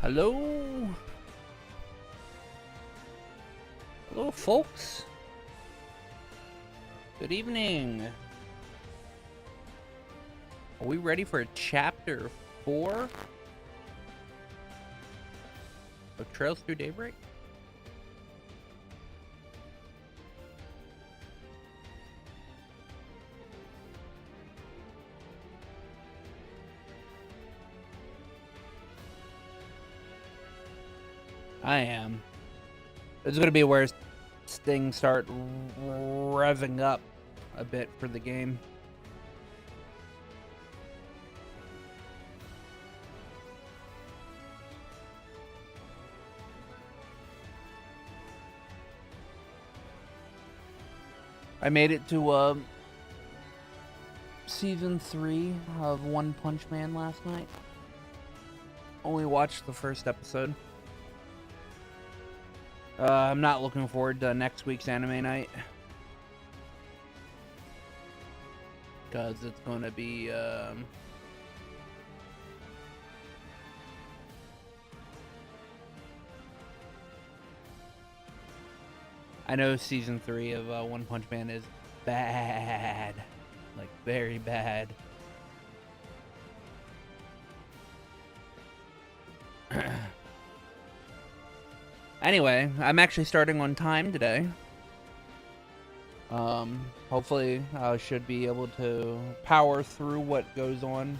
Hello? Hello, folks. Good evening. Are we ready for chapter 4 of Trails Through Daybreak? I am. This is going to be where things start revving up a bit for the game. I made it to season 3 of One Punch Man last night. Only watched the first episode. I'm not looking forward to next week's anime night, because it's going to be I know season 3 of One Punch Man is bad, like very bad. Anyway, I'm actually starting on time today. Hopefully I should be able to power through what goes on.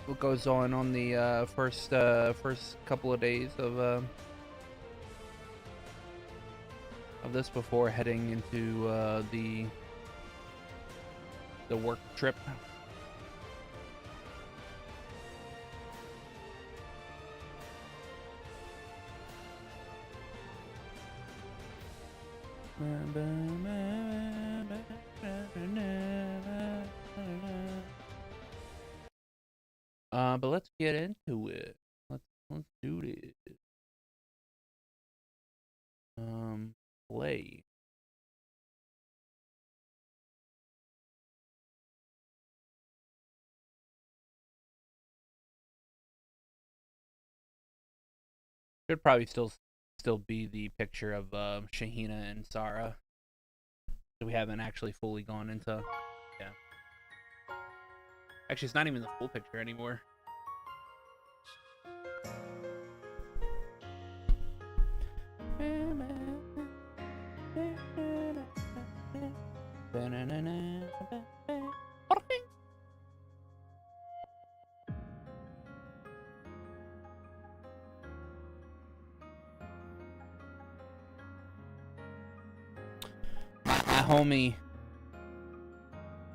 What goes on the first couple of days of this before heading into the work trip. But let's get into it. Let's do this. Play. Should probably still be the picture of Shahina and Sarah. So we haven't actually fully gone into. Yeah. Actually, it's not even the full picture anymore.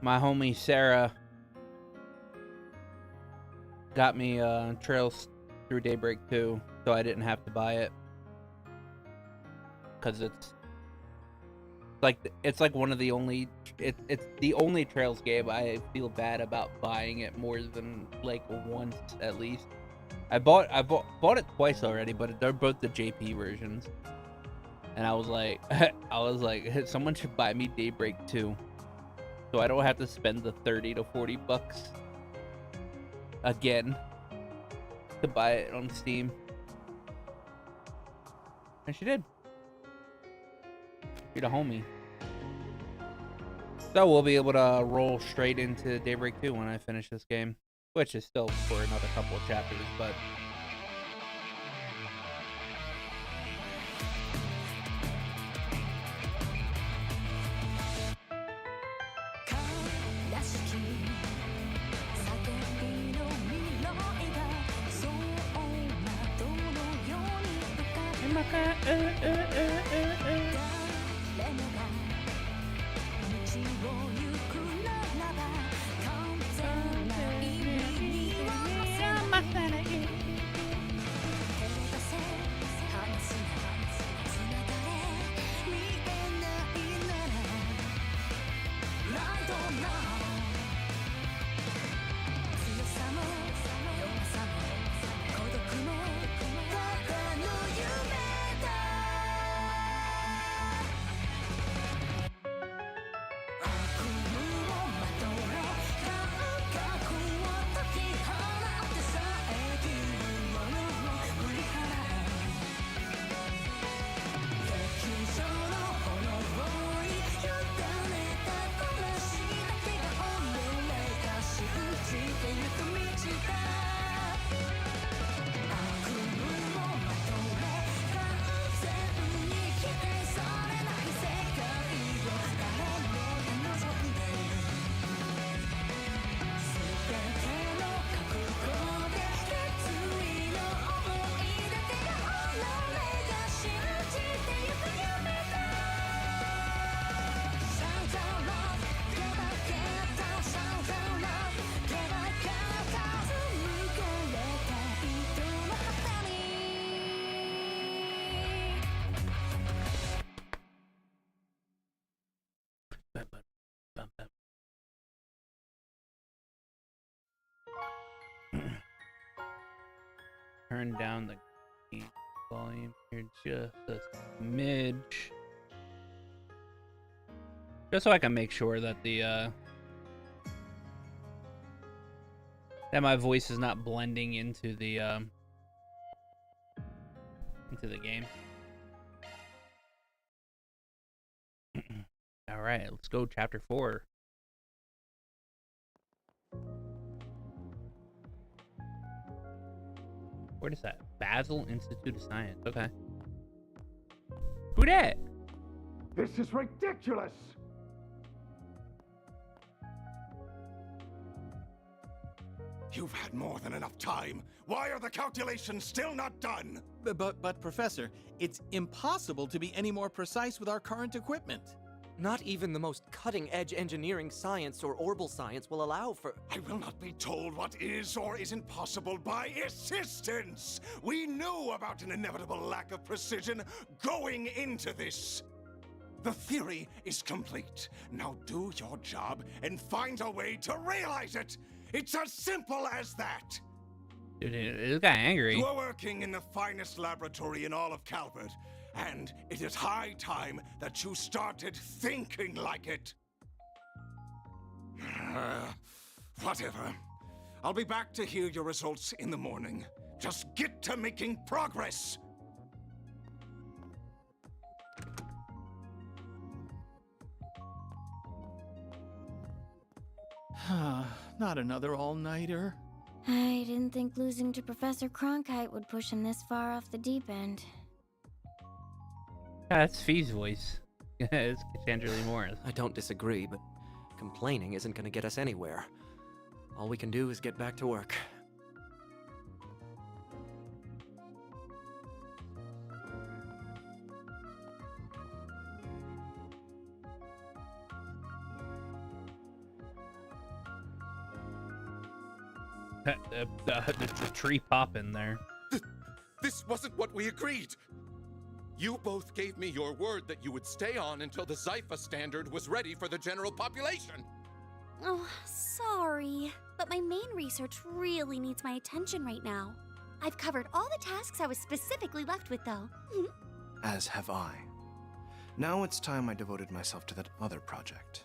My homie Sarah got me Trails Through Daybreak 2, so I didn't have to buy it, because it's like one of the only it's the only Trails game I feel bad about buying it more than like once at least. I bought it twice already, but they're both the JP versions. And I was like, someone should buy me Daybreak 2, so I don't have to spend the 30 to 40 bucks again to buy it on Steam. And she did. You're the homie. So we'll be able to roll straight into Daybreak 2 when I finish this game, which is still for another couple of chapters, but. turn down the game volume here just a smidge. Just so I can make sure that the that my voice is not blending into the game. All right, let's go chapter 4. What is that? Basel Institute of Science. Okay. Who dat? This is ridiculous! You've had more than enough time. Why are the calculations still not done? But Professor, it's impossible to be any more precise with our current equipment. Not even the most cutting-edge engineering science or orbital science will allow for... I will not be told what is or isn't possible by assistance! We knew about an inevitable lack of precision going into this! The theory is complete. Now do your job and find a way to realize it! It's as simple as that! Dude, this guy angry. You are working in the finest laboratory in all of Calvert, and it is high time that you started thinking like it. Whatever. I'll be back to hear your results in the morning. Just get to making progress! Not another all-nighter. I didn't think losing to Professor Cronkite would push him this far off the deep end. Yeah, that's Fee's voice. It's Cassandra Lee Morris. I don't disagree, but complaining isn't going to get us anywhere. All we can do is get back to work. The tree popping there. This wasn't what we agreed! You both gave me your word that you would stay on until the Zypha standard was ready for the general population! Oh, sorry. But my main research really needs my attention right now. I've covered all the tasks I was specifically left with, though. As have I. Now it's time I devoted myself to that other project.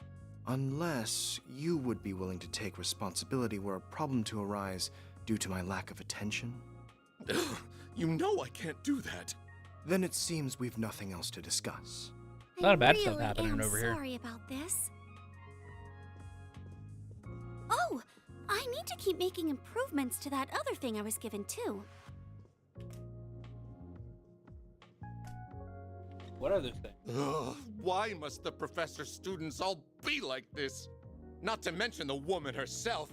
Unless you would be willing to take responsibility were a problem to arise due to my lack of attention. You know I can't do that. Then it seems we've nothing else to discuss. A lot of bad I stuff really happening am over here. Sorry about this. Oh, I need to keep making improvements to that other thing I was given too. What are those things? Ugh, why must the professor's students all be like this? Not to mention the woman herself.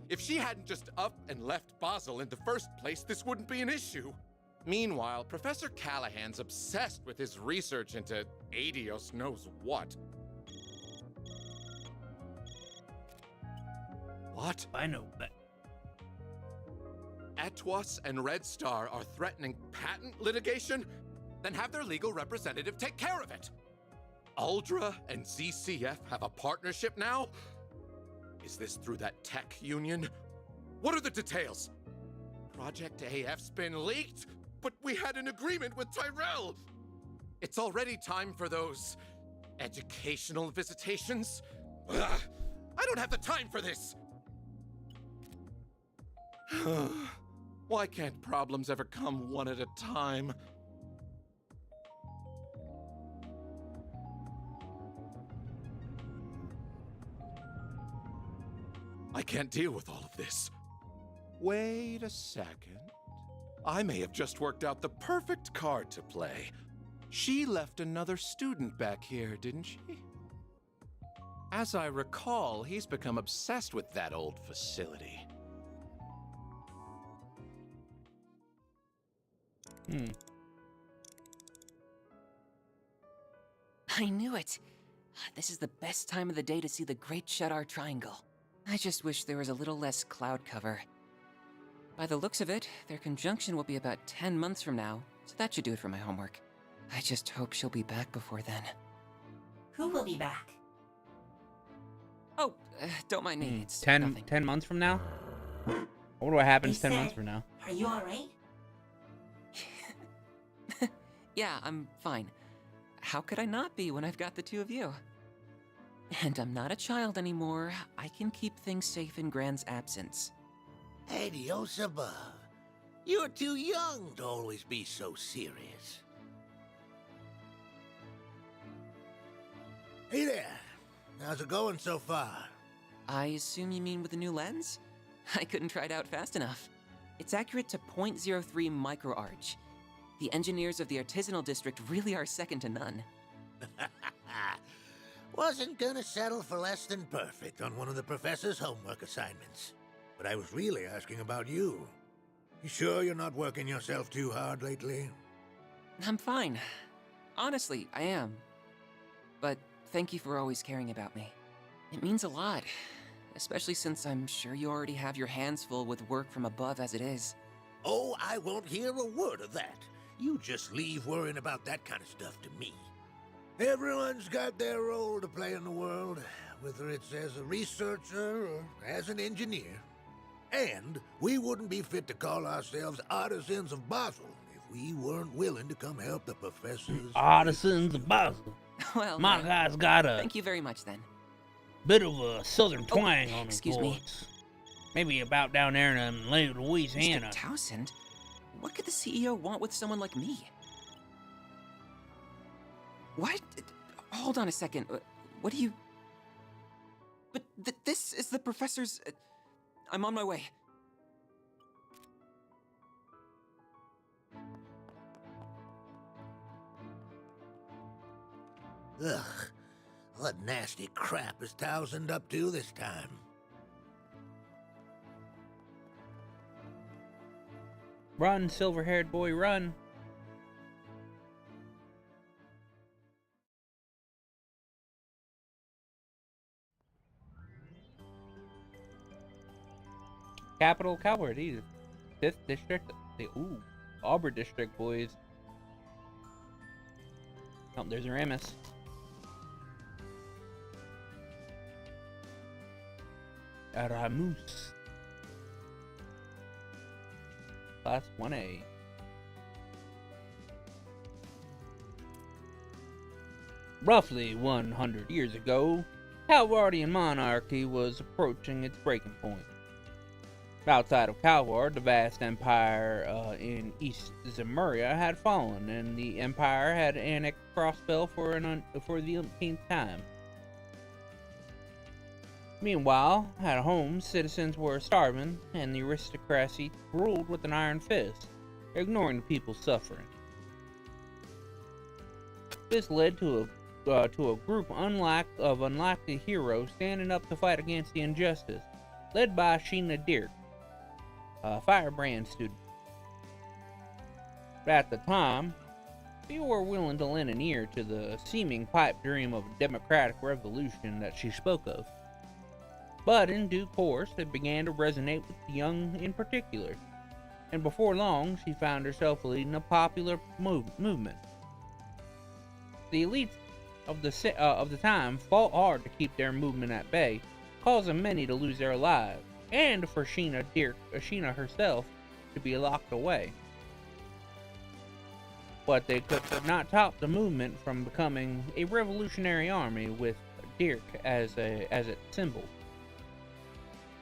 If she hadn't just up and left Basel in the first place, this wouldn't be an issue. Meanwhile, Professor Callahan's obsessed with his research into Adios knows what. What? I know that. Atwas and Red Star are threatening patent litigation? Then have their legal representative take care of it. Uldra and ZCF have a partnership now? Is this through that tech union? What are the details? Project AF's been leaked, but we had an agreement with Tyrell. It's already time for those educational visitations. Ugh, I don't have the time for this. Why can't problems ever come one at a time? I can't deal with all of this. Wait a second. I may have just worked out the perfect card to play. She left another student back here, didn't she? As I recall, he's become obsessed with that old facility. I knew it. This is the best time of the day to see the Great Shadar Triangle. I just wish there was a little less cloud cover. By the looks of it, their conjunction will be about 10 months from now, so that should do it for my homework. I just hope she'll be back before then. Who will be back? Oh, don't mind me. It's 10 nothing. 10 months from now? I wonder what happens 10 Hey, months sir, from now. Are you alright? Yeah, I'm fine. How could I not be when I've got the two of you? And I'm not a child anymore. I can keep things safe in Gran's absence. Adios above. You're too young to always be so serious. Hey there. How's it going so far? I assume you mean with the new lens? I couldn't try it out fast enough. It's accurate to 0.03 microarch. The engineers of the artisanal district really are second to none. Wasn't gonna settle for less than perfect on one of the professor's homework assignments. But I was really asking about you. You sure you're not working yourself too hard lately? I'm fine. Honestly, I am. But thank you for always caring about me. It means a lot, especially since I'm sure you already have your hands full with work from above as it is. Oh, I won't hear a word of that. You just leave worrying about that kind of stuff to me. Everyone's got their role to play in the world, whether it's as a researcher or as an engineer. And we wouldn't be fit to call ourselves artisans of Basel if we weren't willing to come help the professors. Artisans of Basel. Well, My guy's got a thank you very much then. bit of a southern twang on his excuse me. voice. Maybe about down there in Louisiana. Mr. Townsend, what could the CEO want with someone like me? What? Hold on a second. What do you... But this is the professor's... I'm on my way. Ugh. What nasty crap is Townsend up to this time? Run, silver-haired boy, run. Capital Coward, either. 5th District. Ooh, Auburn District, boys. Oh, there's Aramis. Aramus. Class 1A. Roughly 100 years ago, Calvardian monarchy was approaching its breaking point. Outside of Calvard, the vast empire in East Zemuria had fallen, and the empire had annexed Crossbell for the umpteenth time. Meanwhile, at home, citizens were starving, and the aristocracy ruled with an iron fist, ignoring the people's suffering. This led to a group of unlikely heroes standing up to fight against the injustice, led by Sheena Dirk, a firebrand student. At the time, few were willing to lend an ear to the seeming pipe dream of a democratic revolution that she spoke of. But in due course, it began to resonate with the young in particular, and before long, she found herself leading a popular movement. The elites of the time fought hard to keep their movement at bay, causing many to lose their lives, and for Sheena herself to be locked away. But they could not stop the movement from becoming a revolutionary army with Dirk as its symbol.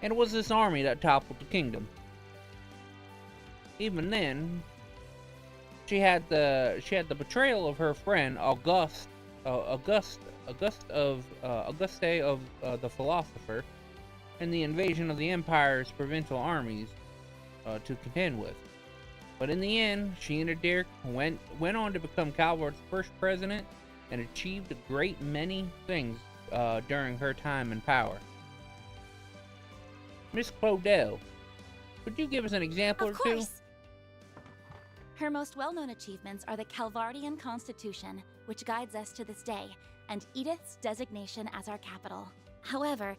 And it was this army that toppled the kingdom. Even then, she had the betrayal of her friend Auguste of the philosopher, and the invasion of the Empire's provincial armies to contend with. But in the end, Sheena Dirk went on to become Calvard's first president and achieved a great many things during her time in power. Miss Claudel, could you give us an example or two? Of course! Her most well-known achievements are the Calvardian Constitution, which guides us to this day, and Edith's designation as our capital. However,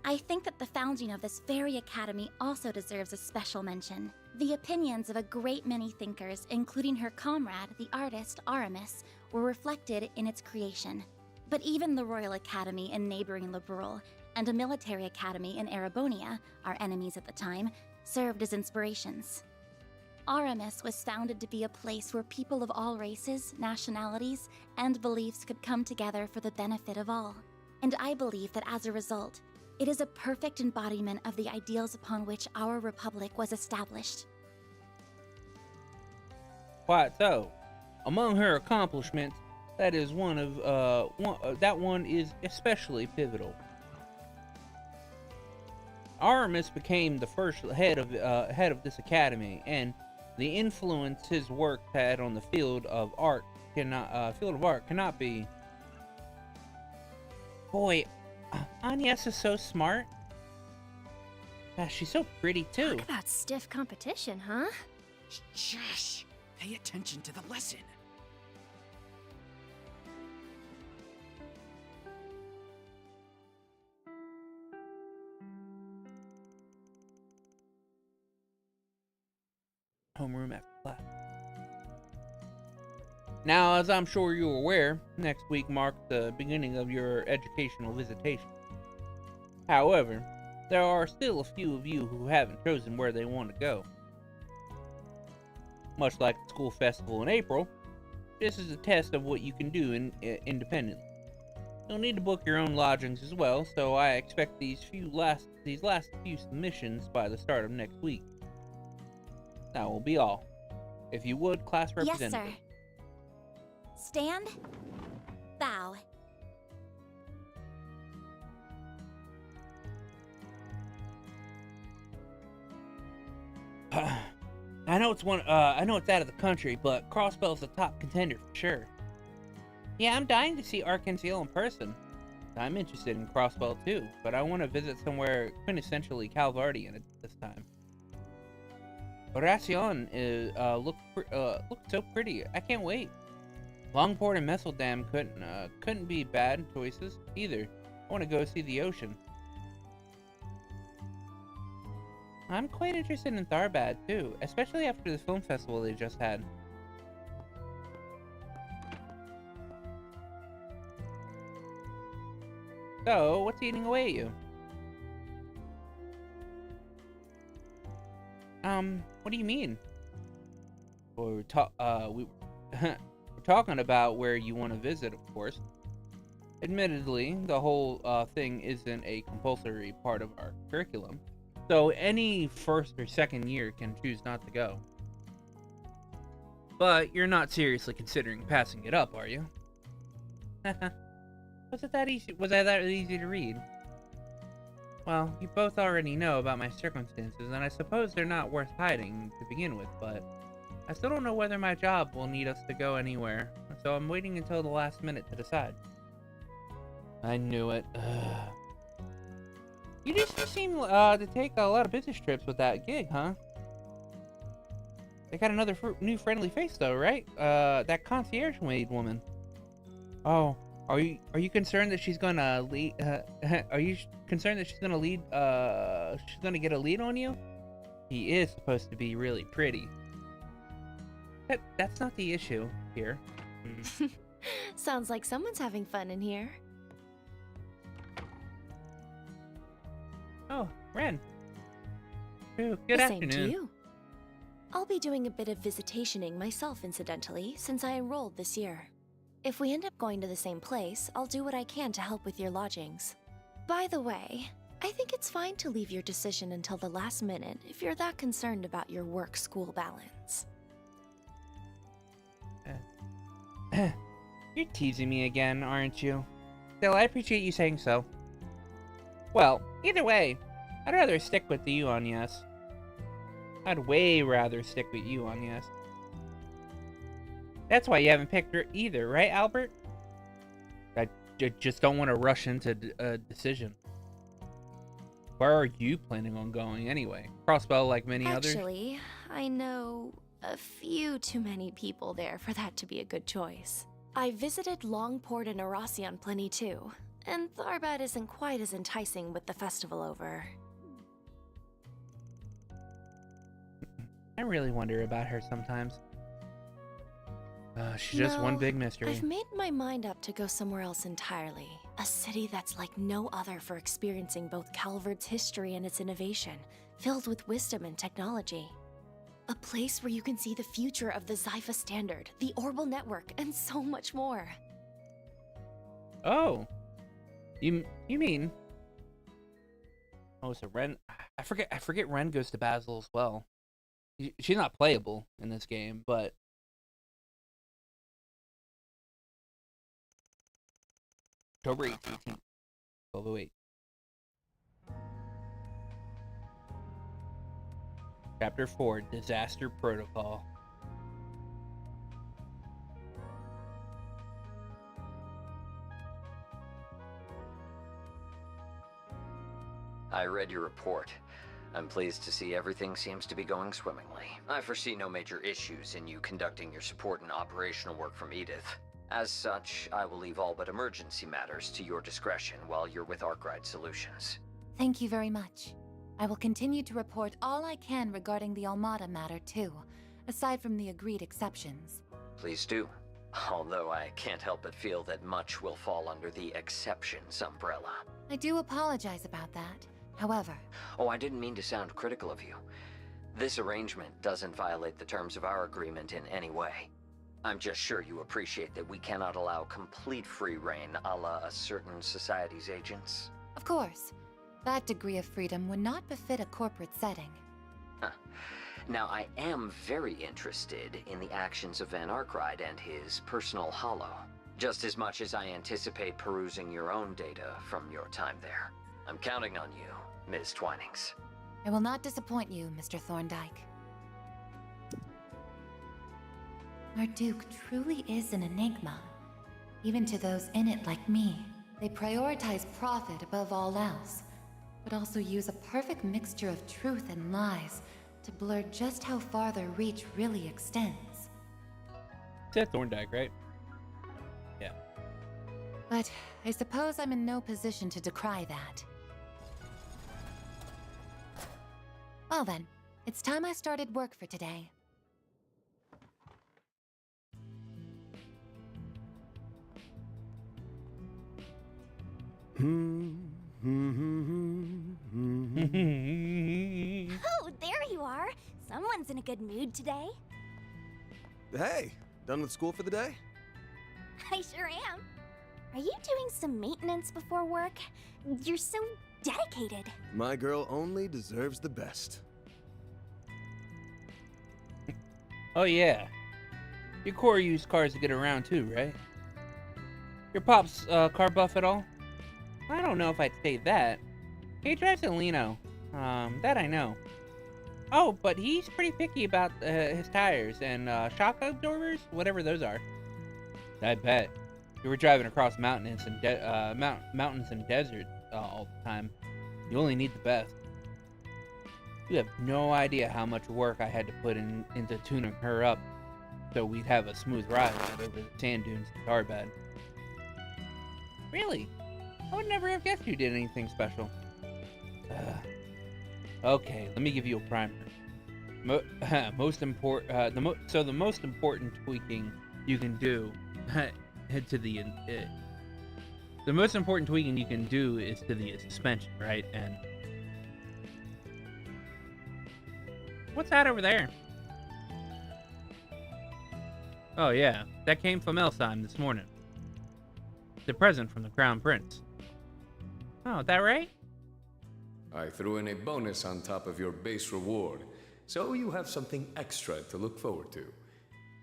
I think that the founding of this very academy also deserves a special mention. The opinions of a great many thinkers, including her comrade, the artist Aramis, were reflected in its creation. But even the Royal Academy in neighboring Liberal and a military academy in Erebonia, our enemies at the time, served as inspirations. Aramis was founded to be a place where people of all races, nationalities, and beliefs could come together for the benefit of all. And I believe that as a result, it is a perfect embodiment of the ideals upon which our republic was established. Quite so. Among her accomplishments, that is that one is especially pivotal. Aramis became the first head of this academy, and the influence his work had on the field of art cannot be. Boy, Agnes is so smart. She's so pretty too. Talk about stiff competition, huh? Shush! Pay attention to the lesson. Homeroom after class. Now, as I'm sure you're aware, next week marks the beginning of your educational visitation. However, there are still a few of you who haven't chosen where they want to go. Much like the school festival in April, this is a test of what you can do independently. You'll need to book your own lodgings as well, so I expect these last few submissions by the start of next week. That will be all. If you would, class representative. Yes, sir. Stand. Bow. I know it's out of the country, but Crossbell's the top contender for sure. Yeah, I'm dying to see Arkansas in person. I'm interested in Crossbell too, but I want to visit somewhere quintessentially Calvardian at this time. Horacion looked so pretty. I can't wait. Longport and Messeldam couldn't be bad choices either. I want to go see the ocean. I'm quite interested in Tharbad too, especially after the film festival they just had. So, what's eating away at you? What do you mean? Well, we're talking about where you want to visit, of course. Admittedly, the whole thing isn't a compulsory part of our curriculum, so any first or second year can choose not to go. But you're not seriously considering passing it up, are you? Was it that easy? Was I that easy to read? Well, you both already know about my circumstances, and I suppose they're not worth hiding to begin with, but I still don't know whether my job will need us to go anywhere, so I'm waiting until the last minute to decide. I knew it. You just seem to take a lot of business trips with that gig, huh? They got another new friendly face, though, right? That concierge maid woman. Oh. Are you concerned that she's gonna lead? Are you concerned that she's gonna lead? She's gonna get a lead on you? He is supposed to be really pretty. That's not the issue here. Sounds like someone's having fun in here. Oh, Ren. Ooh, good afternoon. Same to you. I'll be doing a bit of visitationing myself, incidentally, since I enrolled this year. If we end up going to the same place, I'll do what I can to help with your lodgings. By the way, I think it's fine to leave your decision until the last minute if you're that concerned about your work-school balance. You're teasing me again, aren't you? Still, I appreciate you saying so. Well, either way, I'd rather stick with you, Agnes. I'd way rather stick with you, Agnes. That's why you haven't picked her either, right, Albert? I just don't want to rush into a decision. Where are you planning on going anyway? Crossbell like many others? Actually, I know a few too many people there for that to be a good choice. I visited Longport and Horacion plenty too, and Tharbad isn't quite as enticing with the festival over. I really wonder about her sometimes. She's just one big mystery. I've made my mind up to go somewhere else entirely. A city that's like no other for experiencing both Calvard's history and its innovation, filled with wisdom and technology. A place where you can see the future of the Zypha Standard, the Orbital Network, and so much more. Oh. You mean... Oh, so Ren... I forget Ren goes to Basel as well. She's not playable in this game, but... October 18th. 1208. Chapter 4, Disaster Protocol. I read your report. I'm pleased to see everything seems to be going swimmingly. I foresee no major issues in you conducting your support and operational work from Edith. As such, I will leave all but emergency matters to your discretion while you're with Arkwright Solutions. Thank you very much. I will continue to report all I can regarding the Almada matter, too, aside from the agreed exceptions. Please do. Although I can't help but feel that much will fall under the exceptions umbrella. I do apologize about that. However... Oh, I didn't mean to sound critical of you. This arrangement doesn't violate the terms of our agreement in any way. I'm just sure you appreciate that we cannot allow complete free reign a la a certain society's agents. Of course. That degree of freedom would not befit a corporate setting. Huh. Now, I am very interested in the actions of Van Arkwright and his personal hollow, just as much as I anticipate perusing your own data from your time there. I'm counting on you, Ms. Twinings. I will not disappoint you, Mr. Thorndyke. Our Duke truly is an enigma, even to those in it like me. They prioritize profit above all else, but also use a perfect mixture of truth and lies to blur just how far their reach really extends. Is that Thorndyke, right? Yeah. But I suppose I'm in no position to decry that. Well then, it's time I started work for today. Oh, there you are. Someone's in a good mood today. Hey, done with school for the day? I sure am. Are you doing some maintenance before work? You're so dedicated. My girl only deserves the best. Oh yeah. Your core used cars to get around too, right? Your pop's car buff at all? I don't know if I'd say that. He drives a Lino. That I know. Oh, but he's pretty picky about his tires and shock absorbers, whatever those are. I bet. You were driving across mountains and mountains and deserts all the time. You only need the best. You have no idea how much work I had to put into tuning her up so we'd have a smooth ride over the sand dunes and tar bed. Really? I would never have guessed you did anything special. Okay, let me give you a primer. The most important tweaking you can do the most important tweaking you can do is to the suspension, right? And what's that over there? Oh yeah, that came from Elsheim this morning. The present from the Crown Prince. Oh, is that right? I threw in a bonus on top of your base reward, so you have something extra to look forward to.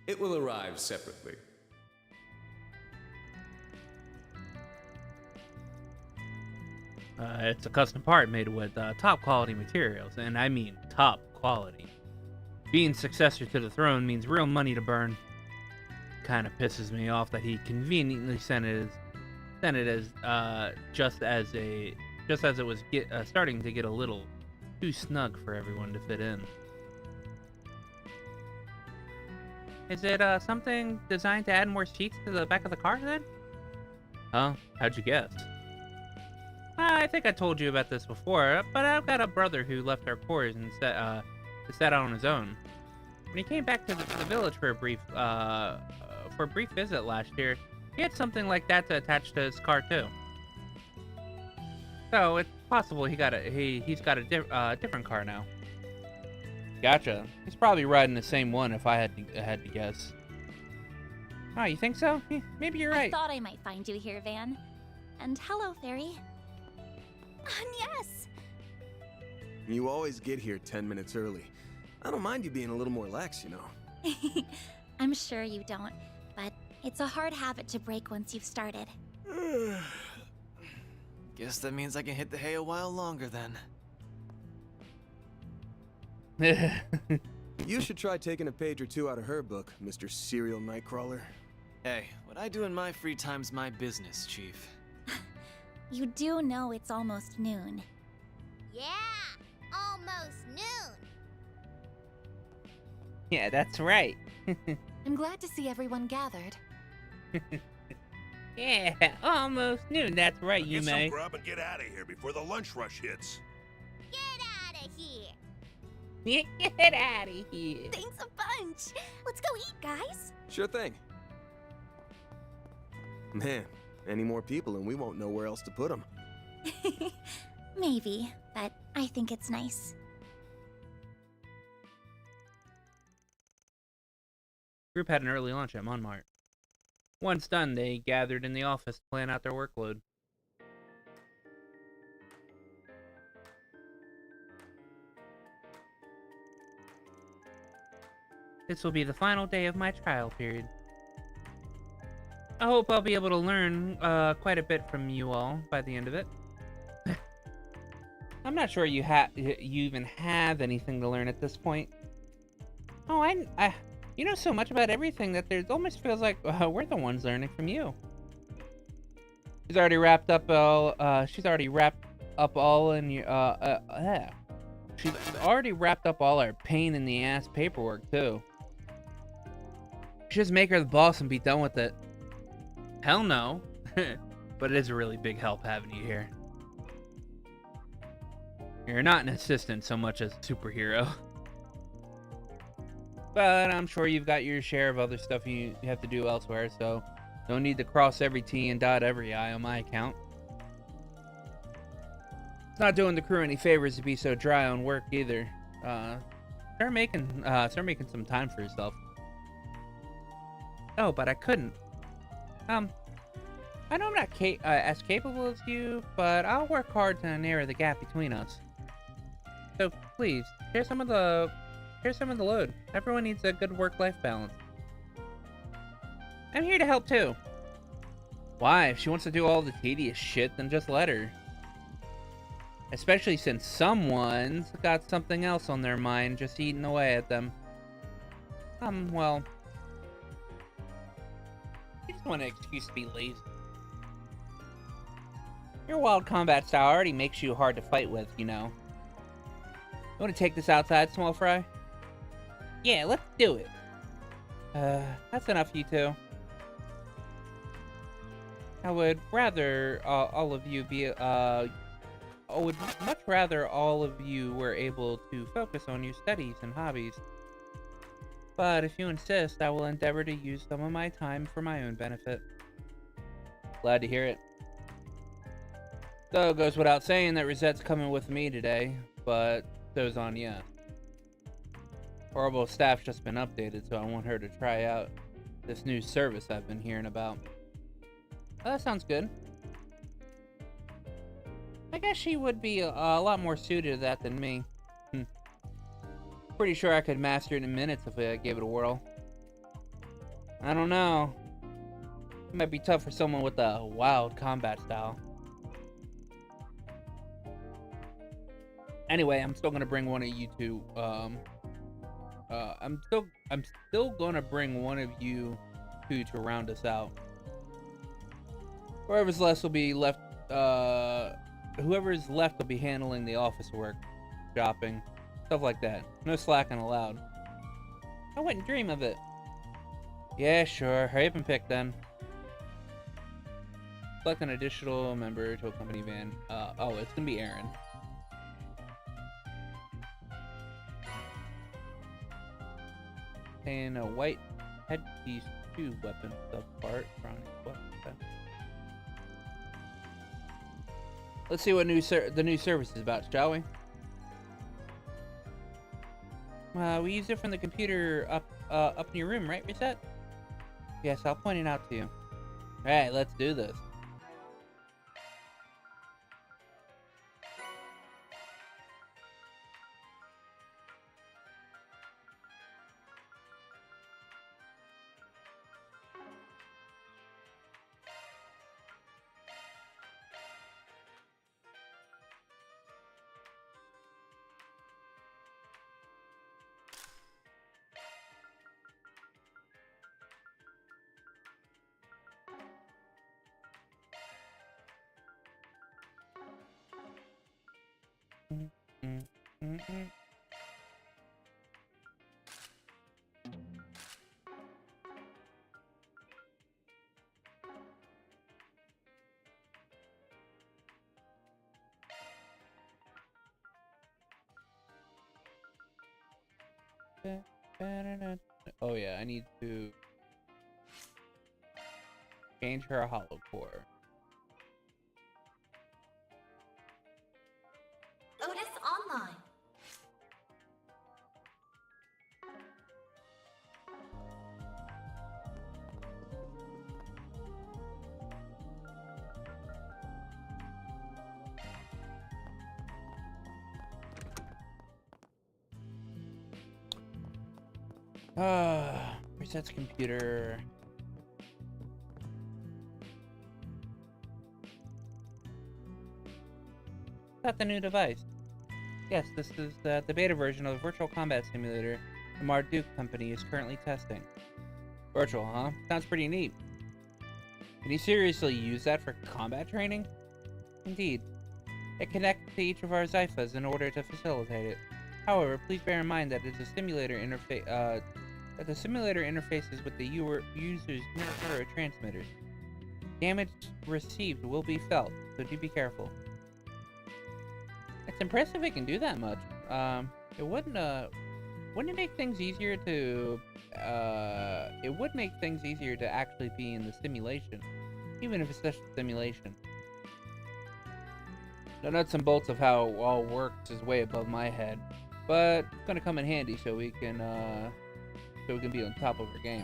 It will arrive separately. It's a custom part made with top quality materials, and I mean top quality. Being successor to the throne means real money to burn. Kinda pisses me off that he conveniently sent it as just as it was starting to get a little too snug for everyone to fit in. Is it something designed to add more seats to the back of the car then? Huh? How'd you guess? I think I told you about this before, but I've got a brother who left our quarters and set out on his own. When he came back to the village for a brief visit last year, he had something like that to attach to his car too. So it's possible he's got a different car now. Gotcha. He's probably riding the same one if I had to guess. Oh, you think so? Maybe you're right. I thought I might find you here, Van. And hello, Fairy. Yes! You always get here 10 minutes early. I don't mind you being a little more lax, you know. I'm sure you don't, but it's a hard habit to break once you've started. Guess that means I can hit the hay a while longer then. You should try taking a page or two out of her book, Mr. Serial Nightcrawler. Hey, what I do in my free time's my business, Chief. You do know it's almost noon. Yeah, almost noon. Yeah, that's right. I'm glad to see everyone gathered. Yeah, almost noon. That's right, you Get may. some grub and get out of here before the lunch rush hits. Get out of here. Get out of here. Thanks a bunch. Let's go eat, guys. Sure thing. Man, any more people and we won't know where else to put them. Maybe, but I think it's nice. Group had an early lunch at Montmartre. Once done, they gathered in the office to plan out their workload. This will be the final day of my trial period. I hope I'll be able to learn quite a bit from you all by the end of it. I'm not sure you even have anything to learn at this point. Oh, you know so much about everything that it almost feels like we're the ones learning from you. She's already wrapped up all. She's already wrapped up all in your. She's already wrapped up all our pain in the ass paperwork too. Just make her the boss and be done with it. Hell no. But it is a really big help having you here. You're not an assistant so much as a superhero. But I'm sure you've got your share of other stuff you have to do elsewhere, so don't need to cross every T and dot every I on my account. It's not doing the crew any favors to be so dry on work either. Start making some time for yourself. Oh, but I couldn't. I know I'm not as capable as you, but I'll work hard to narrow the gap between us. So please, share some of the load. Everyone needs a good work-life balance. I'm here to help too. Why? If she wants to do all the tedious shit, then just let her. Especially since someone's got something else on their mind just eating away at them. Well, you just want an excuse to be lazy. Your wild combat style already makes you hard to fight with, you know. You want to take this outside, small fry? Yeah, let's do it. That's enough, you two. I would rather all of you be I would much rather all of you were able to focus on your studies and hobbies. But if you insist, I will endeavor to use some of my time for my own benefit. Glad to hear it. So it goes without saying that Rosette's coming with me today, but so's Anya. Horrible staff's just been updated, so I want her to try out this new service I've been hearing about. Oh, that sounds good. I guess she would be a lot more suited to that than me. Pretty sure I could master it in minutes if I gave it a whirl. I don't know. It might be tough for someone with a wild combat style. Anyway, I'm still gonna bring one of you two. I'm still gonna bring one of you two to round us out. Whoever's left will be left. Whoever's left will be handling the office work, shopping, stuff like that. No slacking allowed. I wouldn't dream of it. Yeah, sure. Hurry up and pick then. Select an additional member to a company van. Oh, it's gonna be Aaron. And a white headpiece 2 weapon subpart. Let's see what the new service is about, shall we? We use it from the computer up in your room, right, Reset? Yes, I'll point it out to you. Alright, let's do this. Oh yeah, I need to change her hollow core. Otis Online. Resets computer. Got the new device. Yes, this is the beta version of the virtual combat simulator the Marduk company is currently testing. Virtual, huh? Sounds pretty neat. Can you seriously use that for combat training? Indeed. It connects to each of our Zyphas in order to facilitate it. However, please bear in mind that it's a simulator interface. That the simulator interfaces with the user's neurotransmitters. Damage received will be felt, so do be careful. It's impressive it can do that much. Wouldn't it make things easier to it would make things easier to actually be in the simulation, even if it's just a simulation. The nuts and bolts of how it all works is way above my head, but it's gonna come in handy so we can be on top of our game.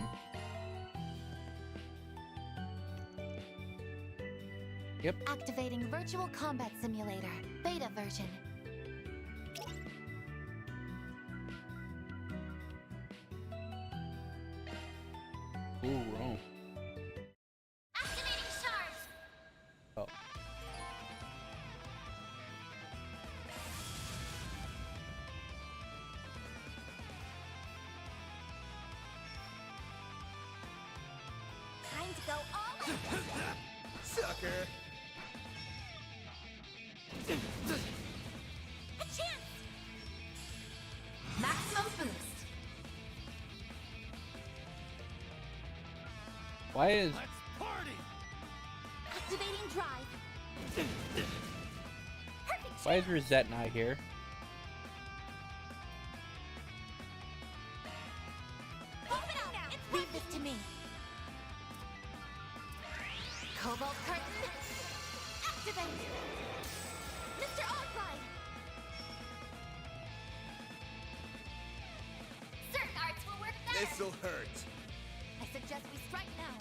Yep. Activating Virtual Combat Simulator, beta version. Ooh, wrong. Activating stars. Oh. Time to go all in. Sucker! A chance. Maximum boost. Why is Activating drive. Perfect. why is Rosette not here? Open up. It's Leave this to me. Cobalt curtain. activate. Mr. Oddride. Certain arts will work better. This'll hurt. I suggest we strike now.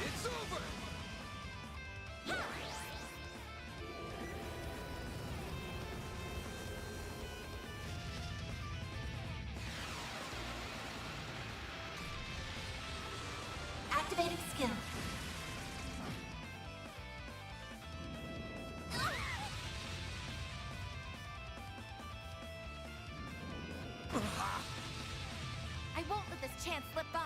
It's over! Activating skill. I won't let this chance slip by.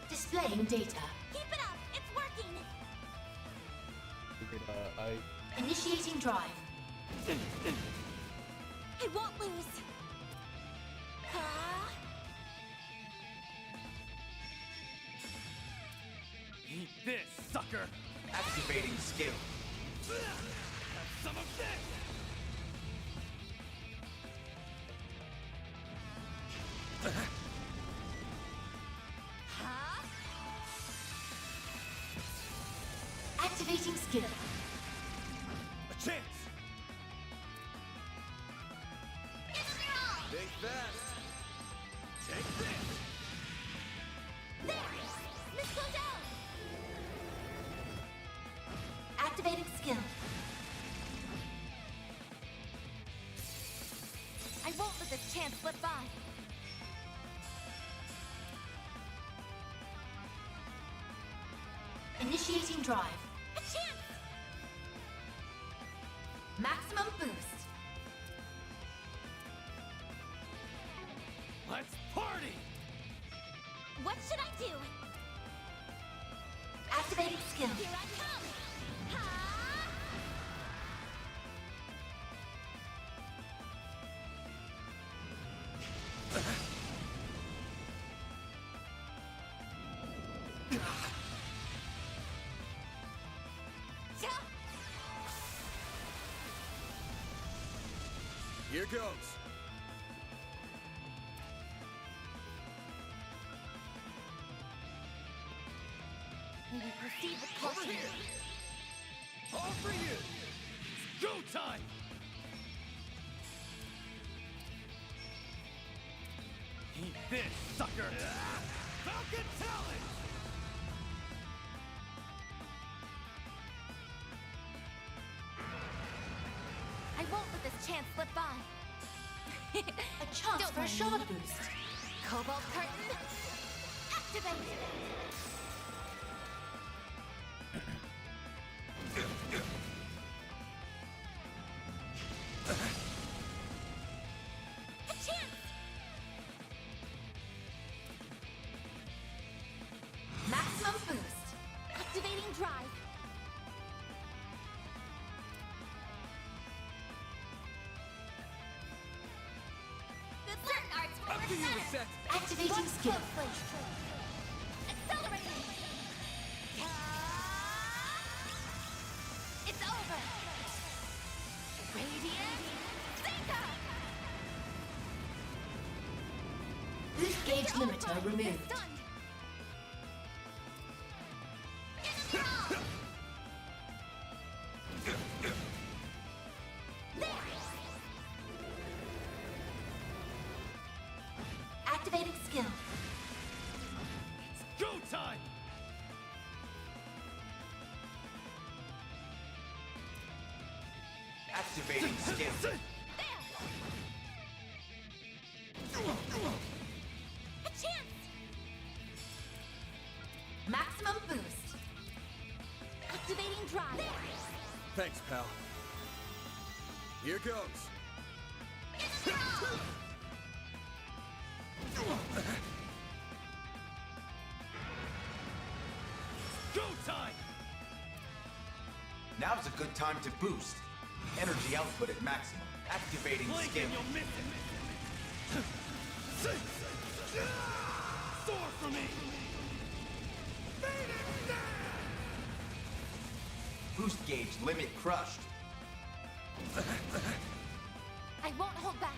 Displaying data. Keep it up. It's working. Initiating drive. I won't lose. Ah. Eat this, sucker! Activating skill. Have some of this! Huh? Take this! There! Missile down! Activating skill. I won't let this chance slip by. Initiating drive. A chance! Maximum boost. Let's party! What should I do? Activating skill. Here I come! Ha! Here goes. We will proceed with Over caution. here! All for you! It's go time! Eat this, sucker! Falcon talent! I won't let this chance slip by. A chance Don't for a mind shot me. boost. Cobalt curtain, activate! A chance! Maximum boost. Activating drive. Good certain arts will Up to you, center. Reset! Activating Watch skill. closely. Accelerating. It's over. Radiant Thinker. Boost gauge limiter removed. Stunned. Activating skill. Go time! Activating skill. A chance. Maximum boost. Activating drive. Thanks, pal. Here goes. Go time! Now's a good time to boost. Energy output at maximum. Activating Blink skill. and you'll miss it! Soar for me! Boost gauge limit crushed. I won't hold back.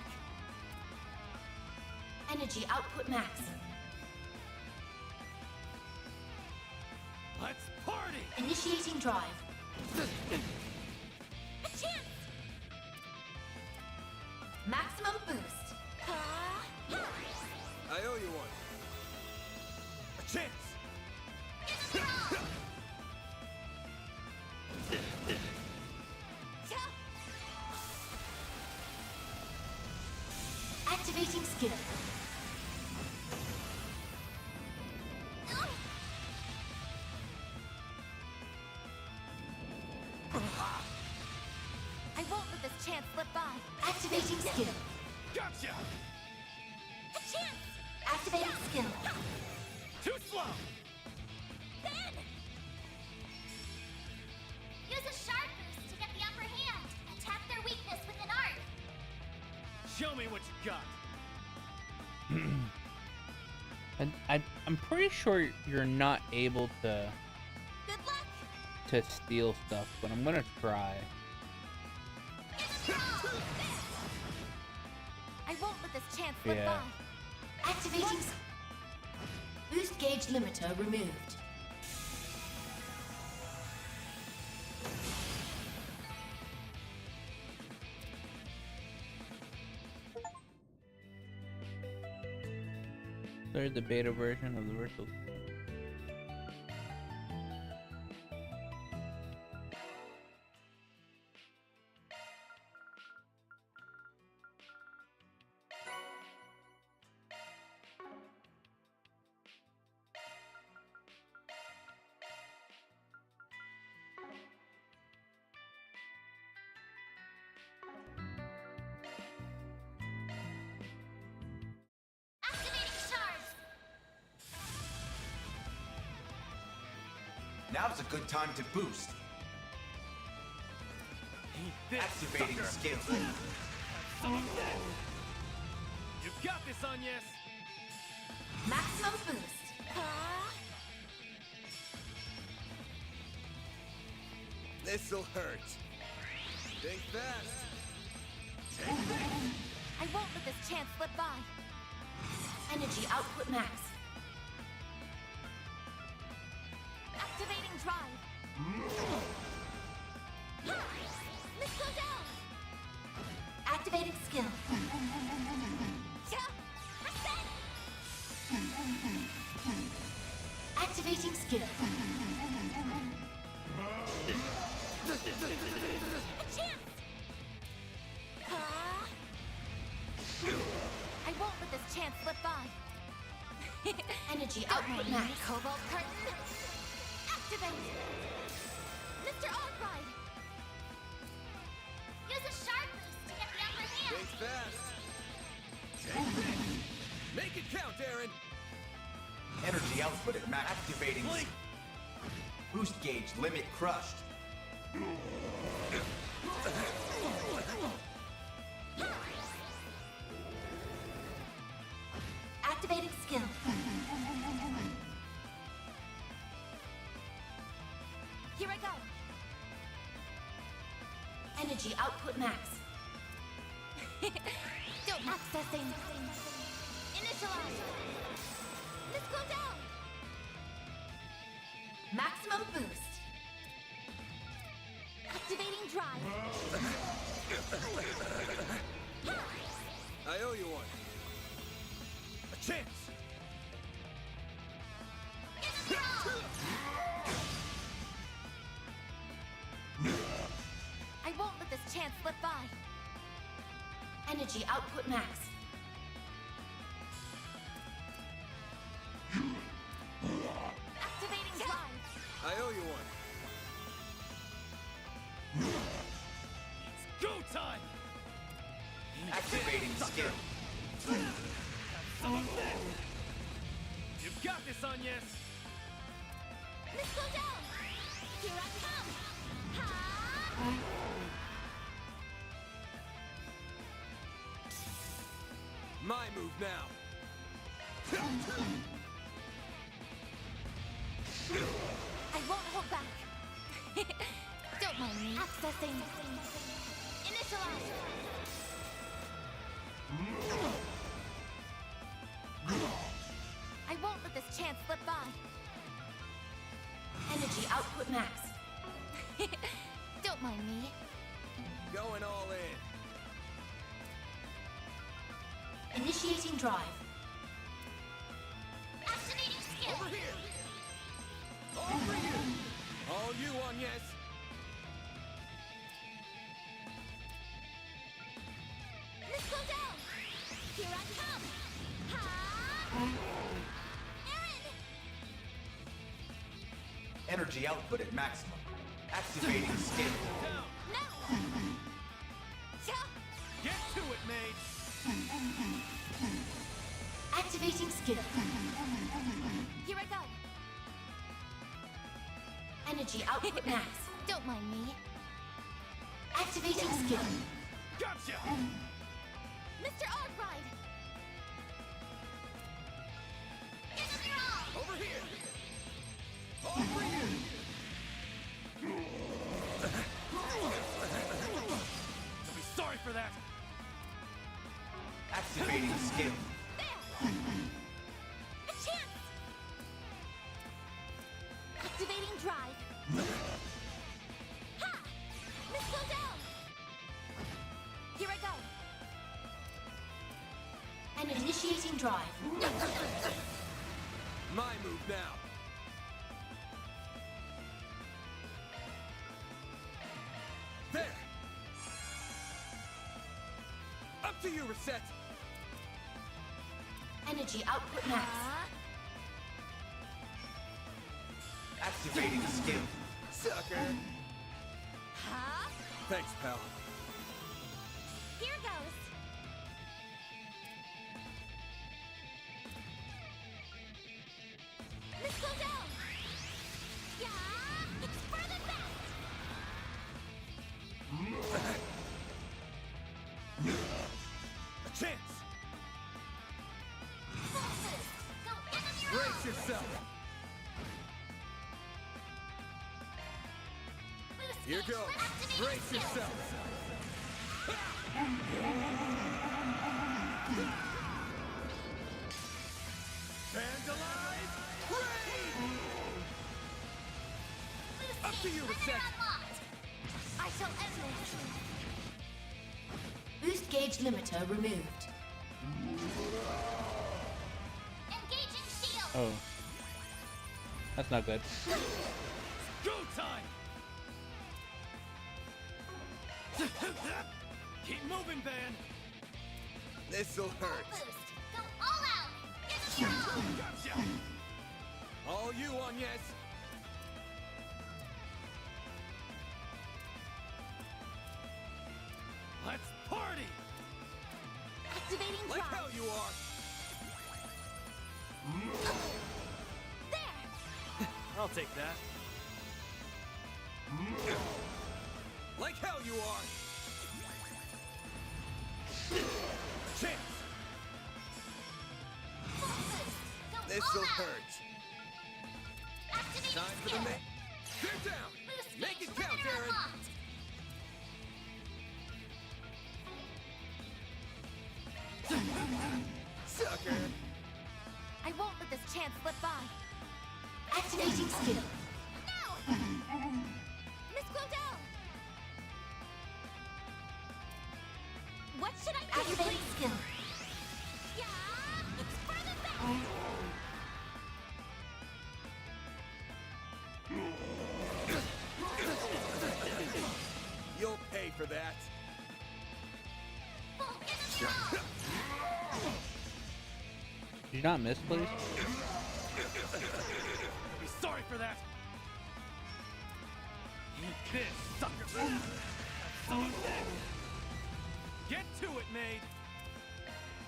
Energy output max. Let's party! Initiating drive. A chance. Maximum boost. I owe you one. A chance! Activating skill. I won't let this chance slip by. Activating skill. Gotcha! A chance. Activating skill. Too slow! Then. Use a shard boost to get the upper hand. Attack their weakness with an art. Show me what you got! And I'm pretty sure you're not able to Good luck. to steal stuff, but I'm gonna try. I won't let this chance slip Yeah. by. Activating. Boost gauge limiter removed. They're the beta version of the virtual. Now's a good time to boost. Activating skill. You got this, Agnes! Maximum boost. This'll hurt. Think fast. I won't let this chance slip by. Energy output max. Activating drive. Let's go down. Activating skill. Activating skill. A chance. I won't let this chance slip by. Energy output max. Cobalt curtain. Activate. Mr. Arkwright. Use a sharp boost to get the upper hand. Think fast. Make it count, Aaron. Energy output at max. Activating. Boost gauge limit crushed. Activating skill. Here I go. Energy output max. Don't accessing. Initialize. Let's go down. Maximum boost. Activating drive. I owe you one. A chance! I won't let this chance slip by. Energy output max. Activating drive. I owe you one. It's go time! Activating skill. You got this, Agnes! Let's go down. Here I come. Ha! My move now. I won't hold back. Don't mind me. Accessing. Initialize. I won't let this chance slip by. Energy output max. Don't mind me. Going all in. Initiating drive. Activating skill. Over here. All for you. All you, Agnes. Let's go down. Here I come. Ha! Aaron! Energy output at maximum. Activating skill. No! Get to it, mate! Activating skill. Here I go. Energy output max. Don't mind me. Activating skill. Gotcha! Mr. Arkwright! Give them your all. Over here. All for you. You'll be sorry for that! Activating skill. There! A chance! Activating drive. Ha! Let's go down! Here I go. Activating drive. My move now. There. Up to you, Reset. Energy output max. Activating skill. Sucker. Thanks, pal. Here goes. Let's go down. Yeah, it's for the best. A chance. Forces, go enemy Brace yourself. Here goes. Brace yourself. Vandalize! Raid! Up to you, Reset. I shall end this. Boost gauge limiter removed. Engaging shield. Oh. That's not good. Go time! Keep moving, Van. This'll hurt. Boost, go all out. Enemy roll. Gotcha. All you, Agnes. Let's party! Activating Like drive. hell you are. There. I'll take that. Like hell you are. Chance. This'll hurt. Activating Time for the skill. make. They're down. Boost Make gauge it count, limiter Aaron. unlocked. Sucker. I won't let this chance slip by. Activating skill. No! Miss Clodell! What should I do? Activating skill. Yeah, it's for the best. You'll pay for that. Full enemy roll. Did you not miss, please? Be sorry for that. Eat this, sucker. Get to it, maid.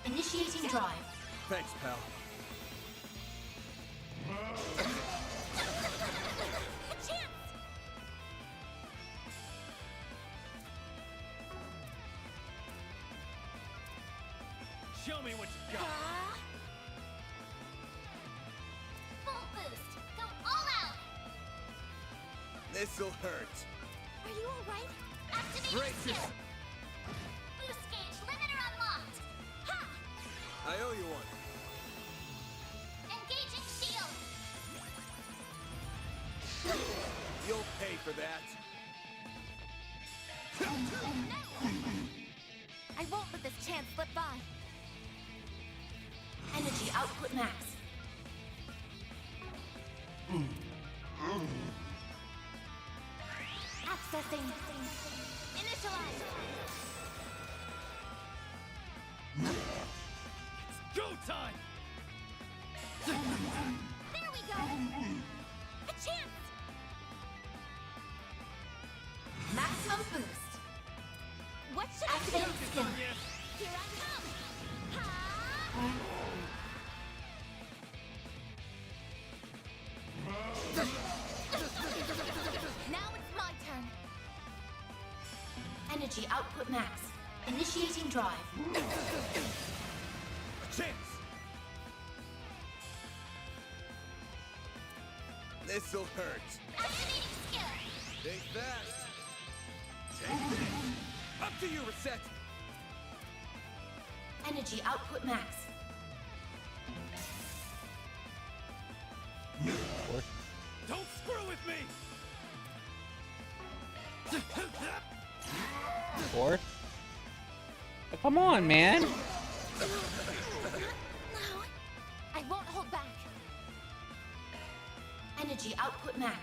Initiating drive. Thanks, pal. A chance! Show me what you got. Full boost, go all out. This'll hurt. Are you alright? Activating Brace skill. yourself. Boost gauge limiter unlocked. Ha! I owe you one. Engaging shield. You'll pay for that. I won't let this chance slip by. Energy output max. Accessing. Initialize. Go time! There we go. A chance. Maximum boost. What should I do? Activating skill. Here I come. Ha! Now it's my turn. Energy output max. Initiating drive. A chance! This'll hurt. Activating skill. Think fast. Take this. Up to you, Reset. Energy output max. Don't screw with me! Or? Oh, come on, man. Energy output max.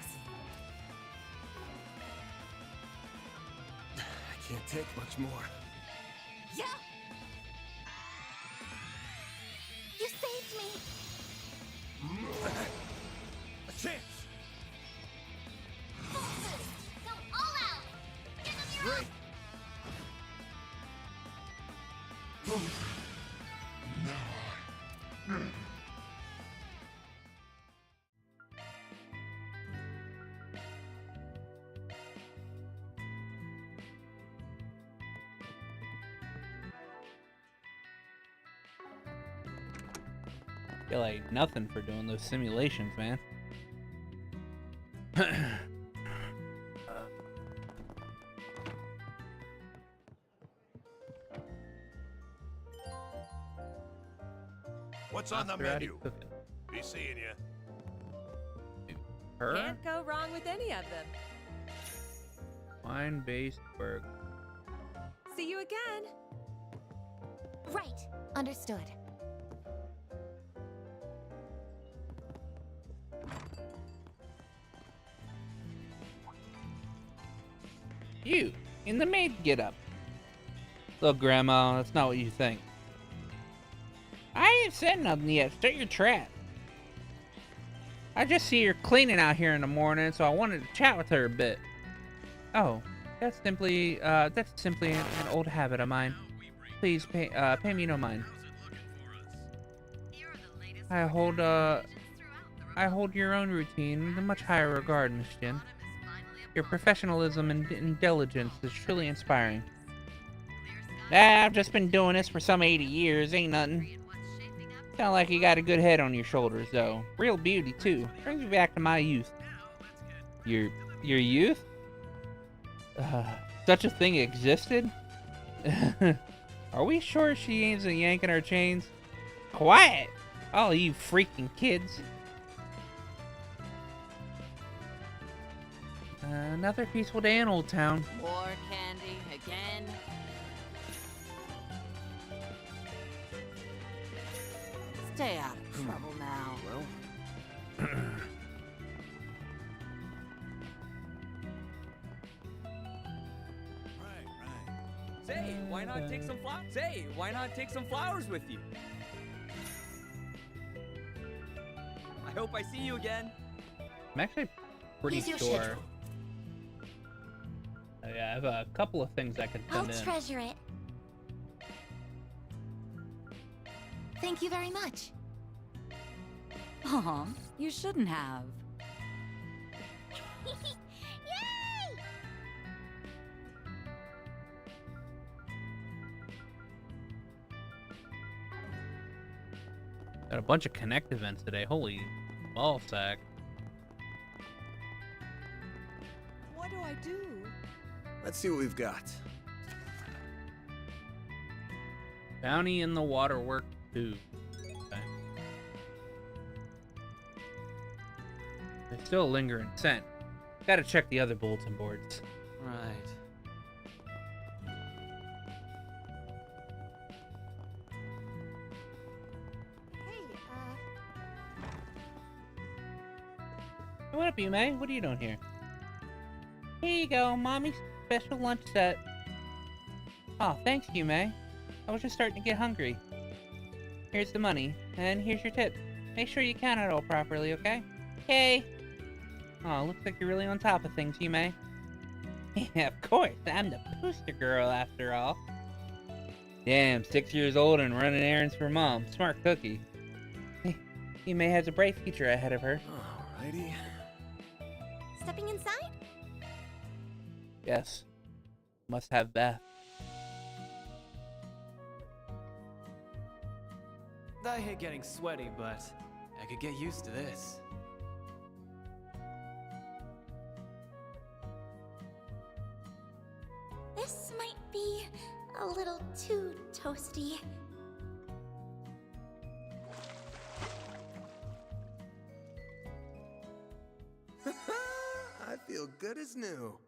I can't take much more. Yeah! You saved me! A chance! Full boost. Go all out. Give them your Great! Feel like nothing for doing those simulations, man. What's on the Maserati menu? cooking. Be seeing you. Her Can't go wrong with any of them. wine-based burger. See you again. Right. Understood. You in the maid get-up. Look, Grandma, that's not what you think. I ain't said nothing yet. Shut your trap. I just see her cleaning out here in the morning, so I wanted to chat with her a bit. Oh, that's simply an old habit of mine. Please pay me no mind. I hold your own routine in a much higher regard, Miss Jin. Your professionalism and diligence is truly inspiring. I've just been doing this for some 80 years, ain't nothing. Sound like you got a good head on your shoulders, though. Real beauty, too. Brings me back to my youth. Your youth? Such a thing existed? Are we sure she isn't yanking our chains? Quiet! All you freaking kids. Another peaceful day in Old Town. More candy again. Stay out of trouble now. Well, Say, why not take some flowers? Say, why not take some flowers with you? I hope I see you again. I'm actually pretty Here's your sure. schedule. Yeah, I have a couple of things I could I'll send in. treasure it. Thank you very much. Aw, you shouldn't have. Yay! Got a bunch of Connect events today. Holy ball sack. What do I do? let's see what we've got. Bounty in the Waterwork 2. Okay. There's still a lingering scent. Gotta check the other bulletin boards. Right. What up, Yume? What are you doing here? Here you go, Mommy's special lunch set. Oh, thanks, Yume. I was just starting to get hungry. Here's the money, and here's your tip. Make sure you count it all properly, okay? Okay. Oh, looks like you're really on top of things, Yume. Yeah, of course. I'm the poster girl, after all. Damn, 6 years old and running errands for Mom. Smart cookie. Yume has a bright future ahead of her. Alrighty. Stepping inside? Yes. Must have Beth. I hate getting sweaty, but I could get used to this. This might be a little too toasty. I feel good as new.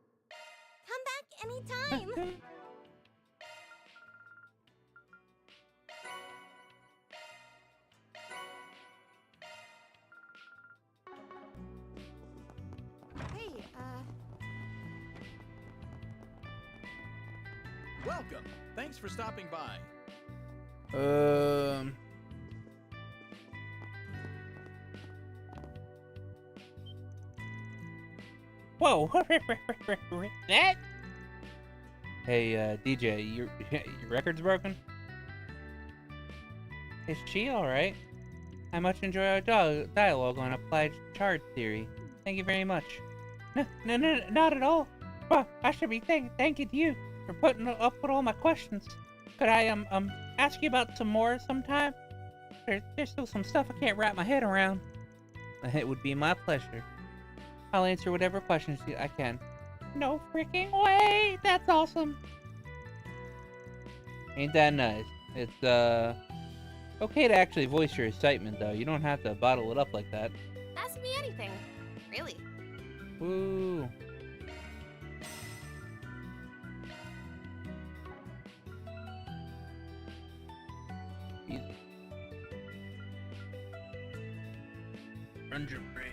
Come back anytime. Welcome. Thanks for stopping by. Whoa. That? Hey, DJ, your record's broken? Is she alright? I much enjoy our dialogue on applied charge theory. Thank you very much. No, not at all. Well, I should be thanking you for putting up with all my questions. Could I, ask you about some more sometime? There's still some stuff I can't wrap my head around. It would be my pleasure. I'll answer whatever questions I can. No freaking way! That's awesome! Ain't that nice? It's, okay to actually voice your excitement, though. You don't have to bottle it up like that. Ask me anything. Really. Woo! Run your brain.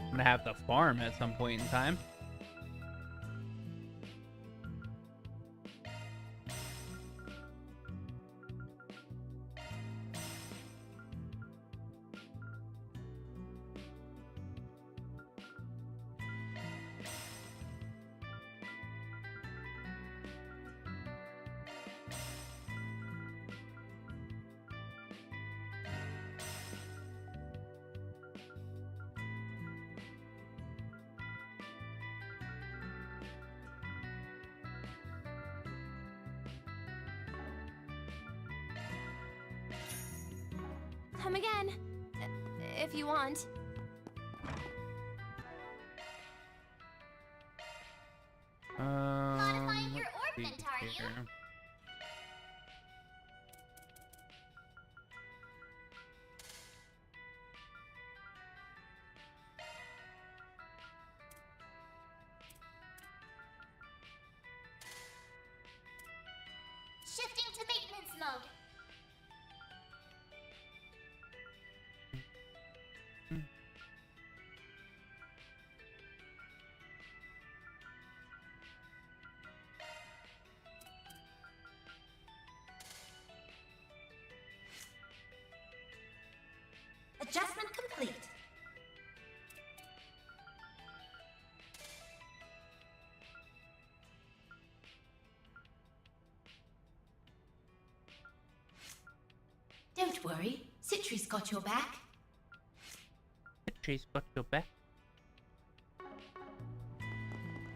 I'm gonna have to farm at some point in time. Come again, if you want. Modifying your orbit, are you? Shifting to maintenance mode. Adjustment complete. Don't worry, Citri's got your back. Citri's got your back.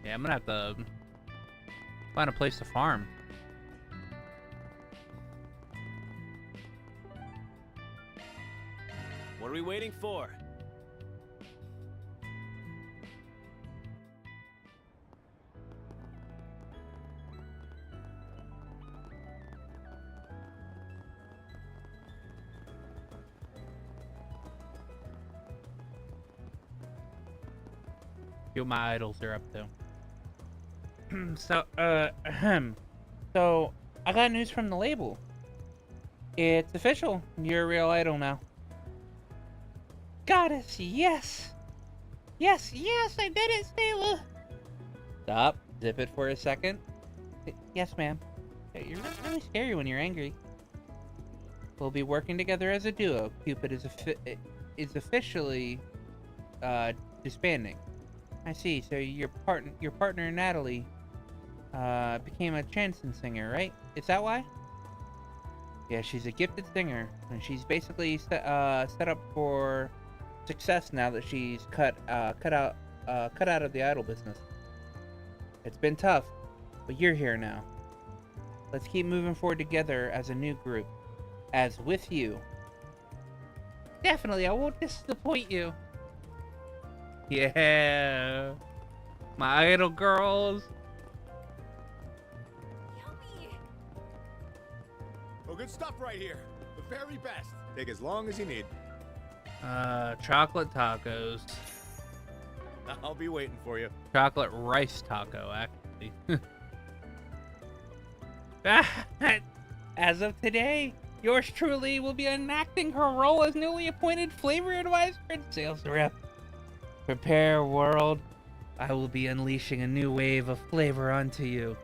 Yeah, I'm gonna have to find a place to farm. What are we waiting for? See what my idols are up to. So, So, I got news from the label. It's official. You're a real idol now. Goddess, yes! Yes, I did it, Stella! Stop. Zip it for a second. Yes, ma'am. You're really scary when you're angry. We'll be working together as a duo. Cupid is officially disbanding. I see. So your partner Natalie became a chanson singer, right? Is that why? Yeah, she's a gifted singer, and she's basically set up for success now that she's cut out of the idol business. It's been tough, but you're here now. Let's keep moving forward together as a new group. As with you. Definitely, I won't disappoint you. Yeah. My idol girls. Oh, good stuff right here. The very best. Take as long as you need. Chocolate tacos. I'll be waiting for you. Chocolate rice taco, actually. As of today, yours truly will be enacting her role as newly appointed flavor advisor and sales rep. Prepare, world. I will be unleashing a new wave of flavor onto you.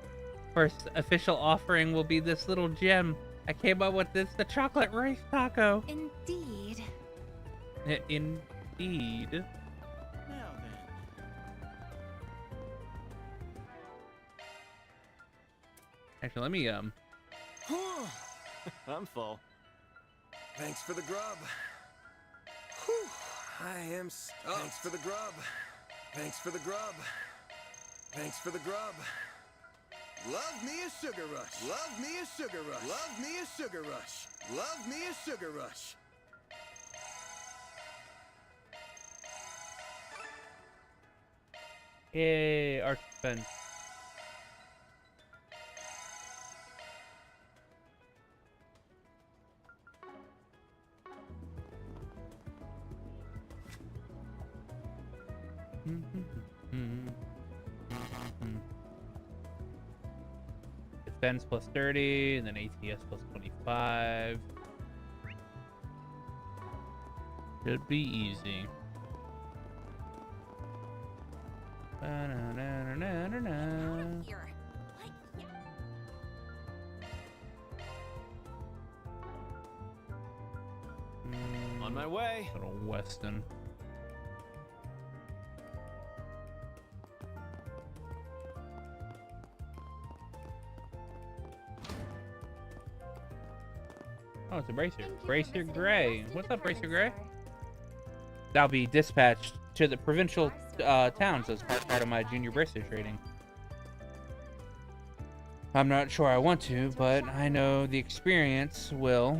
First official offering will be this little gem. I came up with this, the chocolate rice taco. Indeed. Indeed. Now then. Actually, let me I'm full. Thanks for the grub. Whew, I am stuffed. Thanks for the grub. Thanks for the grub. Thanks for the grub. Love me a sugar rush. Love me a sugar rush. Love me a sugar rush. Love me a sugar rush. Yay, Arch Defense. Defense plus 30, and then ATS plus 25. Should be easy. Ba-na-na-na-na-na. On my way. Little Weston. Oh, it's a Bracer. Bracer Gray. What's up, Bracer Gray? That'll be dispatched to the provincial towns as part of my junior Bracer trading. I'm not sure I want to, but I know the experience will.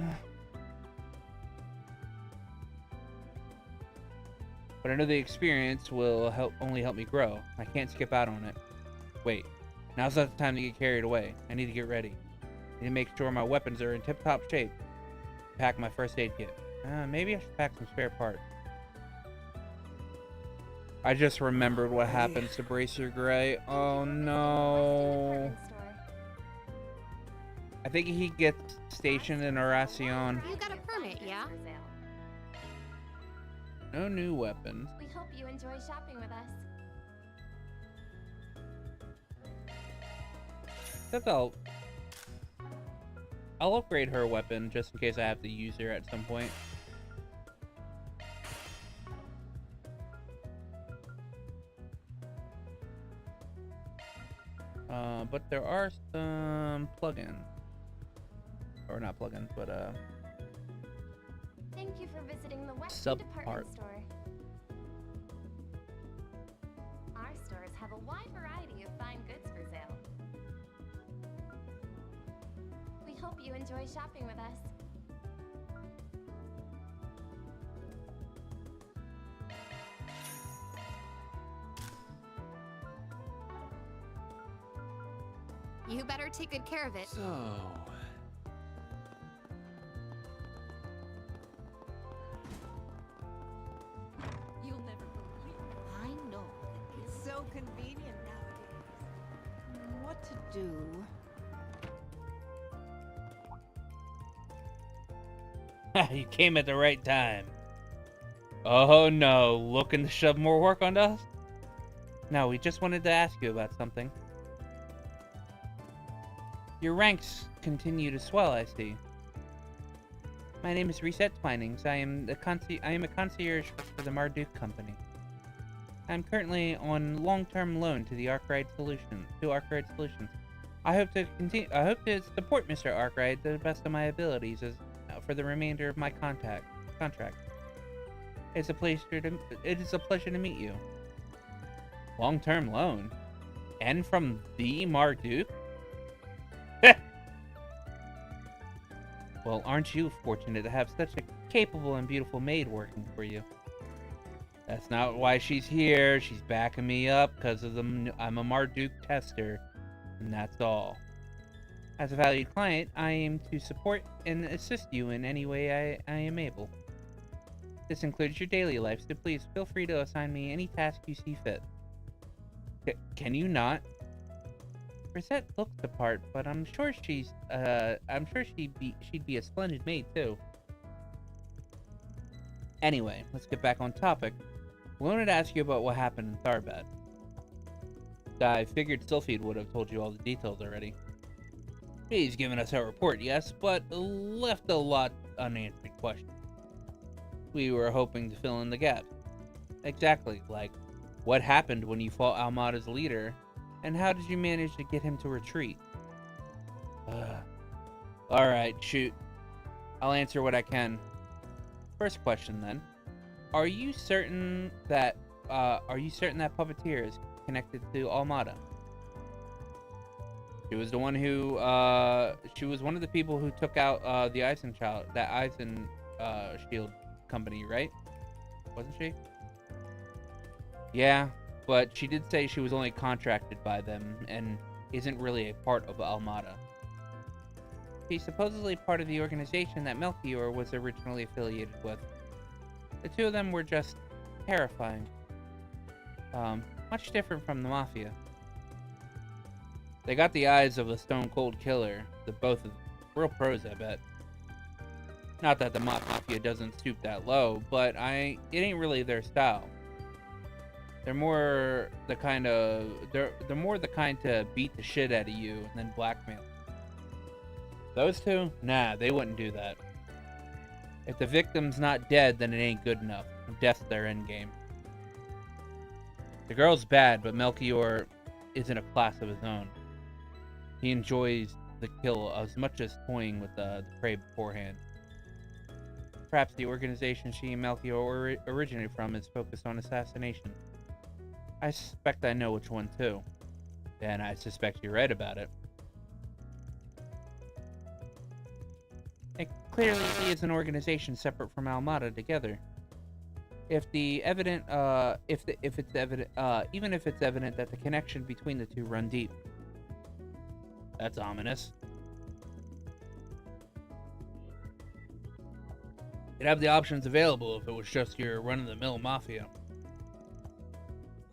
But I know the experience will only help me grow. I can't skip out on it. Wait, now's not the time to get carried away. I need to get ready. I need to make sure my weapons are in tip-top shape. Pack my first aid kit. Maybe I should pack some spare parts. I just remembered what happens to Bracer Gray. Oh no. I think he gets stationed in Oracion. You got a permit, yeah? No new weapons. We hope you enjoy shopping with us. Except I'll upgrade her weapon just in case I have to use her at some point. But there are some plugins. Or not plugins, but Thank you for visiting the West Sub Department part. Store. Our stores have a wide variety of fine goods for sale. We hope you enjoy shopping with us. You better take good care of it. So... You'll never believe. I know. It's so convenient nowadays. What to do? You came at the right time. Oh no, looking to shove more work onto us? No, we just wanted to ask you about something. Your ranks continue to swell, I see. My name is Reset Twinings. I am a concierge for the Marduk Company. I'm currently on long-term loan to the Arkwright Solutions. I hope to support Mr. Arkwright to the best of my abilities for the remainder of my contract. It is a pleasure to meet you. Long-term loan, and from the Marduk. Well, aren't you fortunate to have such a capable and beautiful maid working for you? That's not why she's here. She's backing me up because I'm a Marduk tester, and that's all. As a valued client, I aim to support and assist you in any way I am able. This includes your daily life, so please feel free to assign me any task you see fit. Can you not? Rosette looks the part, but I'm sure she'd be a splendid maid too. Anyway, let's get back on topic. We wanted to ask you about what happened in Tharbad. I figured Sylphid would have told you all the details already. He's given us our report, yes, but left a lot unanswered questions. We were hoping to fill in the gaps. Exactly, like, what happened when you fought Almada's leader, and how did you manage to get him to retreat? Alright, shoot. I'll answer what I can. First question, then. Are you certain that Puppeteer is connected to Almada? She was the one who, she was one of the people who took out, the Eisen Shield company, right? Wasn't she? Yeah, but she did say she was only contracted by them and isn't really a part of Almada. She's supposedly part of the organization that Melchior was originally affiliated with. The two of them were just terrifying. Much different from the Mafia. They got the eyes of a stone-cold killer, the both of them. Real pros, I bet. Not that the Mafia doesn't stoop that low, but it ain't really their style. They're more the kind to beat the shit out of you and then blackmail. Those two? Nah, they wouldn't do that. If the victim's not dead, then it ain't good enough. Death's their endgame. The girl's bad, but Melchior isn't a class of his own. He enjoys the kill as much as toying with the prey beforehand. Perhaps the organization she and Melchior originated from is focused on assassination. I suspect I know which one too. And I suspect you're right about it. It clearly is an organization separate from Almada together. Even if it's evident that the connection between the two run deep. That's ominous. You'd have the options available if it was just your run-of-the-mill mafia.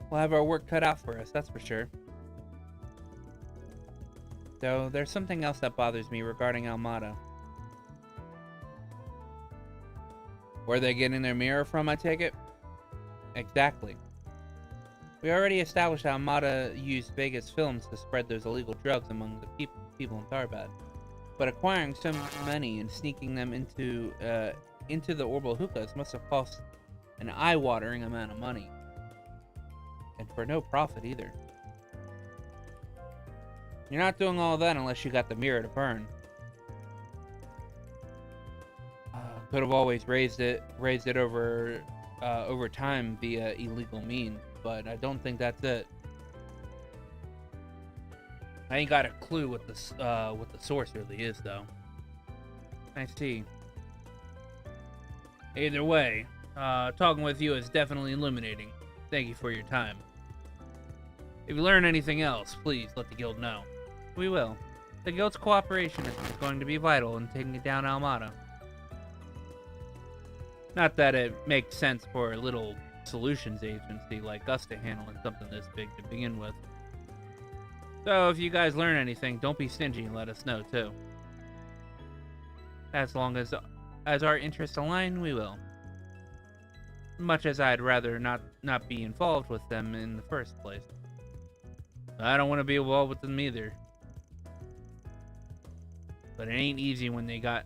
We'll have our work cut out for us, that's for sure. Though, there's something else that bothers me regarding Almada. Where are they getting their mirror from, I take it? Exactly. We already established that Almada used Vegas films to spread those illegal drugs among the people in Tarbad. But acquiring so many and sneaking them into the Orbital hookahs must have cost an eye-watering amount of money. And for no profit either. You're not doing all that unless you got the mirror to burn. Could have always raised it over time via illegal means, but I don't think that's it. I ain't got a clue what the source really is, though. I see. Either way, talking with you is definitely illuminating. Thank you for your time. If you learn anything else, please let the guild know. We will. The guild's cooperation is going to be vital in taking down Almada. Not that it makes sense for a little solutions agency like us to handle something this big to begin with. So if you guys learn anything, don't be stingy and let us know too. As long as our interests align, we will. Much as I'd rather not be involved with them in the first place. I don't want to be involved with them either. But it ain't easy when they got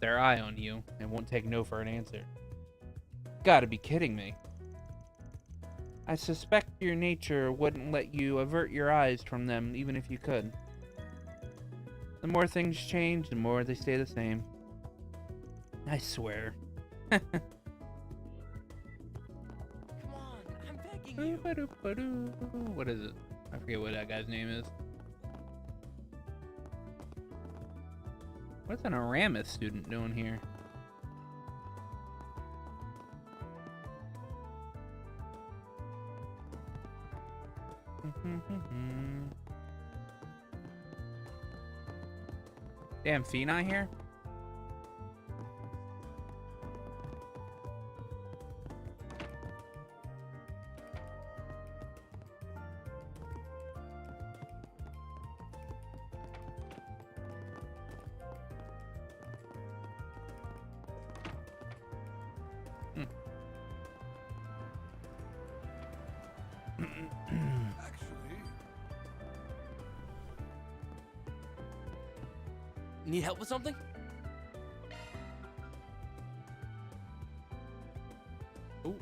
their eye on you and won't take no for an answer. Gotta be kidding me. I suspect your nature wouldn't let you avert your eyes from them even if you could. The more things change, the more they stay the same. I swear. Come on, I'm begging you. What is it? I forget what that guy's name is. What's an Aramis student doing here? Damn, Phenai here? Need help with something? Ooh.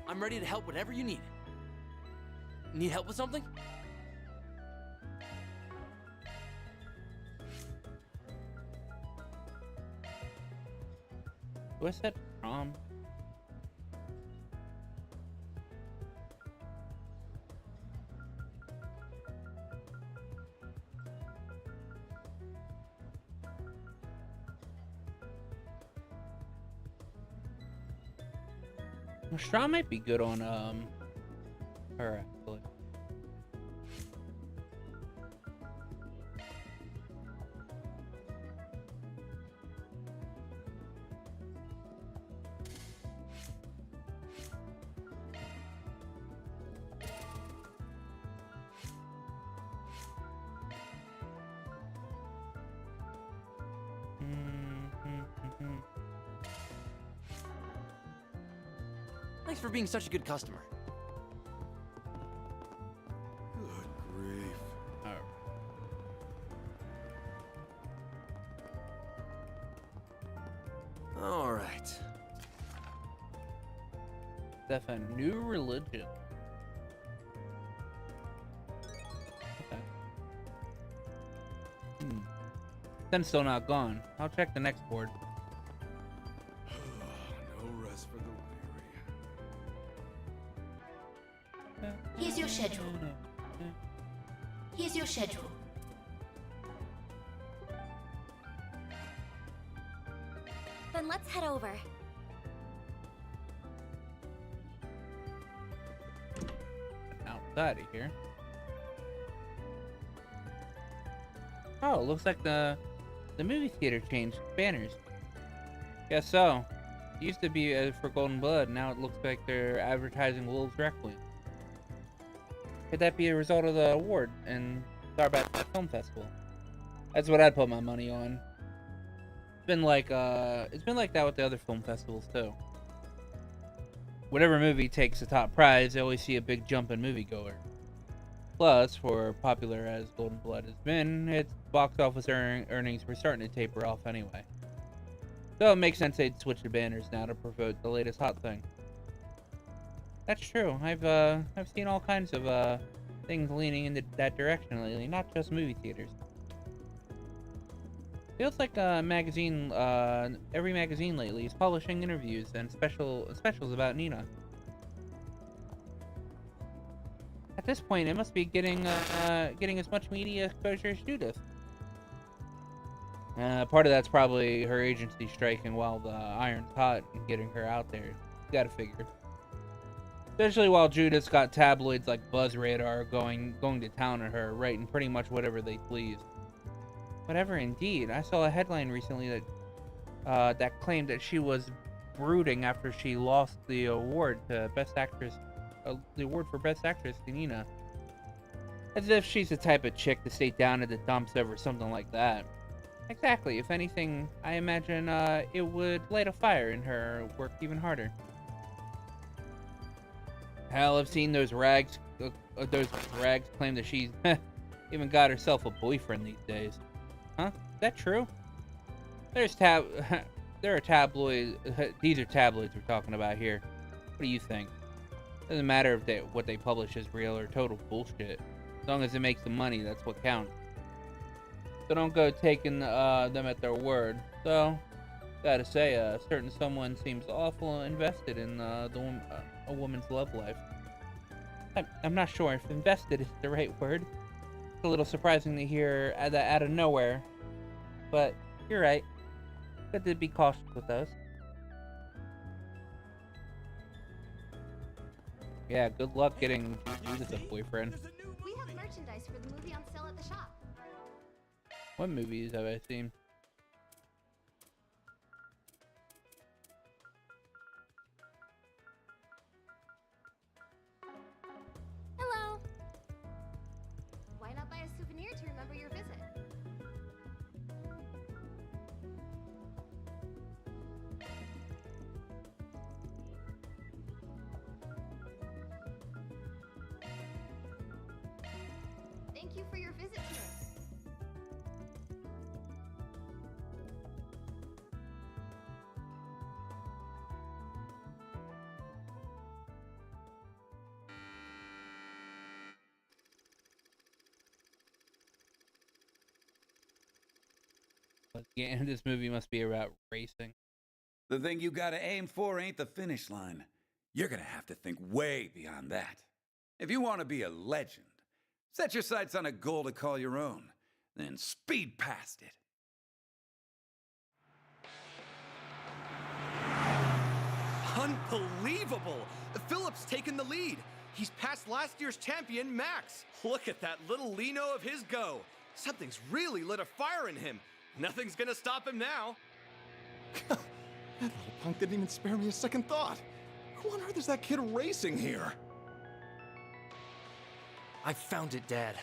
I'm ready to help whatever you need. Need help with something? What's that from? Straw might be good on her actually. Thanks for being such a good customer. Good grief. All right. That's a new religion. Okay. Then still not gone. I'll check the next board. No rest for the weary. Here's your schedule. Here's your schedule. Then let's head over. Outside of here. Oh, looks like the movie theater changed banners. Guess so. It used to be for Golden Blood, now it looks like they're advertising Wolves Requiem. Could that be a result of the award and Starbat Film Festival? That's what I'd put my money on. It's been like that with the other film festivals too. Whatever movie takes the top prize, they always see a big jump in moviegoer. Plus, for popular as Golden Blood has been, its box office earnings were starting to taper off anyway. So it makes sense they'd switch the banners now to promote the latest hot thing. That's true. I've seen all kinds of things leaning in that direction lately, not just movie theaters. Feels like magazine, every magazine lately is publishing interviews and specials about Nina. At this point, it must be getting as much media exposure as Judith. Part of that's probably her agency striking while the iron's hot and getting her out there. You gotta figure. Especially while Judith's got tabloids like Buzz Radar going to town on her, writing pretty much whatever they please. Whatever, indeed. I saw a headline recently that claimed that she was brooding after she lost the award to Best Actress, the award for Best Actress to Nina. As if she's the type of chick to stay down in the dumps over something like that. Exactly. If anything, I imagine it would light a fire in her work even harder. Hell, I've seen those rags claim that she's even got herself a boyfriend these days. Huh? Is that true? There are tabloids. These are tabloids we're talking about here. What do you think? Doesn't matter if what they publish is real or total bullshit. As long as it makes the money, that's what counts. So don't go taking them at their word. So, gotta say, a certain someone seems awful invested in a woman's love life. I'm not sure if invested is the right word. It's a little surprising to hear that out of nowhere, but you're right. Good to be cautious with those. Yeah, good luck getting Judith a boyfriend. We have merchandise for the movie on sale at the shop. What movies have I seen? you for your visit today. Again, this movie must be about racing. The thing you gotta aim for ain't the finish line. You're gonna have to think way beyond that. If you want to be a legend, set your sights on a goal to call your own, then speed past it. Unbelievable! Philip's taken the lead. He's past last year's champion, Max. Look at that little Lino of his go. Something's really lit a fire in him. Nothing's gonna stop him now. That little punk didn't even spare me a second thought. Who on earth is that kid racing here? I found it, Dad.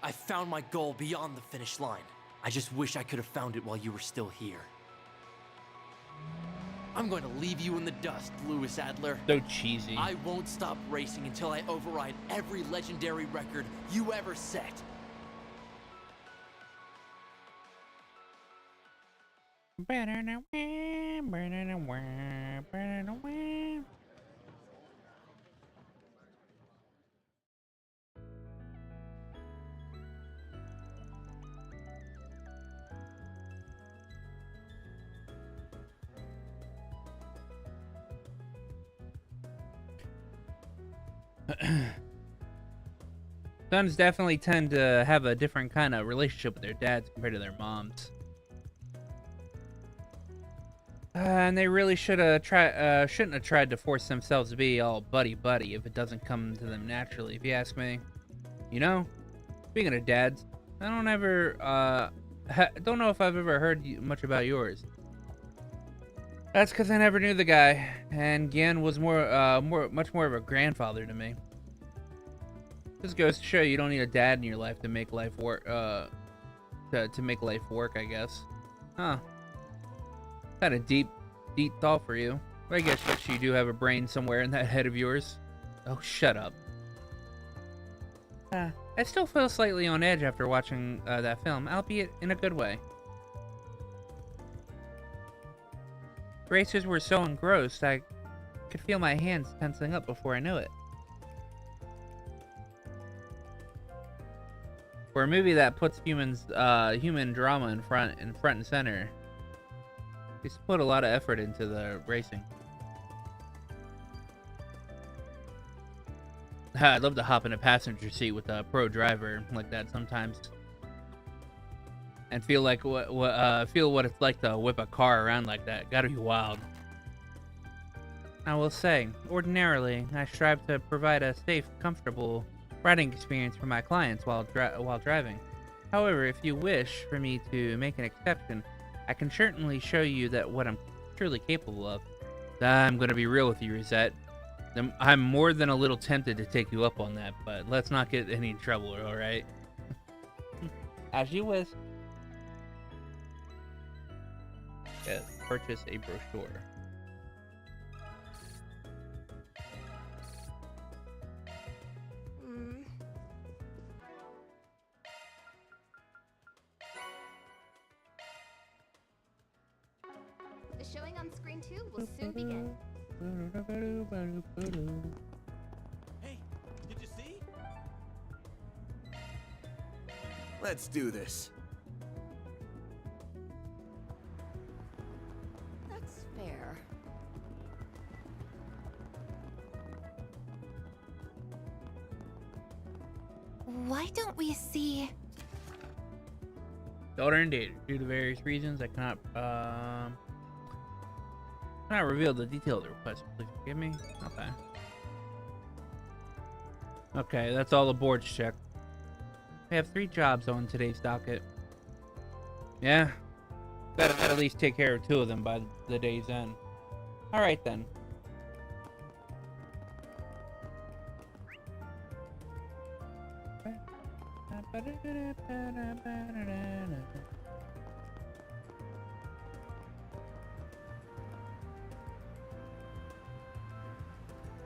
I found my goal beyond the finish line. I just wish I could have found it while you were still here. I'm going to leave you in the dust, Lewis Adler. So cheesy. I won't stop racing until I override every legendary record you ever set. Sons definitely tend to have a different kind of relationship with their dads compared to their moms. And they really shouldn't have tried to force themselves to be all buddy-buddy if it doesn't come to them naturally, if you ask me. You know, speaking of dads, I don't know if I've ever heard much about yours. That's because I never knew the guy, and Gian was much more of a grandfather to me. This goes to show you don't need a dad in your life to make life work. To make life work, I guess. Huh. Kind of deep thought for you. But I guess you do have a brain somewhere in that head of yours. Oh, shut up. I still feel slightly on edge after watching that film, albeit in a good way. Racers were so engrossed, I could feel my hands tensing up before I knew it. For a movie that puts human drama in front and center, he's put a lot of effort into the racing. I'd love to hop in a passenger seat with a pro driver like that sometimes, and feel like what it's like to whip a car around like that. Gotta be wild. I will say, ordinarily, I strive to provide a safe, comfortable riding experience for my clients while driving. However, if you wish for me to make an exception, I can certainly show you that what I'm truly capable of. I'm gonna be real with you, Rosette. I'm more than a little tempted to take you up on that, but let's not get any trouble, alright? As you wish. Yes, purchase a brochure. The showing on screen 2 will soon begin. Hey, did you see? Let's do this. That's fair. Why don't we see... Daughter indeed. Due to various reasons, I cannot reveal the detail of the request. Please forgive me. Okay. Okay, that's all the boards checked. We have 3 jobs on today's docket. Yeah. Gotta at least take care of 2 of them by the day's end. Alright then.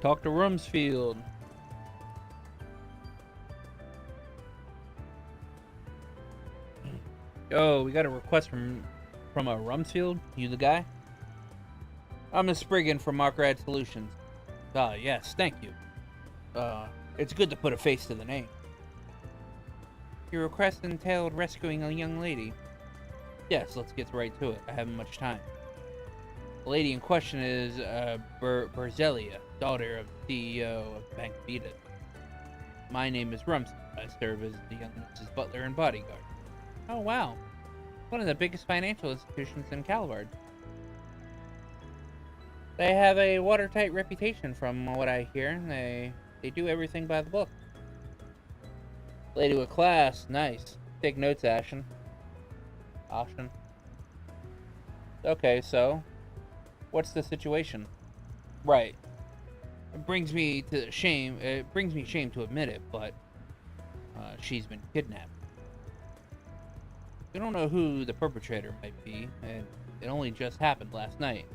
Talk to Rumsfeld. Oh, we got a request from Rumsfield. You the guy? I'm a Spriggan from Markrad Solutions. Ah, yes, thank you. It's good to put a face to the name. Your request entailed rescuing a young lady. Yes, let's get right to it. I haven't much time. The lady in question is Berzelia, daughter of the CEO of Bank Vita. My name is Rumsfield. I serve as the young Mrs. Butler and bodyguard. Oh, wow. One of the biggest financial institutions in Calvard. They have a watertight reputation from what I hear. They do everything by the book. Lady with class. Nice. Take notes, Ashen. Okay, so what's the situation? Right. It brings me shame to admit it, but she's been kidnapped. We don't know who the perpetrator might be, and it only just happened last night.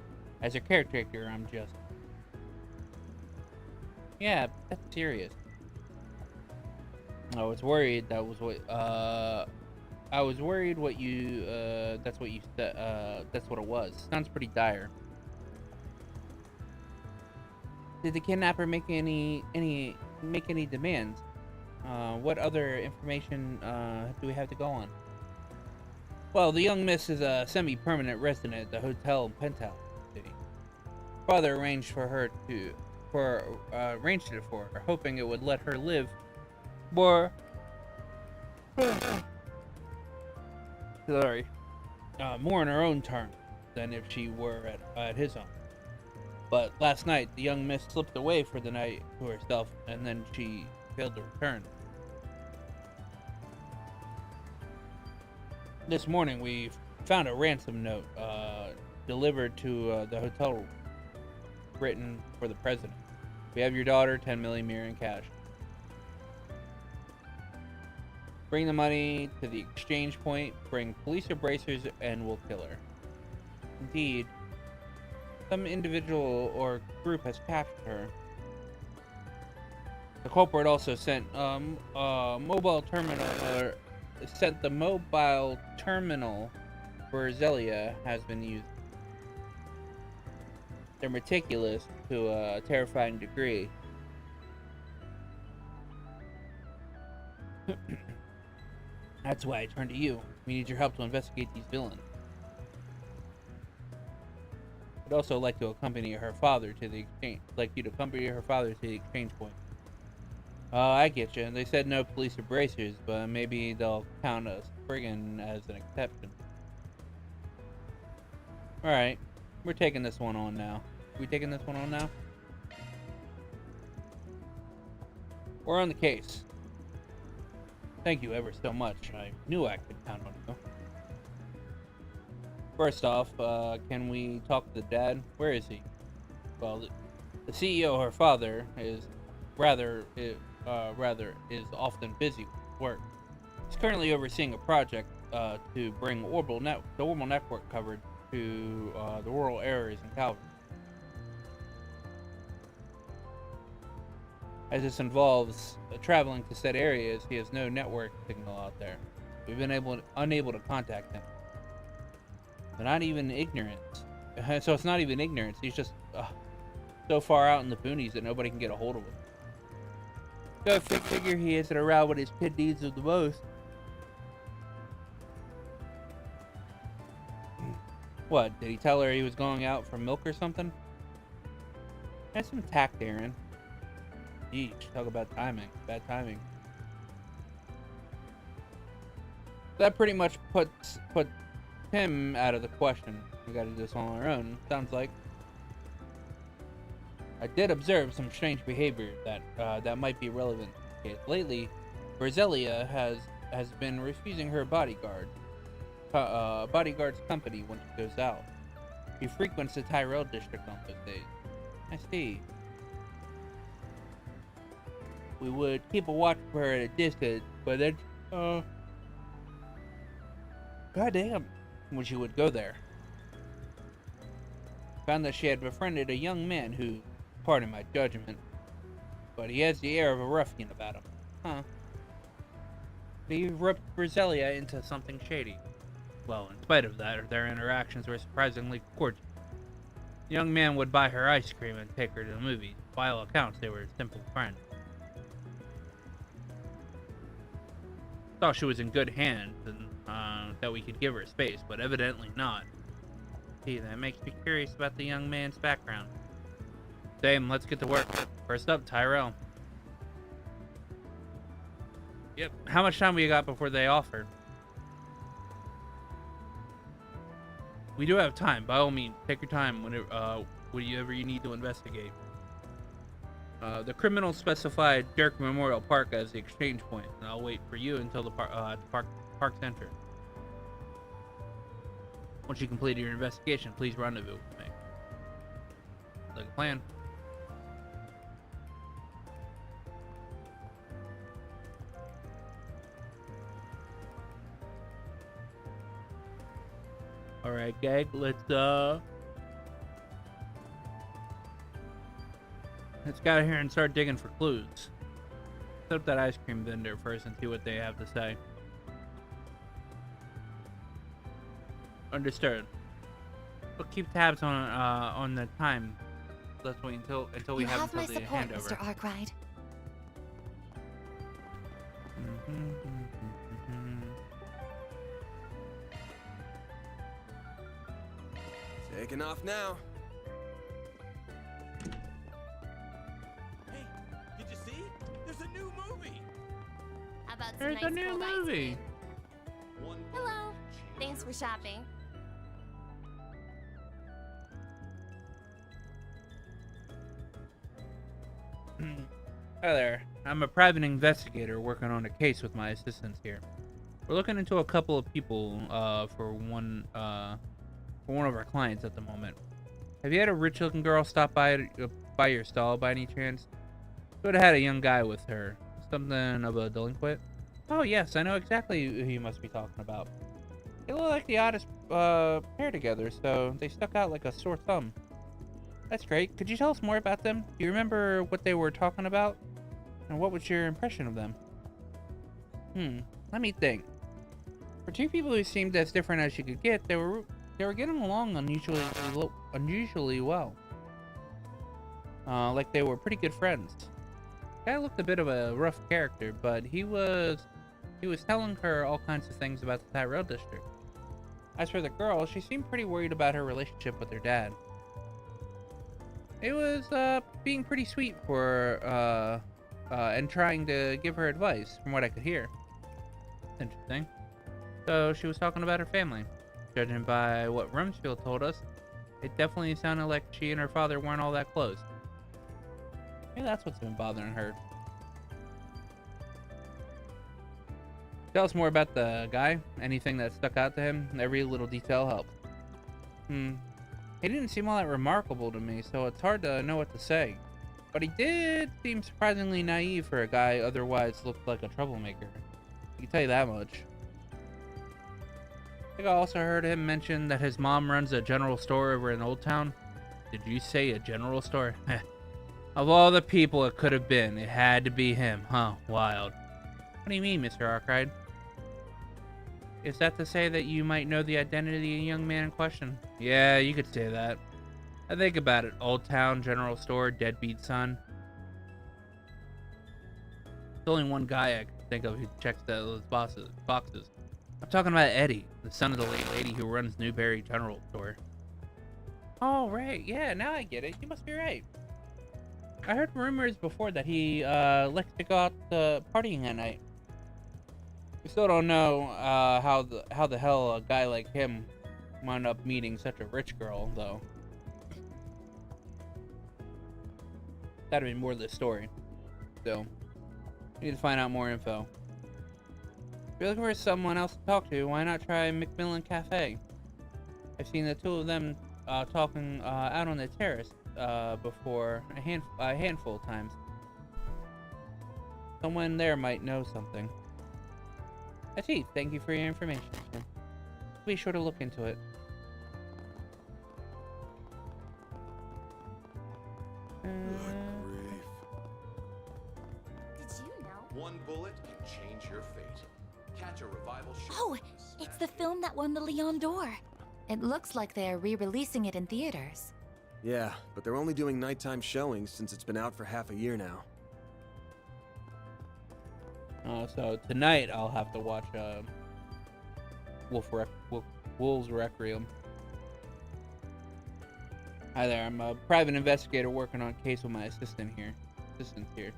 As a caretaker, I'm just... Yeah, that's serious. I was worried that was what, I was worried what you, that's what you said, that's what it was. Sounds pretty dire. Did the kidnapper make any demands? What other information, do we have to go on? Well, the young miss is a semi-permanent resident at the hotel in Penthouse City. Father arranged it for her, hoping it would let her live more more on her own terms than if she were at his own. But last night, the young miss slipped away for the night to herself, and then she failed to return. This morning, we found a ransom note delivered to the hotel, written for the president. We have your daughter, 10 million mirror in cash. Bring the money to the exchange point, bring police or bracers, and we'll kill her. Indeed, some individual or group has captured her. The culprit also sent mobile terminal for Zelia has been used. They're meticulous to a terrifying degree. That's why I turned to you. We need your help to investigate these villains. I'd also like to accompany her father to the exchange. Point. I get you. They said no police or bracers, but maybe they'll count us friggin' as an exception. Alright. We're taking this one on now. We taking this one on now? We're on the case. Thank you ever so much. I knew I could count on you. First off, can we talk to the dad? Where is he? Well, the CEO, her father, is often busy with work. He's currently overseeing a project to bring the orbital network coverage to the rural areas in Calvary. As this involves traveling to said areas, he has no network signal out there. We've been unable to contact him. But not even ignorance. So it's not even ignorance. He's just so far out in the boonies that nobody can get a hold of him. Go figure he isn't around when his kid needs him the most. What, did he tell her he was going out for milk or something? That's some tact, Aaron. Yeesh, talk about timing. Bad timing. That pretty much puts him out of the question. We gotta do this on our own, sounds like. I did observe some strange behavior that might be relevant. Lately, Berzelia has been refusing her bodyguard's company when she goes out. She frequents the Tyrell district on those days. I see. We would keep a watch for her at a distance, but then, goddamn, when she would go there. Found that she had befriended a young man who, pardon my judgment, but he has the air of a ruffian about him. Huh. He roped Berzelia into something shady. Well, in spite of that, their interactions were surprisingly cordial. The young man would buy her ice cream and take her to the movies. By all accounts, they were simple friends. Thought she was in good hands and that we could give her space, but evidently not. Gee, that makes me curious about the young man's background. Same, let's get to work. First up, Tyrell. Yep. How much time we got before they offer? We do have time. By all means, take your time whenever you need to investigate. The criminals specified Dirk Memorial Park as the exchange point, and I'll wait for you until the park's entered. Once you complete your investigation, please rendezvous with me. Like a plan. Alright, gang, let's get out of here and start digging for clues. Set up that ice cream vendor first and see what they have to say. Understood. But keep tabs on the time. Let's wait until we you have have my until the support, handover. Mr. Arkwright. Taking off now. Hey, did you see? There's a new movie. How about some There's nice a new cold ice movie. cream? Hello. Thanks for shopping. Hi there. I'm a private investigator working on a case with my assistants here. We're looking into a couple of people for one of our clients at the moment. Have you had a rich-looking girl stop by your stall by any chance? Would have had a young guy with her. Something of a delinquent? Oh yes, I know exactly who you must be talking about. They look like the oddest pair together, so they stuck out like a sore thumb. That's great. Could you tell us more about them? Do you remember what they were talking about? And what was your impression of them? Let me think. For two people who seemed as different as you could get, they were getting along unusually well. Like they were pretty good friends. Guy looked a bit of a rough character, but he was telling her all kinds of things about the Tyrell district. As for the girl, she seemed pretty worried about her relationship with her dad. It was being pretty sweet for her, and trying to give her advice, from what I could hear. Interesting. So she was talking about her family. Judging by what Rumsfeld told us, it definitely sounded like she and her father weren't all that close. Maybe that's what's been bothering her. Tell us more about the guy. Anything that stuck out to him? Every little detail helped. He didn't seem all that remarkable to me, so it's hard to know what to say. But he did seem surprisingly naive for a guy otherwise looked like a troublemaker. I can tell you that much. I think I also heard him mention that his mom runs a general store over in Old Town. Did you say a general store? Of all the people it could have been, it had to be him, huh? Wild. What do you mean, Mr. Arkwright? Is that to say that you might know the identity of the young man in question? Yeah, you could say that. I think about it. Old Town, general store, deadbeat son. There's only one guy I can think of who checks those boxes. I'm talking about Eddie, the son of the late lady who runs Newberry General Store. Oh, right. Yeah, now I get it. You must be right. I heard rumors before that he likes to go out partying at night. We still don't know how the hell a guy like him wound up meeting such a rich girl, though. That'd be more of the story. So, we need to find out more info. If you're looking for someone else to talk to, why not try Macmillan Cafe? I've seen the two of them talking out on the terrace before a handful of times. Someone there might know something. I see. Thank you for your information. Be sure to look into it. Good grief. Did you know? One bullet can change your fate. Catch a revival show. Oh, It's the film that won the Leon d'Or. It looks like they are re-releasing it in theaters. Yeah, but they're only doing nighttime showings since it's been out for half a year now. So tonight I'll have to watch Wolves Requiem. Hi there, I'm a private investigator working on a case with my assistants here.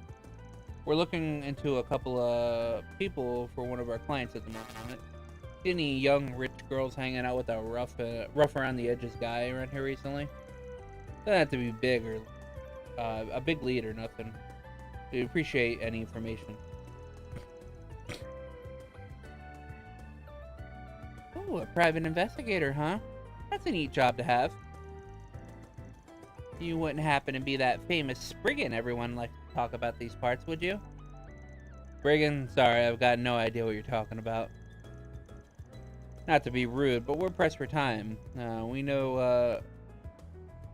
We're looking into a couple of people for one of our clients at the moment. See any young, rich girls hanging out with a rough around the edges guy around here recently? Doesn't have to be big or a big lead or nothing. We appreciate any information. Ooh, a private investigator, huh? That's a neat job to have. You wouldn't happen to be that famous brigand everyone likes to talk about these parts, would you? Brigand? Sorry, I've got no idea what you're talking about. Not to be rude, but we're pressed for time. We know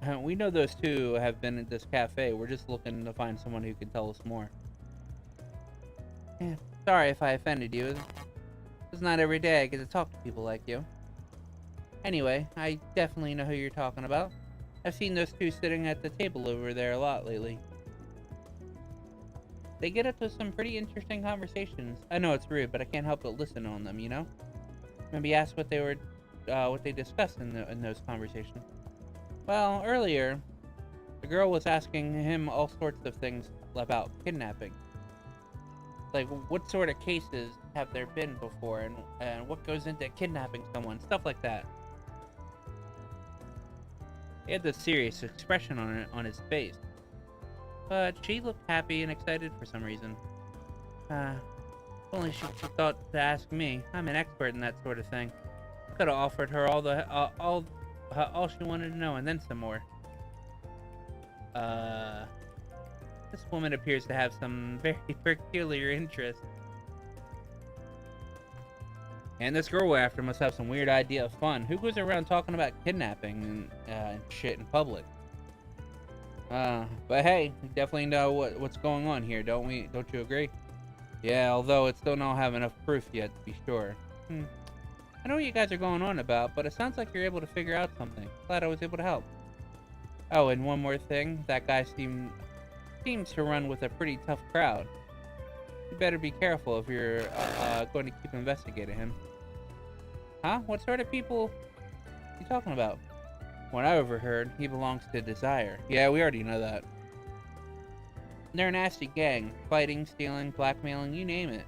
those two have been at this cafe. We're just looking to find someone who can tell us more. Yeah, sorry if I offended you. It's not every day I get to talk to people like you. Anyway, I definitely know who you're talking about. I've seen those two sitting at the table over there a lot lately. They get up to some pretty interesting conversations. I know it's rude, but I can't help but listen on them, you know? Maybe ask what they discussed in those conversations. Well, earlier, the girl was asking him all sorts of things about kidnapping. Like, what sort of cases have there been before, and what goes into kidnapping someone, stuff like that. He had this serious expression on his face, but she looked happy and excited for some reason. Only she thought to ask me. I'm an expert in that sort of thing. Could have offered her all she wanted to know and then some more. This woman appears to have some very peculiar interests. And this girl we're after must have some weird idea of fun. Who goes around talking about kidnapping and shit in public? But hey, we definitely know what's going on here, don't we? Don't you agree? Yeah, although it still don't have enough proof yet to be sure. I know what you guys are going on about, but it sounds like you're able to figure out something. Glad I was able to help. Oh, and one more thing. That guy seems to run with a pretty tough crowd. You better be careful if you're going to keep investigating him. Huh? What sort of people are you talking about? What I overheard, he belongs to Desire. Yeah, we already know that. They're a nasty gang. Fighting, stealing, blackmailing, you name it.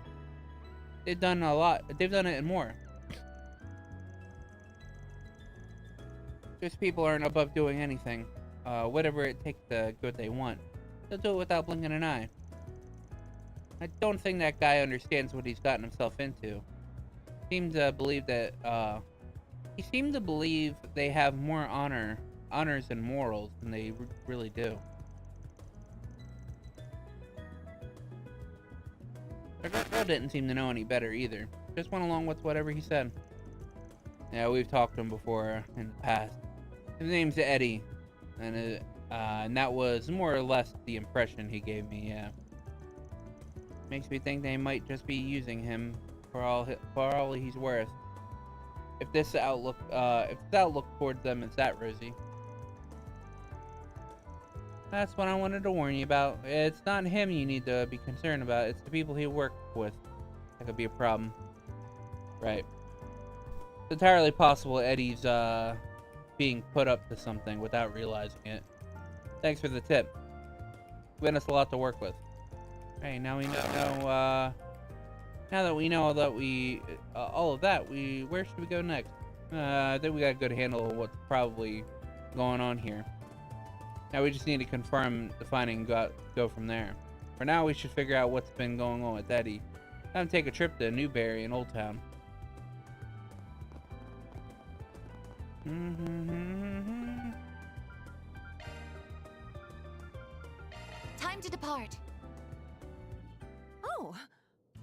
They've done a lot. They've done it and more. Those people aren't above doing anything. Whatever it takes to get what they want. They'll do it without blinking an eye. I don't think that guy understands what he's gotten himself into. He seemed to believe they have more honors and morals than they really do. The girl didn't seem to know any better either. Just went along with whatever he said. Yeah, we've talked to him before in the past. His name's Eddie, and that was more or less the impression he gave me. Yeah, makes me think they might just be using him for all he's worth. If this outlook towards them is that rosy. That's what I wanted to warn you about. It's not him you need to be concerned about. It's the people he works with. That could be a problem. Right. It's entirely possible Eddie's being put up to something without realizing it. Thanks for the tip. Given us a lot to work with. Hey, now we know. Now that we know all of that, where should we go next? I think we got a good handle of what's probably going on here. Now we just need to confirm the finding and go from there. For now, we should figure out what's been going on with Eddie. Have him take a trip to Newberry in Old Town. Time to depart. Oh,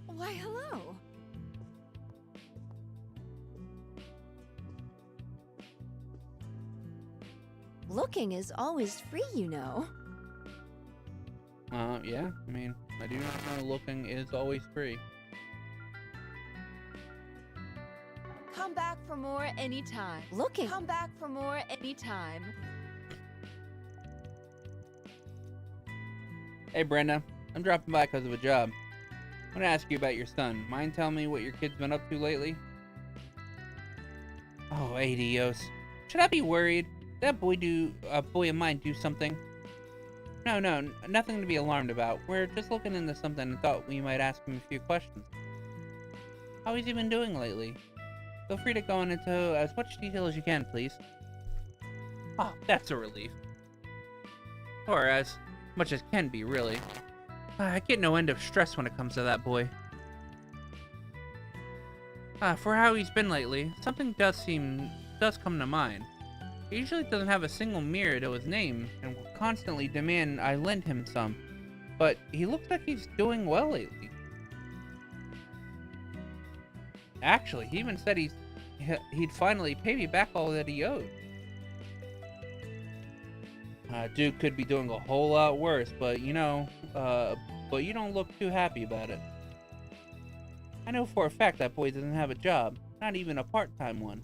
why hello. Looking is always free, you know. Yeah, I mean, I do not know looking is always free. Come back for more anytime. Looking. Come back for more anytime. Hey, Brenda. I'm dropping by because of a job. I want to ask you about your son. Mind telling me what your kid's been up to lately? Oh, adios. Should I be worried? Did that boy of mine do something? No, nothing to be alarmed about. We're just looking into something and thought we might ask him a few questions. How has he been doing lately? Feel free to go into as much detail as you can, please. Oh, that's a relief. Or as much as can be, really. I get no end of stress when it comes to that boy. For how he's been lately, something does come to mind. He usually doesn't have a single mirror to his name, and will constantly demand I lend him some. But he looks like he's doing well lately. Actually, he even said he'd finally pay me back all that he owed. Duke could be doing a whole lot worse, but you don't look too happy about it. I know for a fact that boy doesn't have a job, not even a part-time one.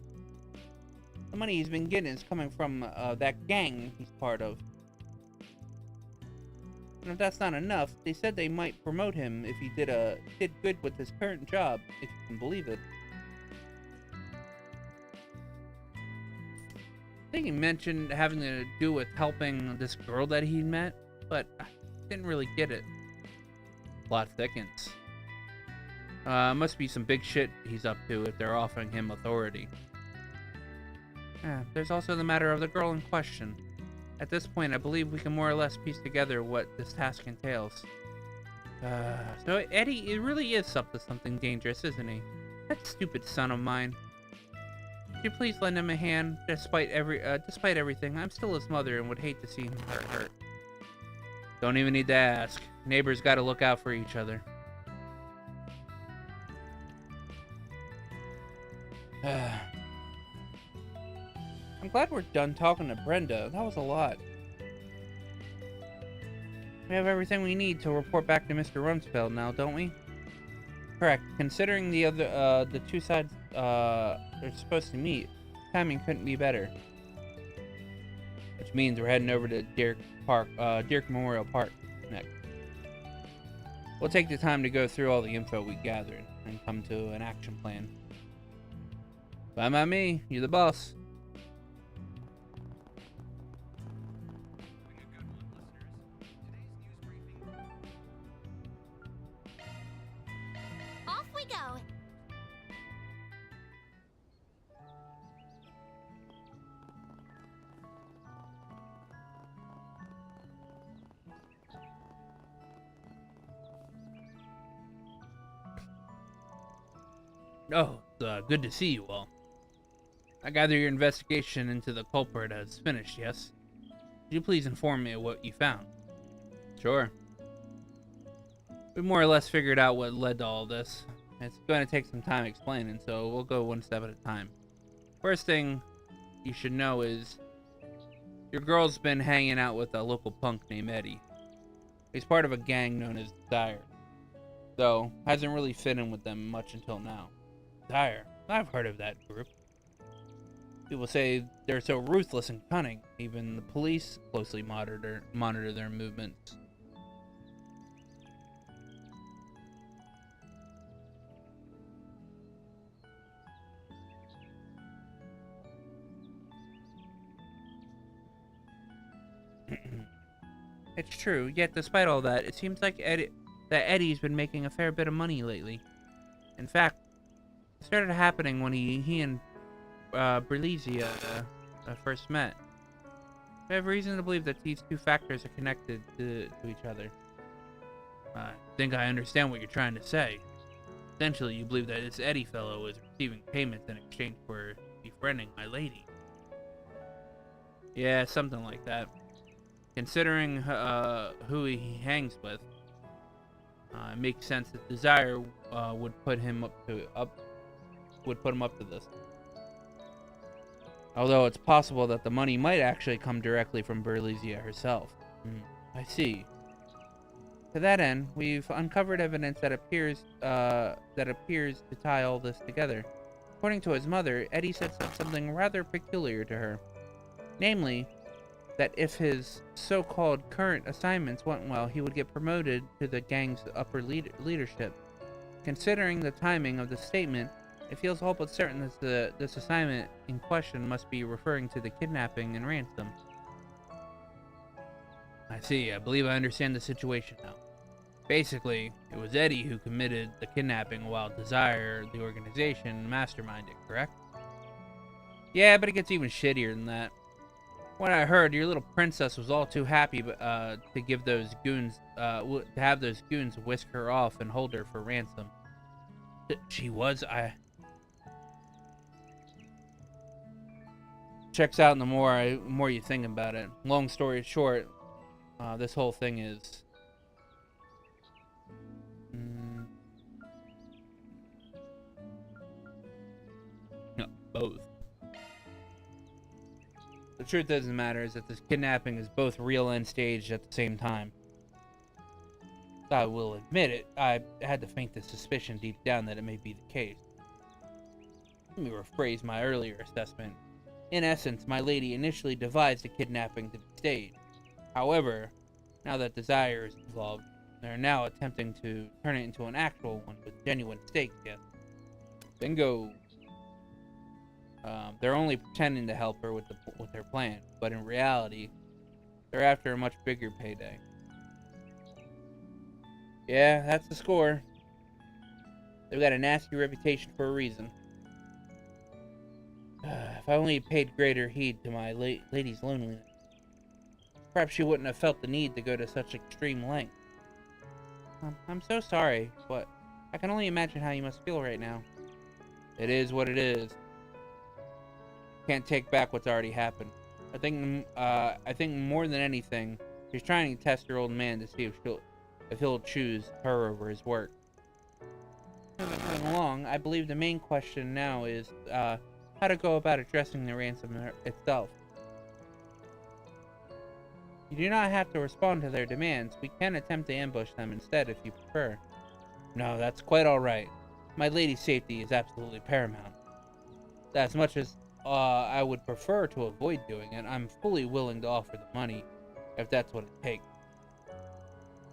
The money he's been getting is coming from that gang he's part of. And if that's not enough, they said they might promote him if he did good with his current job, if you can believe it. I think he mentioned having to do with helping this girl that he met, but I didn't really get it. Plot thickens. Must be some big shit he's up to if they're offering him authority. There's also the matter of the girl in question. At this point, I believe we can more or less piece together what this task entails. So Eddie, it really is up to something dangerous, isn't he? That stupid son of mine. Could you please lend him a hand? Despite everything, I'm still his mother and would hate to see him hurt. Don't even need to ask. Neighbors gotta look out for each other. I'm glad we're done talking to Brenda. That was a lot. We have everything we need to report back to Mr. Rumsfeld now, don't we? Correct. Considering the two sides are supposed to meet, timing couldn't be better. Which means we're heading over to Dirk Memorial Park next. We'll take the time to go through all the info we gathered and come to an action plan. Fine by me. You're the boss. Off we go. Oh, it's good to see you all. I gather your investigation into the culprit has finished, yes? Could you please inform me of what you found? Sure. We more or less figured out what led to all this. It's going to take some time explaining, so we'll go one step at a time. First thing you should know is your girl's been hanging out with a local punk named Eddie. He's part of a gang known as Dire, though hasn't really fit in with them much until now. Dire? I've heard of that group. People say they're so ruthless and cunning, even the police closely monitor their movements. It's true, yet despite all that, it seems like Eddie's been making a fair bit of money lately. In fact, it started happening when he and Berlizia first met. I have reason to believe that these two factors are connected to each other. I think I understand what you're trying to say. Essentially, you believe that this Eddie fellow is receiving payments in exchange for befriending my lady. Yeah, something like that. Considering who he hangs with, it makes sense that Desire would put him up to this. Although it's possible that the money might actually come directly from Berlizia herself. I see. To that end, we've uncovered evidence that appears to tie all this together. According to his mother, Eddie said something rather peculiar to her. Namely, that if his so-called current assignments went well, he would get promoted to the gang's upper leadership. Considering the timing of the statement, it feels all but certain that this assignment in question must be referring to the kidnapping and ransom. I see. I believe I understand the situation now. Basically, it was Eddie who committed the kidnapping while Desire, the organization, masterminded, correct? Yeah, but it gets even shittier than that. When I heard, your little princess was all too happy to give those goons, to have those goons whisk her off and hold her for ransom. She was, Checks out the more you think about it. Long story short, this whole thing is... No, both. The truth doesn't matter is that this kidnapping is both real and staged at the same time. I will admit it, I had the faintest suspicion deep down that it may be the case. Let me rephrase my earlier assessment. In essence, my lady initially devised the kidnapping to be staged. However, now that Desire is involved, they are now attempting to turn it into an actual one with genuine stakes, yes. Bingo! They're only pretending to help her with their plan, but in reality, they're after a much bigger payday. Yeah, that's the score. They've got a nasty reputation for a reason. If I only paid greater heed to my lady's loneliness, perhaps she wouldn't have felt the need to go to such extreme lengths. I'm so sorry, but I can only imagine how you must feel right now. It is what it is. Can't take back what's already happened. I think more than anything, she's trying to test her old man to see if he'll choose her over his work. Moving along, I believe the main question now is how to go about addressing the ransom itself. You do not have to respond to their demands. We can attempt to ambush them instead if you prefer. No, that's quite alright. My lady's safety is absolutely paramount. As much as I would prefer to avoid doing it, I'm fully willing to offer the money, if that's what it takes.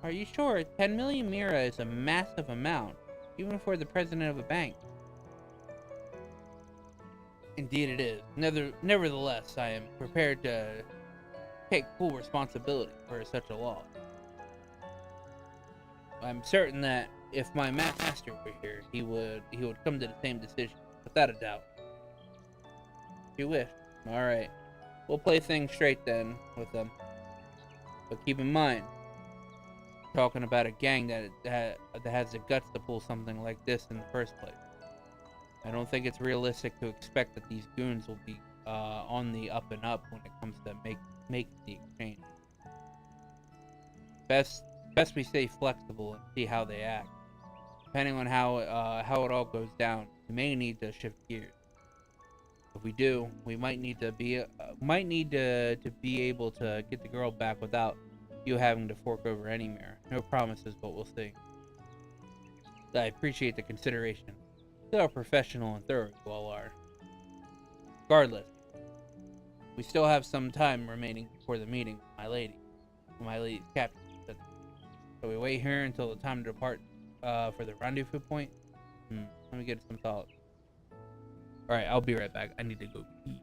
Are you sure? 10 million Mira is a massive amount, even for the president of a bank. Indeed it is. Nevertheless, I am prepared to take full responsibility for such a loss. I'm certain that if my master were here, he would come to the same decision, without a doubt. If you wish. Alright. We'll play things straight then with them. But keep in mind, talking about a gang that has the guts to pull something like this in the first place. I don't think it's realistic to expect that these goons will be on the up and up when it comes to make the exchange. Best we stay flexible and see how they act. Depending on how it all goes down, we may need to shift gears. If we do, we might need to be able to get the girl back without you having to fork over any mirror. No promises, but we'll see. I appreciate the consideration. See how professional and thorough you all are. Regardless, we still have some time remaining before the meeting with my lady's captain. So we wait here until the time to depart for the rendezvous point. Let me get some thoughts. Alright, I'll be right back. I need to go pee.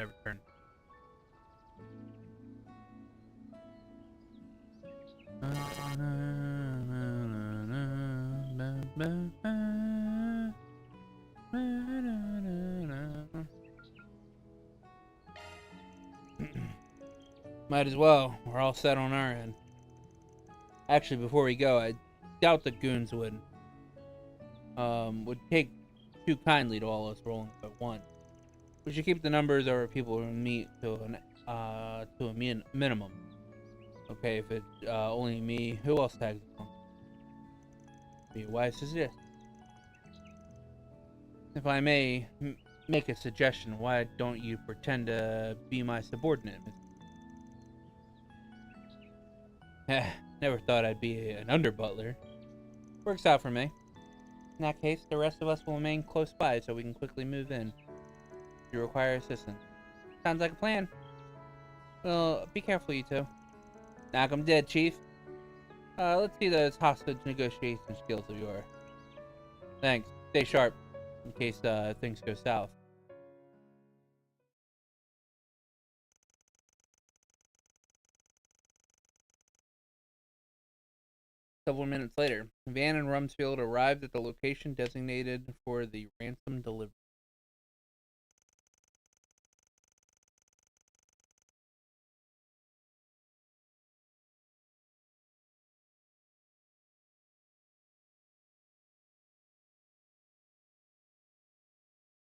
I return. Might as well. We're all set on our end. Actually, before we go, I doubt the goons would take too kindly to all us rolling at once. We should keep the numbers of our people who meet to a minimum. Okay, if it's only me, who else tags along? Be a wise suggestion. If I may make a suggestion, why don't you pretend to be my subordinate? Never thought I'd be an under-butler. Works out for me. In that case, the rest of us will remain close by so we can quickly move in. If you require assistance. Sounds like a plan. Well, be careful, you two. Knock 'em dead, Chief. Let's see those hostage negotiation skills of yours. Thanks. Stay sharp, in case things go south. Several minutes later, Van and Rumsfeld arrived at the location designated for the ransom delivery.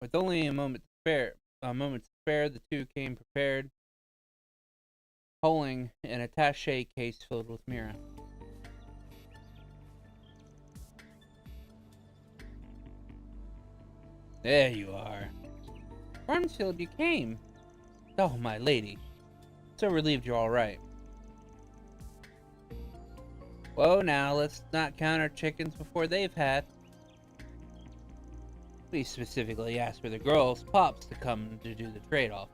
With only a moment to spare, the two came prepared, holding an attaché case filled with Mira. There you are. Rumsfeld, you came. Oh, my lady. So relieved you're all right. Whoa, now, let's not count our chickens before they've hatched. We specifically asked for the girl's pops to come to do the trade-off.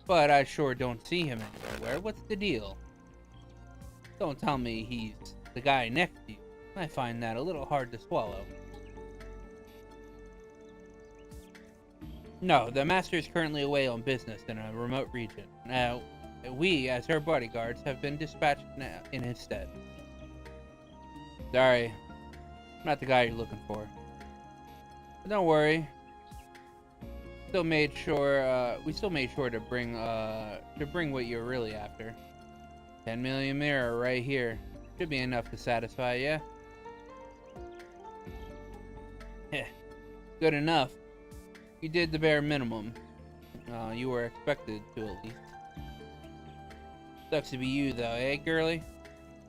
But I sure don't see him anywhere. What's the deal? Don't tell me he's the guy next to you. I find that a little hard to swallow. No, the master is currently away on business in a remote region. Now, we, as her bodyguards, have been dispatched in his stead. Sorry, I'm not the guy you're looking for. But don't worry. We still made sure to bring what you're really after. 10 million mirror right here. Should be enough to satisfy you. Heh, good enough. You did the bare minimum. You were expected to, at least. Sucks to be you, though, eh, girlie?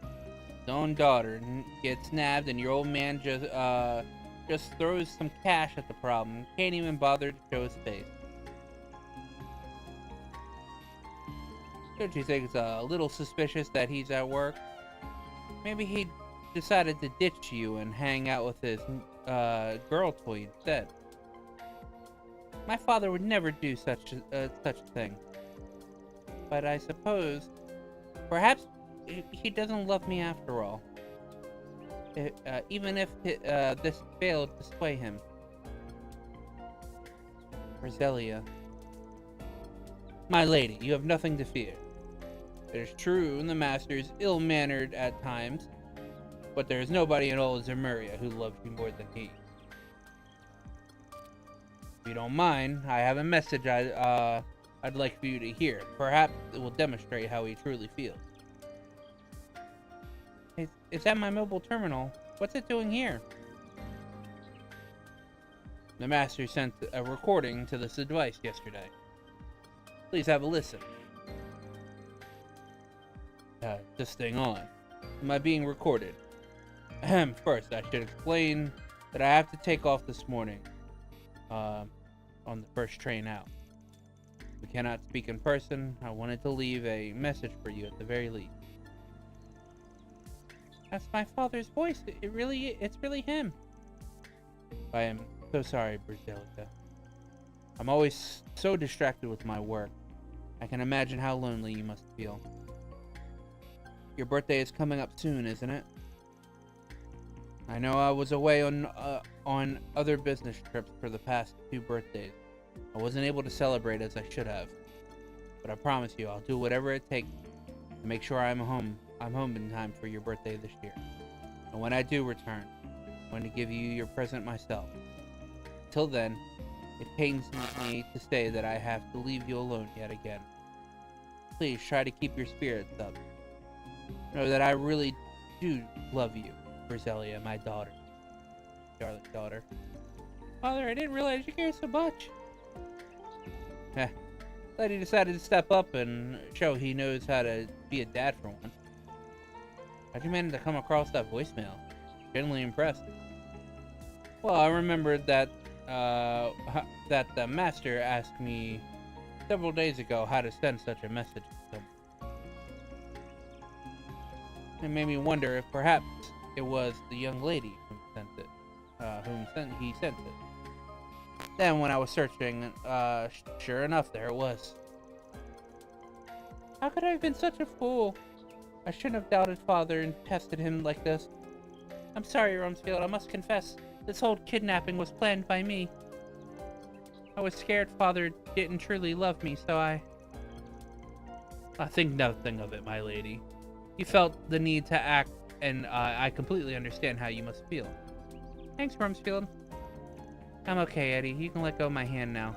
His own daughter gets nabbed, and your old man just throws some cash at the problem. Can't even bother to show his face. Don't you think it's a little suspicious that he's at work? Maybe he decided to ditch you and hang out with his girl toy instead. My father would never do such a thing. But I suppose, perhaps he doesn't love me after all. Even if this failed to sway him. Roselia. My lady, you have nothing to fear. It is true the master is ill-mannered at times, but there is nobody in all of Zemuria who loves you more than he. If you don't mind, I have a message I'd like for you to hear. Perhaps it will demonstrate how he truly feels. It's at my mobile terminal. What's it doing here? The master sent a recording to this device yesterday. Please have a listen. This thing on. Am I being recorded? First, I should explain that I have to take off this morning. On the first train out. We cannot speak in person. I wanted to leave a message for you at the very least. That's my father's voice. It's really him. I am so sorry, Brazilica. I'm always so distracted with my work. I can imagine how lonely you must feel. Your birthday is coming up soon, isn't it? I know I was away on other business trips for the past 2 birthdays. I wasn't able to celebrate as I should have. But I promise you, I'll do whatever it takes to make sure I'm home in time for your birthday this year. And when I do return, I'm going to give you your present myself. Till then, it pains me to say that I have to leave you alone yet again. Please try to keep your spirits up. Know that I really do love you, Berselia, my daughter. Charlotte's daughter. Father, I didn't realize you care so much. Glad he decided to step up and show he knows how to be a dad for once. How'd you manage to come across that voicemail? Genuinely impressed. Well, I remembered that the master asked me several days ago how to send such a message to someone. It made me wonder if perhaps it was the young lady who sent it. He sent it. Then when I was searching, sure enough, there it was. How could I have been such a fool? I shouldn't have doubted Father and tested him like this. I'm sorry, Rumsfeld, I must confess, this whole kidnapping was planned by me. I was scared Father didn't truly love me, so I think nothing of it, my lady. You felt the need to act, and I completely understand how you must feel. Thanks, Rumsfeld. I'm okay, Eddie. You can let go of my hand now.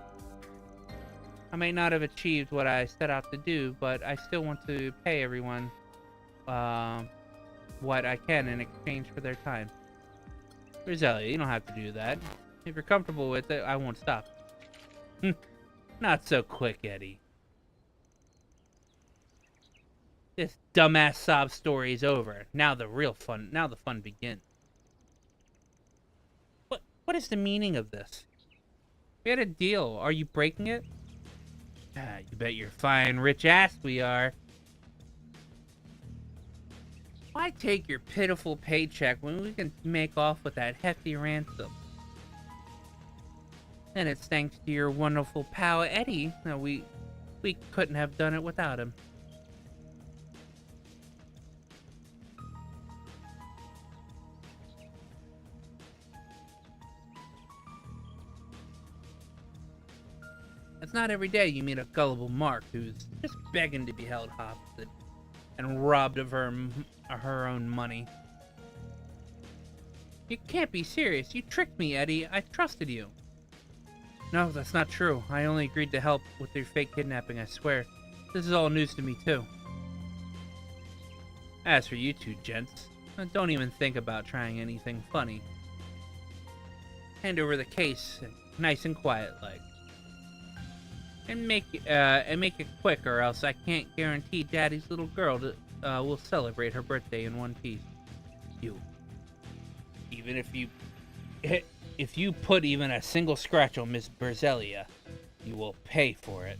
I may not have achieved what I set out to do, but I still want to pay everyone what I can in exchange for their time. Berselia, you don't have to do that. If you're comfortable with it, I won't stop. Not so quick, Eddie. This dumbass sob story is over. Now the fun begins. What is the meaning of this? We had a deal. Are you breaking it? You bet your fine rich ass we are. Why take your pitiful paycheck when we can make off with that hefty ransom? And it's thanks to your wonderful pal Eddie that we couldn't have done it without him. It's not every day you meet a gullible Mark who's just begging to be held hostage and robbed of her own money. You can't be serious. You tricked me, Eddie. I trusted you. No, that's not true. I only agreed to help with your fake kidnapping, I swear. This is all news to me, too. As for you two gents, don't even think about trying anything funny. Hand over the case, nice and quiet like. And make it quick, or else I can't guarantee Daddy's little girl will celebrate her birthday in one piece. Even if you put even a single scratch on Miss Berselia, you will pay for it.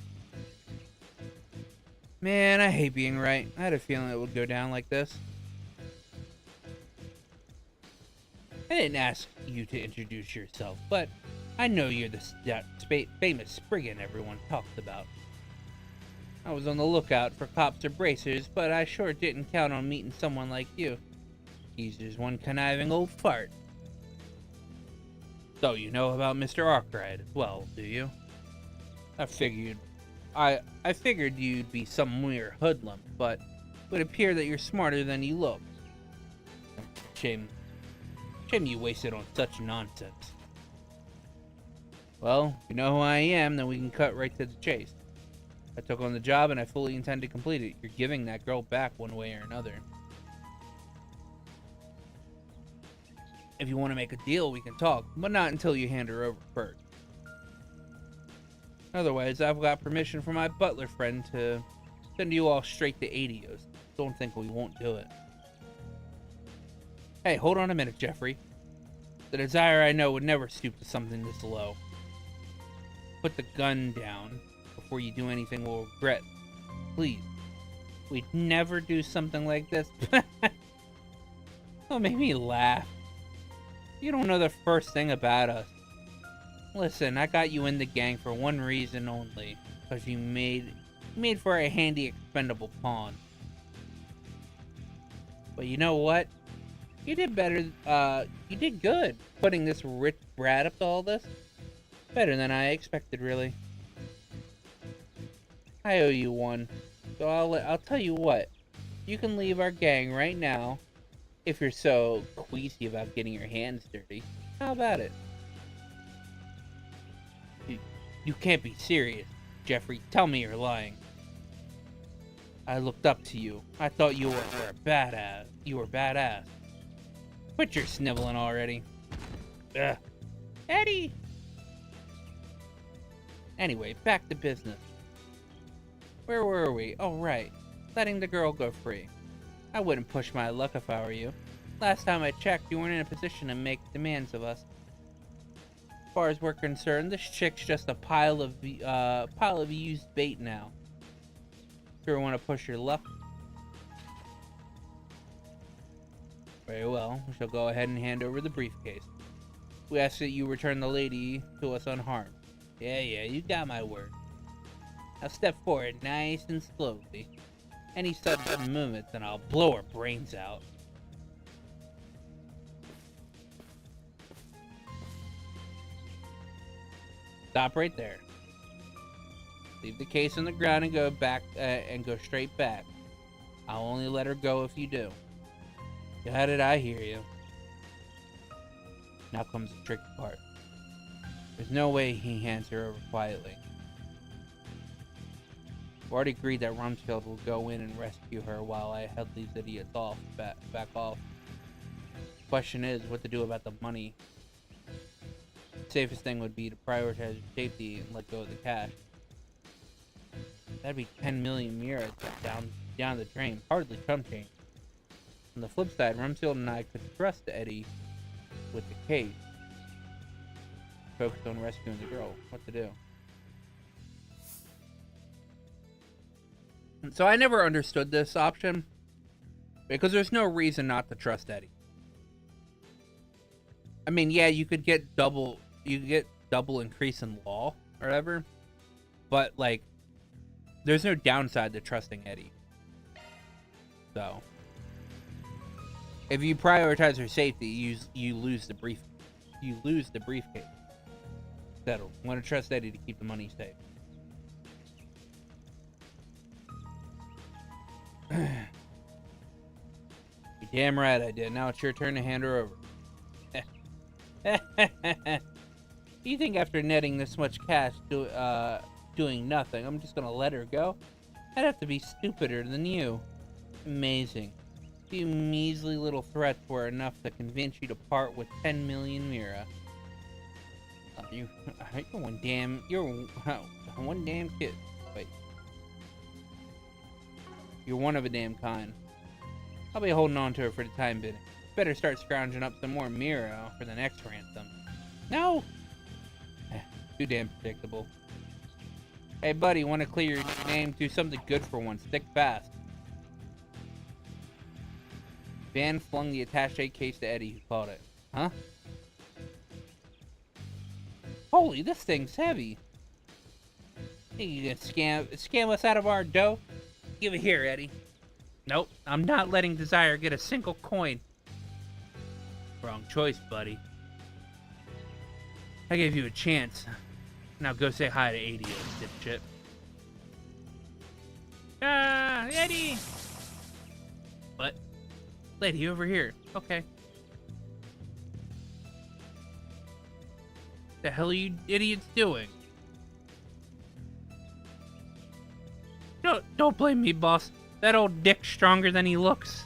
Man, I hate being right. I had a feeling it would go down like this. I didn't ask you to introduce yourself, but I know you're that famous Spriggan everyone talks about. I was on the lookout for cops or bracers, but I sure didn't count on meeting someone like you. He's just one conniving old fart. So you know about Mr. Arkwright as well, do you? I figured you'd be some mere hoodlum, but it would appear that you're smarter than you look. Shame you wasted on such nonsense. Well, if you know who I am, then we can cut right to the chase. I took on the job and I fully intend to complete it. You're giving that girl back one way or another. If you want to make a deal, we can talk, but not until you hand her over first. Otherwise, I've got permission from my butler friend to send you all straight to Adios. Don't think we won't do it. Hey, hold on a minute, Jeffrey. The desire I know would never stoop to something this low. Put the gun down before you do anything we'll regret. Please. We'd never do something like this. Don't make me laugh. You don't know the first thing about us. Listen, I got you in the gang for one reason only. Because you made for a handy expendable pawn. But you know what? You did better, you did good, putting this rich brat up to all this. Better than I expected, really. I owe you one. So I'll tell you what. You can leave our gang right now if you're so queasy about getting your hands dirty. How about it? You can't be serious, Jeffrey. Tell me you're lying. I looked up to you. I thought you were a badass. You were badass. Quit your sniveling already. Ugh. Eddie! Anyway, back to business. Where were we? Oh, right. Letting the girl go free. I wouldn't push my luck if I were you. Last time I checked, you weren't in a position to make demands of us. As far as we're concerned, this chick's just a pile of used bait now. If you want to push your luck. Very well. We shall go ahead and hand over the briefcase. We ask that you return the lady to us unharmed. Yeah, you got my word. Now step forward nice and slowly. Any sudden movements and I'll blow her brains out. Stop right there. Leave the case on the ground and go back and go straight back. I'll only let her go if you do. Got it, I hear you. Now comes the tricky part. There's no way he hands her over quietly. We've already agreed that Rumsfeld will go in and rescue her while I head these idiots off, back off. The question is what to do about the money. The safest thing would be to prioritize safety and let go of the cash. That'd be 10 million Mira down the drain, hardly chump change. On the flip side, Rumsfeld and I could trust Eddie with the case. Focus on rescuing the girl. What to do? So I never understood this option because there's no reason not to trust Eddie. I mean, yeah, you could get double increase in law or whatever, but like, there's no downside to trusting Eddie. So, if you prioritize her safety, you lose the briefcase. Settle. Want to trust Eddie to keep the money safe. You're damn right I did. Now it's your turn to hand her over. You think after netting this much cash doing nothing, I'm just gonna let her go? I'd have to be stupider than you. Amazing. A few measly little threats were enough to convince you to part with 10 million Mira. You're one damn kid. Wait. You're one of a damn kind. I'll be holding on to her for the time being. Better start scrounging up some more Mira for the next ransom. No! Too damn predictable. Hey buddy, want to clear your name? Do something good for once. Stick fast. Van flung the attaché case to Eddie, who caught it. Huh? Holy, this thing's heavy. Think you can scam us out of our dough? Give it here, Eddie. Nope, I'm not letting Desire get a single coin. Wrong choice, buddy. I gave you a chance. Now go say hi to 80, dipshit. Ah, Eddie! What? Lady, over here. Okay. The hell are you idiots doing? Don't blame me, boss. That old dick's stronger than he looks.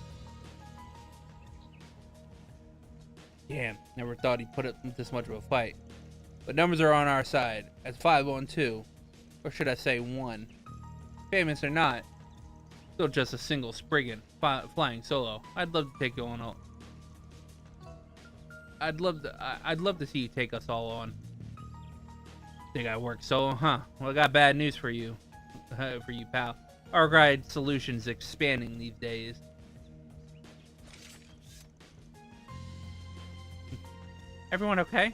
Damn, never thought he'd put up this much of a fight. But numbers are on our side. As 5-on-2. Or should I say 1. Famous or not, still just a single Spriggan flying solo. I'd love to take you on. I'd love to see you take us all on. Think I work solo, huh? Well, I got bad news for you. For you, pal. Our guide solution's expanding these days. Everyone okay?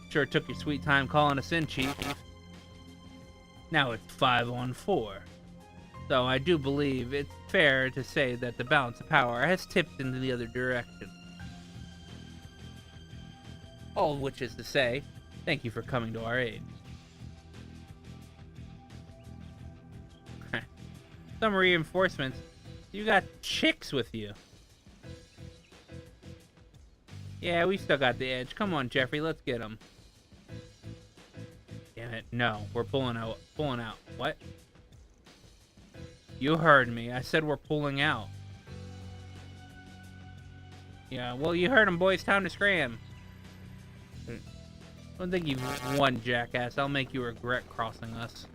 Sure took your sweet time calling us in, Chief. Now it's 5-on-4. So I do believe it's fair to say that the balance of power has tipped into the other direction. All of which is to say, thank you for coming to our aid. Some reinforcements. You got chicks with you. Yeah, we still got the edge. Come on, Jeffrey, let's get him. Damn it, no. We're pulling out. Pulling out. What? You heard me. I said we're pulling out. Yeah, well, you heard him, boys. Time to scram. I don't think you've won, jackass. I'll make you regret crossing us.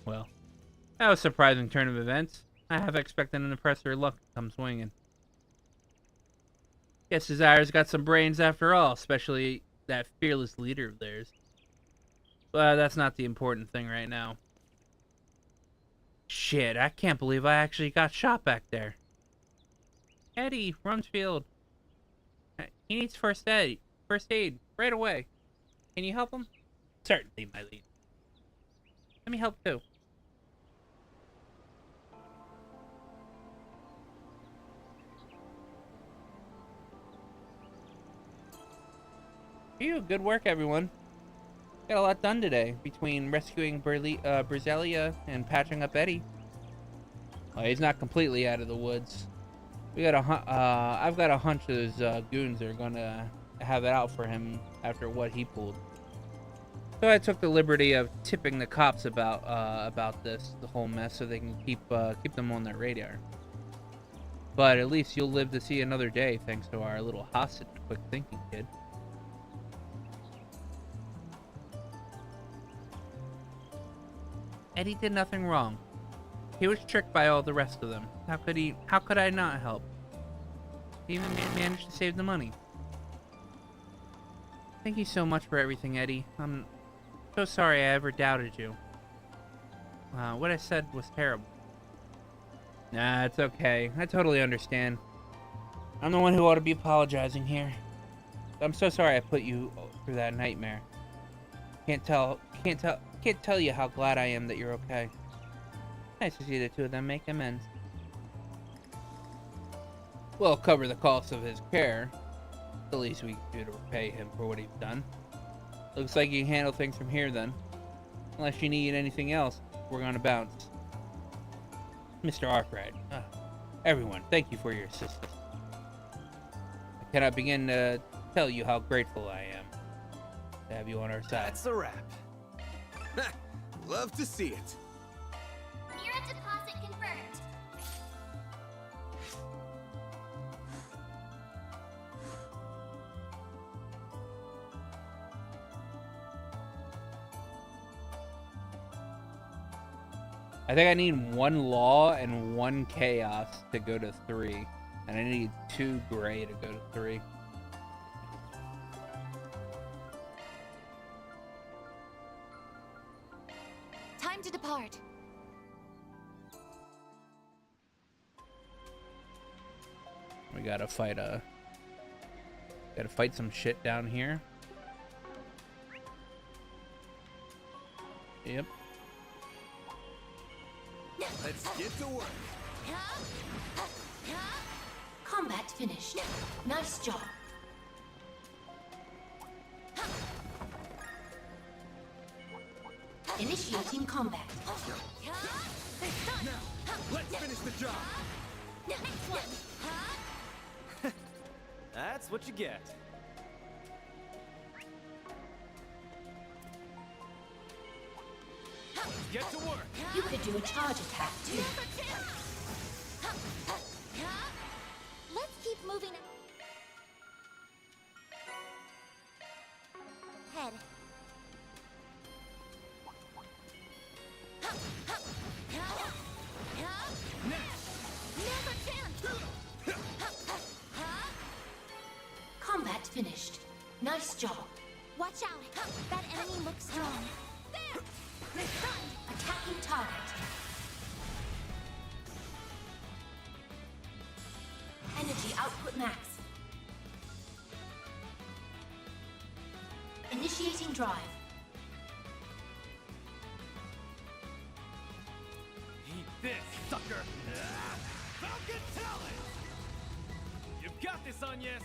Well. That was a surprising turn of events. I half expected an impressive luck to come swinging. Guess Desire's got some brains after all, especially that fearless leader of theirs. But that's not the important thing right now. Shit, I can't believe I actually got shot back there. Eddie, Rumsfeld. He needs first aid right away. Can you help him? Certainly, my lead. Let me help too. Phew, good work, everyone. Got a lot done today, between rescuing Berzelia and patching up Eddie. Well, he's not completely out of the woods. We got I've got a hunch those goons are gonna have it out for him after what he pulled. So I took the liberty of tipping the cops about this, the whole mess, so they can keep them on their radar. But at least you'll live to see another day, thanks to our little hostage. Quick thinking, kid. Eddie did nothing wrong. He was tricked by all the rest of them. How could I not help? He even managed to save the money. Thank you so much for everything, Eddie. I'm so sorry I ever doubted you. What I said was terrible. Nah, it's okay. I totally understand. I'm the one who ought to be apologizing here. I'm so sorry I put you through that nightmare. Can't tell you how glad I am that you're okay. Nice to see the two of them make amends. We'll cover the cost of his care. The least we can do to repay him for what he's done. Looks like you can handle things from here then. Unless you need anything else, we're gonna bounce. Mr. Arkwright, everyone, thank you for your assistance. I cannot begin to tell you how grateful I am to have you on our side. That's a wrap. Love to see it. Mira deposit confirmed. I think I need 1 law and 1 chaos to go to 3. And I need 2 gray to go to 3. Time to depart. We gotta fight some shit down here. Yep. Let's get to work. Combat finished. Nice job. Initiating combat. Now, let's finish the job. Next one. That's what you get. Let's get to work. You could do a charge attack too. Let's keep moving. Head. Combat finished. Nice job. Watch out. That enemy looks strong. There. Attacking target. Energy output max. Initiating drive. Eat this, sucker. Falcon talent. You've got this, Agnes.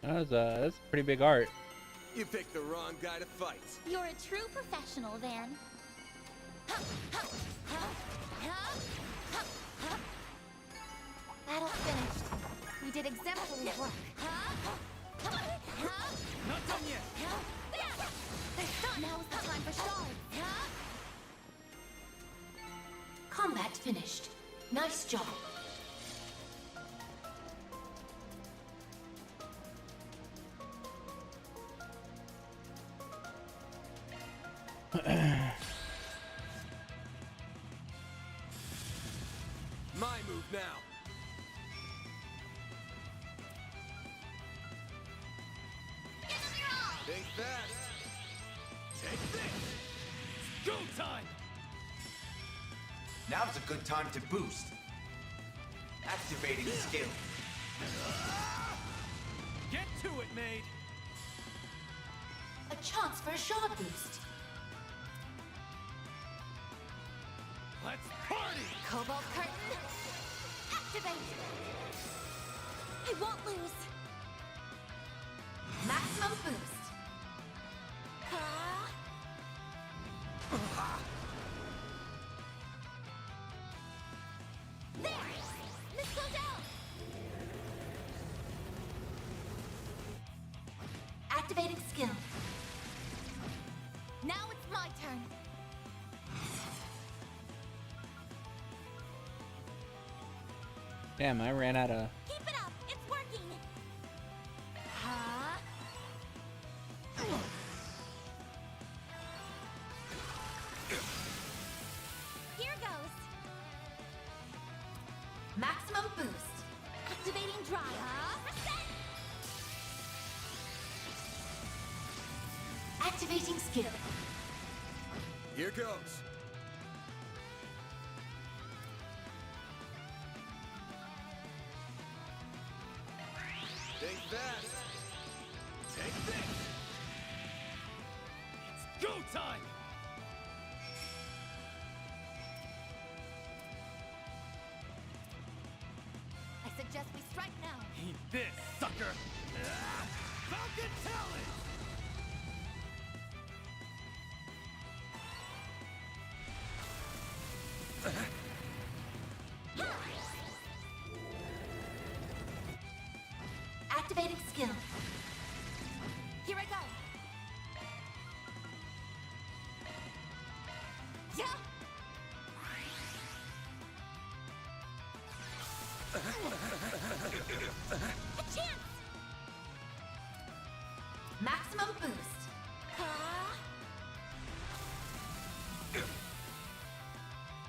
That's pretty big art. You picked the wrong guy to fight. You're a true professional, Van. Battle finished. We did exemplary work. Not done yet. Now is the time for shards. Combat finished. Nice job. My move now. Think fast. Take this. Go time. Now's a good time to boost. Activating skill. Get to it, maid. A chance for a shard boost. Let's party. Cobalt curtain. Activate. I won't lose. Maximum boost. There! Missile down! Activating skill. Now it's my turn. Damn, I ran out of. Keep it up! It's working! Here goes! Maximum boost. Activating drive. Activating skill. Here goes. Think fast. Take this. It's go time. I suggest we strike now. Eat this, sucker. Falcon talent. Activating skill. Here I go. Yeah. A chance. Maximum boost.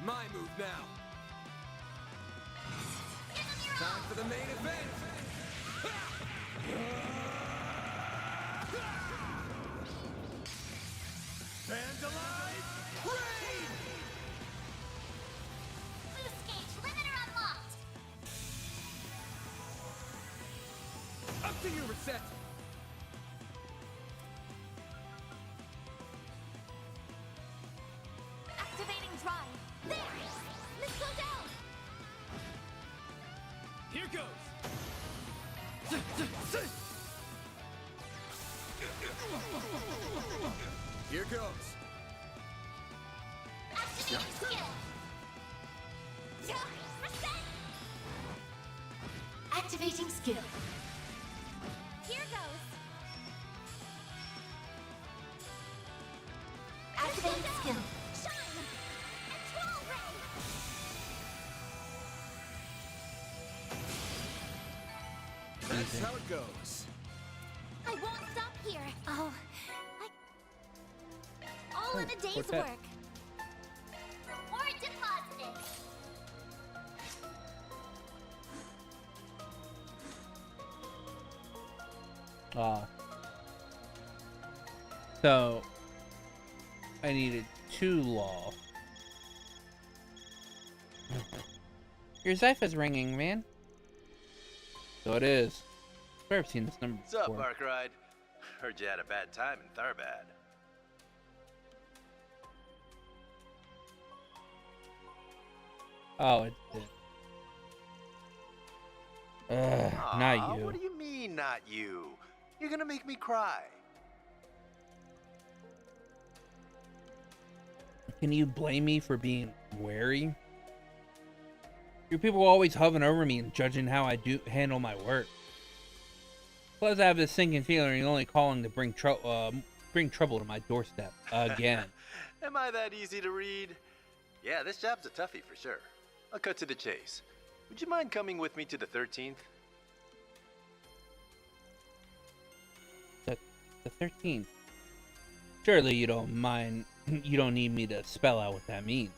My move now. Time for the main event. Fans alive, raid! Boost gauge limiter unlocked. Up to you, Reset. Activating drive. There. Missile down. Here goes. Here goes. Activating skill. Yeah. Reset. Activating skill. Here goes. Activating skill. Shine. And troll ray. That's how it goes. I won't stop here. Oh, all in a day's what's that? work. Reward deposited. So I needed 2 law. Your Zypha's ringing, man. So it is. I swear I've seen this number What's up, before. Arkride? Heard you had a bad time in Tharbad. Oh, it did. Aw, Not you. What do you mean, not you? You're gonna make me cry. Can you blame me for being wary? You people are always hovering over me and judging how I do handle my work. Plus, I have this sinking feeling you're only calling to bring trouble to my doorstep again. Am I that easy to read? Yeah, this job's a toughie for sure. I'll cut to the chase. Would you mind coming with me to the 13th? The 13th. Surely you don't mind. You don't need me to spell out what that means.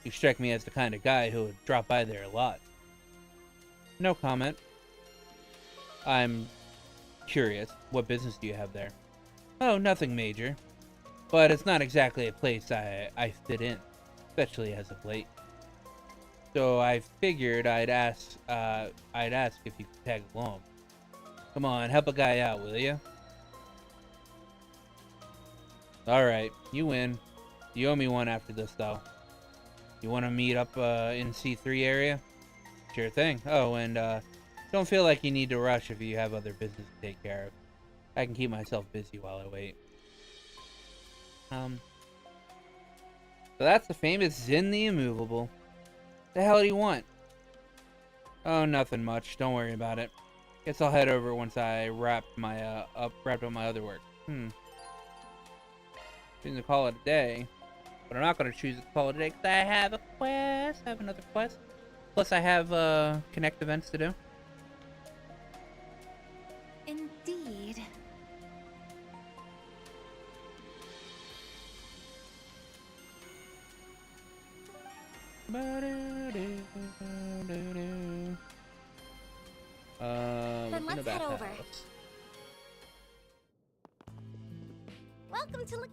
You strike me as the kind of guy who would drop by there a lot. No comment. I'm curious. What business do you have there? Oh, nothing major. But it's not exactly a place I fit in, especially as of late. So I figured I'd ask if you could tag along. Come on, help a guy out, will you? Alright, you win. You owe me one after this, though. You want to meet up in C3 area? Sure thing. Oh, and don't feel like you need to rush if you have other business to take care of. I can keep myself busy while I wait. So that's the famous Zin the Immovable. The hell do you want? Oh, nothing much. Don't worry about it. Guess I'll head over once I wrapped up my other work. Choosing to call it a day, but I'm not going to choose to call it a day because I have a quest. I have another quest. Plus, I have Connect events to do. Indeed. Then let's head over. House. Welcome to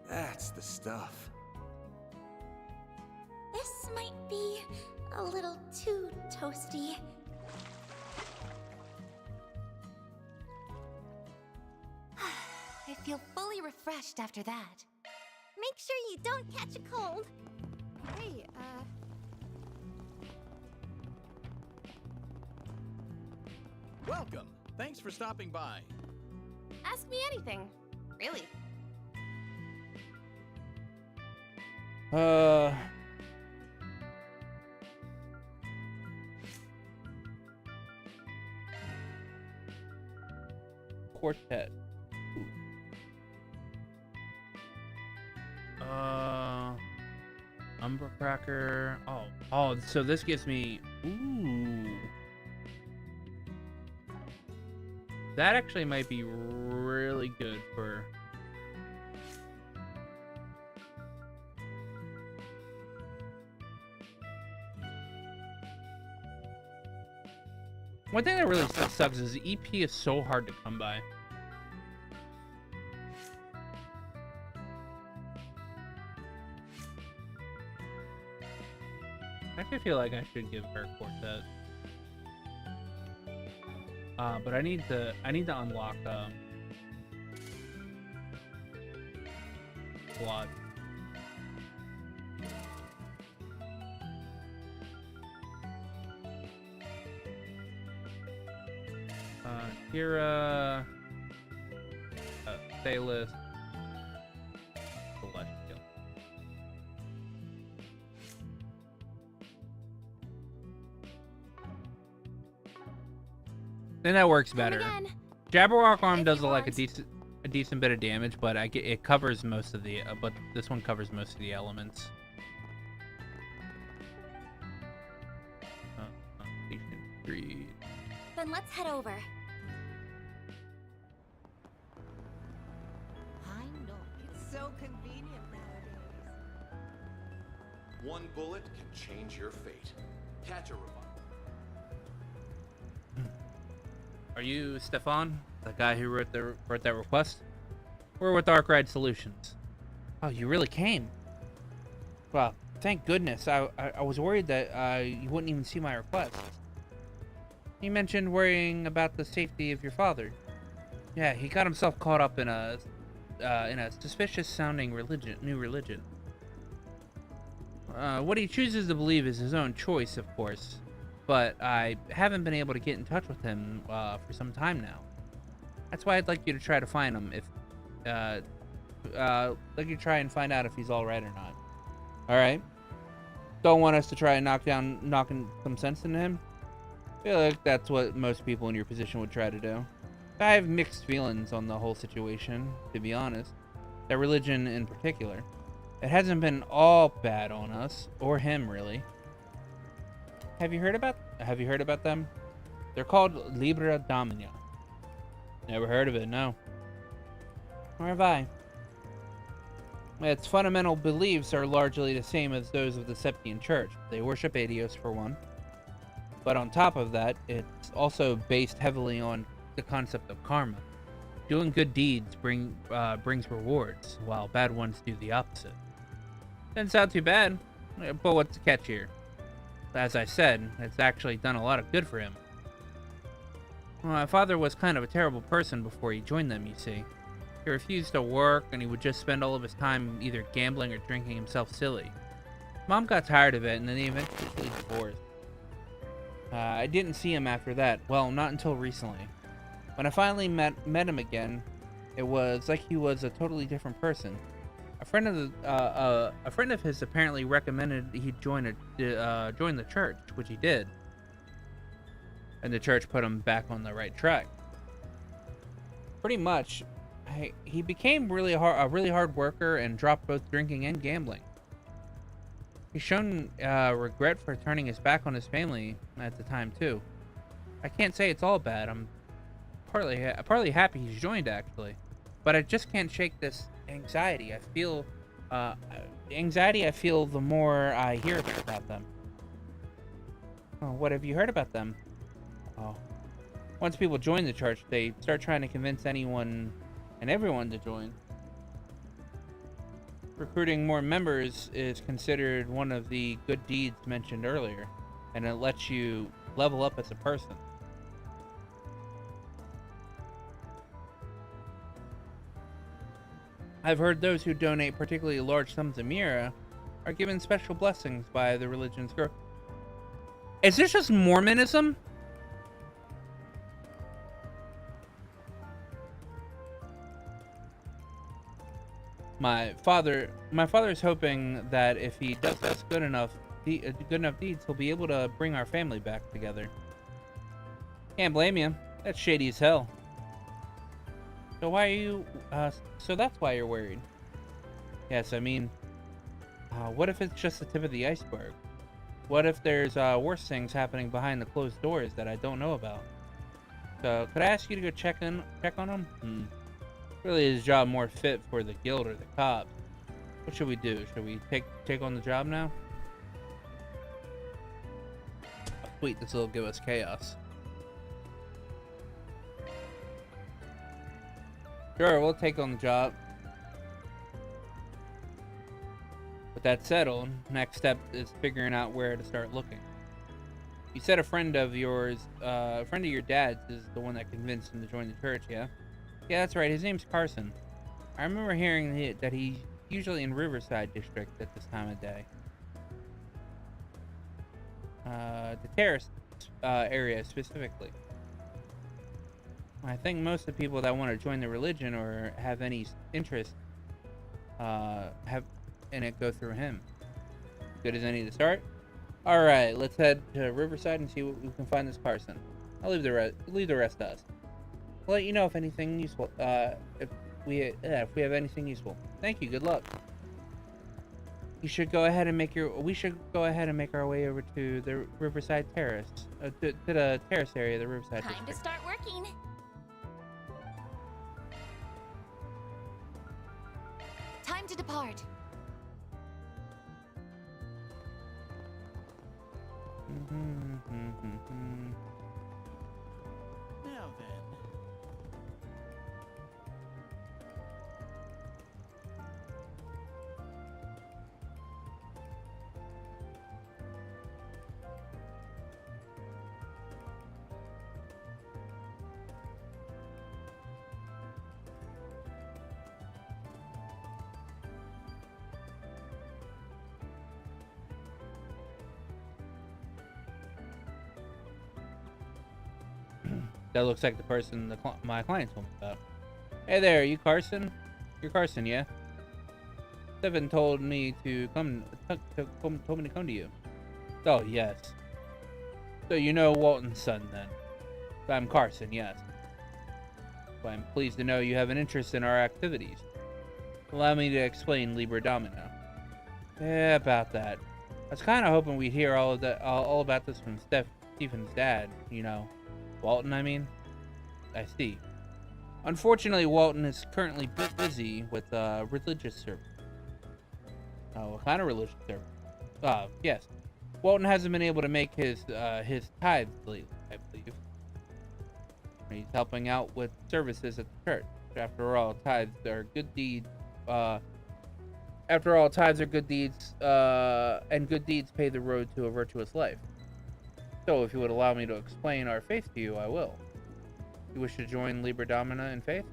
That's the stuff. This might be a little too toasty. I feel fully refreshed after that. Make sure you don't catch a cold. Hey, Welcome. Thanks for stopping by. ask me anything. Really. Quartet. Umbra Cracker. Oh, so this gives me. Ooh. That actually might be really good for. One thing that really sucks is EP is so hard to come by. I actually feel like I should give her Quartet. But I need to unlock Blood. Kira, Thalis, Celestial. Then that works better. Jabberwock Arm does like a decent bit of damage, but it covers most of the. But this one covers most of the elements. Then let's head over. I know. It's so convenient nowadays. One bullet can change your fate. Catch a revival. Are you Stefan, the guy who wrote that request? We're with Arkride Solutions. Oh, you really came. Well, thank goodness. I was worried that you wouldn't even see my request. You mentioned worrying about the safety of your father. Yeah, he got himself caught up in a suspicious-sounding new religion. What he chooses to believe is his own choice, of course, but I haven't been able to get in touch with him for some time now. That's why I'd like you to try to find him like you try and find out if he's all right or not. All right. Don't want us to try and knocking some sense into him. I feel like that's what most people in your position would try to do. I have mixed feelings on the whole situation, to be honest. That religion in particular. It hasn't been all bad on us, or him, really. Have you heard about them? They're called Libra Domina. Never heard of it, no. Nor have I. Its fundamental beliefs are largely the same as those of the Septian Church. They worship Adios for one. But on top of that, it's also based heavily on the concept of karma. Doing good deeds brings rewards, while bad ones do the opposite. Doesn't sound too bad, but what's the catch here? As I said, it's actually done a lot of good for him. Well, my father was kind of a terrible person before he joined them, you see. He refused to work, and he would just spend all of his time either gambling or drinking himself silly. Mom got tired of it, and then they eventually divorced. I didn't see him after that. Well, not until recently. When I finally met him again, it was like he was a totally different person. A friend of his apparently recommended he join the church, which he did. And the church put him back on the right track. Pretty much, he became a really hard worker and dropped both drinking and gambling. He's shown regret for turning his back on his family at the time too. I can't say it's all bad. I'm partly happy he's joined, actually, but I just can't shake this anxiety. I feel the more I hear about them. Oh, what have you heard about them? Oh, once people join the church, they start trying to convince anyone and everyone to join. Recruiting more members is considered one of the good deeds mentioned earlier, and it lets you level up as a person. I've heard those who donate particularly large sums of Mira are given special blessings by the religion's growth. Is this just Mormonism? My father is hoping that if he does good enough deeds, he'll be able to bring our family back together. Can't blame you. That's shady as hell. So why are you? So that's why you're worried. Yes, I mean, what if it's just the tip of the iceberg? What if there's worse things happening behind the closed doors that I don't know about? So could I ask you to go check on them? Really, is job more fit for the guild or the cops? What should we do? Should we take on the job now? Oh, sweet, this will give us chaos. Sure, we'll take on the job. With that settled, next step is figuring out where to start looking. You said a friend of your dad's is the one that convinced him to join the church, yeah? Yeah, that's right. His name's Carson. I remember hearing that he's usually in Riverside District at this time of day. The Terrace area specifically. I think most of the people that want to join the religion or have any interest have in it go through him. Good as any to start. All right, let's head to Riverside and see what we can find this Carson. I'll leave the rest to us. I'll let you know if anything useful. If we have anything useful. Thank you. Good luck. We should go ahead and make our way over to the Riverside Terrace, to the terrace area of the Riverside Time District. to start working. Time to depart. Now then. That looks like the person my client told me about. Hey there, you Carson? You're Carson, yeah? Stephen told me to come to you. Oh, yes. So you know Walton's son, then. I'm Carson, yes. Well, I'm pleased to know you have an interest in our activities. Allow me to explain Liber Domino. Yeah, about that. I was kind of hoping we'd hear all about this from Stephen's dad. You know, Walton, I mean. I see. Unfortunately, Walton is currently busy with religious service. What kind of religious service? Yes. Walton hasn't been able to make his tithes lately, I believe. He's helping out with services at the church. After all, tithes are good deeds. And good deeds pay the road to a virtuous life. So, if you would allow me to explain our faith to you, I will. You wish to join Liber Domina in faith?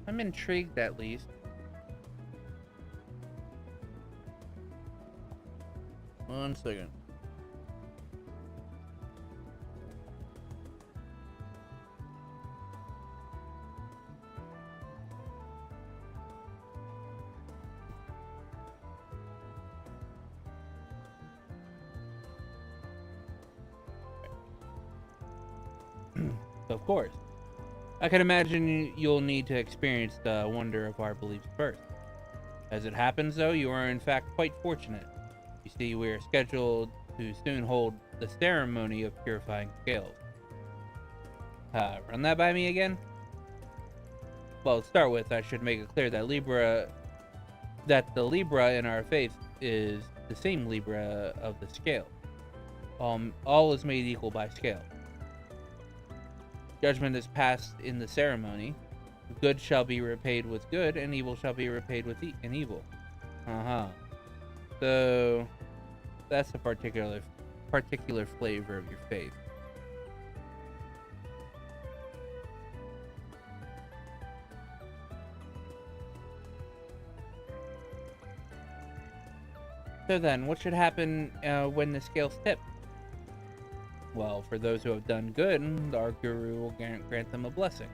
I'm intrigued, at least. One second. Of course. I can imagine you'll need to experience the wonder of our beliefs first. As it happens, though, you are in fact quite fortunate. You see, we are scheduled to soon hold the ceremony of purifying scales. Run that by me again? Well, to start with, I should make it clear that the Libra in our faith is the same Libra of the scale. All is made equal by scale. Judgment is passed in the ceremony. Good shall be repaid with good, and evil shall be repaid with evil. So that's a particular flavor of your faith. So then, what should happen when the scales tip? Well, for those who have done good, our guru will grant them a blessing.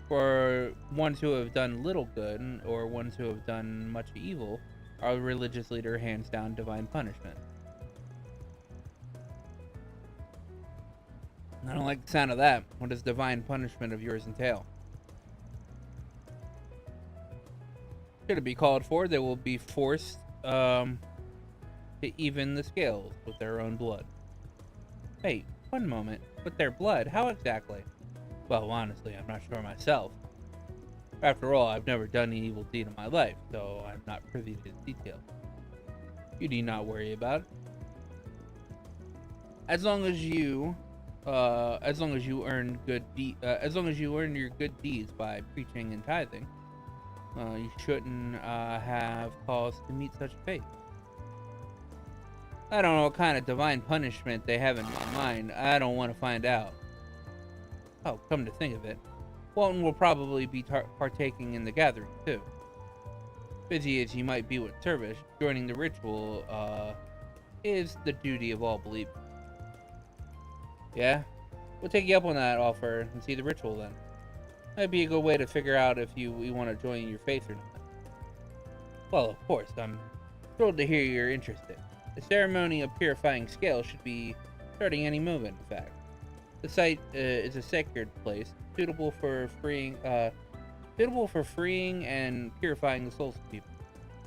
For ones who have done little good, or ones who have done much evil, our religious leader hands down divine punishment. I don't like the sound of that. What does divine punishment of yours entail? Should it be called for, they will be forced to even the scales with their own blood. Wait, one moment. With their blood? How exactly? Well, honestly, I'm not sure myself. After all, I've never done an evil deed in my life, so I'm not privy to the details. You need not worry about it. As long as you earn your good deeds by preaching and tithing, you shouldn't have cause to meet such fate. I don't know what kind of divine punishment they have in mind. I don't want to find out. Oh, come to think of it, Walton will probably be partaking in the gathering, too. Busy as he might be with service, joining the ritual is the duty of all believers. Yeah? We'll take you up on that offer and see the ritual then. That'd be a good way to figure out if we want to join your faith or not. Well, of course, I'm thrilled to hear you're interested. The ceremony of purifying scales should be starting any moment, in fact. The site is a sacred place, suitable for freeing and purifying the souls of people.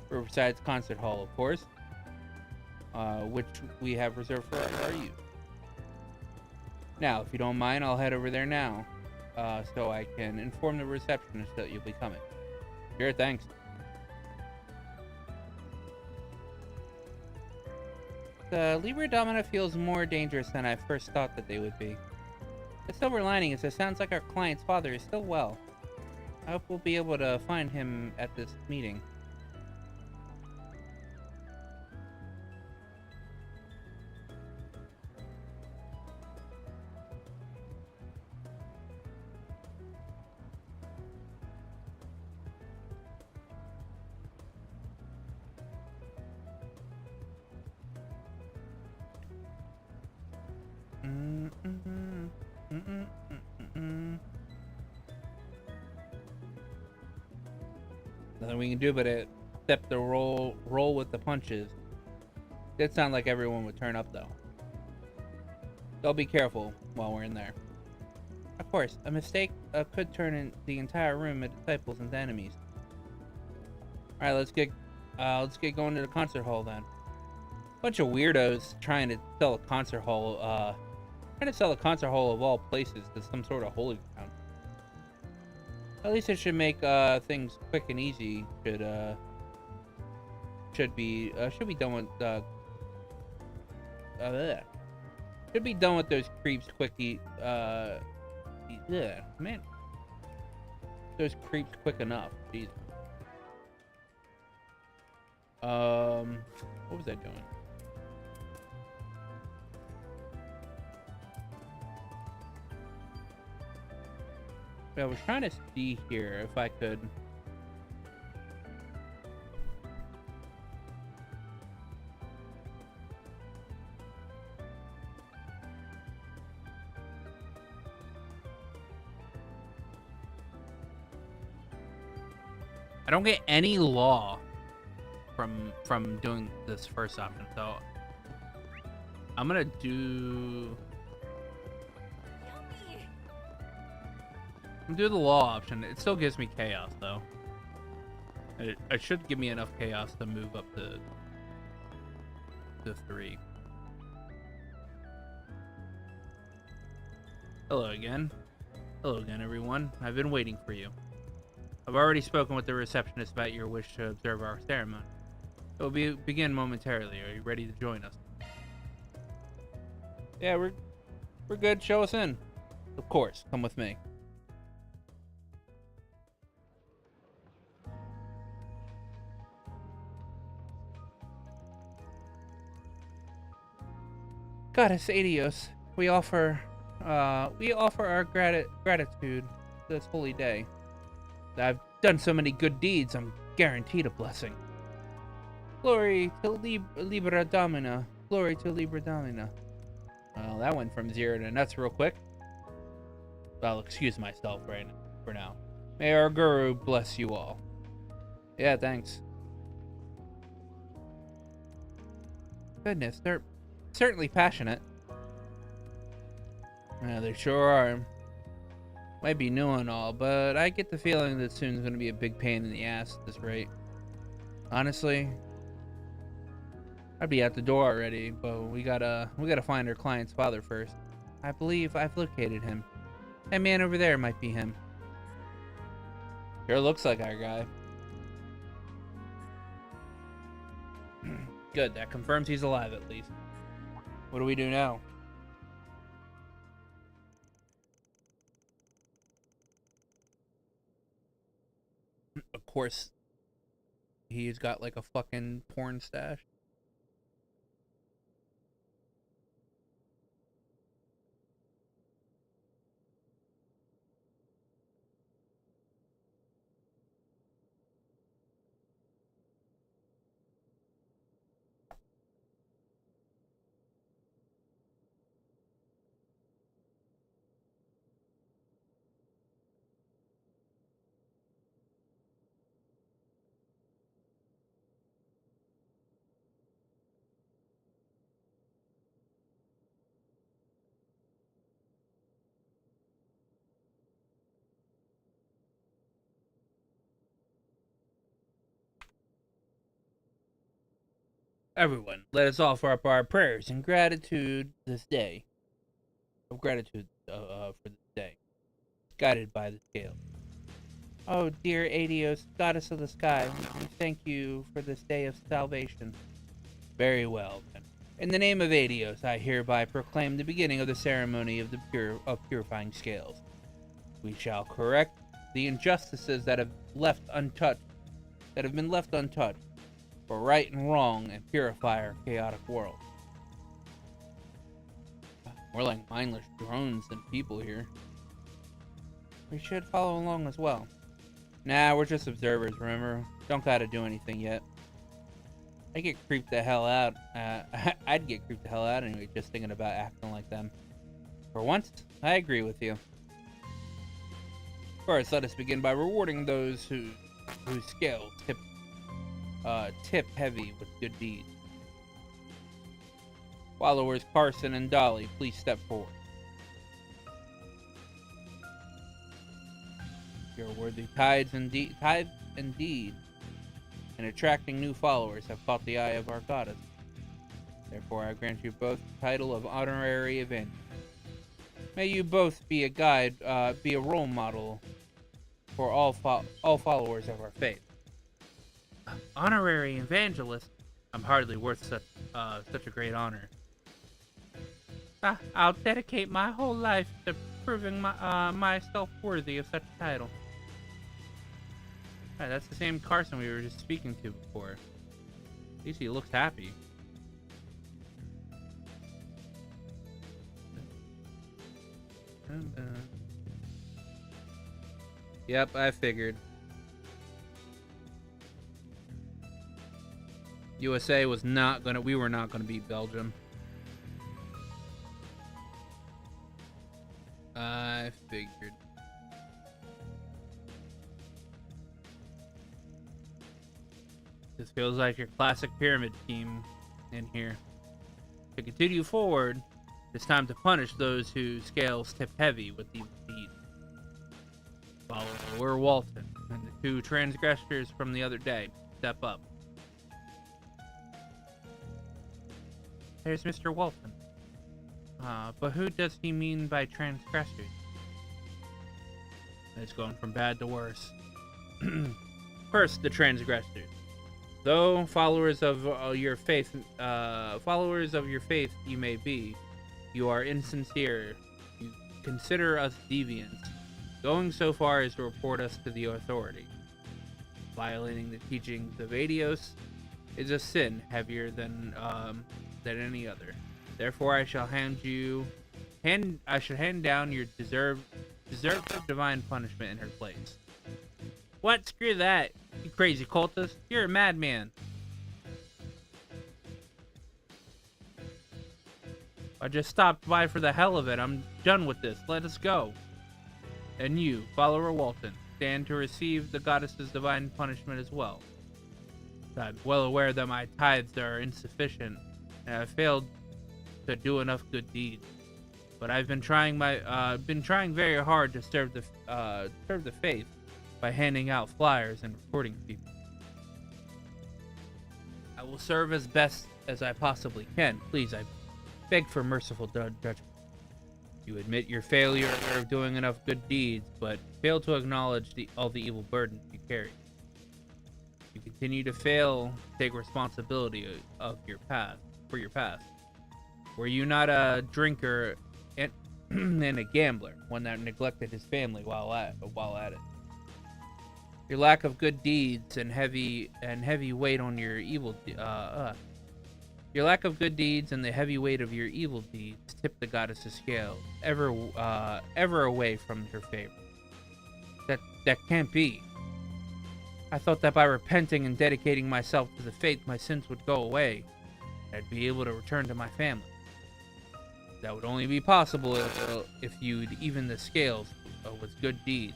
Riverside's concert hall, of course, which we have reserved for our use. Now, if you don't mind, I'll head over there now, so I can inform the receptionist that you'll be coming. Sure, thanks. The Liber Domina feels more dangerous than I first thought that they would be. The silver lining is it sounds like our client's father is still well. I hope we'll be able to find him at this meeting. Nothing we can do but accept the roll with the punches. Did sound like everyone would turn up though. So be careful while we're in there. Of course, a mistake could turn the entire room of disciples into enemies. All right, let's get going to the concert hall then. Bunch of weirdos trying to sell a concert hall. Trying to sell a concert hall of all places to some sort of holy ground. At least it should make things quick and easy. Should be done with should be done with those creeps quickly. Yeah, man. Those creeps quick enough. Jesus. What was I doing? I was trying to see here if I could. I don't get any law from doing this first option, so I'm gonna do. I'm gonna do the law option. It still gives me chaos though. It should give me enough chaos to move up to 3. Hello again. Hello again, everyone. I've been waiting for you. I've already spoken with the receptionist about your wish to observe our ceremony. It will begin momentarily. Are you ready to join us? Yeah, we're good. Show us in. Of course, come with me. Goddess Adios, we offer our gratitude this holy day. I've done so many good deeds, I'm guaranteed a blessing. Glory to Libra Domina. Glory to Libra Domina. Well, that went from 0 to nuts real quick. I'll excuse myself right for now. May our guru bless you all. Yeah, thanks. Goodness, they're certainly passionate. Yeah, they sure are. Might be new and all, but I get the feeling that soon's gonna be a big pain in the ass at this rate. Honestly, I'd be out the door already, but we gotta find our client's father first. I believe I've located him. That man over there might be him. Sure looks like our guy. Good, that confirms he's alive at least. What do we do now? Of course, he's got like a fucking porn stash. Everyone, let us offer up our prayers and gratitude this day. Of gratitude for this day. Guided by the scales. Oh, dear Adios, goddess of the sky, we thank you for this day of salvation. Very well, then. In the name of Adios, I hereby proclaim the beginning of the ceremony of the purifying scales. We shall correct the injustices that have been left untouched, for right and wrong, and purify our chaotic world. More like mindless drones than people here. We should follow along as well. Nah, we're just observers, remember? Don't gotta do anything yet. I'd get creeped the hell out anyway, just thinking about acting like them. For once, I agree with you. First, let us begin by rewarding those whose scales tip heavy with good deeds. Followers Carson and Dolly, please step forward. Your worthy tithes and deed, and attracting new followers have caught the eye of our goddess. Therefore, I grant you both the title of honorary evangelist. May you both be a guide, be a role model for all followers of our faith. Honorary evangelist? I'm hardly worth such a great honor. I'll dedicate my whole life to proving myself worthy of such a title. Right, that's the same Carson we were just speaking to before. At least he looks happy. Yep, I figured. USA was not gonna. We were not gonna beat Belgium. I figured. This feels like your classic pyramid scheme in here. To continue forward, it's time to punish those whose scales tip heavy with evil deeds. Follower Walton and the two transgressors from the other day, step up. There's Mr. Walton. But who does he mean by transgressors? It's going from bad to worse. First, the transgressors. Though followers of your faith you may be, you are insincere. You consider us deviants, going so far as to report us to the authority. Violating the teachings of Adios is a sin heavier than any other. Therefore, I shall hand down your deserved divine punishment in her place. What? Screw that, you crazy cultist! You're a madman. I just stopped by for the hell of it. I'm done with this. Let us go. And you, follower Walton, stand to receive the goddess's divine punishment as well. I'm well aware that my tithes are insufficient, and I've failed to do enough good deeds. But I've been trying very hard to serve the faith by handing out flyers and reporting people. I will serve as best as I possibly can. Please, I beg for merciful judgment. You admit your failure of doing enough good deeds, but fail to acknowledge all the evil burdens you carry. You continue to fail to take responsibility of your past. Were you not a drinker and a gambler, one that neglected his family while at it? Your lack of good deeds and heavy weight on your evil Your lack of good deeds and the heavy weight of your evil deeds tip the goddess's scale ever away from her favor. That can't be. I thought that by repenting and dedicating myself to the faith, my sins would go away. I'd be able to return to my family. That would only be possible if you'd even the scales with good deeds.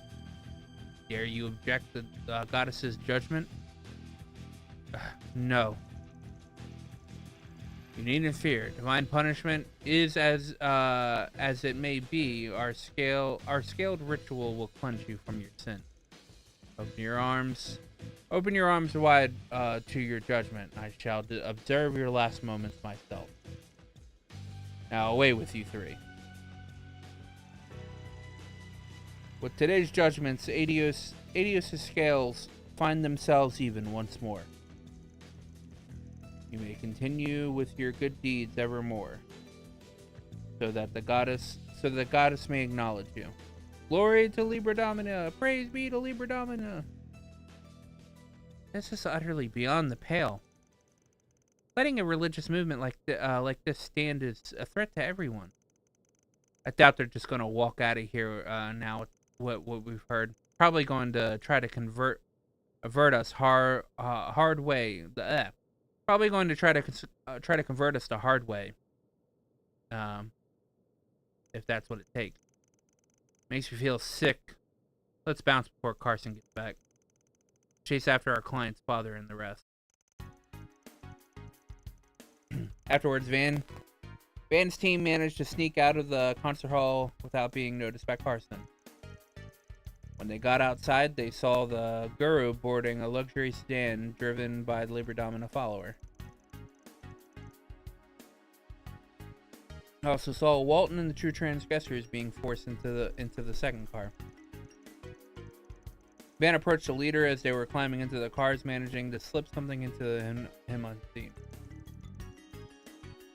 Dare you object to the goddess's judgment? No. You needn't fear. Divine punishment is as it may be. Our scaled ritual will cleanse you from your sin. Open your arms wide to your judgment. I shall observe your last moments myself. Now away with you three. With today's judgments, Adios' scales find themselves even once more. You may continue with your good deeds evermore, so that the goddess may acknowledge you. Glory to Libra Domina! Praise be to Libra Domina! This is utterly beyond the pale. Letting a religious movement like this stand is a threat to everyone. I doubt they're just going to walk out of here now with what we've heard. Probably going to try to avert us hard way. Probably going to try to convert us the hard way. if that's what it takes. Makes me feel sick. Let's bounce before Carson gets back. Chase after our client's father and the rest. Afterwards, Van's team managed to sneak out of the concert hall without being noticed by Carson. When they got outside, they saw the Guru boarding a luxury sedan driven by the Liber Domina follower. I also saw Walton and the True Transgressors being forced into the second car. Van approached the leader as they were climbing into the cars, managing to slip something into him unseen.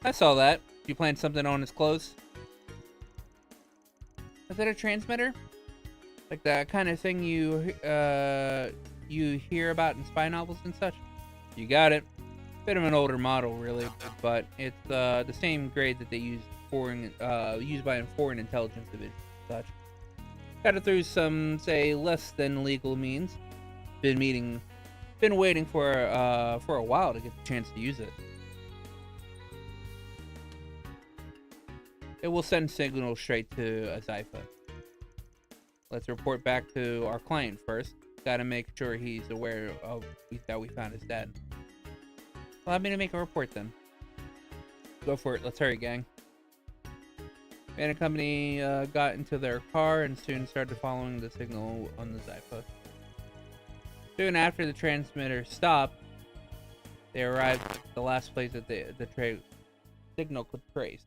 I saw that. You planted something on his clothes. Is that a transmitter? Like that kind of thing you hear about in spy novels and such? You got it. Bit of an older model, really, but it's the same grade that they use used by foreign intelligence divisions and such. Got it through some, say, less than legal means. Been waiting for a while to get the chance to use it. It will send signals straight to Azaifa. Let's report back to our client first. Gotta make sure he's aware of that we found his dad. Allow me to make a report then. Go for it. Let's hurry, gang. Van and company got into their car and soon started following the signal on the Zypha. Soon after the transmitter stopped, they arrived at the last place that the signal could trace.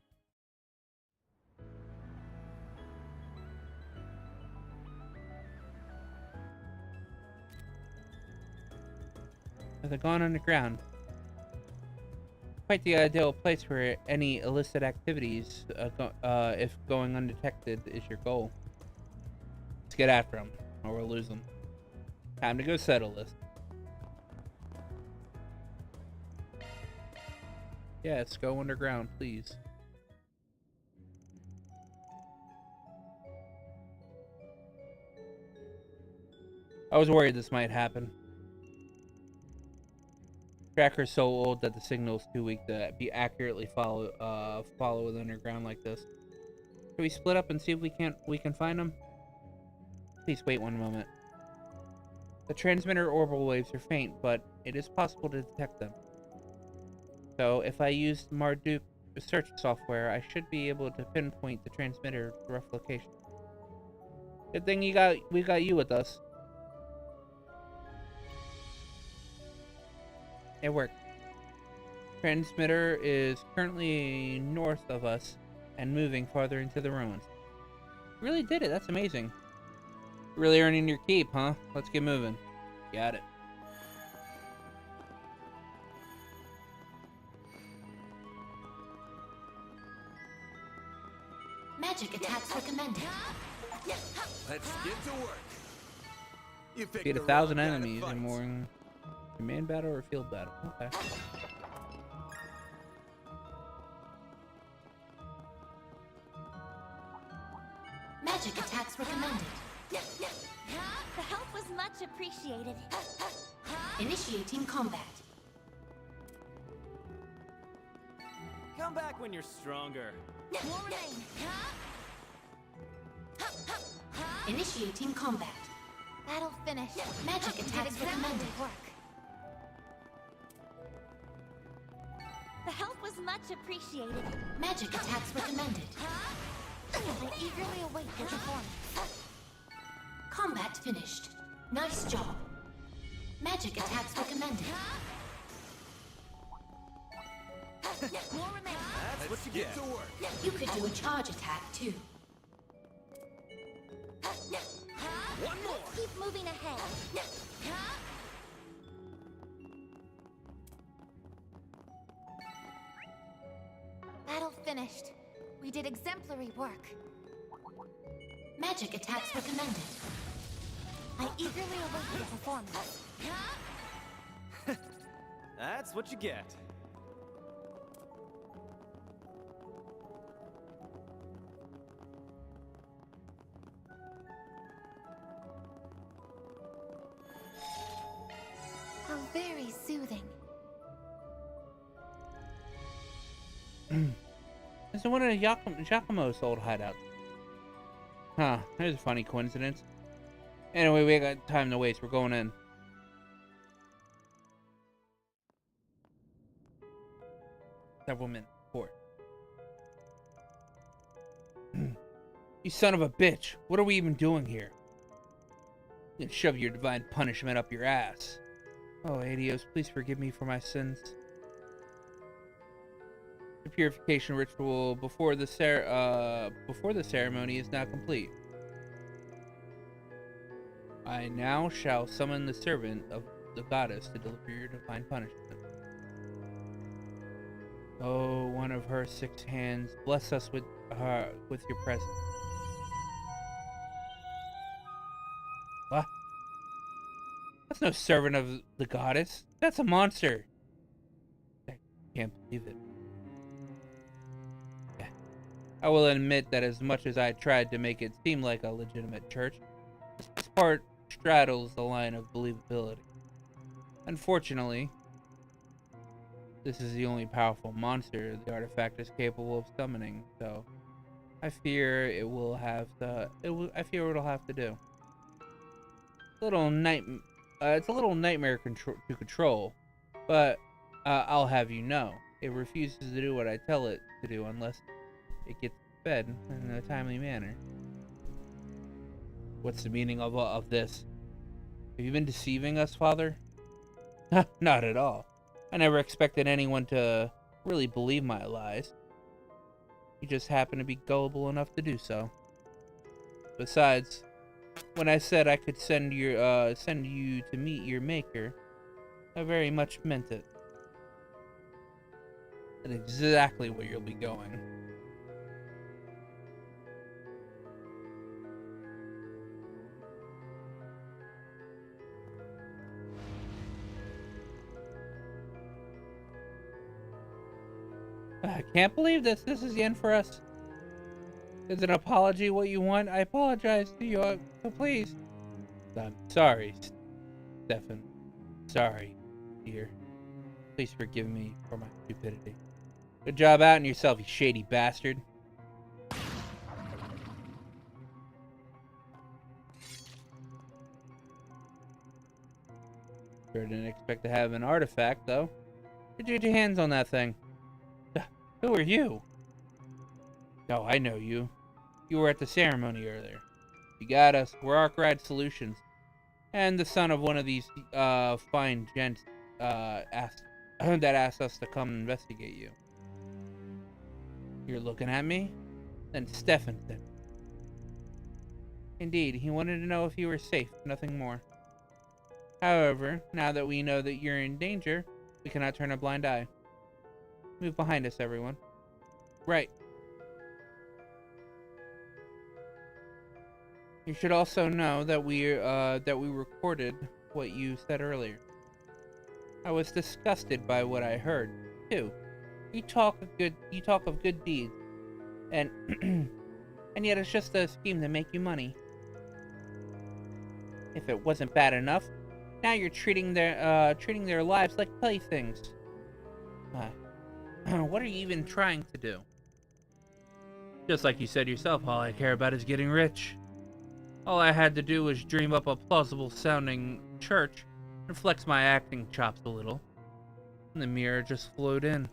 They're gone underground. Quite the ideal place for any illicit activities, if going undetected is your goal. Let's get after them, or we'll lose them. Time to go settle this. Yes, go underground, please. I was worried this might happen. Tracker's so old that the signal's too weak to be accurately follow the underground like this. Should we split up and see if we can find them? Please wait one moment. The transmitter orbital waves are faint, but it is possible to detect them. So if I use Marduk search software, I should be able to pinpoint the transmitter's rough location. Good thing we got you with us. It worked. Transmitter is currently north of us and moving farther into the ruins. Really did it. That's amazing. Really earning your keep, huh? Let's get moving. Got it. Magic attacks recommended. Let's get to work. You picked Beat the 1,000 wrong kind of enemies fight. in more command battle or field battle. Okay. Magic attacks recommended. The help was much appreciated. Initiating combat. Come back when you're stronger. More remain. Initiating combat. Battle finished. Magic You did attacks exemplary recommended. work. The help was much appreciated. Magic attacks recommended. I eagerly await your performance. Combat finished. Nice job. Magic attacks recommended. More remain. That's what you get to work. You could do a charge attack too. One more. Keep moving ahead. Battle finished. We did exemplary work. Magic attacks recommended. I eagerly await your performance. That's what you get. How very soothing. This is one of Giacomo's old hideouts. Huh, there's a funny coincidence. Anyway, we got time to waste. We're going in. Several minutes. 4. You son of a bitch. What are we even doing here? You can shove your divine punishment up your ass. Oh, Adios, please forgive me for my sins. The purification ritual before the ceremony is now complete. I now shall summon the servant of the goddess to deliver your divine punishment. Oh, one of her 6 hands, bless us with your presence. What? That's no servant of the goddess. That's a monster. I can't believe it. I will admit that as much as I tried to make it seem like a legitimate church, this part straddles the line of believability. Unfortunately, this is the only powerful monster the artifact is capable of summoning, so I fear it will have to. It'll have to do. It's a little nightmare to control, but I'll have you know, it refuses to do what I tell it to do unless it gets fed in a timely manner. What's the meaning of this? Have you been deceiving us, Father? Not at all. I never expected anyone to really believe my lies. You just happen to be gullible enough to do so. Besides, when I said I could send you to meet your maker, I very much meant it. That's exactly where you'll be going. I can't believe this. This is the end for us. Is an apology what you want? I apologize to you, so please. I'm sorry, Stefan. Sorry, dear. Please forgive me for my stupidity. Good job out on yourself, you shady bastard. Sure didn't expect to have an artifact, though. Where'd you get your hands on that thing? Who are you? Oh, I know you. You were at the ceremony earlier. You got us. We're Arkwright Solutions. And the son of one of these fine gents asked us to come investigate you. You're looking at me? Then Stefan said. Indeed, he wanted to know if you were safe, nothing more. However, now that we know that you're in danger, we cannot turn a blind eye. Move behind us, everyone. Right. You should also know that we recorded what you said earlier. I was disgusted by what I heard, too. You talk of good deeds, and and yet it's just a scheme to make you money. If it wasn't bad enough, now you're treating their lives like playthings. What are you even trying to do? Just like you said yourself, all I care about is getting rich. All I had to do was dream up a plausible-sounding church and flex my acting chops a little, and the mirror just flowed in.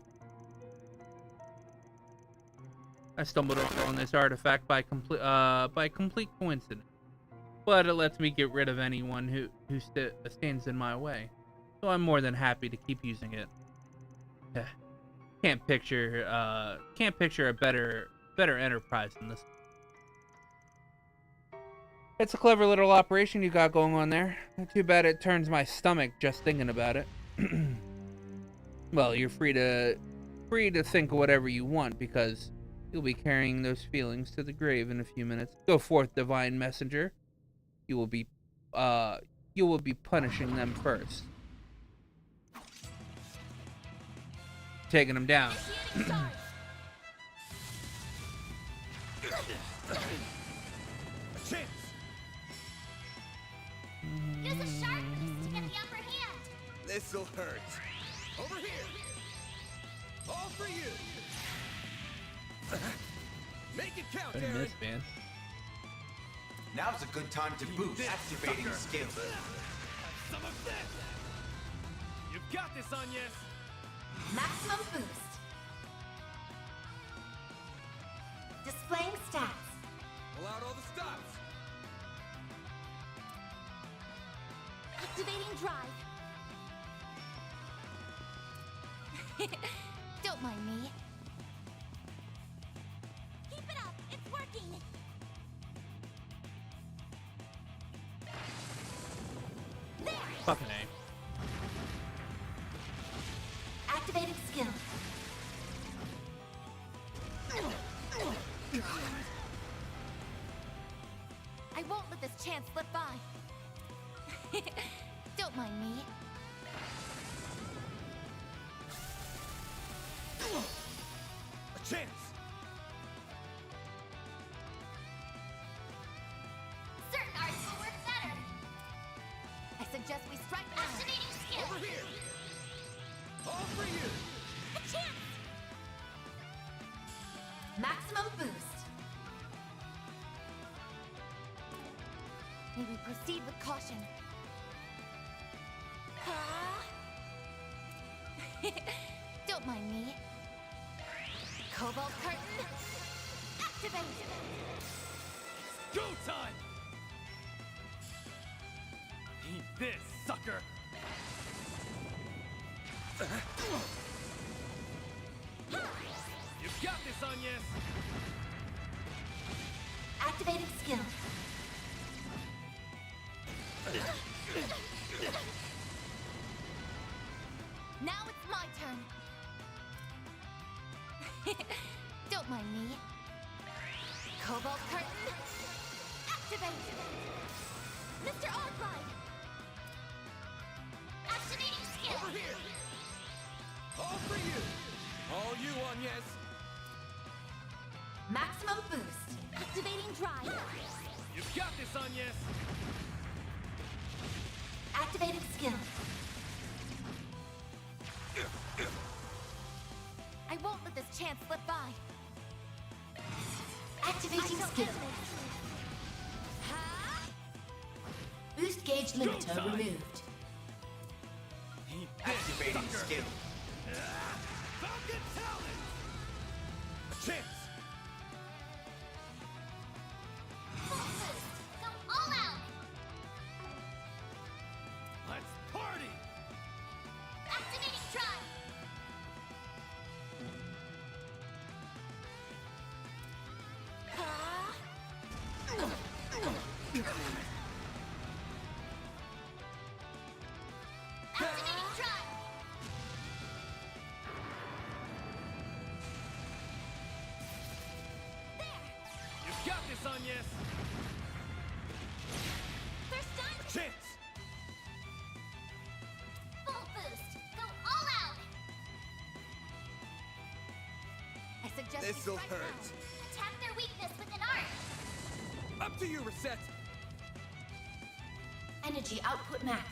I stumbled on this artifact by complete coincidence, but it lets me get rid of anyone who stands in my way, so I'm more than happy to keep using it. Can't picture a better enterprise than this. It's a clever little operation you got going on there. Too bad it turns my stomach just thinking about it. Well, you're free to think whatever you want, because you'll be carrying those feelings to the grave in a few minutes. Go forth, divine messenger. You will be punishing them first. Taking them down. Use a sharpness to get the upper hand. This'll hurt. Over here. All for you. Make it count, Couldn't Aaron. miss, man. Now's a good time to boost, activating skill. Some of this. You've got this, Agnes. Maximum boost. Displaying stats. Pull out all the stops. Activating drive. Don't mind me. Keep it up. It's working. Fucking A. Activating skill. I won't let this chance slip by. Don't mind me. A chance. Certain arts will work better. I suggest we strike now. Activating skill. Over here. All for you. A chance. Maximum boost. May we proceed with caution. Don't mind me. Cobalt curtain. Activate. Go time. Eat this, sucker. You've got this, Agnes. Activating skill. Now it's my turn. Don't mind me. Cobalt curtain. Activate. Mr. Arglide. Activating skill. Over here. All for you. All you, Agnes. Maximum boost. Activating drive. You've got this, Agnes. Activating skill. I won't let this chance slip by. Activating skill. Boost gauge limiter removed. Activating skill. Falcon talent. A chance. Full boost. Go all out. Let's party. Activating drive. Activating drive. You've got this, Agnes. First time. A chance. Full boost. Go all out. I suggest we This'll strike hurt. now. Attack their weakness with an art. Up to you, Reset. Energy output max.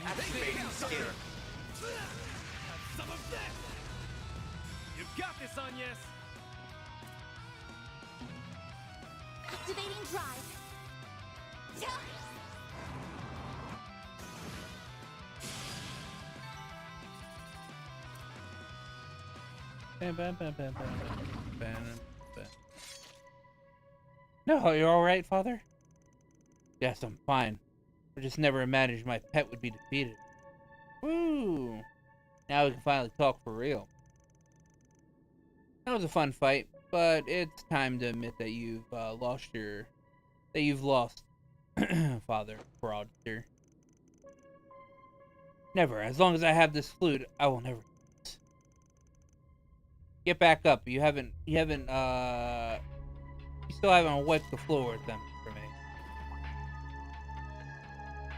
Activating skill. Have some of this. You've got this, Agnes. Activating drive. Bam, bam, bam, bam, bam, bam, bam, bam. No, you're all right, Father? Yes, I'm fine. I just never imagined my pet would be defeated. Woo! Now we can finally talk for real. That was a fun fight, but it's time to admit that you've lost Father Fraudster. Never. As long as I have this flute, I will never. Get back up. You still haven't wiped the floor with them for me.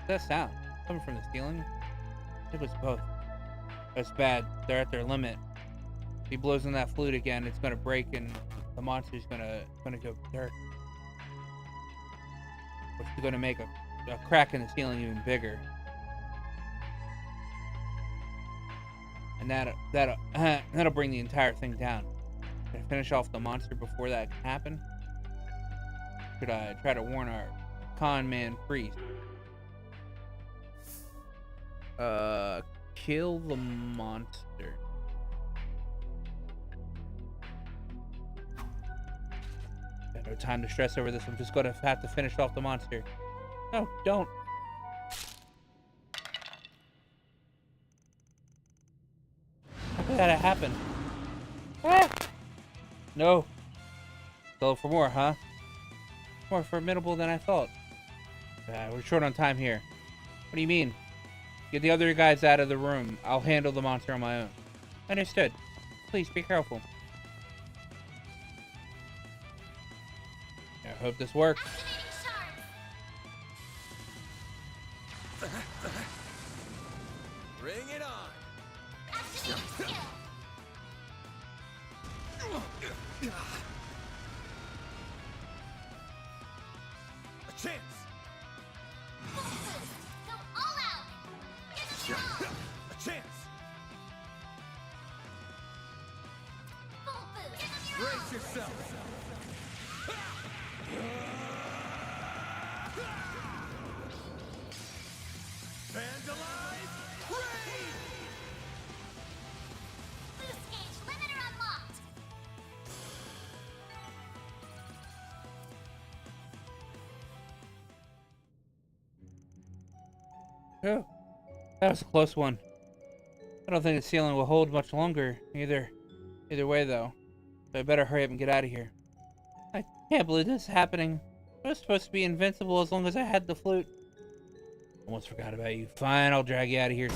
What's that sound? Coming from the ceiling? It was both. That's bad. They're at their limit. If he blows in that flute again, it's gonna break and the monster's gonna go berserk. Which is gonna make a crack in the ceiling even bigger. and that'll bring the entire thing down. Should I finish off the monster before that can happen? Should I try to warn our con man priest? Kill the monster. Got no time to stress over this. I'm just gonna have to finish off the monster. No, don't. How could that happen? Ah! No. Go for more, huh? More formidable than I thought. We're short on time here. What do you mean? Get the other guys out of the room. I'll handle the monster on my own. Understood. Please be careful. I hope this works. Bring it on. A chance. Go all out. Give it A chance. full boost. Give them your Brace yourself. Vandalize! Raid! Boost gauge limiter unlocked. Oh, that was a close one. I don't think the ceiling will hold much longer either. Either way, though. So I better hurry up and get out of here. I can't believe this is happening. I was supposed to be invincible as long as I had the flute. Almost forgot about you. Fine, I'll drag you out of here too.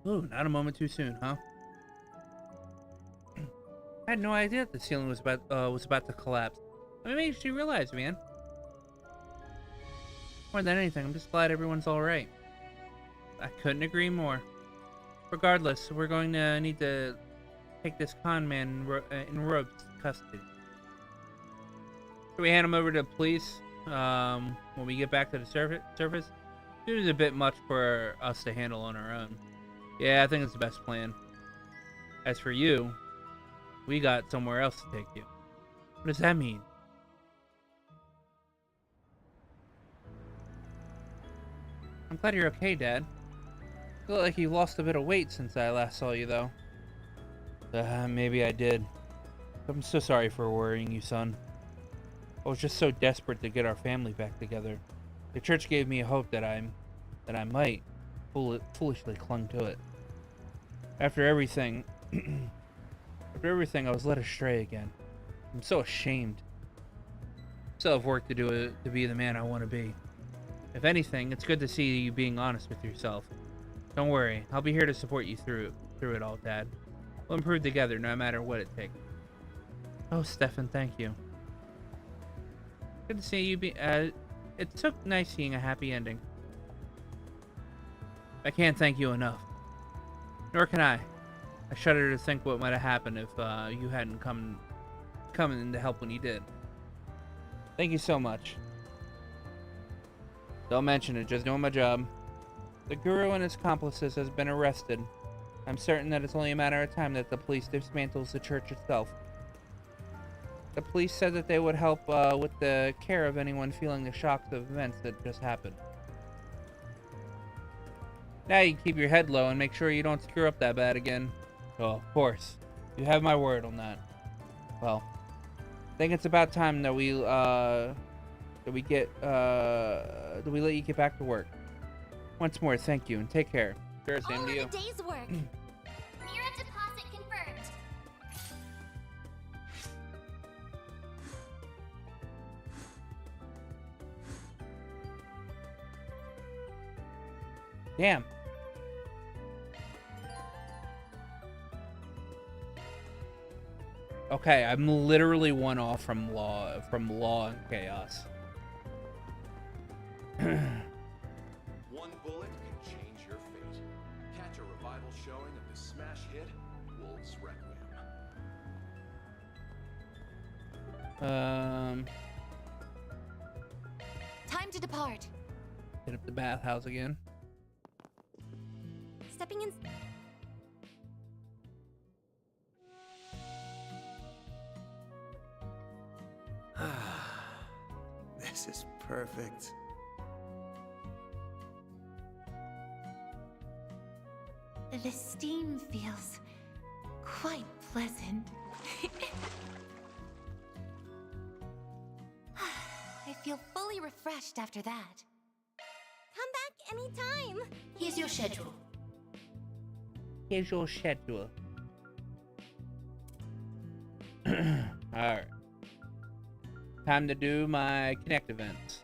Ooh, not a moment too soon, huh? I had no idea that the ceiling was about to collapse. I mean, makes you realize, man. More than anything, I'm just glad everyone's all right. I couldn't agree more. Regardless, we're going to need to take this con man in robes custody. Should we hand him over to the police when we get back to the surface? It was a bit much for us to handle on our own. Yeah, I think it's the best plan. As for you, we got somewhere else to take you. What does that mean? I'm glad you're okay, Dad. You look like you lost a bit of weight since I last saw you, though. Maybe I did. I'm so sorry for worrying you, son. I was just so desperate to get our family back together. The church gave me a hope that I might foolishly clung to it. After everything, I was led astray again. I'm so ashamed. Still have work to do to be the man I want to be. If anything, it's good to see you being honest with yourself. Don't worry, I'll be here to support you through it all, Dad. We'll improve together, no matter what it takes. Oh, Stefan, thank you. Good to see you be. It took nice seeing a happy ending. I can't thank you enough. Nor can I. I shudder to think what might have happened if you hadn't come in to help when you did. Thank you so much. Don't mention it, just doing my job. The guru and his accomplices has been arrested. I'm certain that it's only a matter of time that the police dismantles the church itself. The police said that they would help with the care of anyone feeling the shocks of events that just happened. Now you can keep your head low and make sure you don't screw up that bad again. Oh, of course. You have my word on that. Well, I think it's about time that we let you get back to work. Once more, thank you and take care. Sure, same to you. All of the day's work. Mira deposit confirmed. Damn. Okay, I'm literally one off from law and chaos. One bullet can change your fate. Catch a revival showing of the smash hit, Wolves Requiem. Time to depart. Hit up the bathhouse again. Stepping in. This is perfect. The steam feels quite pleasant. I feel fully refreshed after that. Come back anytime. Here's your schedule. Here's your schedule. Alright. Time to do my Connect events.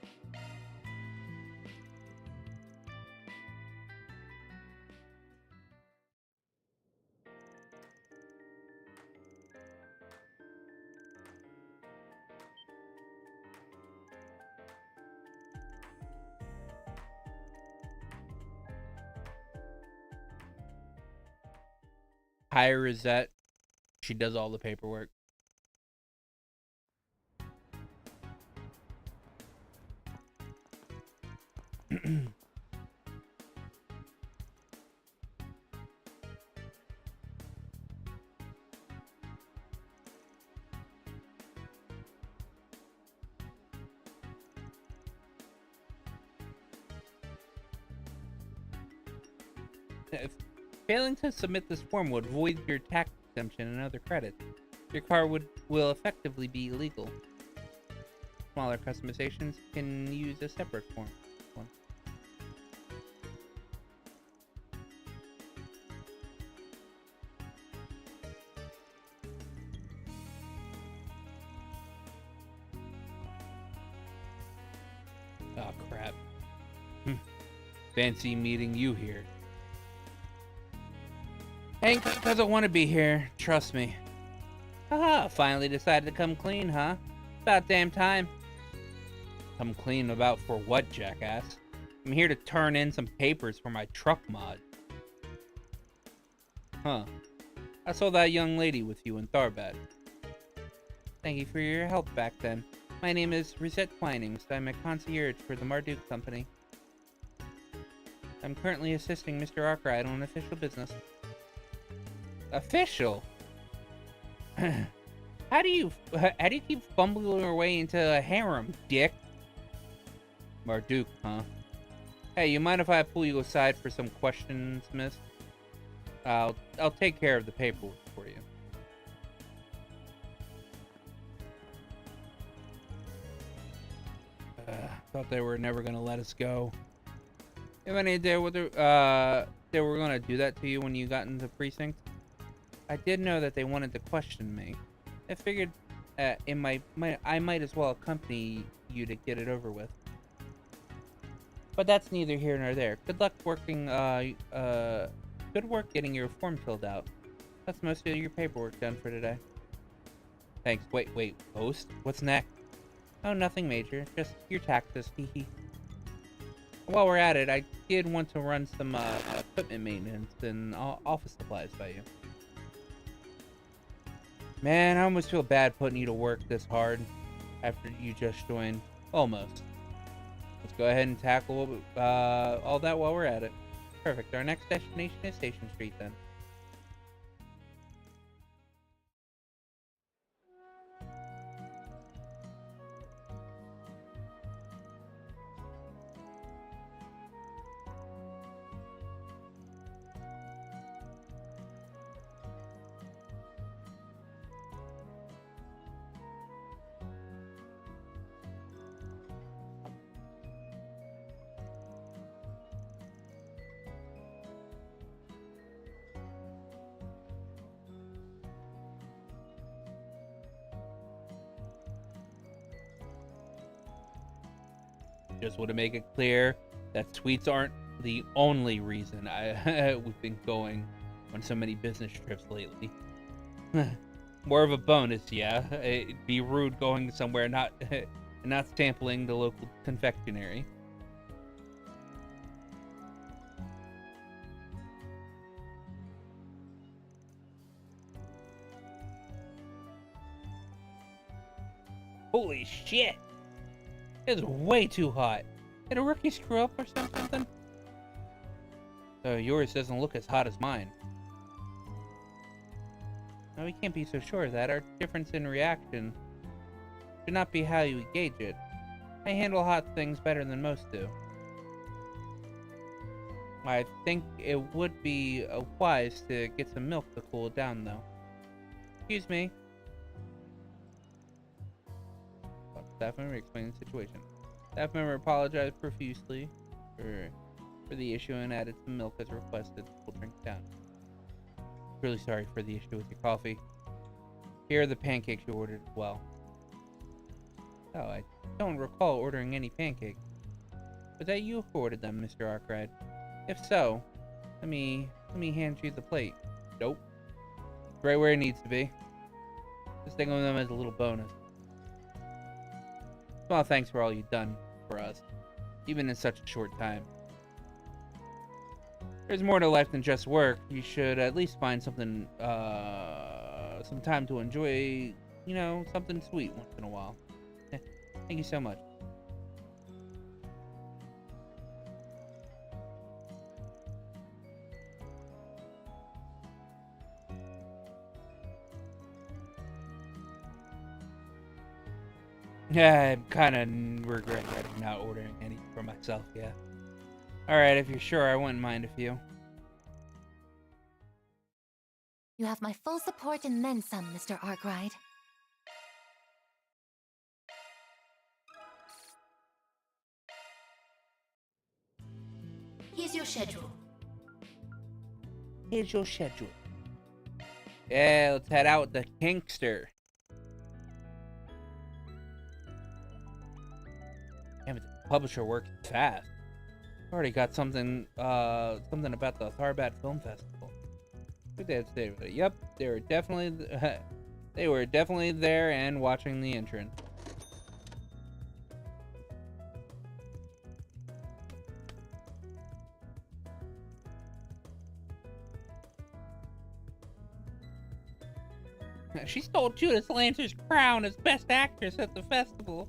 Hire Rosette. She does all the paperwork. If failing to submit this form would void your tax exemption and other credits. Your car will effectively be illegal. Smaller customizations can use a separate form. Oh crap. Fancy meeting you here. Hank doesn't want to be here, trust me. Haha, finally decided to come clean, huh? About damn time. Come clean about for what, jackass? I'm here to turn in some papers for my truck mod. Huh. I saw that young lady with you in Tharbad. Thank you for your help back then. My name is Rosette Twinings. I'm a concierge for the Marduk Company. I'm currently assisting Mr. Arkwright on official business. Official? How do you keep fumbling your way into a harem, dick? Marduk, huh? Hey, you mind if I pull you aside for some questions, miss? I'll take care of the paperwork for you. Thought they were never gonna let us go. You have any idea whether they were gonna do that to you when you got into the precinct? I did know that they wanted to question me. I figured I might as well accompany you to get it over with. But that's neither here nor there. Good luck working. Good work getting your form filled out. That's most of your paperwork done for today. Thanks. Wait. Post? What's next? Oh, nothing major. Just your taxes. Hehe. While we're at it, I did want to run some equipment maintenance and office supplies by you. Man, I almost feel bad putting you to work this hard after you just joined. Almost. Let's go ahead and tackle all that while we're at it. Perfect. Our next destination is Station Street then. Just want to make it clear that tweets aren't the only reason we've been going on so many business trips lately. More of a bonus, yeah. It'd be rude going somewhere not sampling the local confectionery. Holy shit! It's way too hot. Did a rookie screw up or something? So yours doesn't look as hot as mine. Now we can't be so sure of that. Our difference in reaction should not be how you gauge it. I handle hot things better than most do. I think it would be wise to get some milk to cool it down, though. Excuse me. Staff member explained the situation. Staff member apologized profusely for the issue and added some milk as requested. We'll drink it down. Really sorry for the issue with your coffee. Here are the pancakes you ordered as well. Oh, I don't recall ordering any pancakes. Was that you who ordered them, Mr. Arkwright? If so, let me hand you the plate. Nope. Right where it needs to be. Just think of them as a little bonus. Small thanks for all you've done for us, even in such a short time. There's more to life than just work. You should at least find something, some time to enjoy, you know, something sweet once in a while. Thank you so much. Yeah, I kind of regret not ordering any for myself, yeah. Alright, if you're sure, I wouldn't mind a few. You have my full support and then some, Mr. Arkwright. Here's your schedule. Here's your schedule. Yeah, let's head out with the Kinkster. Damn it, the publisher works fast. Already got something about the Tharbat Film Festival. What did they say with it? Yep, they were definitely there and watching the entrance. She stole Judith Lancer's crown as Best Actress at the festival.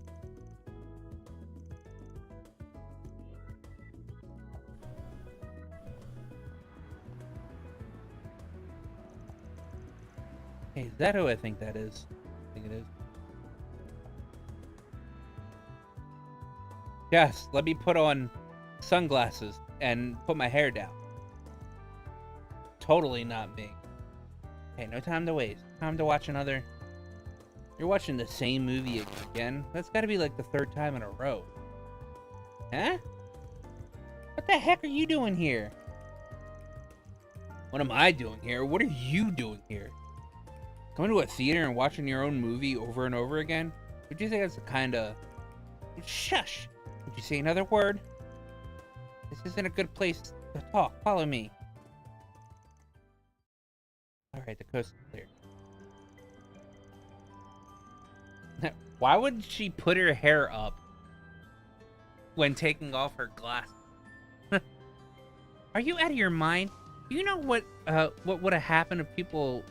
Hey, is that who I think that is? I think it is. Yes, let me put on sunglasses and put my hair down. Totally not me. Hey, no time to waste. Time to watch another. You're watching the same movie again? That's gotta be like the third time in a row. Huh? What the heck are you doing here? What am I doing here? What are you doing here? Going to a theater and watching your own movie over and over again? Would you think that's the kind of... Shush! Would you say another word? This isn't a good place to talk. Follow me. Alright, the coast is clear. Why would she put her hair up when taking off her glasses? Are you out of your mind? Do you know what would have happened if people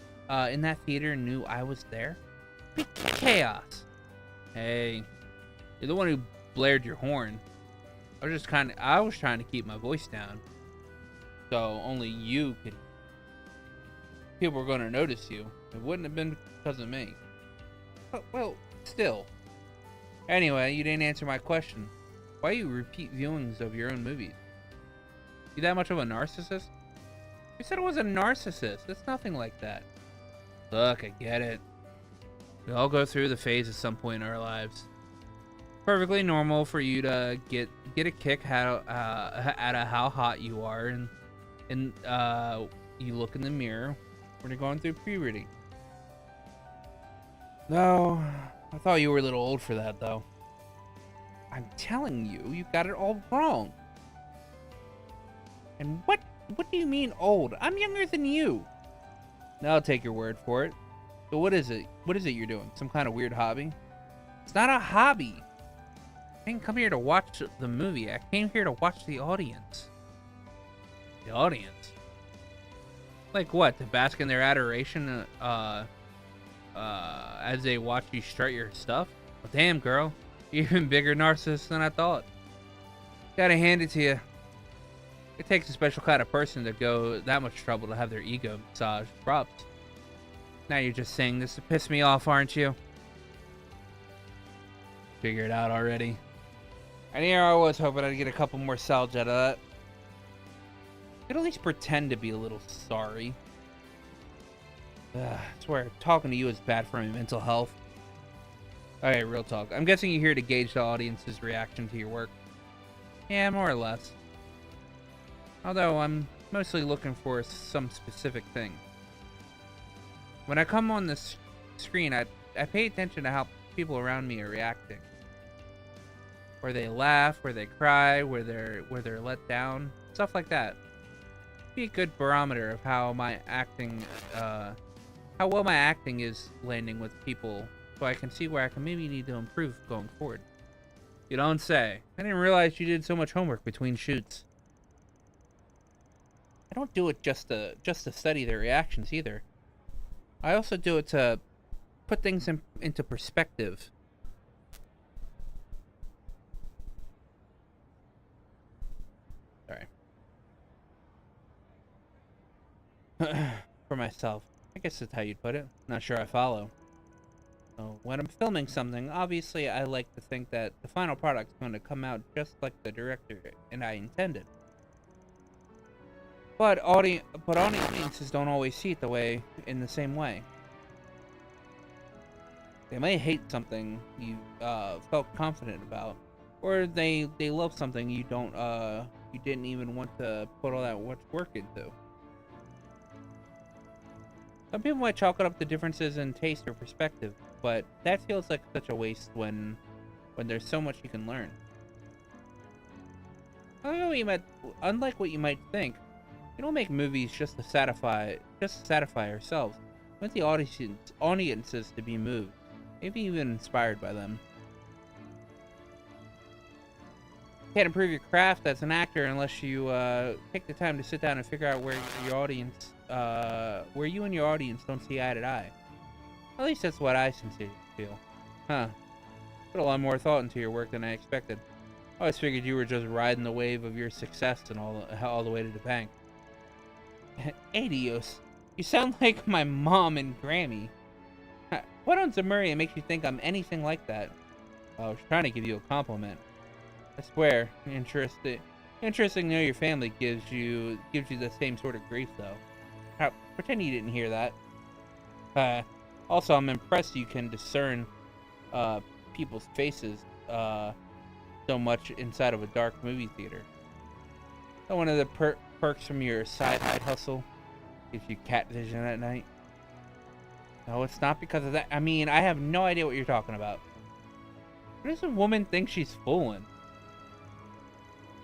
in that theater knew I was there? Big chaos. Hey, you're the one who blared your horn. I was trying to keep my voice down, so only you could. People were going to notice you. It wouldn't have been because of me. But, well, still. Anyway, you didn't answer my question. Why you repeat viewings of your own movies? You that much of a narcissist? You said it was a narcissist. It's nothing like that. Look, I get it. We all go through the phase at some point in our lives. Perfectly normal for you to get a kick out of how hot you are, and you look in the mirror when you're going through puberty. No, I thought you were a little old for that, though. I'm telling you, you got it all wrong. And what do you mean old? I'm younger than you. I'll take your word for it. So what is it? What is it you're doing? Some kind of weird hobby? It's not a hobby. I didn't come here to watch the movie. I came here to watch the audience. The audience? Like what? To bask in their adoration as they watch you strut your stuff? Well, damn, girl. You're even bigger narcissist than I thought. Gotta hand it to you. It takes a special kind of person to go that much trouble to have their ego massaged. Props. Now you're just saying this to piss me off, aren't you? Figure it out already. And here I was hoping I'd get a couple more salves out of that. Could at least pretend to be a little sorry. I swear, talking to you is bad for my mental health. Okay, real talk. I'm guessing you're here to gauge the audience's reaction to your work. Yeah, more or less. Although, I'm mostly looking for some specific thing. When I come on this screen, I pay attention to how people around me are reacting. Where they laugh, where they cry, where they're let down. Stuff like that. Be a good barometer of how my acting, how well my acting is landing with people, so I can see where I can maybe need to improve going forward. You don't say. I didn't realize you did so much homework between shoots. I don't do it just to study their reactions either. I also do it to put things into perspective. Sorry. For myself. I guess that's how you'd put it. Not sure I follow. So when I'm filming something, obviously I like to think that the final product's going to come out just like the director and I intended. But audiences don't always see it in the same way. They may hate something you felt confident about, or they love something you didn't even want to put all that much work into. Some people might chalk it up to differences in taste or perspective, but that feels like such a waste when there's so much you can learn. Unlike what you might think, we don't make movies just to satisfy ourselves. We want the audiences to be moved, maybe even inspired by them. You can't improve your craft as an actor unless you take the time to sit down and figure out where you and your audience don't see eye to eye. At least that's what I sincerely feel. Huh. Put a lot more thought into your work than I expected. I always figured you were just riding the wave of your success and all the way to the bank. Adios. You sound like my mom and Grammy. What on Zemuria makes you think I'm anything like that? I was trying to give you a compliment. I swear, interesting to know your family gives you the same sort of grief, though. Pretend you didn't hear that. Also, I'm impressed you can discern people's faces so much inside of a dark movie theater. So one of the perks from your side hustle gives you cat vision at night. No, it's not because of that. I mean, I have no idea what you're talking about. What does a woman think she's fooling?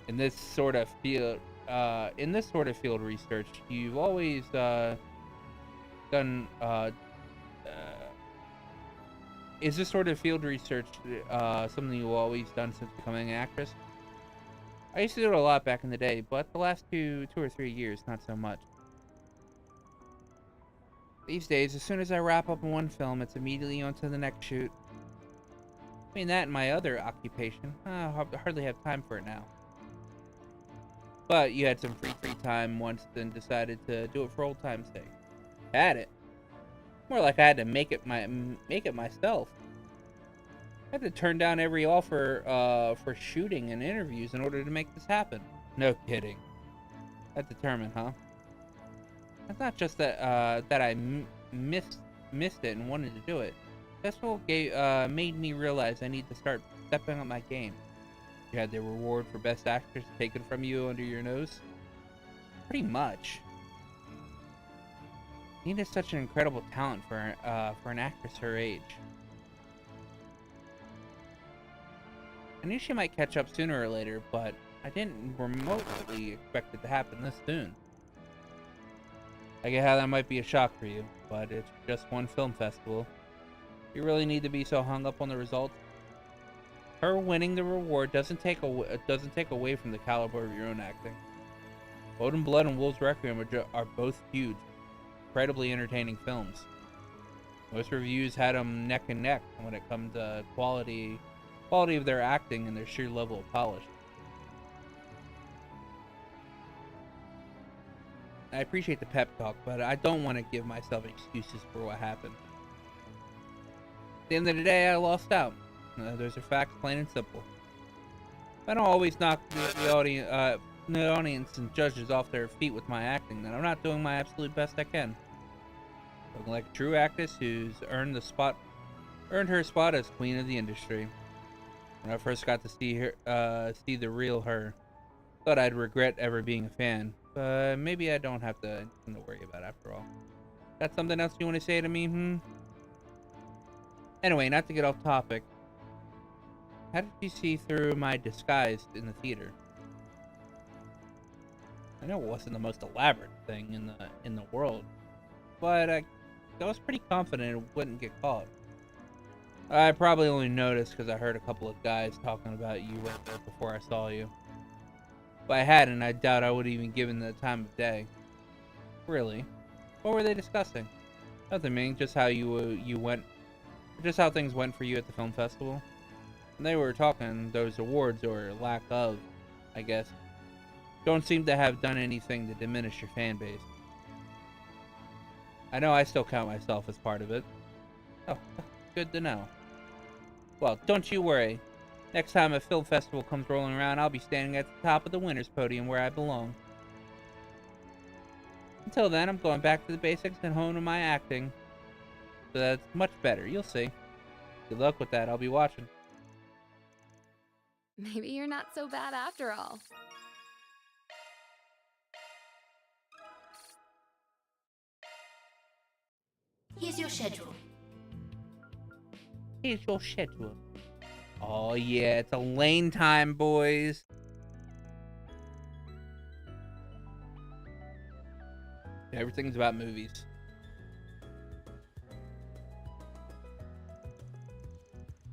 In this sort of field research, you've always done. Is this sort of field research something you've always done since becoming an actress? I used to do it a lot back in the day, but the last two or 3 years, not so much. These days, as soon as I wrap up one film, it's immediately on to the next shoot. Between that and my other occupation, I hardly have time for it now. But you had some free time once, then decided to do it for old time's sake. Had it. More like I had to make it myself. I had to turn down every offer for shooting and interviews in order to make this happen. No kidding. That's determined, huh? It's not just that I missed it and wanted to do it. That's what made me realize I need to start stepping up my game. You had the reward for Best Actress taken from you under your nose? Pretty much. Nina's such an incredible talent for an actress her age. I knew she might catch up sooner or later, but I didn't remotely expect it to happen this soon. I get how that might be a shock for you, but it's just one film festival. You really need to be so hung up on the results? Her winning the reward doesn't take away from the caliber of your own acting. Blood and Blood and Wolves Requiem are both huge, incredibly entertaining films. Most reviews had them neck and neck when it comes to quality of their acting and their sheer level of polish. I appreciate the pep talk, but I don't want to give myself excuses for what happened. At the end of the day, I lost out. Those are facts, plain and simple. I don't always knock the audience and judges off their feet with my acting, then I'm not doing my absolute best I can. Looking like a true actress who's earned her spot as queen of the industry. When I first got to see see the real her, thought I'd regret ever being a fan, but maybe I don't have to worry about after all. Got something else you want to say to me? Anyway, not to get off topic. How did you see through my disguise in the theater? I know it wasn't the most elaborate thing in the world, but I was pretty confident it wouldn't get caught. I probably only noticed because I heard a couple of guys talking about you right there before I saw you. If I hadn't, I doubt I would have even given the time of day. Really? What were they discussing? Nothing, man. Just how just how things went for you at the film festival. And they were talking those awards, or lack of, I guess, don't seem to have done anything to diminish your fan base. I know I still count myself as part of it. Oh, good to know. Well, don't you worry. Next time a film festival comes rolling around, I'll be standing at the top of the winner's podium where I belong. Until then, I'm going back to the basics and honing my acting. So that's much better, you'll see. Good luck with that, I'll be watching. Maybe you're not so bad after all. Here's your schedule. Here's your schedule. Oh yeah, it's Elaine time, boys. Everything's about movies.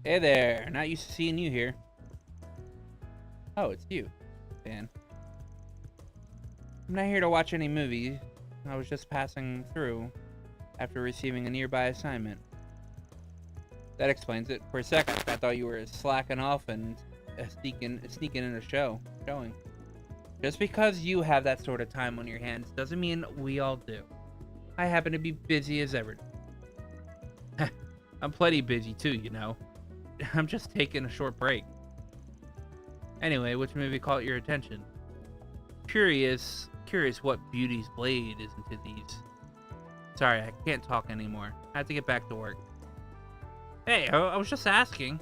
Hey there, not used to seeing you here. Oh, it's you, Dan. I'm not here to watch any movies. I was just passing through after receiving a nearby assignment. That explains it. For a second, I thought you were slacking off and sneaking in a showing. Just because you have that sort of time on your hands doesn't mean we all do. I happen to be busy as ever. I'm plenty busy too, you know. I'm just taking a short break. Anyway, which movie caught your attention? Curious what Beauty's Blade is into these. Sorry, I can't talk anymore. I have to get back to work. Hey, I was just asking.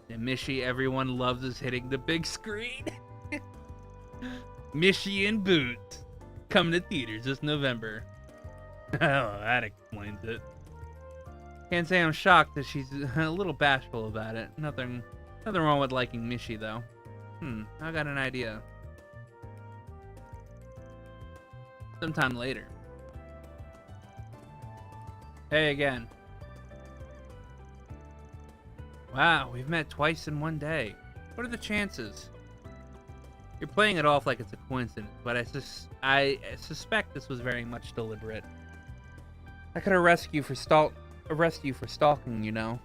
The Mishy everyone loves is hitting the big screen. Mishy and Boots coming to theaters this November. Oh, that explains it. Can't say I'm shocked that she's a little bashful about it. Nothing wrong with liking Mishy though. I got an idea. Sometime later. Hey again. Wow, we've met twice in one day. What are the chances? You're playing it off like it's a coincidence, but I suspect this was very much deliberate. I could arrest you for stalking, you know.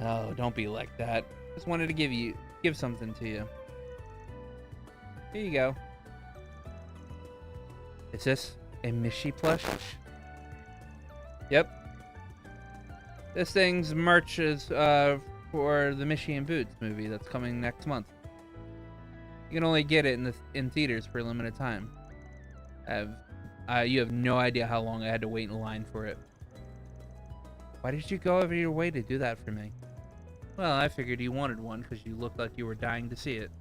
Oh, don't be like that. Just wanted to give something to you. Here you go. Is this a Mishy plush? Yep. This thing's merch is for the Mishy and Boots movie that's coming next month. You can only get it in theaters for a limited time. You have no idea how long I had to wait in line for it. Why did you go over your way to do that for me? Well, I figured you wanted one because you looked like you were dying to see it.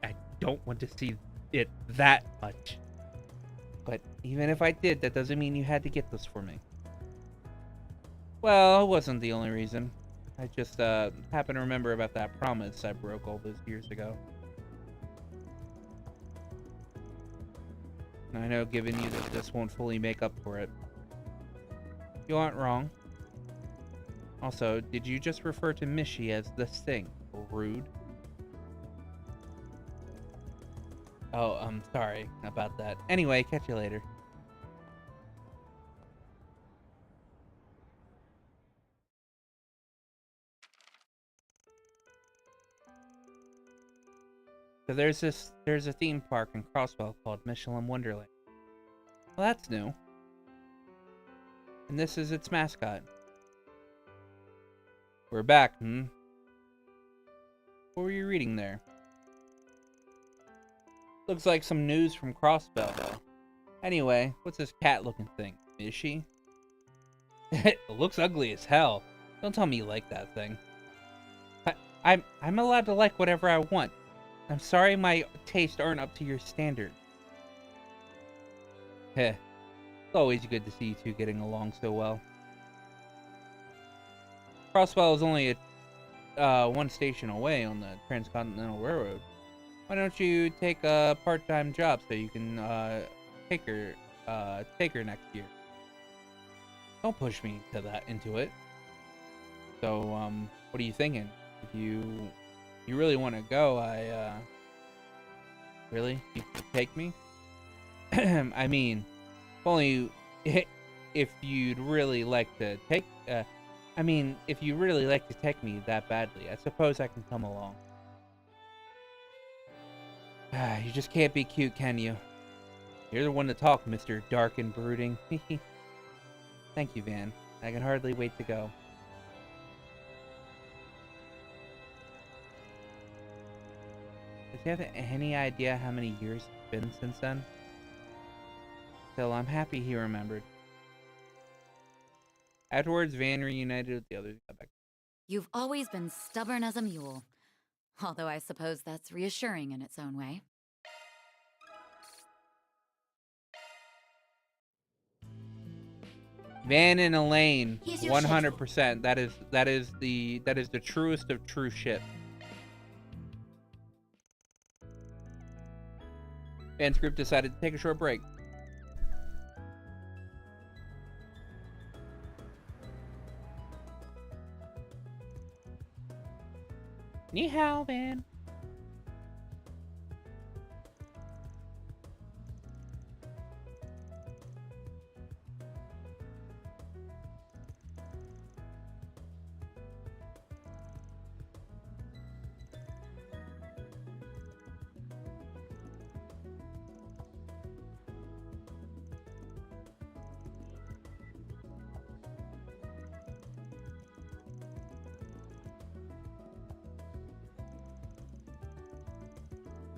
I don't want to see it that much. But even if I did, that doesn't mean you had to get this for me. Well, it wasn't the only reason. I just happened to remember about that promise I broke all those years ago. I know giving you this won't fully make up for it. You aren't wrong. Also, did you just refer to Mishy as this thing? Rude. Oh, I'm sorry about that. Anyway, catch you later. So there's a theme park in Crosswell called Michelin Wonderland. Well, that's new. And this is its mascot. We're back, What were you reading there? Looks like some news from Crossbell. Anyway, what's this cat-looking thing? Is she? It looks ugly as hell. Don't tell me you like that thing. I'm allowed to like whatever I want. I'm sorry my tastes aren't up to your standard. Heh. It's always good to see you two getting along so well. Crosswell is only one station away on the Transcontinental Railroad. Why don't you take a part-time job so you can take her next year? Don't push me into it. So what are you thinking? If you really want to go, really? You could take me? I mean, only if you'd really like to take if you really like to take me that badly, I suppose I can come along. You just can't be cute, can you? You're the one to talk, Mr. Dark and Brooding. Thank you, Van. I can hardly wait to go. Does he have any idea how many years it's been since then? Still, I'm happy he remembered. Afterwards, Van reunited with the others. You've always been stubborn as a mule. Although I suppose that's reassuring in its own way. Van and Elaine, Here's your 100%. That is the truest of true shit. Van's group decided to take a short break. Ni hao, Van.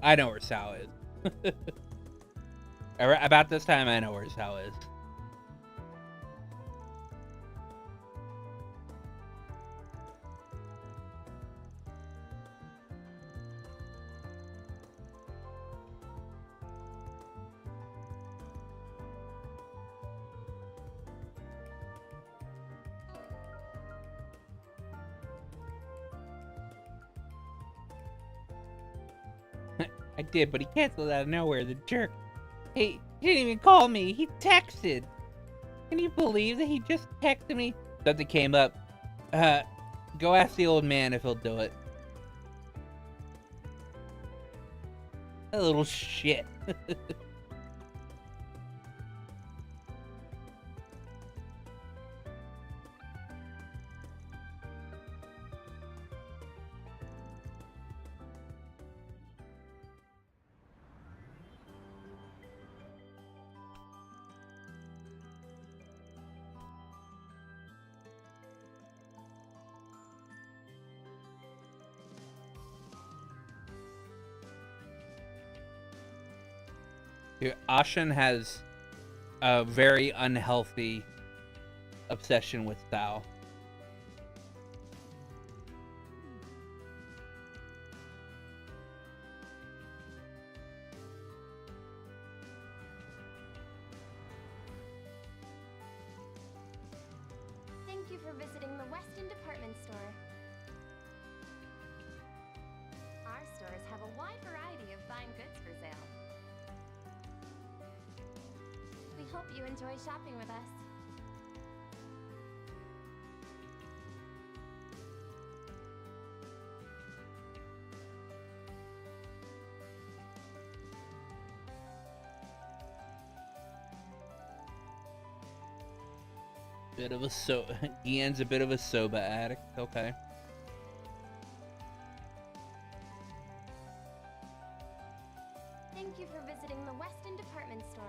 I know where Sal is. About this time, I know where Sal is. I did, but he canceled out of nowhere, the jerk. He didn't even call me, he texted. Can you believe that he just texted me? Something came up. Go ask the old man if he'll do it. A little shit. Ashen has a very unhealthy obsession with Thao. Thank you for visiting the Weston Department Store. Our stores have a wide variety of fine goods for sale. We hope you enjoy shopping with us. Bit of a Ian's a bit of a soba addict. Okay. Thank you for visiting the Weston Department Store.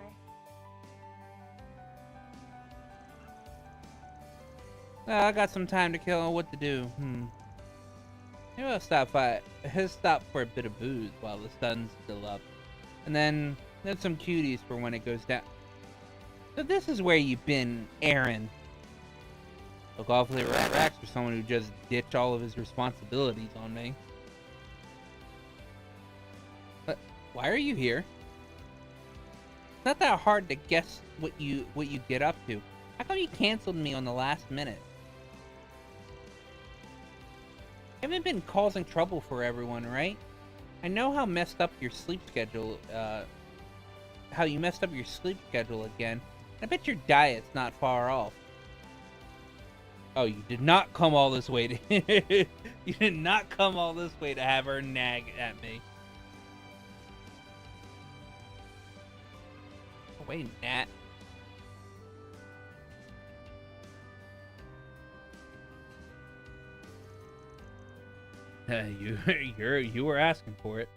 I got some time to kill. What to do? Maybe I'll stop by. He'll stop for a bit of booze while the sun's still up, and then some cuties for when it goes down. So this is where you've been, Aaron. Look awfully relaxed for someone who just ditched all of his responsibilities on me. But why are you here? It's not that hard to guess what you get up to. How come you canceled me on the last minute? You haven't been causing trouble for everyone, right? I know how messed up your sleep schedule, how you messed up your sleep schedule again. I bet your diet's not far off. Oh, you did not come all this way to you did not come all this way to have her nag at me. Oh, wait, Nat. You were asking for it.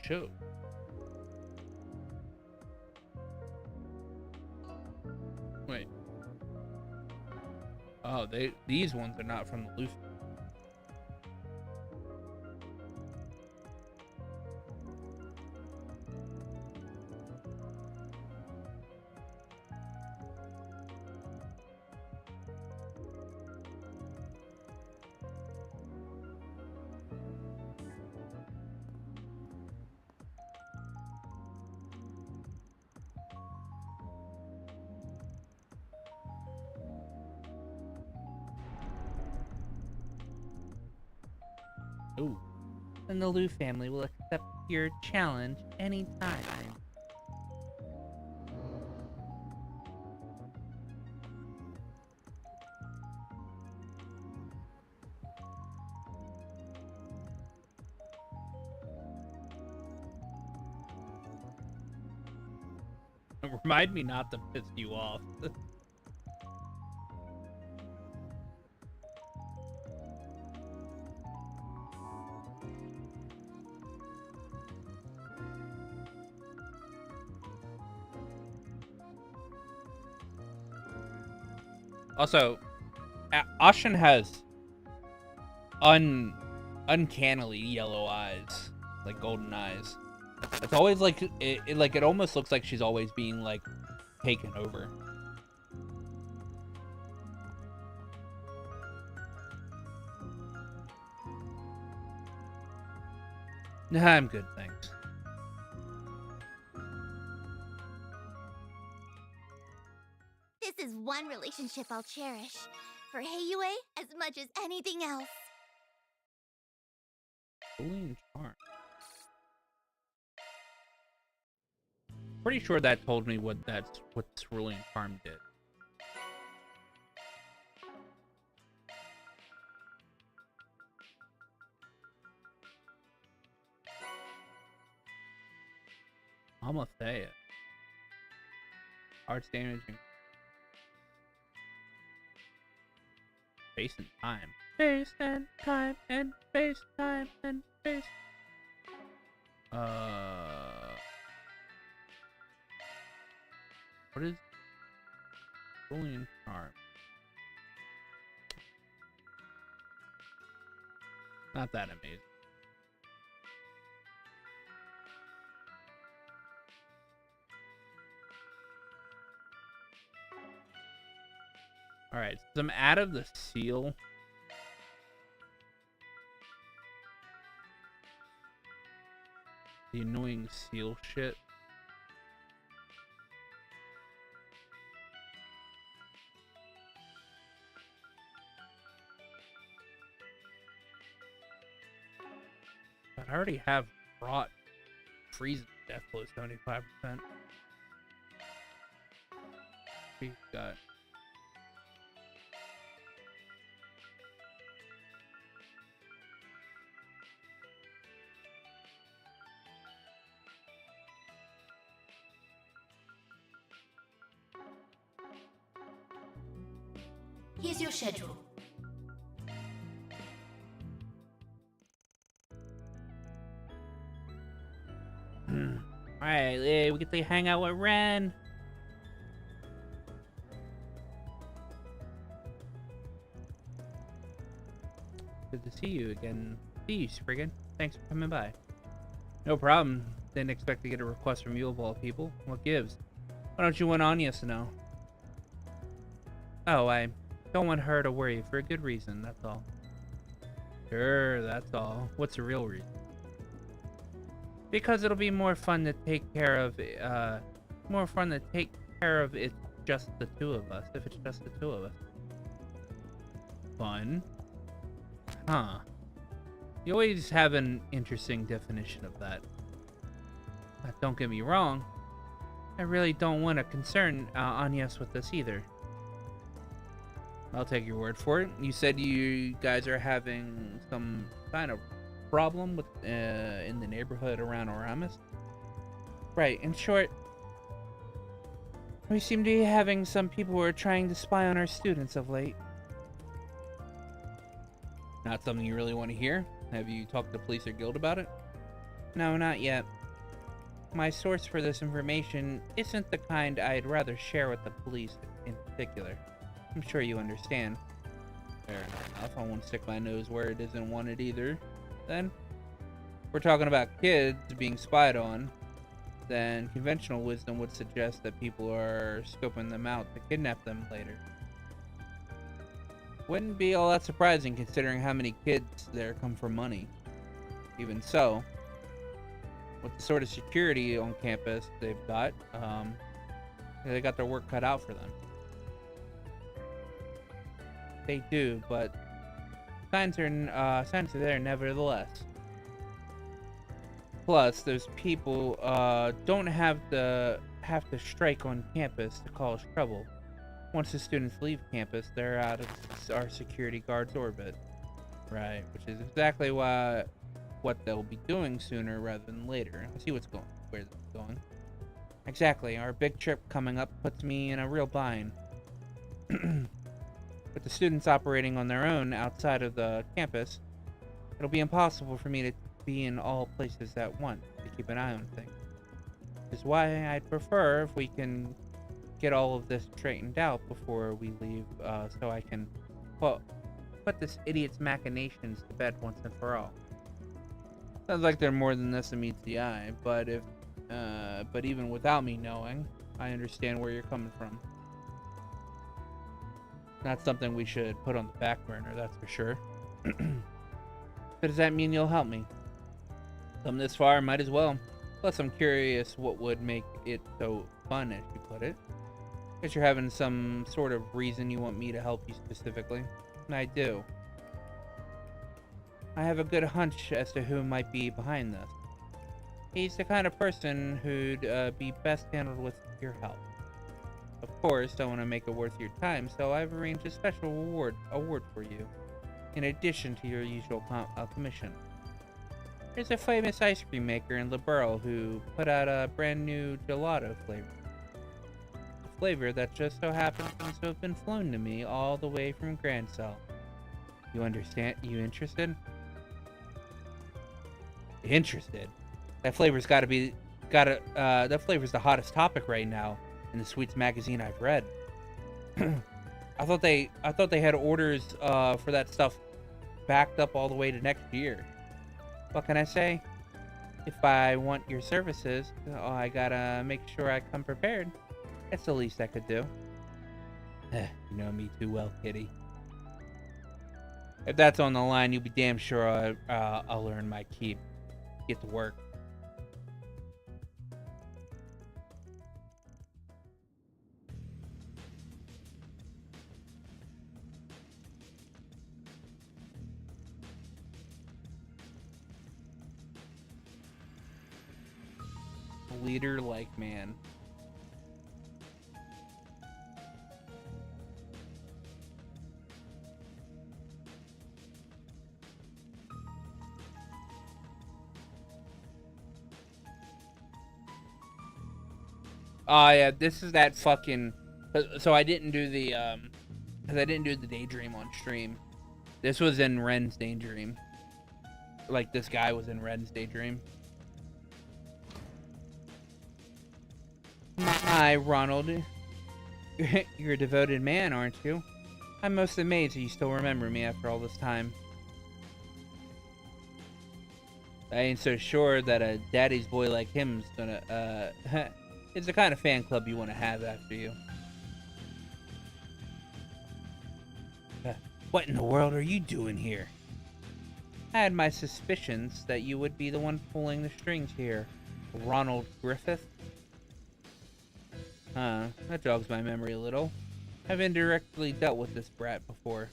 Show. Wait. Oh, these ones are not from the Luffy. Ooh. Then the Lu family will accept your challenge anytime. Remind me not to piss you off. Also, Ashen has uncannily yellow eyes, like golden eyes. It's always like it almost looks like she's always being like taken over. Nah, I'm good, thanks. This is one relationship I'll cherish. For Heiyue, as much as anything else. Bullying charm. Pretty sure that told me what Cerulean Charm did. Amathea. Arts damaging. Space and time. Space and time and space time and space. What is Bullying Charm? Not that amazing. Alright, so I'm out of the seal. The annoying seal shit. I already have brought freeze death blow 75%. We've got. Here's your schedule. Alright, we get to hang out with Ren. Good to see you again. See you, Spriggan. Thanks for coming by. No problem. Didn't expect to get a request from you of all people. What gives? Why don't you want Anya to know? Oh, I don't want her to worry for a good reason, that's all. Sure, that's all. What's the real reason? Because it'll be more fun to take care of, it's just the two of us, if it's just the two of us. Fun? Huh. You always have an interesting definition of that. Don't get me wrong, I really don't want to concern Agnes with this either. I'll take your word for it. You said you guys are having some kind of problem with in the neighborhood around Oramus? Right, in short, we seem to be having some people who are trying to spy on our students of late. Not something you really want to hear? Have you talked to police or guild about it? No, not yet. My source for this information isn't the kind I'd rather share with the police in particular. I'm sure you understand. Fair enough. I won't stick my nose where it isn't wanted either. Then, if we're talking about kids being spied on, then conventional wisdom would suggest that people are scoping them out to kidnap them later. Wouldn't be all that surprising considering how many kids there come for money. Even so, with the sort of security on campus they've got, they got their work cut out for them. They do, but signs are there nevertheless. Plus, those people don't have to strike on campus to cause trouble. Once the students leave campus, they're out of our security guard's orbit. Right, which is exactly what they'll be doing sooner rather than later. I see where it's going. Exactly, our big trip coming up puts me in a real bind. With the students operating on their own outside of the campus, it'll be impossible for me to be in all places at once to keep an eye on things. Which is why I'd prefer if we can get all of this straightened out before we leave, so I can put this idiot's machinations to bed once and for all. Sounds like they're more than this that meets the eye, but even without me knowing, I understand where you're coming from. Not something we should put on the back burner, that's for sure. But does that mean you'll help me? Come this far, might as well. Plus, I'm curious what would make it so fun, as you put it. Guess you're having some sort of reason you want me to help you specifically. And I do. I have a good hunch as to who might be behind this. He's the kind of person who'd be best handled with your help. Of course, I want to make it worth your time, so I've arranged a special award for you, in addition to your usual commission. There's a famous ice cream maker in Liberal who put out a brand new gelato flavor. A flavor that just so happens to have been flown to me all the way from Grand Cell. You understand? You interested? Interested? That flavor's that flavor's the hottest topic right now in the Sweets magazine I've read. I thought they had orders for that stuff backed up all the way to next year. What can I say? If I want your services, I gotta make sure I come prepared. That's the least I could do. You know me too well, kitty. If that's on the line, you'll be damn sure I'll earn my keep. Get to work. leader-like man. Oh yeah, this is that fucking. So I didn't do the because I didn't do the daydream on stream. This was in Ren's daydream. Like this guy was in Ren's daydream. Hi, Ronald. You're a devoted man, aren't you? I'm most amazed that you still remember me after all this time. I ain't so sure that a daddy's boy like him's gonna, it's the kind of fan club you want to have after you. What in the world are you doing here? I had my suspicions that you would be the one pulling the strings here, Ronald Griffith. That jogs my memory a little. I've indirectly dealt with this brat before.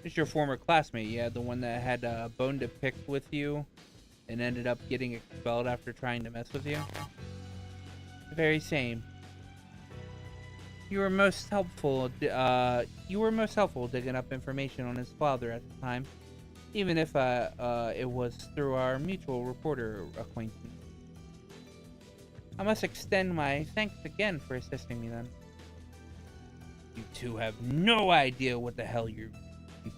It's your former classmate, yeah, the one that had a bone to pick with you and ended up getting expelled after trying to mess with you? The very same. You were most helpful digging up information on his father at the time, even if it was through our mutual reporter acquaintance. I must extend my thanks again for assisting me then. You two have no idea what the hell you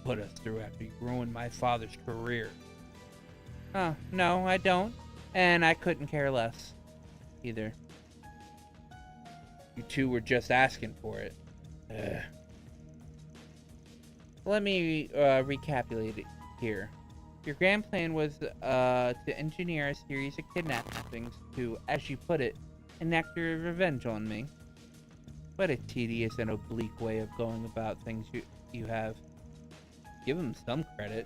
put us through after you ruined my father's career. No, I don't. And I couldn't care less. Either. You two were just asking for it. Let me recapitulate it here. Your grand plan was to engineer a series of kidnappings to, as you put it, enact your revenge on me. What a tedious and oblique way of going about things you have. Give him some credit.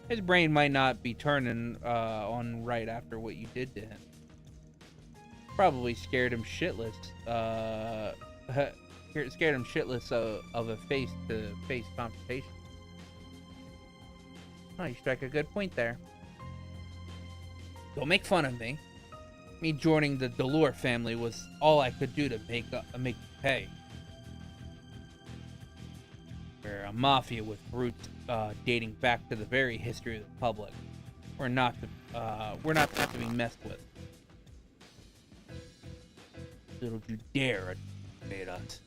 His brain might not be turning on right after what you did to him. Probably scared him shitless. Scared him shitless of a face-to-face confrontation. Oh, you strike a good point there. Don't make fun of me. Me joining the Delore family was all I could do to make you pay. We're a mafia with roots dating back to the very history of the Republic. We're not to be messed with. Little you dare made us.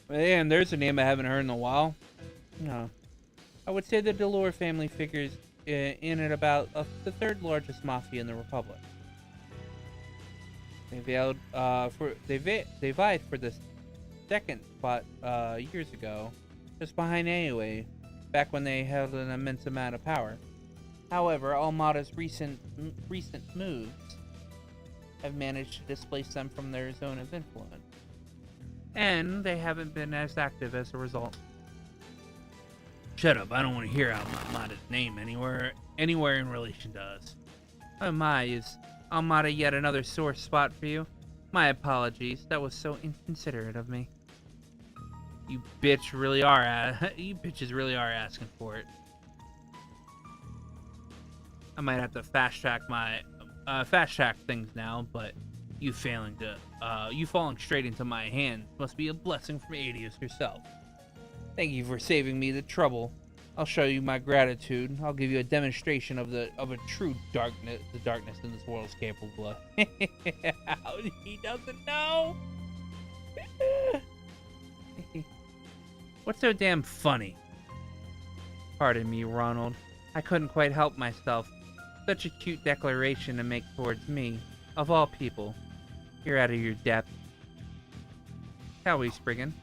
And there's a name I haven't heard in a while. No. I would say the Delore family figures in at about the third largest mafia in the Republic. They vied for the second spot years ago, just behind AOA, back when they held an immense amount of power. However, Almada's recent moves have managed to displace them from their zone of influence, and they haven't been as active as a result. Shut up, I don't want to hear Almada's name anywhere in relation to us. Oh my, is Almada yet another sore spot for you? My apologies, that was so inconsiderate of me. You bitches really are asking for it. I might have to fast track things now, but you falling straight into my hands must be a blessing from Adius herself. Thank you for saving me the trouble. I'll show you my gratitude. I'll give you a demonstration of a true darkness. The darkness in this world is capable of. He doesn't know. What's so damn funny? Pardon me, Ronald. I couldn't quite help myself. Such a cute declaration to make towards me, of all people. You're out of your depth. How are we, Spriggan?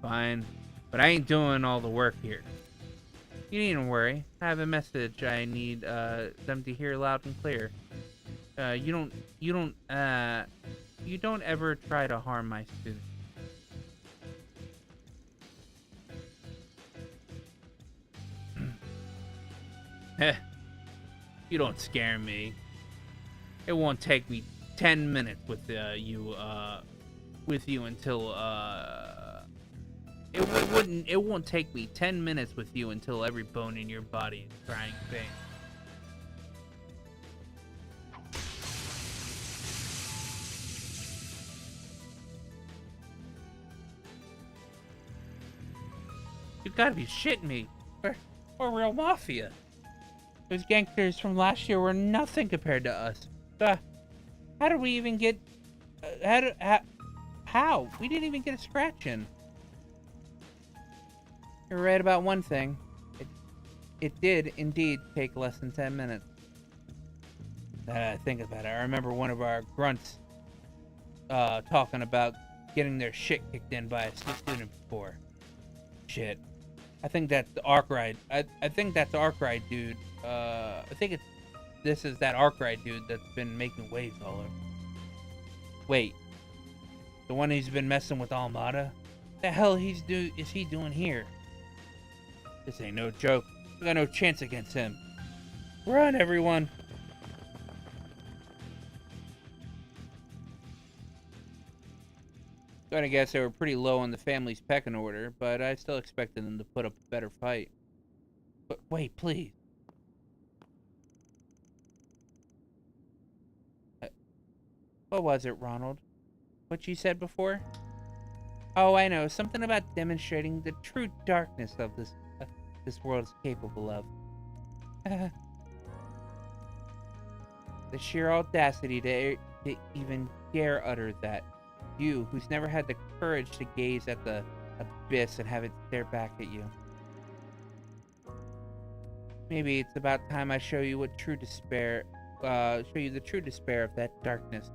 Fine, but I ain't doing all the work here. You needn't worry. I have a message I need them to hear loud and clear. You don't ever try to harm my students. You don't scare me. It won't take me 10 minutes with you until it won't take me 10 minutes with you until every bone in your body is crying pain. You gotta be shitting me. We're real mafia. Those gangsters from last year were nothing compared to us. How did we even get... how? We didn't even get a scratch in. You're right about one thing. It did indeed take less than 10 minutes. Think about it. I remember one of our grunts talking about getting their shit kicked in by a student before. Shit. I think that's the Arkwright. I think that's Arkwright dude. I think this is that Arkwright dude that's been making waves all over. Wait. The one who's been messing with Almada? The hell is he doing here? This ain't no joke. We got no chance against him. Run, everyone! Gonna guess they were pretty low on the family's pecking order, but I still expected them to put up a better fight. But wait, please. What was it, Ronald? What you said before? Oh, I know. Something about demonstrating the true darkness of this world is capable of. The sheer audacity to even dare utter that. You, who's never had the courage to gaze at the abyss and have it stare back at you. Maybe it's about time I show you what true despair, show you the true despair of that darkness.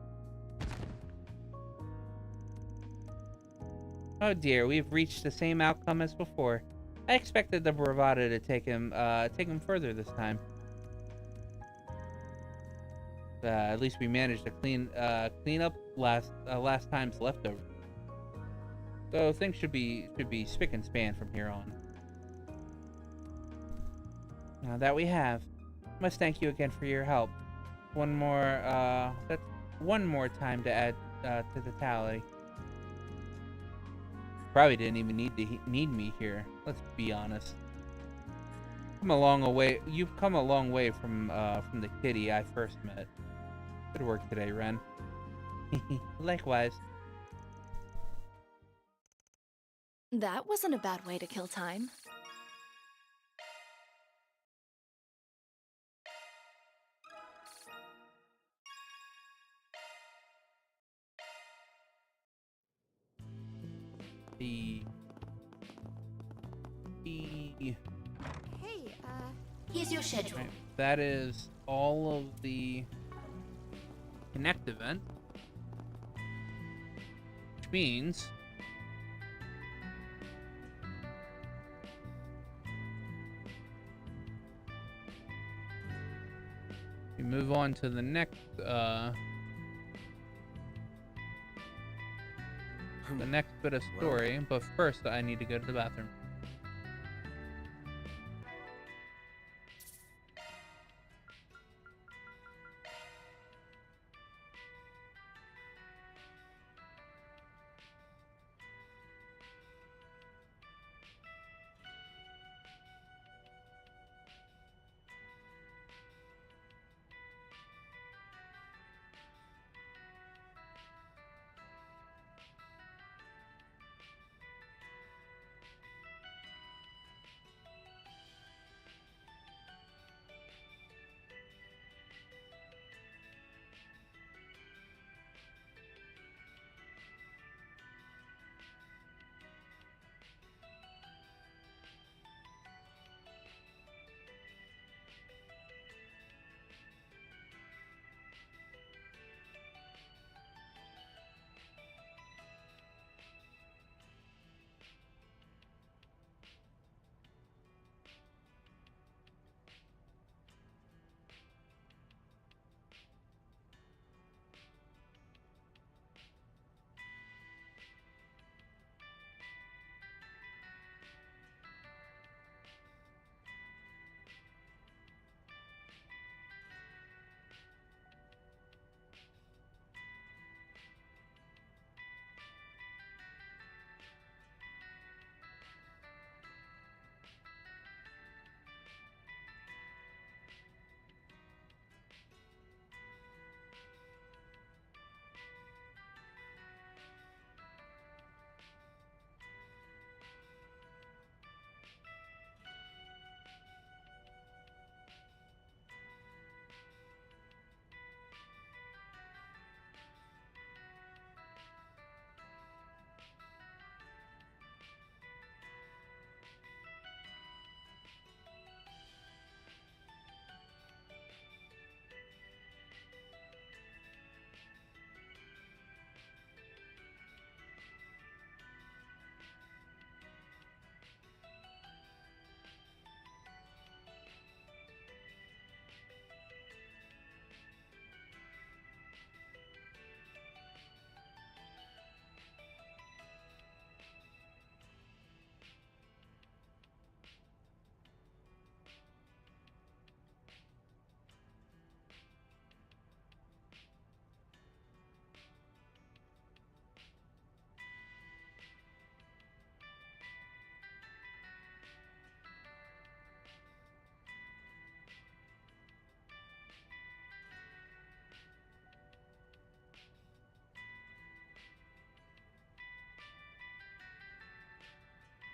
Oh dear, we've reached the same outcome as before. I expected the bravado to take him further this time. At least we managed to clean up last time's leftovers. So things should be spick and span from here on. Now that we have, I must thank you again for your help. That's one more time to add to the tally. Probably didn't even need me here. Let's be honest. You've come a long way from the kitty I first met. Good work today, Ren. Likewise. That wasn't a bad way to kill time. Hey, here's your schedule. Right, that is all of the Connect event, which means we move on to the next bit of story. But first, I need to go to the bathroom.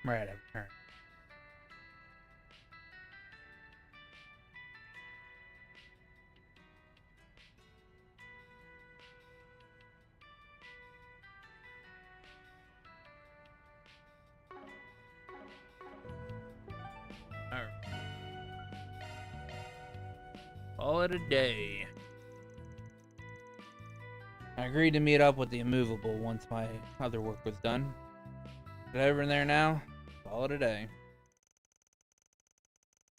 Right out of turn. Alright. Call it a day. I agreed to meet up with the immovable once my other work was done. Get over in there now. Call it a day.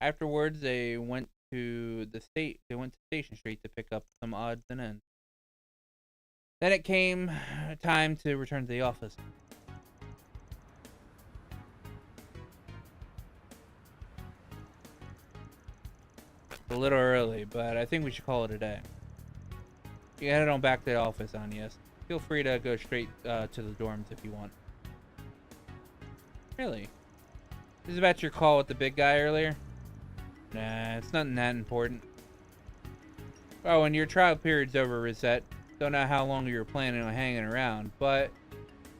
Afterwards, they went to Station Street to pick up some odds and ends. Then it came time to return to the office. It's a little early, but I think we should call it a day. You can head on back to the office, Agnes. Feel free to go straight to the dorms if you want. Really? This is about your call with the big guy earlier? Nah, it's nothing that important. Oh, and your trial period's over, Rosette. Don't know how long you were planning on hanging around, but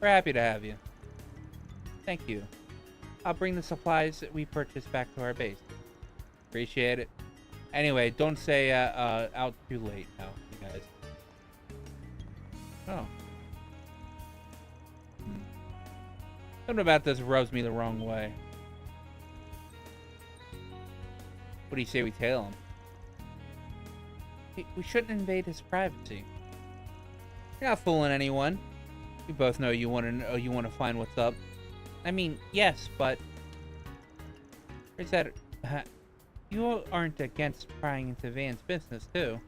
we're happy to have you. Thank you. I'll bring the supplies that we purchased back to our base. Appreciate it. Anyway, don't say out too late now, you guys. Oh. Something about this rubs me the wrong way. What do you say we tail him? We shouldn't invade his privacy. You're not fooling anyone. We both know you want to find what's up. I mean, yes, but is that you aren't against prying into Van's business, too?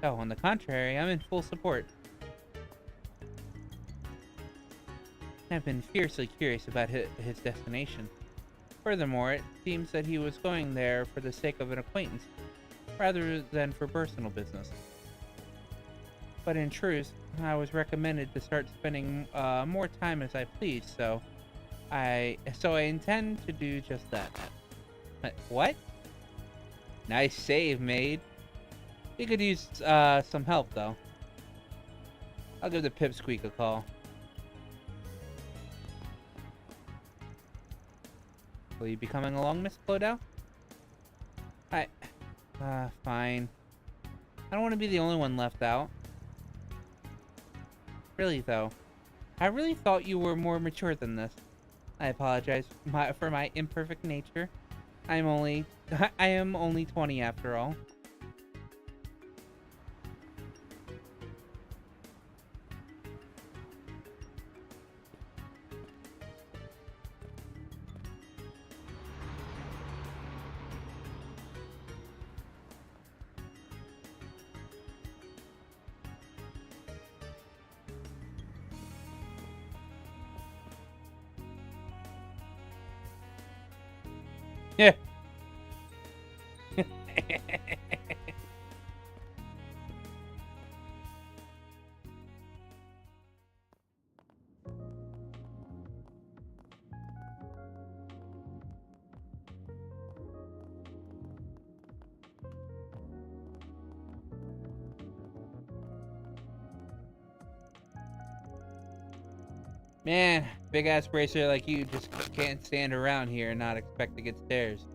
Oh, on the contrary, I'm in full support. I've been fiercely curious about his destination. Furthermore, it seems that he was going there for the sake of an acquaintance, rather than for personal business. But in truth, I was recommended to start spending more time as I please, so I intend to do just that. What? Nice save, maid. We could use some help, though. I'll give the pipsqueak a call. Will you be coming along, Miss Clodell? Fine. I don't want to be the only one left out. Really, though. I really thought you were more mature than this. I apologize for my imperfect nature. I am only 20 after all. Yeah. Man, big ass bracer like you just can't stand around here and not expect to get stares.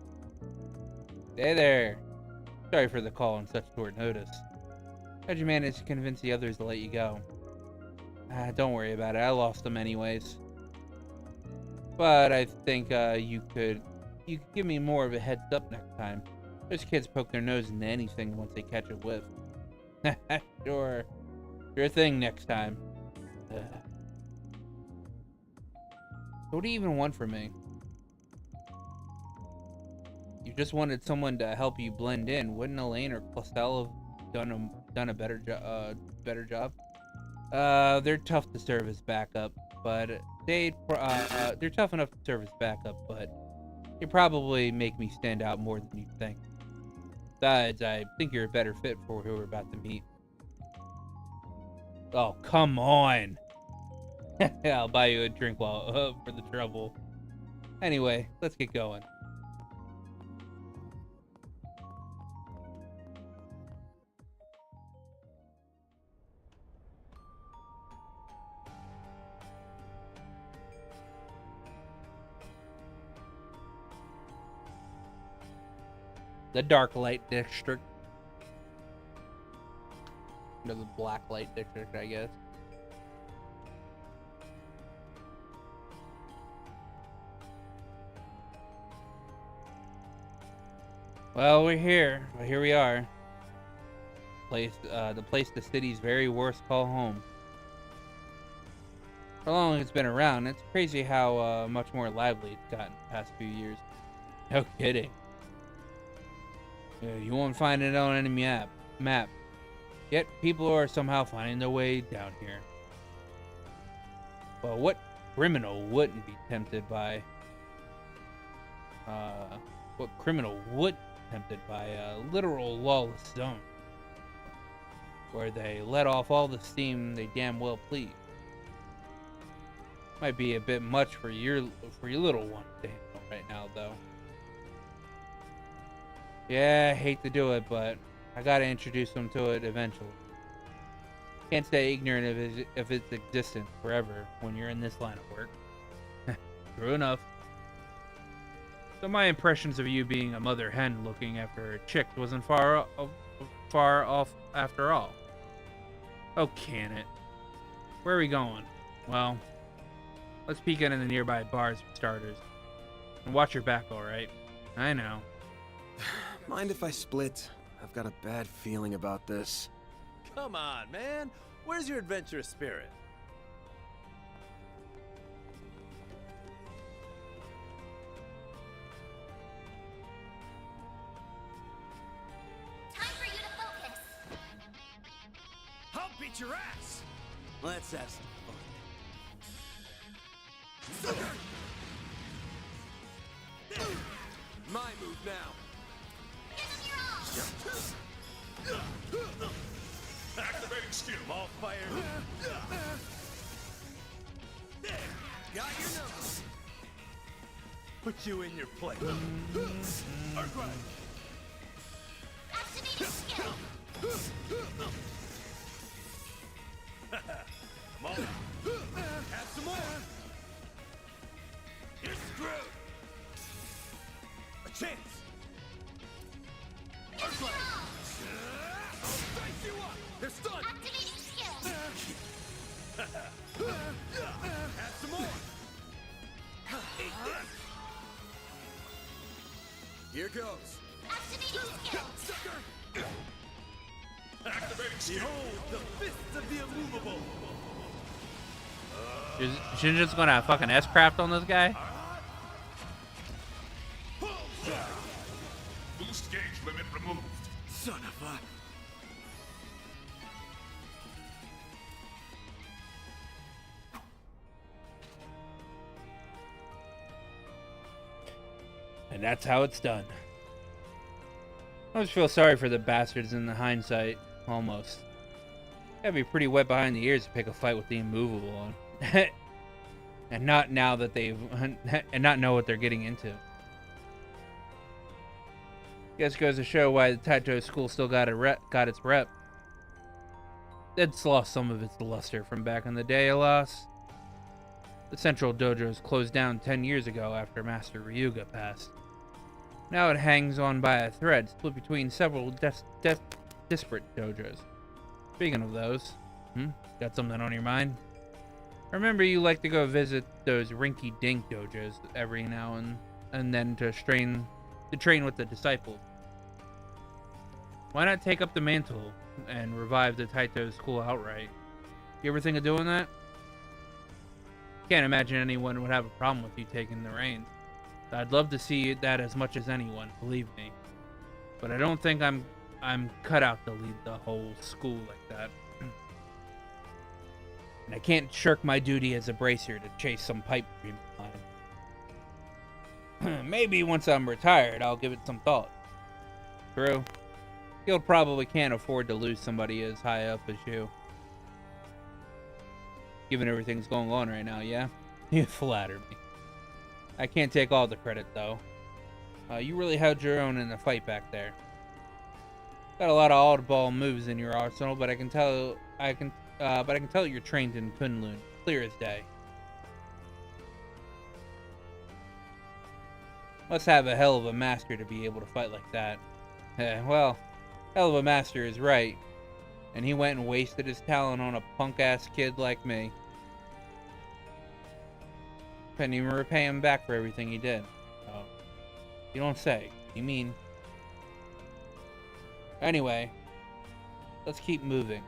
Hey there. Sorry for the call on such short notice. How'd you manage to convince the others to let you go? Don't worry about it. I lost them anyways. But I think you could give me more of a heads up next time. Those kids poke their nose into anything once they catch a whiff. Sure. Sure thing next time. What do you even want from me? You just wanted someone to help you blend in. Wouldn't Elaine or Clostel have done a better job? They're tough to serve as backup, but they're tough enough to serve as backup, but you probably make me stand out more than you think. Besides, I think you're a better fit for who we're about to meet. Oh, come on! I'll buy you a drink for the trouble. Anyway, let's get going. The Dark Light District. Or the Black Light District, I guess. Well, we're here. Well, here we are. The place the city's very worst call home. For how long it's been around, it's crazy how much more lively it's gotten the past few years. No kidding. Yeah, you won't find it on any map. Yet people are somehow finding their way down here. Well, what criminal wouldn't be tempted by a literal lawless zone where they let off all the steam they damn well please? Might be a bit much for your little one to handle right now, though. Yeah, I hate to do it, but I gotta introduce them to it eventually. Can't stay ignorant of its existence forever when you're in this line of work. True enough. So my impressions of you being a mother hen looking after a chick wasn't far off after all. Oh, can it? Where are we going? Well, let's peek into the nearby bars for starters. And watch your back, alright? I know. Mind if I split? I've got a bad feeling about this. Come on, man. Where's your adventurous spirit? Time for you to focus. I'll beat your ass! Let's have some fun. My move now. Activating skill. All fire. Got your number. Put you in your place. Earthquake. Activating skill. Come on. Have some more. You're screwed. A chance. Earthquake. I'll face you up. They're stunned. Activating skill. Have some more. Eat this. Here goes. Activating skill. Sucker. Activating skill. Behold the fists of the immovable. She's just gonna fucking S-craft on this guy? Boost gauge limit removed. Son of a... And that's how it's done. I always feel sorry for the bastards in the hindsight, almost. Gotta be pretty wet behind the ears to pick a fight with the immovable on. and not now that and not know what they're getting into. Guess goes to show why the Taito school still got its rep. It's lost some of its luster from back in the day, alas. The central dojo's closed down 10 years ago after Master Ryuga passed. Now it hangs on by a thread split between several disparate dojos. Speaking of those, got something on your mind? Remember you like to go visit those rinky-dink dojos every now and then to train with the disciples. Why not take up the mantle and revive the Taito school outright? You ever think of doing that? Can't imagine anyone would have a problem with you taking the reins. I'd love to see that as much as anyone, believe me. But I don't think I'm cut out to lead the whole school like that. And I can't shirk my duty as a bracer to chase some pipe dream of mine. Maybe once I'm retired, I'll give it some thought. True. Guild probably can't afford to lose somebody as high up as you. Given everything's going on right now, yeah? You flatter me. I can't take all the credit, though. You really held your own in the fight back there. Got a lot of oddball moves in your arsenal, but I can tell you're trained in Kunlun, clear as day. Must have a hell of a master to be able to fight like that. Well, hell of a master is right. And he went and wasted his talent on a punk-ass kid like me. Couldn't even repay him back for everything he did. Oh, you don't say. You mean? Anyway, let's keep moving.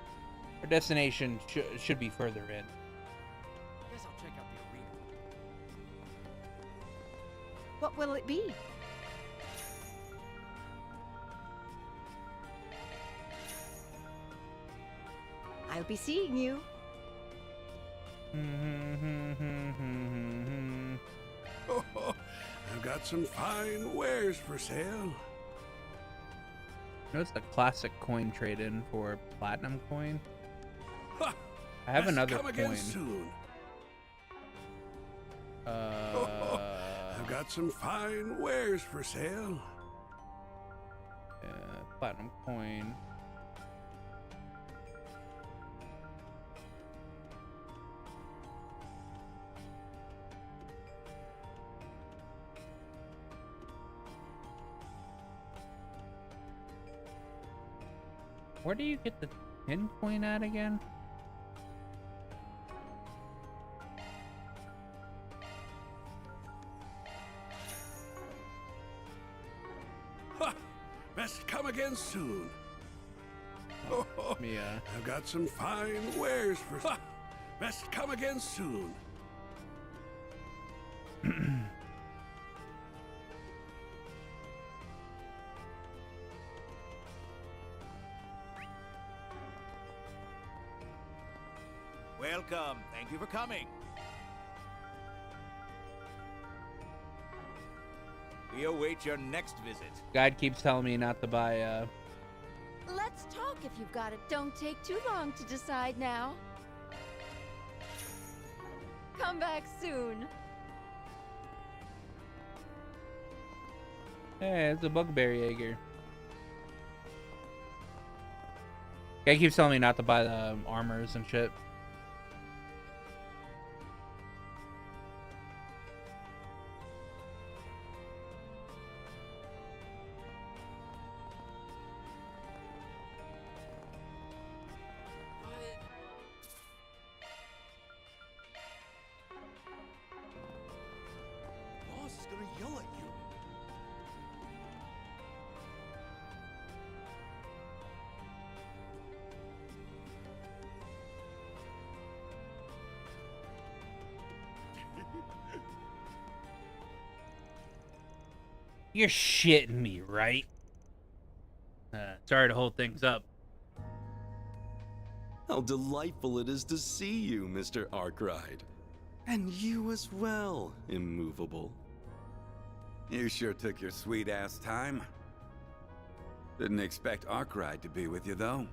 Our destination should be further in. Guess I'll check out the arena. What will it be? I'll be seeing you. I've got some fine wares for sale. Notice the classic coin trade-in for platinum coin. Ha! I have Let's another come again coin. soon. I've got some fine wares for sale. Platinum coin. Where do you get the pinpoint at again? Ha! Best come again soon. I've got some fine wares for. Ha! Best come again soon. Welcome. Thank you for coming. We await your next visit. Guide keeps telling me not to buy, Let's talk if you've got it. Don't take too long to decide now. Come back soon. Hey, it's a bugberry Jaeger. Guy keeps telling me not to buy the armors and shit. Boss is gonna yell at you. You're shitting me, right? Sorry to hold things up. How delightful it is to see you, Mr. Arkwright. And you as well, Immovable. You sure took your sweet-ass time. Didn't expect Arkwright to be with you, though.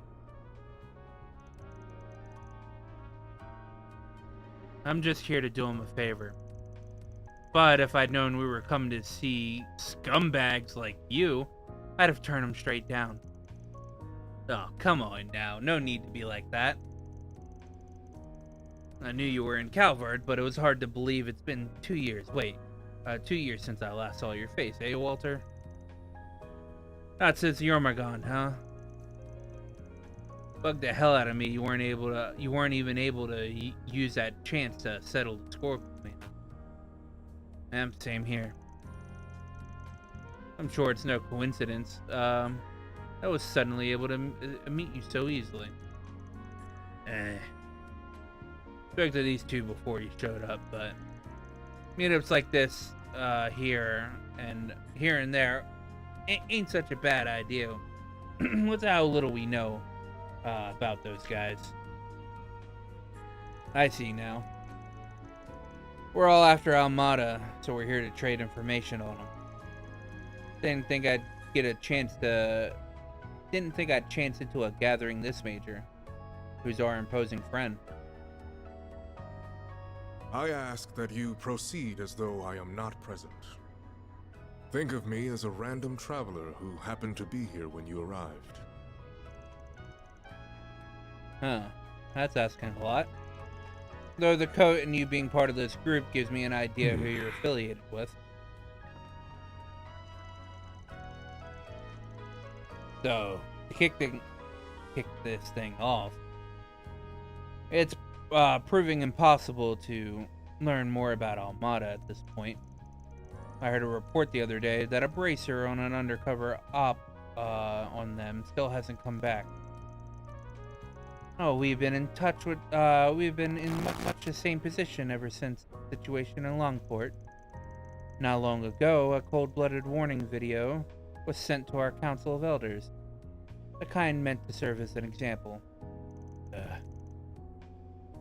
I'm just here to do him a favor. But if I'd known we were coming to see scumbags like you, I'd have turned them straight down. Oh, come on now. No need to be like that. I knew you were in Calvard, but it was hard to believe it's been 2 years. Wait, 2 years since I last saw your face, eh, Walter? Not since Yormagon, huh? Bugged the hell out of me. You weren't even able to use that chance to settle the score between them. Same here. I'm sure it's no coincidence. I was suddenly able to meet you so easily. Spoke to these two before you showed up, but meetups like this, here and there, ain't such a bad idea. What's how little we know about those guys. I see now. We're all after Almada, so we're here to trade information on them. Didn't think I'd chance into a gathering this major. Who's our imposing friend? I ask that you proceed as though I am not present. Think of me as a random traveler who happened to be here when you arrived. Huh. That's asking a lot. Though the coat and you being part of this group gives me an idea who you're affiliated with. So, to kick this thing off, it's proving impossible to learn more about Almada at this point. I heard a report the other day that a bracer on an undercover op on them still hasn't come back. Oh, we've been in touch with, we've been in much the same position ever since the situation in Longport. Not long ago, a cold-blooded warning video was sent to our Council of Elders. The kind meant to serve as an example.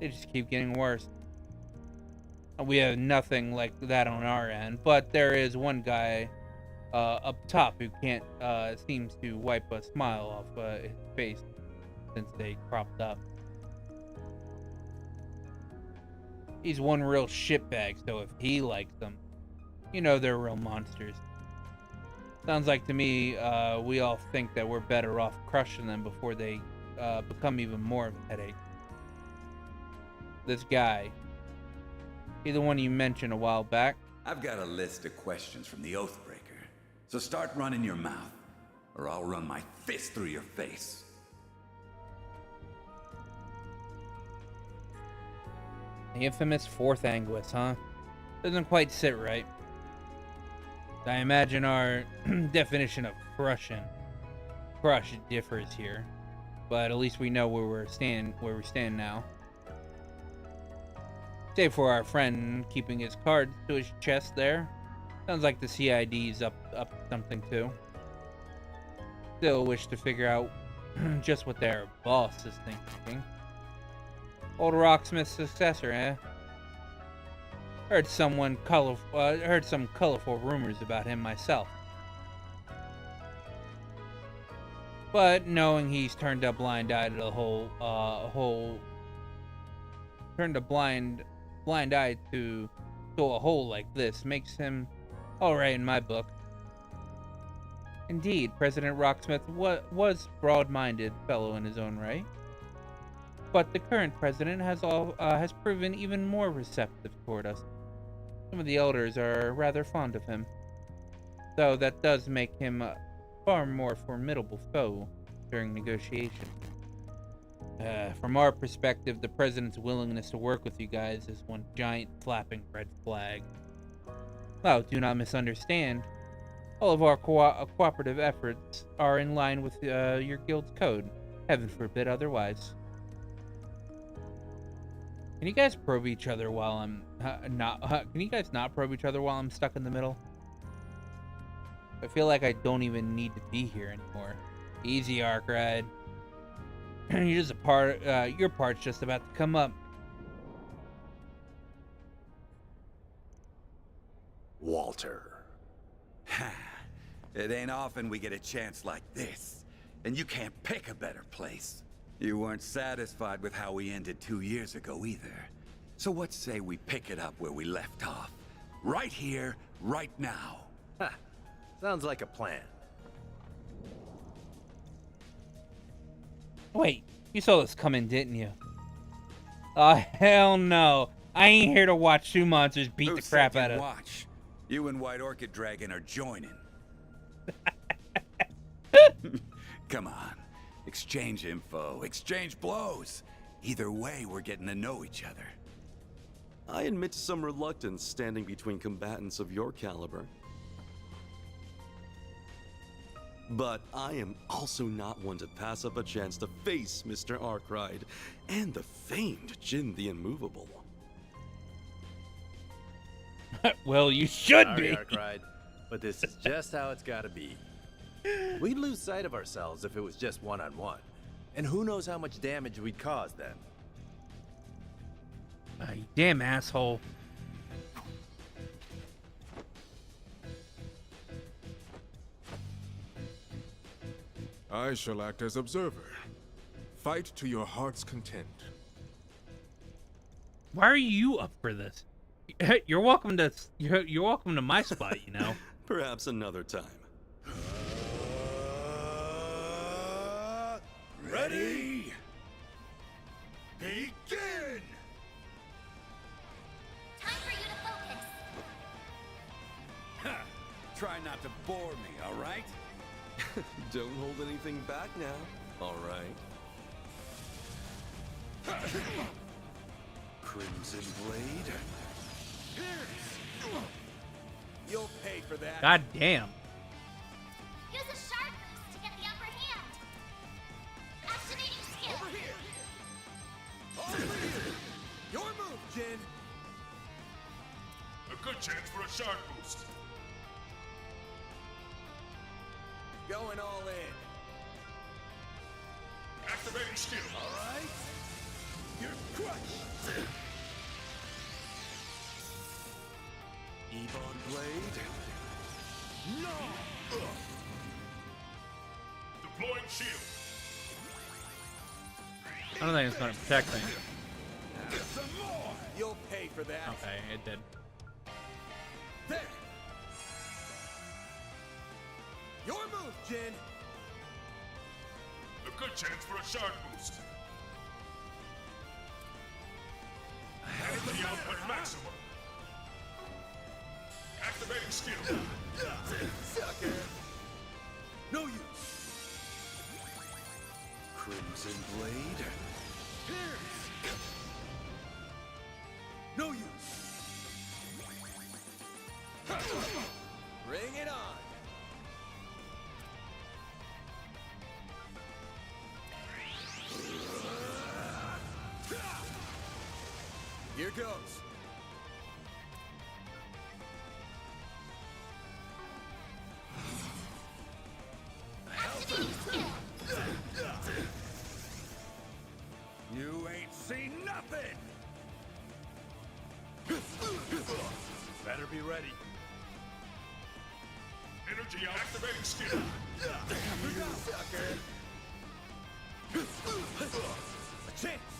They just keep getting worse. We have nothing like that on our end, but there is one guy up top who can't seems to wipe a smile off his face since they cropped up. He's one real shitbag, so if he likes them, you know they're real monsters. Sounds like to me we all think that we're better off crushing them before they become even more of a headache. This guy, he the one you mentioned a while back? I've got a list of questions from the Oathbreaker, so start running your mouth, or I'll run my fist through your face. The infamous fourth Anguis, huh? Doesn't quite sit right. I imagine our definition of crush differs here, but at least we know where we stand now. Save for our friend keeping his cards to his chest there. Sounds like the CID's up to something too. Still wish to figure out just what their boss is thinking. Old Rocksmith's successor, eh? Heard some colorful rumors about him myself. But knowing he's turned a blind eye to the turned a blind eye to a hole like this makes him alright in my book. Indeed, President Rocksmith was broad-minded fellow in his own right. But the current president has proven even more receptive toward us. Some of the elders are rather fond of him, though that does make him a far more formidable foe during negotiations. From our perspective, the president's willingness to work with you guys is one giant flapping red flag. Well, do not misunderstand. All of our cooperative efforts are in line with your guild's code. Heaven forbid otherwise. Can you guys probe each other while I'm can you guys not probe each other while I'm stuck in the middle? I feel like I don't even need to be here anymore. Easy, Arkride. You're just your part's just about to come up. Walter. It ain't often we get a chance like this, and you can't pick a better place. You weren't satisfied with how we ended 2 years ago either. So what say we pick it up where we left off? Right here, right now. Ha! Sounds like a plan. Wait, you saw this coming, didn't you? Oh, hell no. I ain't here to watch two monsters beat the crap out of... Watch. You and White Orchid Dragon are joining. Come on. Exchange info, exchange blows. Either way, we're getting to know each other. I admit to some reluctance standing between combatants of your caliber. But I am also not one to pass up a chance to face Mr. Arkride and the famed Jin the Immovable. Well, you should Sorry, be. Arkride, but this is just how it's gotta be. We'd lose sight of ourselves if it was just one-on-one. And who knows how much damage we'd cause then. You damn asshole. I shall act as observer. Fight to your heart's content. Why are you up for this? You're welcome to my spot, you know. Perhaps another time. Ready? Begin! Time for you to focus. Try not to bore me, all right? Don't hold anything back now, all right? Crimson Blade. You'll pay for that. God damn. Use a sharp boost to get the upper hand. Activating skill. Over here. Over here. Your move, Jin. A good chance for a shark boost. Going all in. Activating skill. All right. You're crushed. Ebon Blade. No. Deploying shield. I don't think it's gonna protect me. Some more. You'll pay for that. Okay, it did. There. Your move, Jin. A good chance for a shark boost. Energy output maximum. Activating skill. Sucker. No use. Crimson Blade. No use. Bring it on. Here goes. You ain't seen nothing! Better be ready. Energy out. Activating skill. Damn you, sucker. A chance.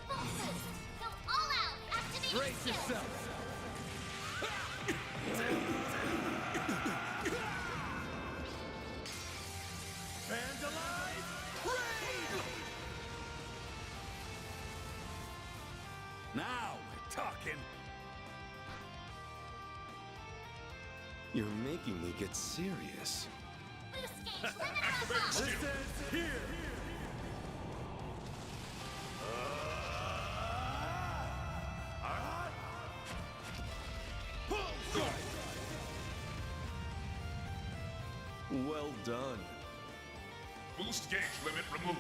Full boost. Go all out. Activating Brace skill. yourself. Vandalize. Raid. Now we're talking. You're making me get serious. Boost gauge. Limit up. Listen here. Well done. Boost gauge limit removed.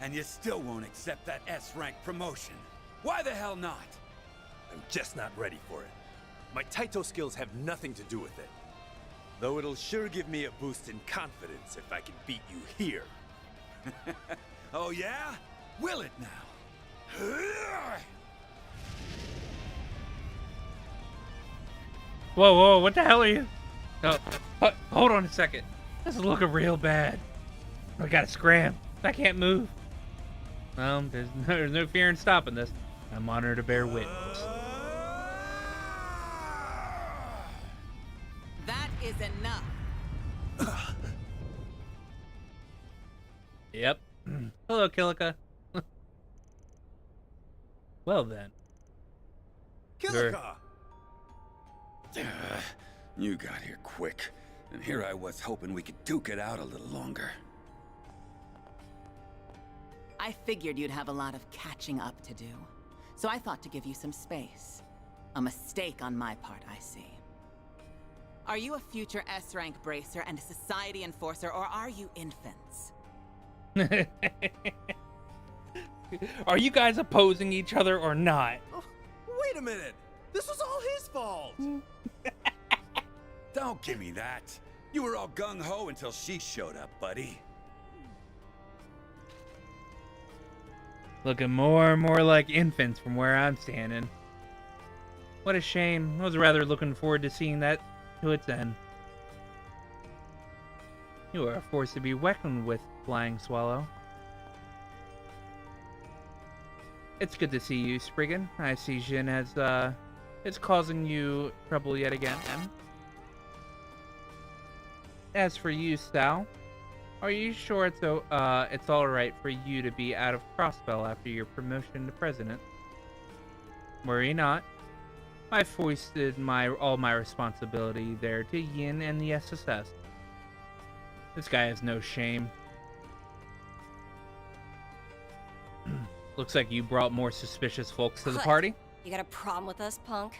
And you still won't accept that S-rank promotion. Why the hell not? I'm just not ready for it. My Taito skills have nothing to do with it. Though it'll sure give me a boost in confidence if I can beat you here. Oh yeah? Will it now? Whoa, whoa, what the hell are you? Oh, hold on a second. This is looking real bad. I gotta scram. I can't move. Well, there's no fear in stopping this. I'm honored to bear witness. That is enough. Yep. Hello, Kilika. Well then. Kilika! You got here quick, and here I was hoping we could duke it out a little longer. I figured you'd have a lot of catching up to do, so I thought to give you some space. A mistake on my part, I see. Are you a future S-rank bracer and a society enforcer, or are you infants? Are you guys opposing each other or not? Oh, wait a minute! This was all his fault! Don't give me that. You were all gung-ho until she showed up, buddy. Looking more and more like infants from where I'm standing. What a shame. I was rather looking forward to seeing that to its end. You are a force to be reckoned with, Flying Swallow. It's good to see you, Spriggan. I see Jin has, is causing you trouble yet again. As for you, Sal, Are you sure it's all right for you to be out of Crossbell after your promotion to president? Worry not. I foisted all my responsibility there to Yin and the SSS. This guy has no shame. Looks like you brought more suspicious folks to the party. You got a problem with us, punk?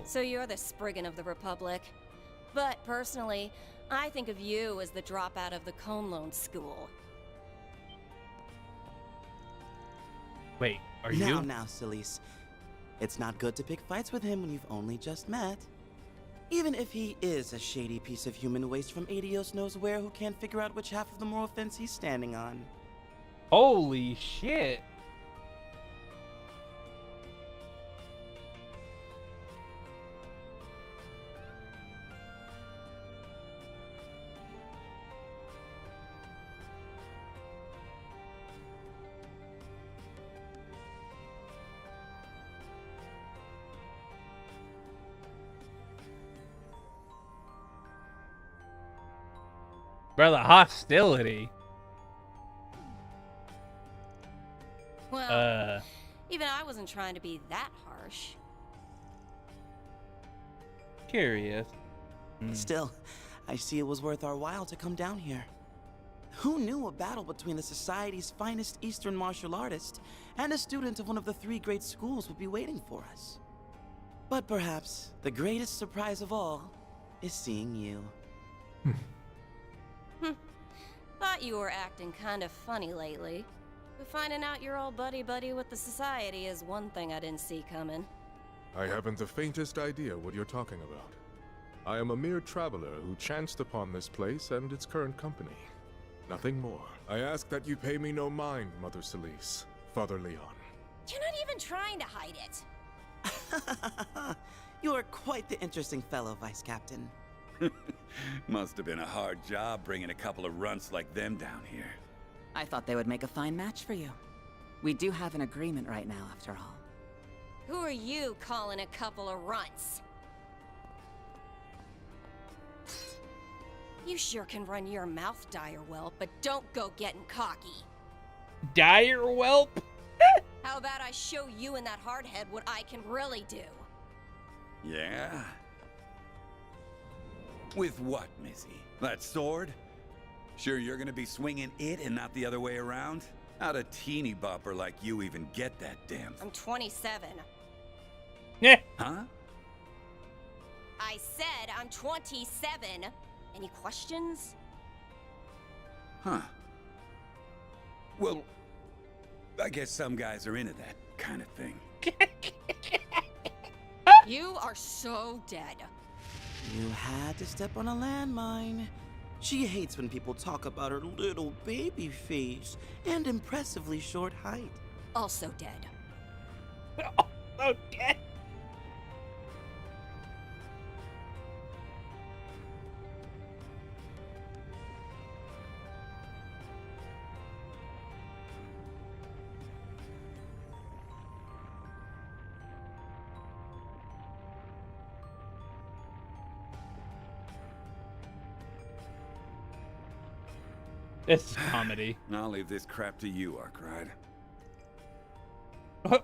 So you're the Spriggan of the Republic. But personally, I think of you as the dropout of the Conlone School. Wait, are you? Now, Celise. It's not good to pick fights with him when you've only just met. Even if he is a shady piece of human waste from Adios knows where who can't figure out which half of the moral fence he's standing on. Holy shit. Bro, the hostility. Well, even I wasn't trying to be that harsh. Curious. Still, I see it was worth our while to come down here. Who knew a battle between the Society's finest Eastern martial artist and a student of one of the 3 great schools would be waiting for us? But perhaps the greatest surprise of all is seeing you. Thought you were acting kind of funny lately. But finding out you're all buddy-buddy with the Society is one thing I didn't see coming. I haven't the faintest idea what you're talking about. I am a mere traveler who chanced upon this place and its current company. Nothing more. I ask that you pay me no mind, Mother Celise, Father Leon. You're not even trying to hide it. You are quite the interesting fellow, Vice Captain. Must have been a hard job bringing a couple of runts like them down here. I thought they would make a fine match for you. We do have an agreement right now, after all. Who are you calling a couple of runts? You sure can run your mouth, Direwhelp, but don't go getting cocky. Direwhelp? How about I show you and that hardhead what I can really do? Yeah? With what, Missy? That sword? Sure you're gonna be swinging it and not the other way around? How'd a teeny bopper like you even get that damn... I'm 27. Yeah. Huh? I said I'm 27. Any questions? Huh. Well, I guess some guys are into that kind of thing. You are so dead. You had to step on a landmine. She hates when people talk about her little baby face and impressively short height. Also dead. Also dead. This is comedy. I'll leave this crap to you, Arkride.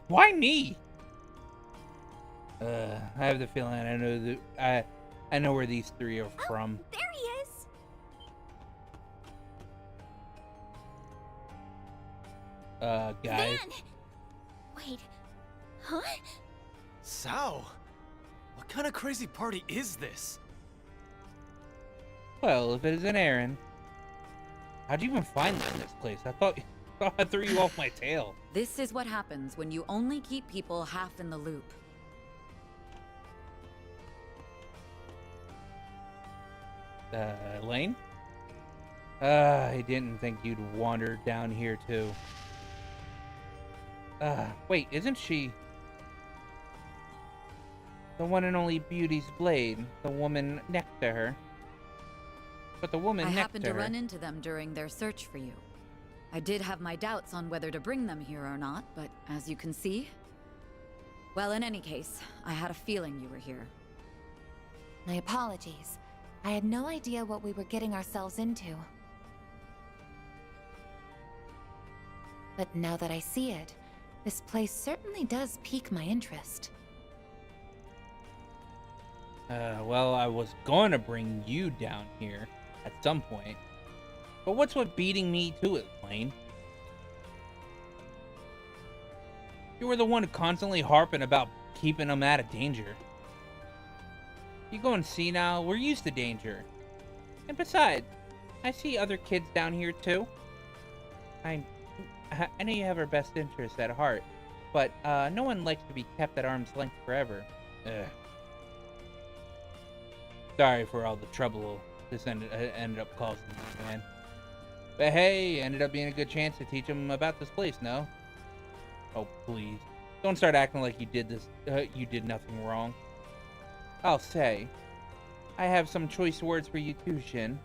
Why me? I have the feeling I know I know where these 3 are from. There he is. Guys. Van! Wait. Huh? Sao? What kind of crazy party is this? Well, if it is an errand. How'd you even find this place? I thought I threw you off my tail. This is what happens when you only keep people half in the loop. Elaine? I didn't think you'd wander down here too. Wait, isn't she the one and only Beauty's Blade? The woman next to her. But the woman I next happened to to her... run into them during their search for you. I did have my doubts on whether to bring them here or not, but as you can see... Well, in any case, I had a feeling you were here. My apologies. I had no idea what we were getting ourselves into. But now that I see it, this place certainly does pique my interest. Well, I was going to bring you down here at some point. But what's with beating me to it, Lane? You were the one constantly harping about keeping them out of danger. You go and see now, we're used to danger. And besides, I see other kids down here too. I know you have our best interests at heart, but no one likes to be kept at arm's length forever. Ugh. Sorry for all the trouble this ended up causing me, man. But hey, ended up being a good chance to teach them about this place, no? Oh, please. Don't start acting like you did this. You did nothing wrong. I'll say, I have some choice words for you too, Shin.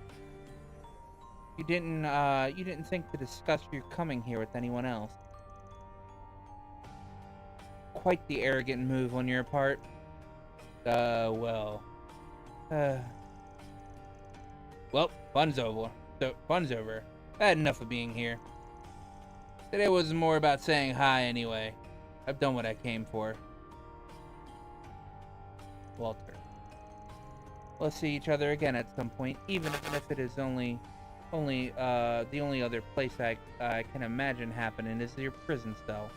You didn't think to discuss your coming here with anyone else. Quite the arrogant move on your part. Well, fun's over. Fun's over. I had enough of being here. Today was more about saying hi anyway. I've done what I came for. Walter. We'll see each other again at some point, even if it is the only other place I can imagine happening is your prison cell.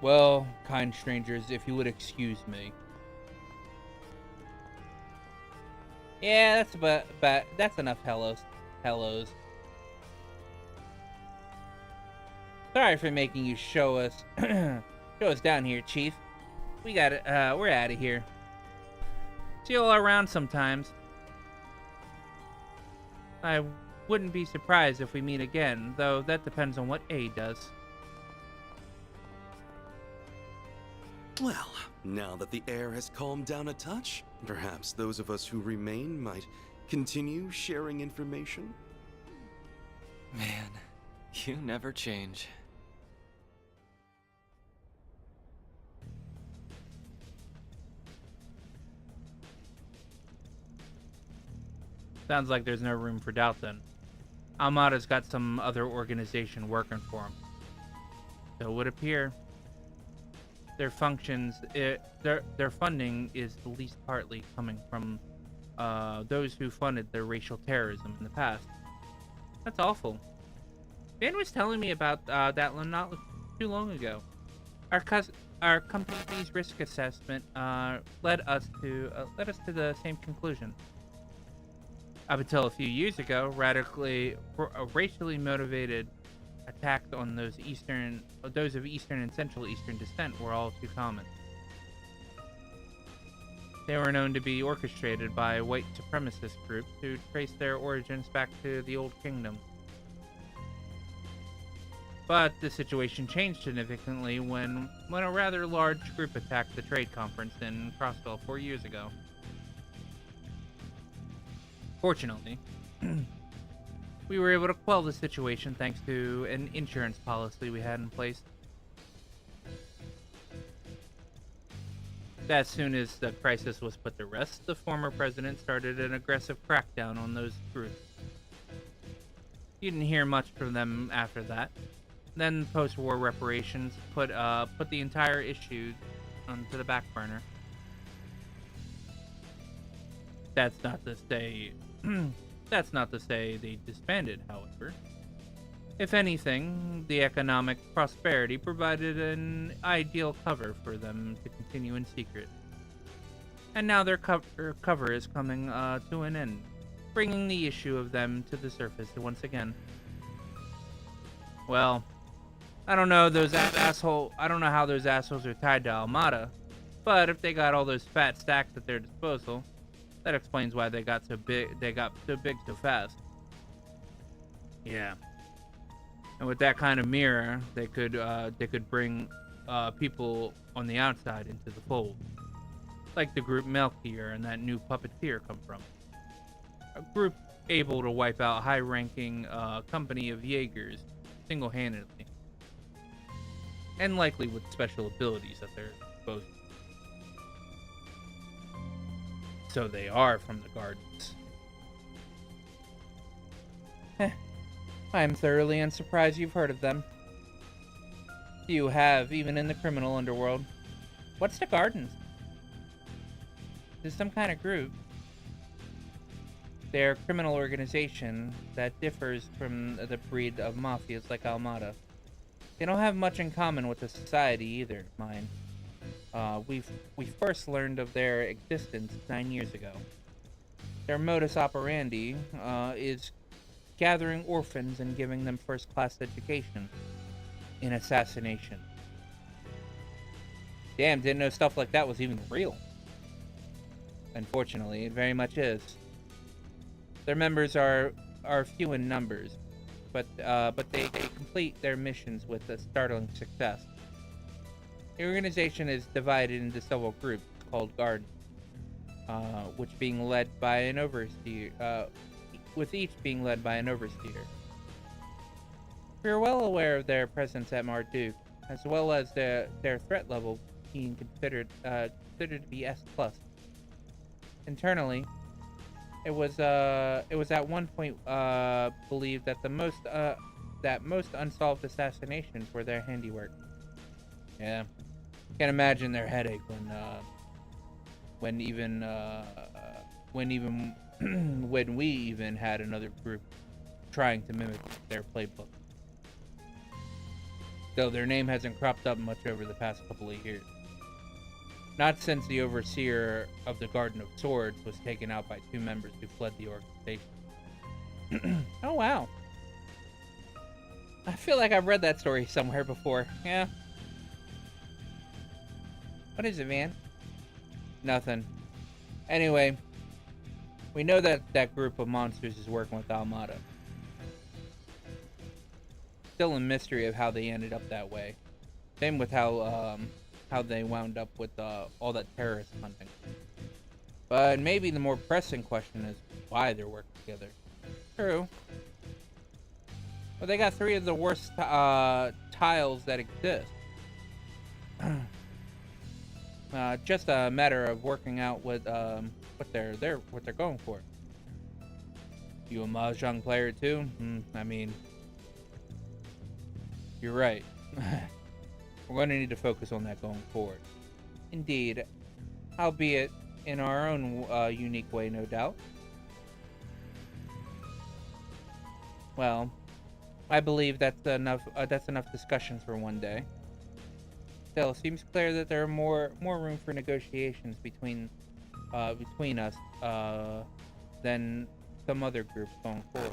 Well, kind strangers, if you would excuse me. Yeah, that's enough hellos. Sorry for making you show us down here, Chief. We got it. We're out of here. See you all around sometimes. I wouldn't be surprised if we meet again, though that depends on what A does. Well, now that the air has calmed down a touch, perhaps those of us who remain might continue sharing information? Man, you never change. Sounds like there's no room for doubt then. Almada's got some other organization working for him. So it would appear their functions, their funding is at least partly coming from those who funded their racial terrorism in the past. That's awful. Dan was telling me about that not too long ago. Our company's risk assessment led us to the same conclusion. Up until a few years ago, racially motivated attacks on those of Eastern and Central Eastern descent were all too common. They were known to be orchestrated by white supremacist groups who trace their origins back to the Old Kingdom. But the situation changed significantly when a rather large group attacked the trade conference in Crossville 4 years ago. Fortunately, we were able to quell the situation thanks to an insurance policy we had in place. As soon as the crisis was put to rest, the former president started an aggressive crackdown on those groups. You didn't hear much from them after that. Then post-war reparations put the entire issue onto the back burner. That's not to say they disbanded, however. If anything, the economic prosperity provided an ideal cover for them to continue in secret. And now their cover is coming to an end, bringing the issue of them to the surface once again. Well, I don't know how those assholes are tied to Almada, but if they got all those fat stacks at their disposal, that explains why they got so big so fast. Yeah. And with that kind of mirror, they could bring people on the outside into the fold, like the group Melchior and that new puppeteer come from. A group able to wipe out high-ranking company of Jaegers single-handedly, and likely with special abilities at their disposal. So they are from the gardens. I am thoroughly unsurprised you've heard of them. You have, even in the criminal underworld. What's the gardens? Is some kind of group. They're a criminal organization that differs from the breed of mafias like Almada. They don't have much in common with the society either, mine. We first learned of their existence 9 years ago. Their modus operandi is gathering orphans and giving them first-class education in assassination. Damn, didn't know stuff like that was even real. Unfortunately, it very much is. Their members are few in numbers, but they complete their missions with a startling success. The organization is divided into several groups called Gardens, which being led by an overseer, with each being led by an overseer. We are well aware of their presence at Marduk, as well as their threat level being considered to be S+. Internally, it was at one point believed that most unsolved assassinations were their handiwork. Yeah, can't imagine their headache when we even had another group trying to mimic their playbook. Though their name hasn't cropped up much over the past couple of years. Not since the overseer of the Garden of Swords was taken out by 2 members who fled the organization. Oh wow. I feel like I've read that story somewhere before. Yeah. What is it, man? Nothing. Anyway, we know that that group of monsters is working with Almada. Still a mystery of how they ended up that way. Same with how they wound up with all that terrorist hunting. But maybe the more pressing question is why they're working together. True. Well, they got 3 of the worst tiles that exist. Just a matter of working out what they're going for. You a mahjong player too? I mean, you're right. We're going to need to focus on that going forward. Indeed, albeit in our own unique way, no doubt. Well, I believe that's enough discussion for one day. Still, it seems clear that there are more room for negotiations between us than some other groups going forward.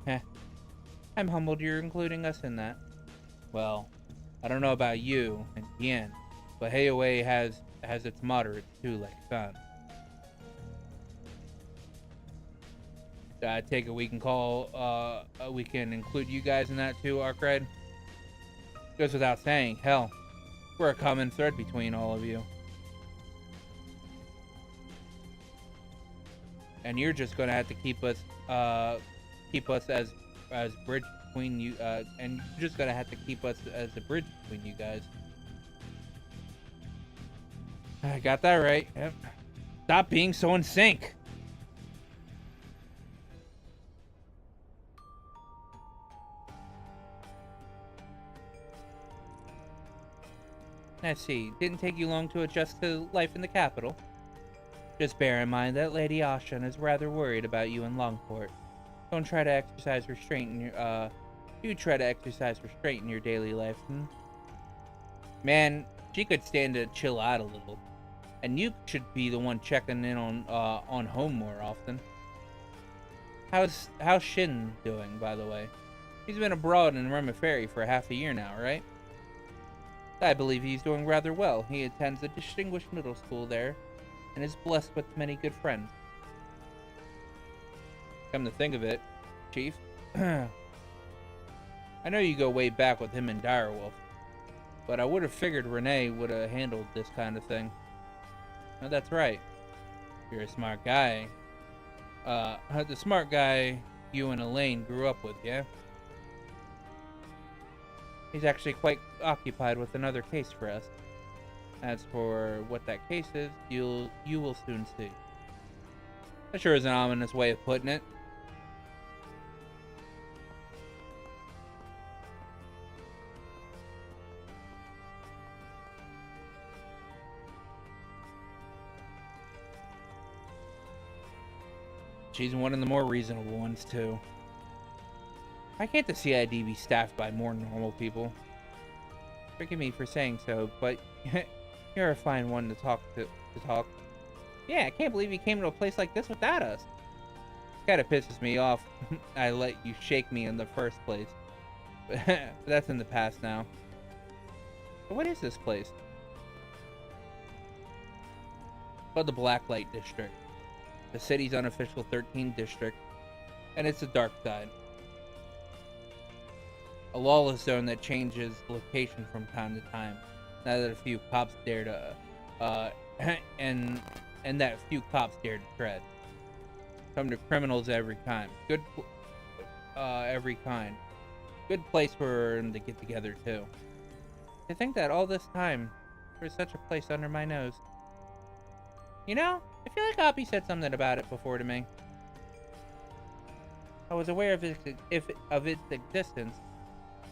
Heh. I'm humbled you're including us in that. Well, I don't know about you and Tien, but Heiwei has its moderates too, like Sun. I take it we can include you guys in that too, Arcred? Goes without saying, hell, we're a common thread between all of you. And you're just gonna have to keep us as bridge between you, and you're just gonna have to keep us as a bridge between you guys. I got that right. Yep. Stop being so in sync. Let's see, didn't take you long to adjust to life in the capital. Just bear in mind that Lady Ashan is rather worried about you in Longport. Don't try to exercise restraint in your, do try to exercise restraint in your daily life, Man, she could stand to chill out a little. And you should be the one checking in on home more often. How's Shin doing, by the way? He's been abroad in Roma Ferry for half a year now, right? I believe he's doing rather well. He attends a distinguished middle school there, and is blessed with many good friends. Come to think of it, Chief, I know you go way back with him and Direwolf, but I would have figured Renee would have handled this kind of thing. No, that's right. You're a smart guy. The smart guy you and Elaine grew up with, yeah? He's actually quite occupied with another case for us. As for what that case is, you will soon see. That sure is an ominous way of putting it. She's one of the more reasonable ones, too. Why can't the CID be staffed by more normal people? Forgive me for saying so, but you're a fine one to talk. Yeah, I can't believe you came to a place like this without us. Kinda pisses me off I let you shake me in the first place. But that's in the past now. But what is this place? Well, the Blacklight District. The city's unofficial 13th district. And it's the dark side. A lawless zone that changes location from time to time. Now that a few cops dare to, and that few cops dare to tread. Come to criminals every kind. Every kind. Good place for them to get together too. To think that all this time, there's such a place under my nose. You know, I feel like Oppie said something about it before to me. I was aware of its existence.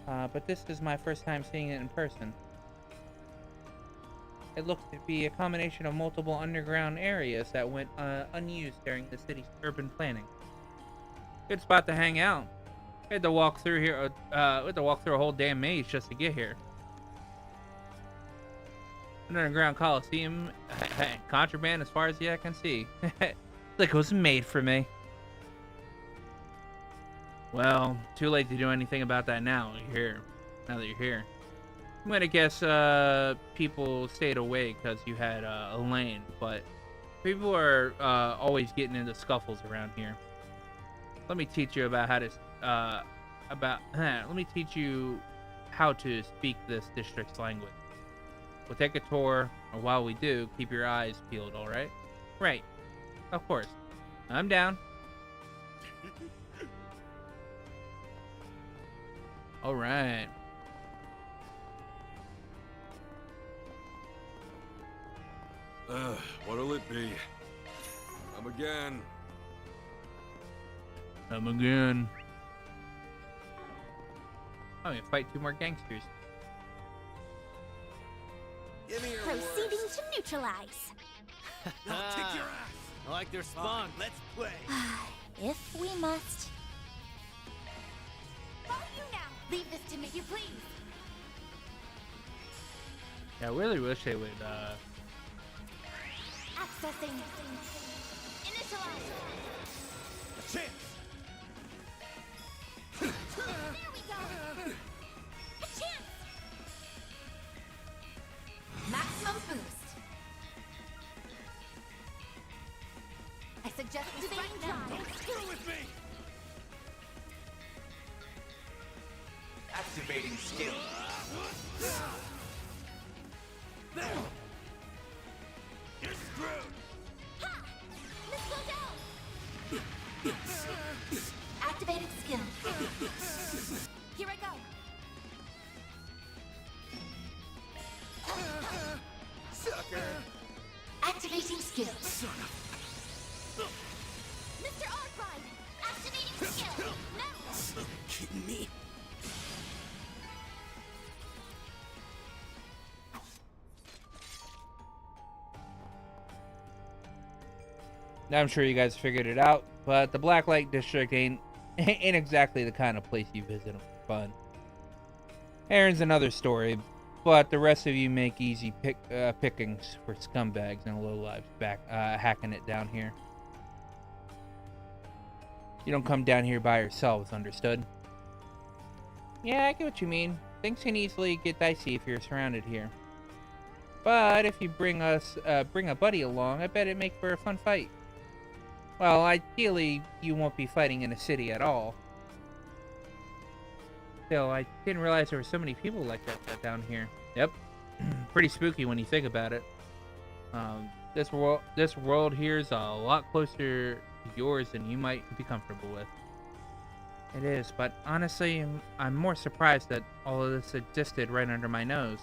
But this is my first time seeing it in person. It looks to be a combination of multiple underground areas that went unused during the city's urban planning. Good spot to hang out. We had to walk through here. We had to walk through a whole damn maze just to get here. An underground coliseum, contraband as far as the eye can see. It's like it was made for me. Well, too late to do anything about that now. Now that you're here. I'm gonna guess people stayed away because you had a lane, but people are always getting into scuffles around here. Let me teach you about how to let me teach you how to speak this district's language. We'll take a tour, and while we do, keep your eyes peeled. All right? Right. Of course. I'm down. All right. What'll it be? Come again. Come again. I'm gonna fight 2 more gangsters. Give me your Proceeding worst. to neutralize. I'll kick your ass. I like their spunk. Let's play. If we must. Follow you now. Leave this to me, you please. Yeah, I really wish they would, Accessing. Initialize. A chance. There we go. A chance. Maximum boost. I suggest we fight now. Don't screw with me. Activating skill. You're screwed. Ha! Let's go down. Activating skill. Here I go. Sucker. Activating skill. Son of. Mr. Arpride, activating skill. Now. Kidding me? I'm sure you guys figured it out, but the Blacklight District ain't exactly the kind of place you visit for fun. Aaron's another story, but the rest of you make easy pickings for scumbags and lowlifes hacking it down here. You don't come down here by yourselves, understood? Yeah, I get what you mean. Things can easily get dicey if you're surrounded here. But if you bring a buddy along, I bet it'd make for a fun fight. Well, ideally, you won't be fighting in a city at all. Still, I didn't realize there were so many people like that down here. Yep. Pretty spooky when you think about it. This world here is a lot closer to yours than you might be comfortable with. It is, but honestly, I'm more surprised that all of this existed right under my nose.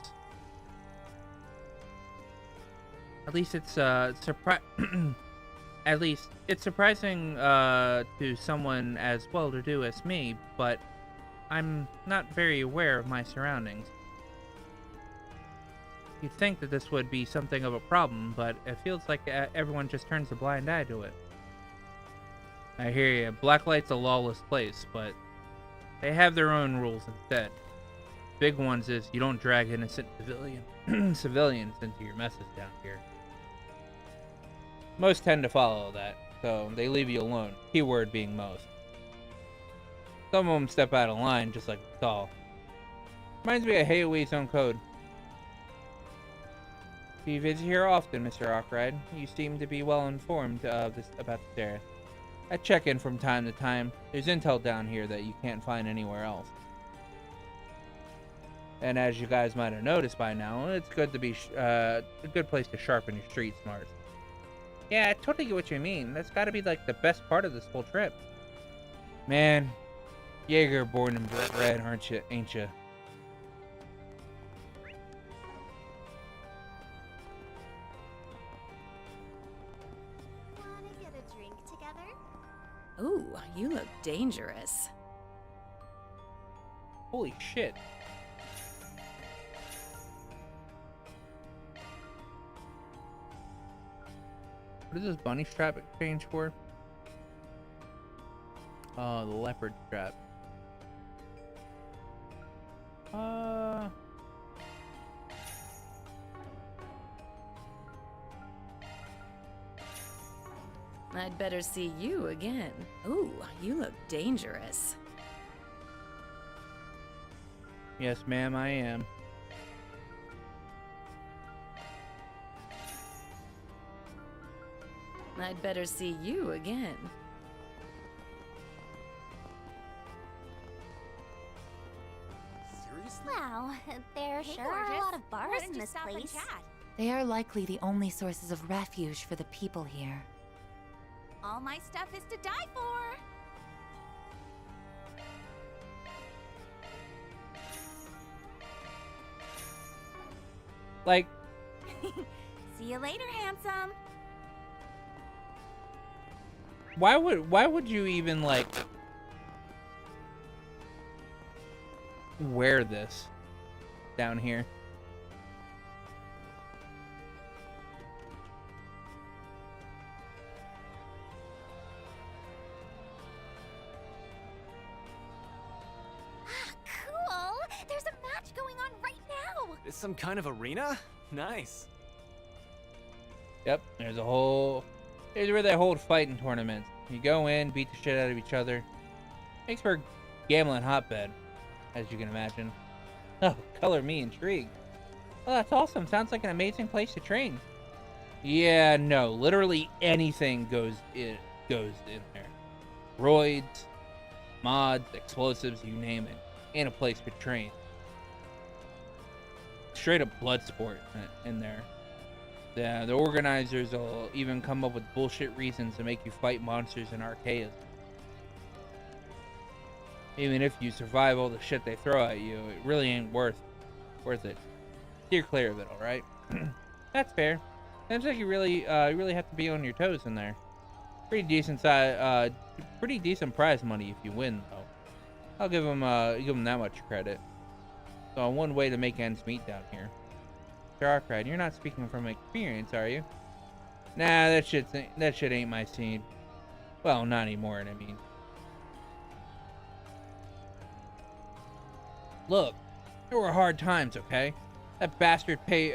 At least it's at least it's surprising to someone as well-to-do as me, but I'm not very aware of my surroundings. You'd think that this would be something of a problem, but it feels like everyone just turns a blind eye to it. I hear you. Blacklight's a lawless place, but they have their own rules instead. Big ones is you don't drag innocent civilians into your messes down here. Most tend to follow that, so they leave you alone. Keyword being most. Some of them step out of line, just like Saul. Reminds me of Hayway's own code. You visit here often, Mr. Arkwright. You seem to be well informed about this area. I check in from time to time. There's intel down here that you can't find anywhere else. And as you guys might have noticed by now, it's good to be a good place to sharpen your street smarts. Yeah, I totally get what you mean. That's got to be like the best part of this whole trip. Man, Jaeger born and bred, aren't you? Ain't you? Wanna get a drink together? Ooh, you look dangerous. Holy shit. What is this bunny strap exchange for? Oh, the leopard strap. I'd better see you again. Ooh, you look dangerous. Yes, ma'am, I am. I'd better see you again. Seriously? Wow, there sure are a lot of bars in this place. They are likely the only sources of refuge for the people here. All my stuff is to die for. Like, see you later, handsome. why would you even like wear this down here? Cool. There's a match going on right now. It's some kind of arena? Nice. Yep, here's where they hold fighting tournaments. You go in, beat the shit out of each other. Makes for a gambling hotbed, as you can imagine. Oh, color me intrigued. Oh, that's awesome. Sounds like an amazing place to train. Yeah, no, literally anything goes in there. Roids, mods, explosives, you name it. And a place to train. Straight up blood sport in there. The organizers will even come up with bullshit reasons to make you fight monsters in archaeas. Even if you survive all the shit they throw at you, it really ain't worth it. Steer clear of it, alright? That's fair. Seems like you really have to be on your toes in there. Pretty decent prize money if you win, though. I'll give them that much credit. So one way to make ends meet down here. Darkride, you're not speaking from experience, are you? Nah, that shit ain't my scene. Well, not anymore, I mean. Look, there were hard times, okay? That bastard paid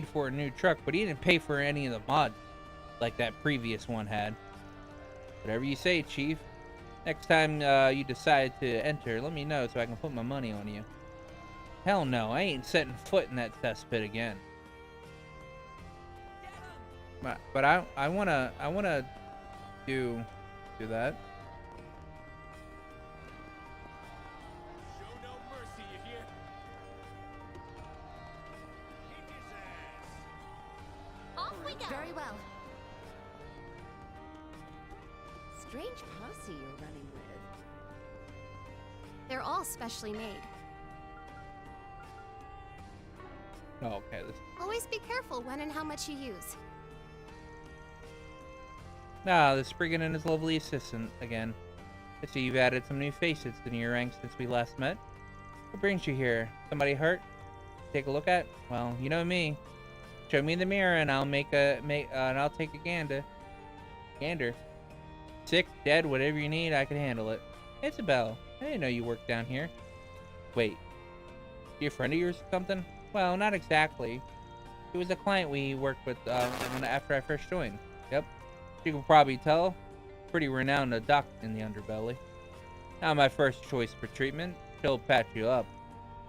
for a new truck, but he didn't pay for any of the mods like that previous one had. Whatever you say, Chief. Next time you decide to enter, let me know so I can put my money on you. Hell no, I ain't setting foot in that cesspit again. But I wanna do that. Show no mercy, you hear? Off we go. Very well. Strange posse you're running with. They're all specially made. Oh, okay. This... Always be careful when and how much you use. Ah, the Spriggan and his lovely assistant again. I see you've added some new faces to your ranks since we last met. What brings you here? Somebody hurt? Take a look at? Well, you know me. Show me the mirror and I'll take a gander. Sick, dead, whatever you need, I can handle it. Isabel, I didn't know you worked down here. Wait, you a friend of yours or something? Well, not exactly. He was a client we worked with after I first joined. Yep. You can probably tell. Pretty renowned doc in the underbelly. Not my first choice for treatment. She'll patch you up,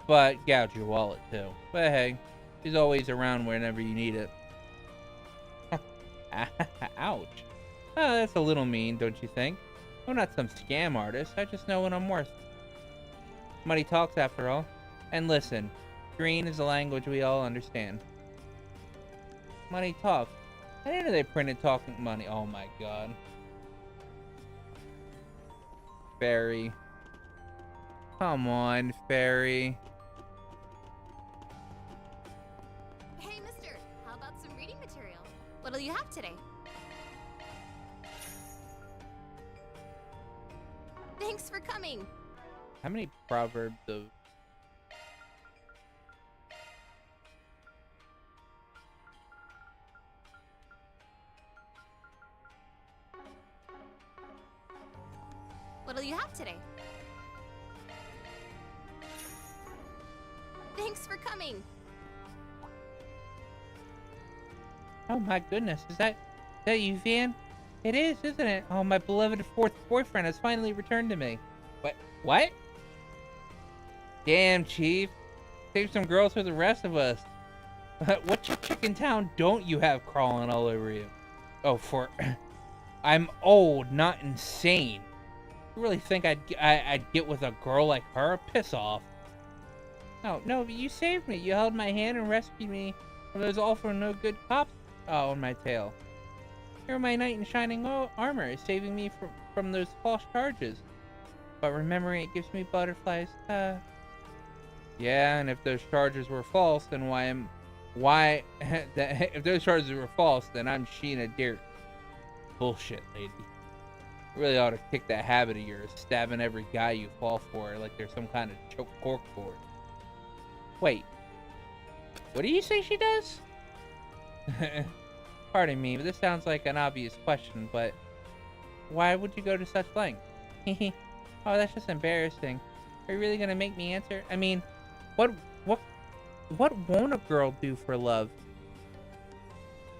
but gouge your wallet too. But hey, she's always around whenever you need it. Ouch. Oh, that's a little mean, don't you think? I'm not some scam artist. I just know what I'm worth. Money talks, after all. And listen, green is a language we all understand. Money talks. I didn't know they printed talking money. Oh my god. Fairy. Come on, Fairy. Hey, mister, how about some reading material? What'll you have today? Thanks for coming. How many proverbs of... What'll you have today? Thanks for coming. Oh my goodness, is that you, Van? It is, isn't it? Oh, my beloved fourth boyfriend has finally returned to me. What? Damn, Chief. Save some girls for the rest of us. What chicken town don't you have crawling all over you? Oh, I'm old, not insane. You really think I'd get with a girl like her? Piss off. No, but you saved me. You held my hand and rescued me from those awful no-good cops on my tail. You're my knight in shining armor, saving me from those false charges. But remembering it gives me butterflies. Yeah, and if those charges were false, then if those charges were false, then I'm Sheena Deer. Bullshit, lady. You really ought to kick that habit of yours, stabbing every guy you fall for like there's some kind of choke corkboard. Wait, what do you say she does? Pardon me, but this sounds like an obvious question, but why would you go to such lengths? Oh, that's just embarrassing. Are you really gonna make me answer? I mean, what won't a girl do for love?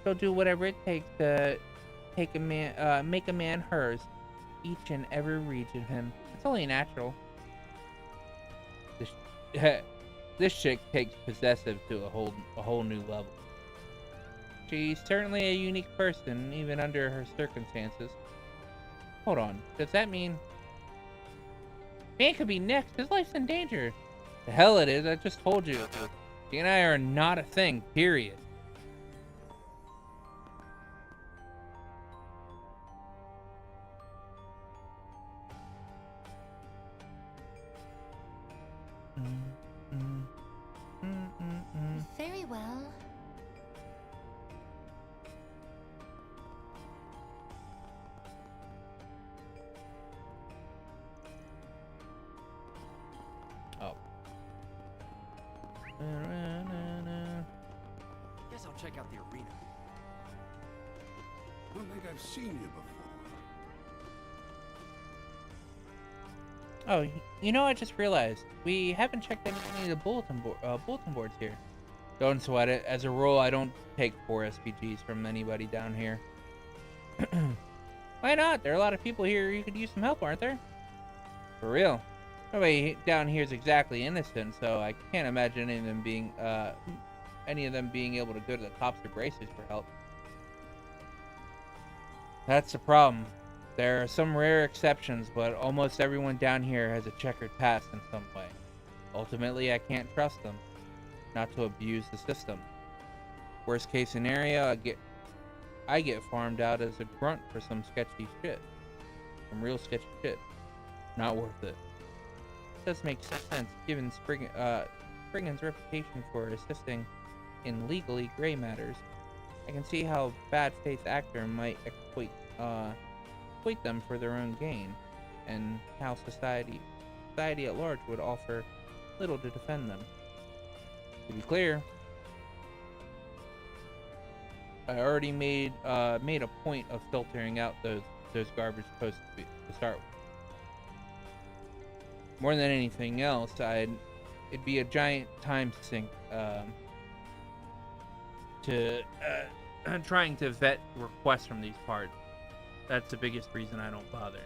She'll do whatever it takes to make a man hers, each and every reach of him. It's only natural. This chick takes possessive to a whole new level. She's certainly a unique person, even under her circumstances. Hold on, does that mean... Man could be next, his life's in danger. The hell it is, I just told you. She and I are not a thing, period. Very well. Oh. Guess I'll check out the arena. I don't think I've seen you before. Oh, you know, I just realized we haven't checked any of the bulletin boards here. Don't sweat it. As a rule, I don't take 4 SPGs from anybody down here. Why not? There are a lot of people here who could use some help, aren't there? For real. Nobody down here is exactly innocent, so I can't imagine any of them being able to go to the cops or braces for help. That's the problem. There are some rare exceptions, but almost everyone down here has a checkered past in some way. Ultimately, I can't trust them. Not to abuse the system. Worst case scenario, I get farmed out as a grunt for some sketchy shit. Some real sketchy shit. Not worth it. Does make sense given Spriggan's reputation for assisting in legally gray matters. I can see how a bad faith actor might exploit them for their own gain, and how society at large would offer little to defend them. To be clear, I already made a point of filtering out those garbage posts to start with. More than anything else, it'd be a giant time sink to trying to vet requests from these parts. That's the biggest reason I don't bother.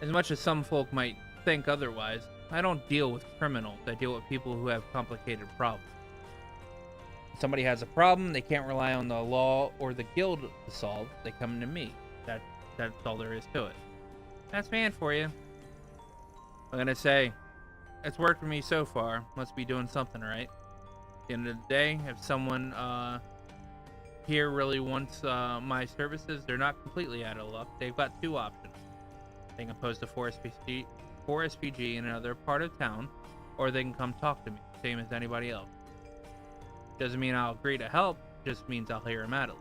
As much as some folk might think otherwise, I don't deal with criminals. I deal with people who have complicated problems. If somebody has a problem they can't rely on the law or the guild to solve, they come to me. That's all there is to it. That's man for you. I'm gonna say, it's worked for me so far. Must be doing something right. At the end of the day, if someone here really wants my services, they're not completely out of luck. They've got two options. They can post a 4SPG in another part of town, or they can come talk to me, same as anybody else. Doesn't mean I'll agree to help, just means I'll hear him out.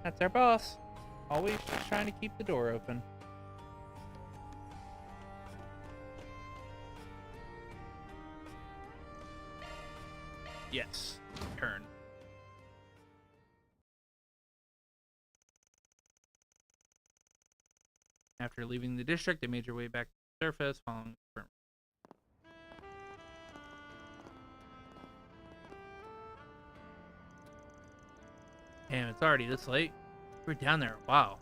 That's our boss. Always just trying to keep the door open. Yes, turn. After leaving the district, they made your way back to the surface, following the firm. Damn, it's already this late. We're down there a while.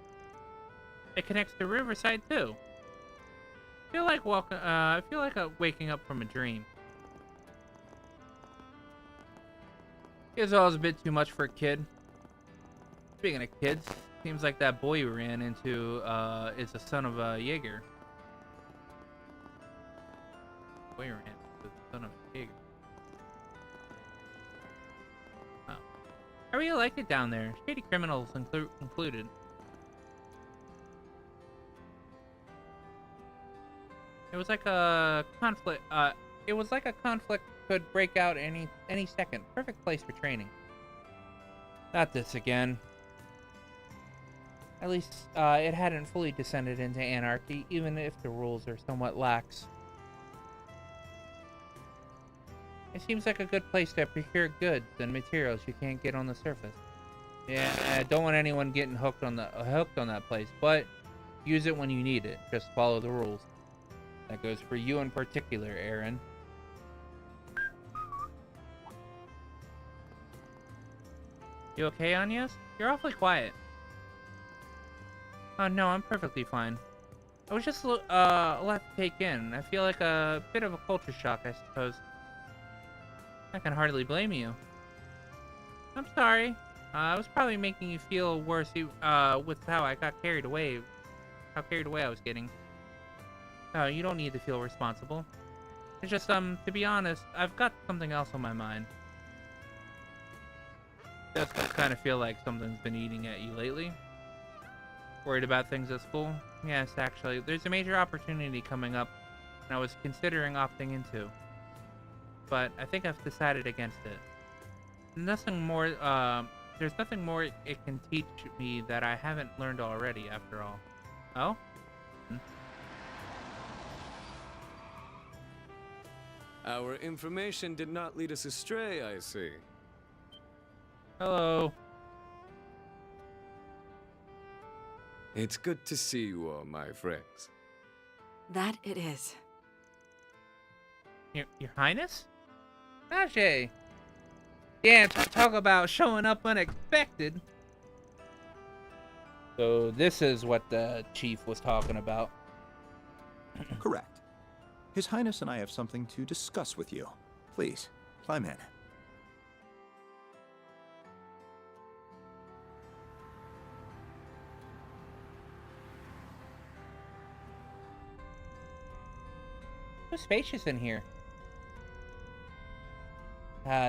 It connects to Riverside too. I feel like waking up from a dream. It's always a bit too much for a kid. Speaking of kids, seems like that boy you ran into is the son of a Jaeger. Boy you ran into the son of a Jaeger. Oh. I really liked it down there. Shady criminals included. It was like a conflict. It was like a conflict could break out any second. Perfect place for training. Not this again. At least it hadn't fully descended into anarchy, even if the rules are somewhat lax. It seems like a good place to procure goods and materials you can't get on the surface. Yeah, I don't want anyone getting hooked on that place, but use it when you need it. Just follow the rules. That goes for you in particular, Aaron. You okay, Agnes? You're awfully quiet. Oh no, I'm perfectly fine. I was just a lot to take in. I feel like a bit of a culture shock, I suppose. I can hardly blame you. I'm sorry. I was probably making you feel worse with how I got carried away. How carried away I was getting. Oh, you don't need to feel responsible. It's just, to be honest, I've got something else on my mind. Does kind of feel like something's been eating at you lately. Worried about things at school? Yes, actually. There's a major opportunity coming up, and I was considering opting into. But I think I've decided against it. Nothing more, there's nothing more it can teach me that I haven't learned already, after all. Oh? Our information did not lead us astray, I see. Hello. It's good to see you all, my friends. That it is. Your Highness? Ajay. Yeah, talk about showing up unexpected. So this is what the chief was talking about. Correct. His Highness and I have something to discuss with you. Please, climb in. So spacious in here.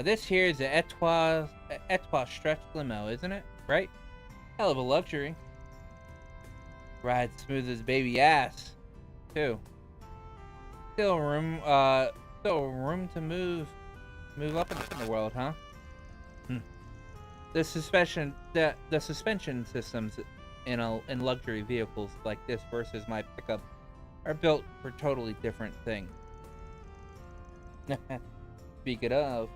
This here is the Etoile stretch limo, isn't it? Right? Hell of a luxury. Rides smooth as baby ass, too. Still Still room to move up in the world, huh? The suspension systems in luxury vehicles like this versus my pickup are built for totally different things. Speaking of,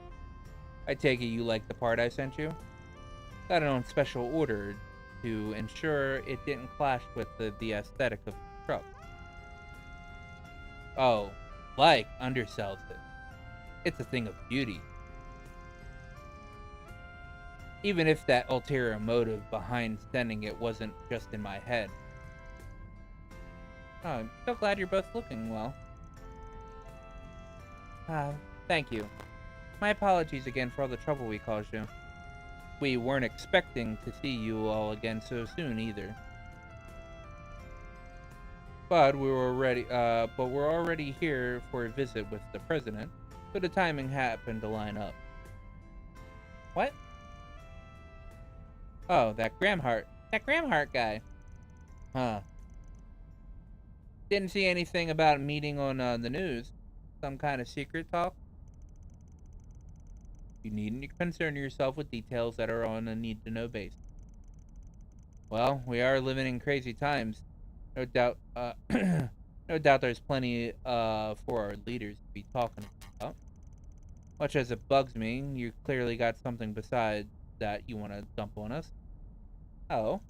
I take it you like the part I sent you? Got it on special order to ensure it didn't clash with the aesthetic of the truck. Oh, like undersells it. It's a thing of beauty. Even if that ulterior motive behind sending it wasn't just in my head. Oh, I'm so glad you're both looking well. Thank you. My apologies again for all the trouble we caused you. We weren't expecting to see you all again so soon either. But we're already here for a visit with the president, so the timing happened to line up. What? Oh, that Gramhart guy. Huh. Didn't see anything about a meeting on the news. Some kind of secret talk? You needn't concern yourself with details that are on a need-to-know basis. Well, we are living in crazy times. No doubt, no doubt there's plenty for our leaders to be talking about. Much as it bugs me, you clearly got something besides that you want to dump on us. Oh.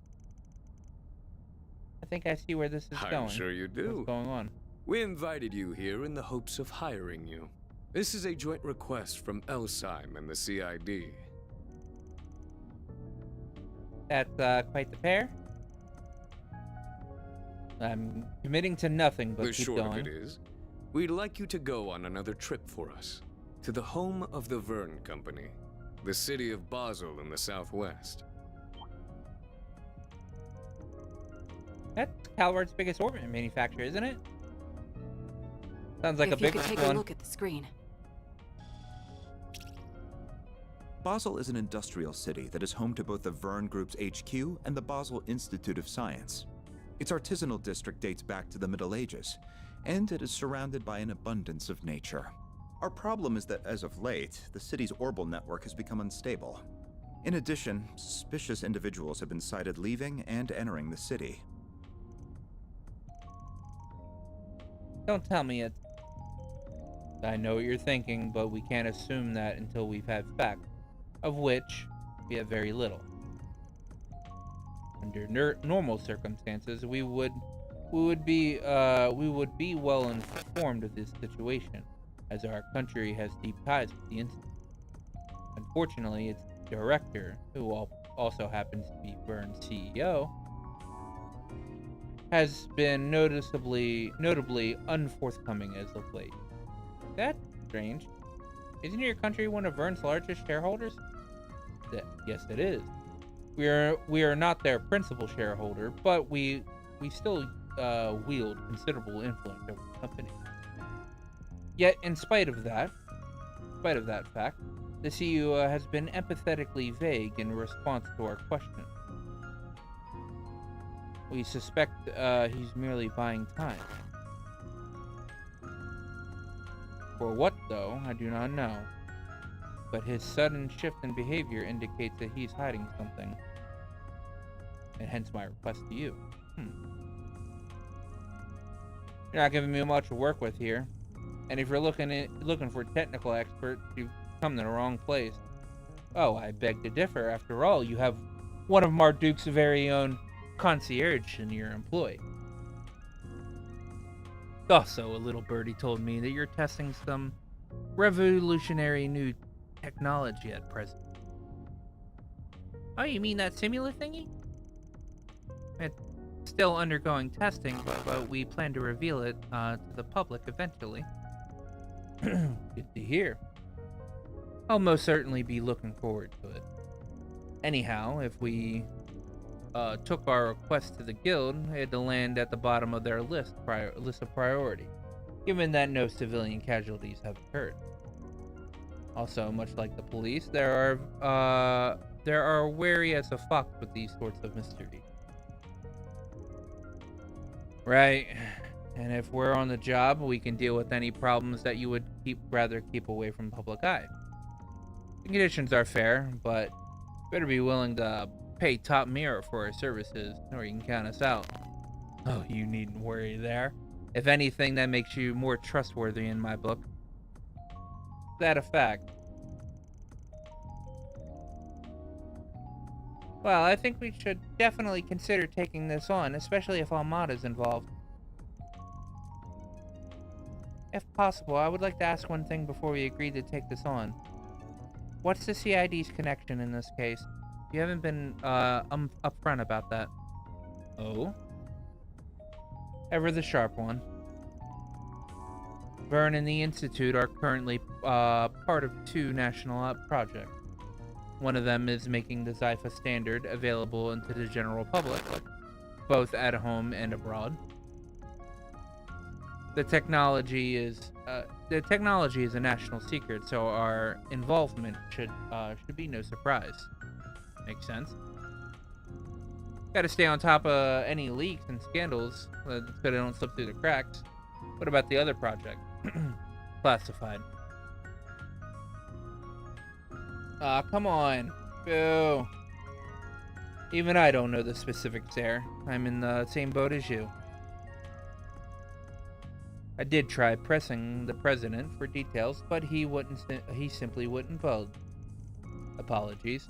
I think I see where this is going. I'm sure you do. What's going on? We invited you here in the hopes of hiring you. This is a joint request from Elsheim and the CID. That's quite the pair. I'm committing to nothing but The keep short going. of it is, we'd like you to go on another trip for us. To the home of the Verne Company. The city of Basel in the southwest. That's Calvard's biggest orbit manufacturer, isn't it? Sounds like a big one. If you could take a look at the screen. Basel is an industrial city that is home to both the Verne Group's HQ and the Basel Institute of Science. Its artisanal district dates back to the Middle Ages, and it is surrounded by an abundance of nature. Our problem is that as of late, the city's orbital network has become unstable. In addition, suspicious individuals have been sighted leaving and entering the city. Don't tell me it. I know what you're thinking, but we can't assume that until we've had facts, of which we have very little. Under normal circumstances, we would be well informed of this situation, as our country has deep ties with the institute. Unfortunately, its director, who also happens to be Verne's CEO, has been notably unforthcoming as of late. That's strange. Isn't your country one of Verne's largest shareholders? Yes, it is. We are not their principal shareholder, but we still wield considerable influence over the company. Yet, in spite of that fact, the CEO has been empathetically vague in response to our question. We suspect he's merely buying time. For what, though, I do not know. But his sudden shift in behavior indicates that he's hiding something. And hence my request to you. You're not giving me much to work with here. And if you're looking for a technical expert, you've come to the wrong place. Oh, I beg to differ. After all, you have one of Marduk's very own concierge in your employ. Also, a little birdie told me that you're testing some revolutionary new technology at present. Oh, you mean that simula thingy? It's still undergoing testing, but we plan to reveal it to the public eventually. Good to hear. I'll most certainly be looking forward to it. Anyhow, if we took our request to the guild, it had to land at the bottom of their list of priority, given that no civilian casualties have occurred. Also, much like the police, there are wary as a fox with these sorts of mysteries. Right. And if we're on the job, we can deal with any problems that you would rather keep away from public eye. The conditions are fair, but better be willing to pay top mirror for our services, or you can count us out. Oh, you needn't worry there. If anything, that makes you more trustworthy in my book. Is that a fact? Well, I think we should definitely consider taking this on, especially if Almada's involved. If possible, I would like to ask one thing before we agree to take this on. What's the CID's connection in this case? You haven't been upfront about that. Oh? Ever the sharp one. Vern and the Institute are currently part of two national projects. One of them is making the Zypha standard available into the general public, both at home and abroad. The technology is a national secret, so our involvement should be no surprise. Makes sense. Got to stay on top of any leaks and scandals so they don't slip through the cracks. What about the other project? Classified. Aw, come on. Boo. Even I don't know the specifics there. I'm in the same boat as you. I did try pressing the president for details, but he simply wouldn't budge. Apologies.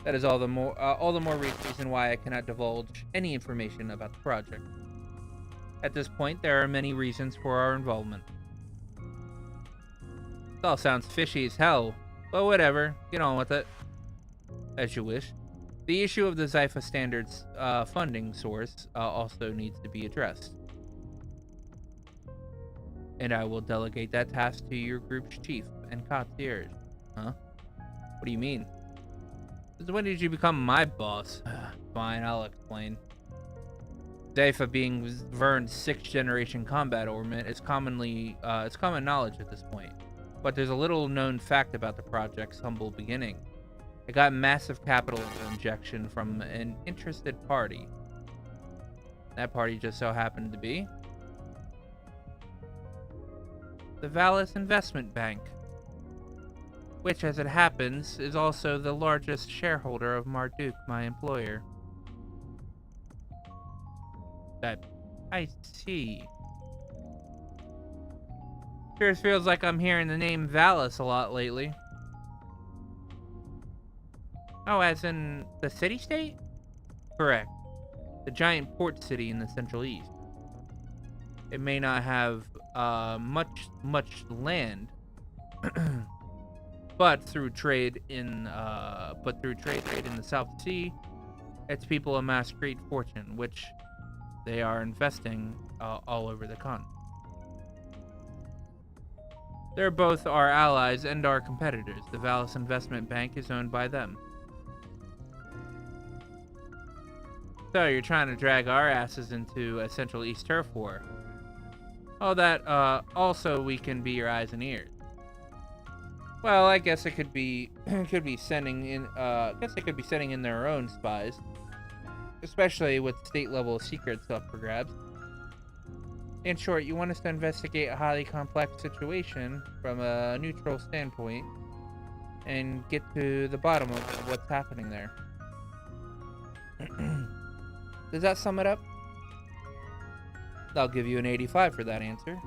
That is all the more reason why I cannot divulge any information about the project. At this point, there are many reasons for our involvement. It all sounds fishy as hell, but whatever. Get on with it. As you wish. The issue of the Zypha Standards funding source also needs to be addressed. And I will delegate that task to your group's chief and concierge. Huh? What do you mean? Since when did you become my boss? Fine, I'll explain. Zypha being Vern's 6th generation combat ornament is common knowledge at this point. But there's a little known fact about the project's humble beginning. It got massive capital injection from an interested party. That party just so happened to be the Valis Investment Bank, which, as it happens, is also the largest shareholder of Marduk, my employer. I see. Sure feels like I'm hearing the name Valis a lot lately. Oh, as in the city-state? Correct. The giant port city in the Central East. It may not have much land, but through trade in the South Sea, its people amass great fortune, which they are investing all over the continent. They're both our allies and our competitors. The Valis Investment Bank is owned by them. So you're trying to drag our asses into a Central East turf war. Oh, that also we can be your eyes and ears. Well, I guess it could be sending in their own spies, especially with state-level secrets up for grabs. In short, you want us to investigate a highly complex situation from a neutral standpoint and get to the bottom of what's happening there. Does that sum it up? I'll give you an 85 for that answer.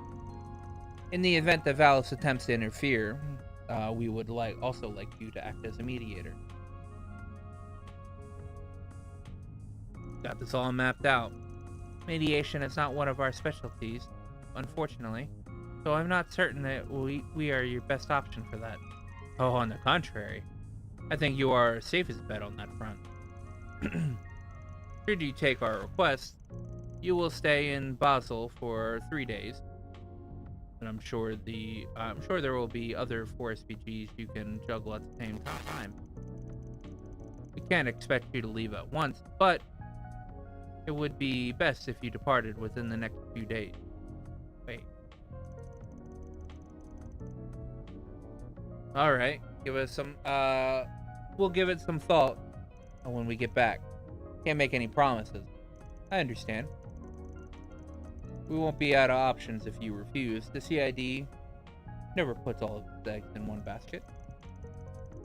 In the event that Valis attempts to interfere, we would also like you to act as a mediator. Got this all mapped out. Mediation is not one of our specialties, unfortunately, so I'm not certain that we are your best option for that. Oh, on the contrary, I think you are our safest bet on that front. Should you take our request, you will stay in Basel for 3 days, and I'm sure there will be other 4 SPGs you can juggle at the same time. We can't expect you to leave at once, but it would be best if you departed within the next few days. Wait. Alright, we'll give it some thought when we get back. Can't make any promises. I understand. We won't be out of options if you refuse. The CID never puts all of its eggs in one basket.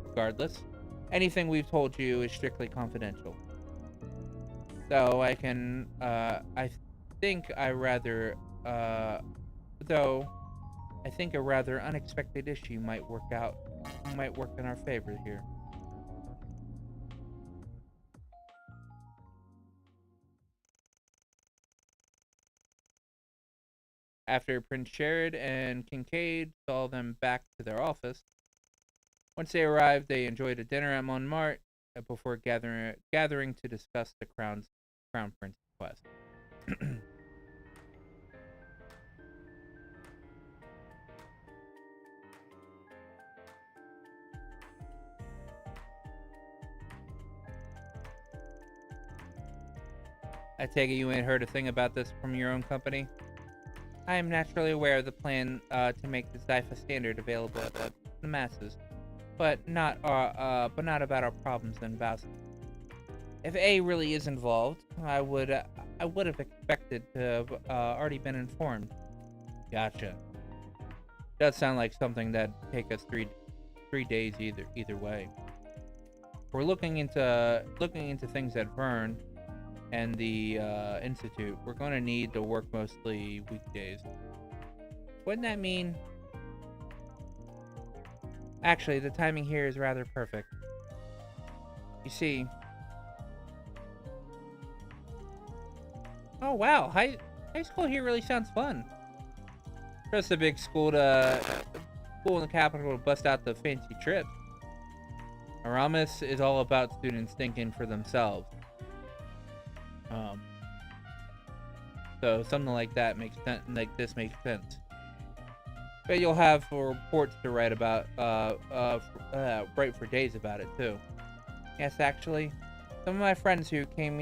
Regardless, anything we've told you is strictly confidential. Though I think a rather unexpected issue might work in our favor here. After Prince Jared and Kincaid saw them back to their office, once they arrived, they enjoyed a dinner at Montmartre before gathering to discuss the Crown Prince's quest. I take it you ain't heard a thing about this from your own company? I am naturally aware of the plan to make the Zypha standard available to the masses, but not about our problems in Basel. If A really is involved, I would have expected to have already been informed. Gotcha. Does sound like something that'd take us three days either way. We're looking into things at Vern and the Institute. We're going to need to work mostly weekdays. Wouldn't that mean... Actually, the timing here is rather perfect. You see... Oh wow, high school here really sounds fun. Just a big school in the capital to bust out the fancy trips. Aramis is all about students thinking for themselves. So something like that makes sense. Like this makes sense. But you'll have reports to write about, write for days about it too. Yes, actually, some of my friends who came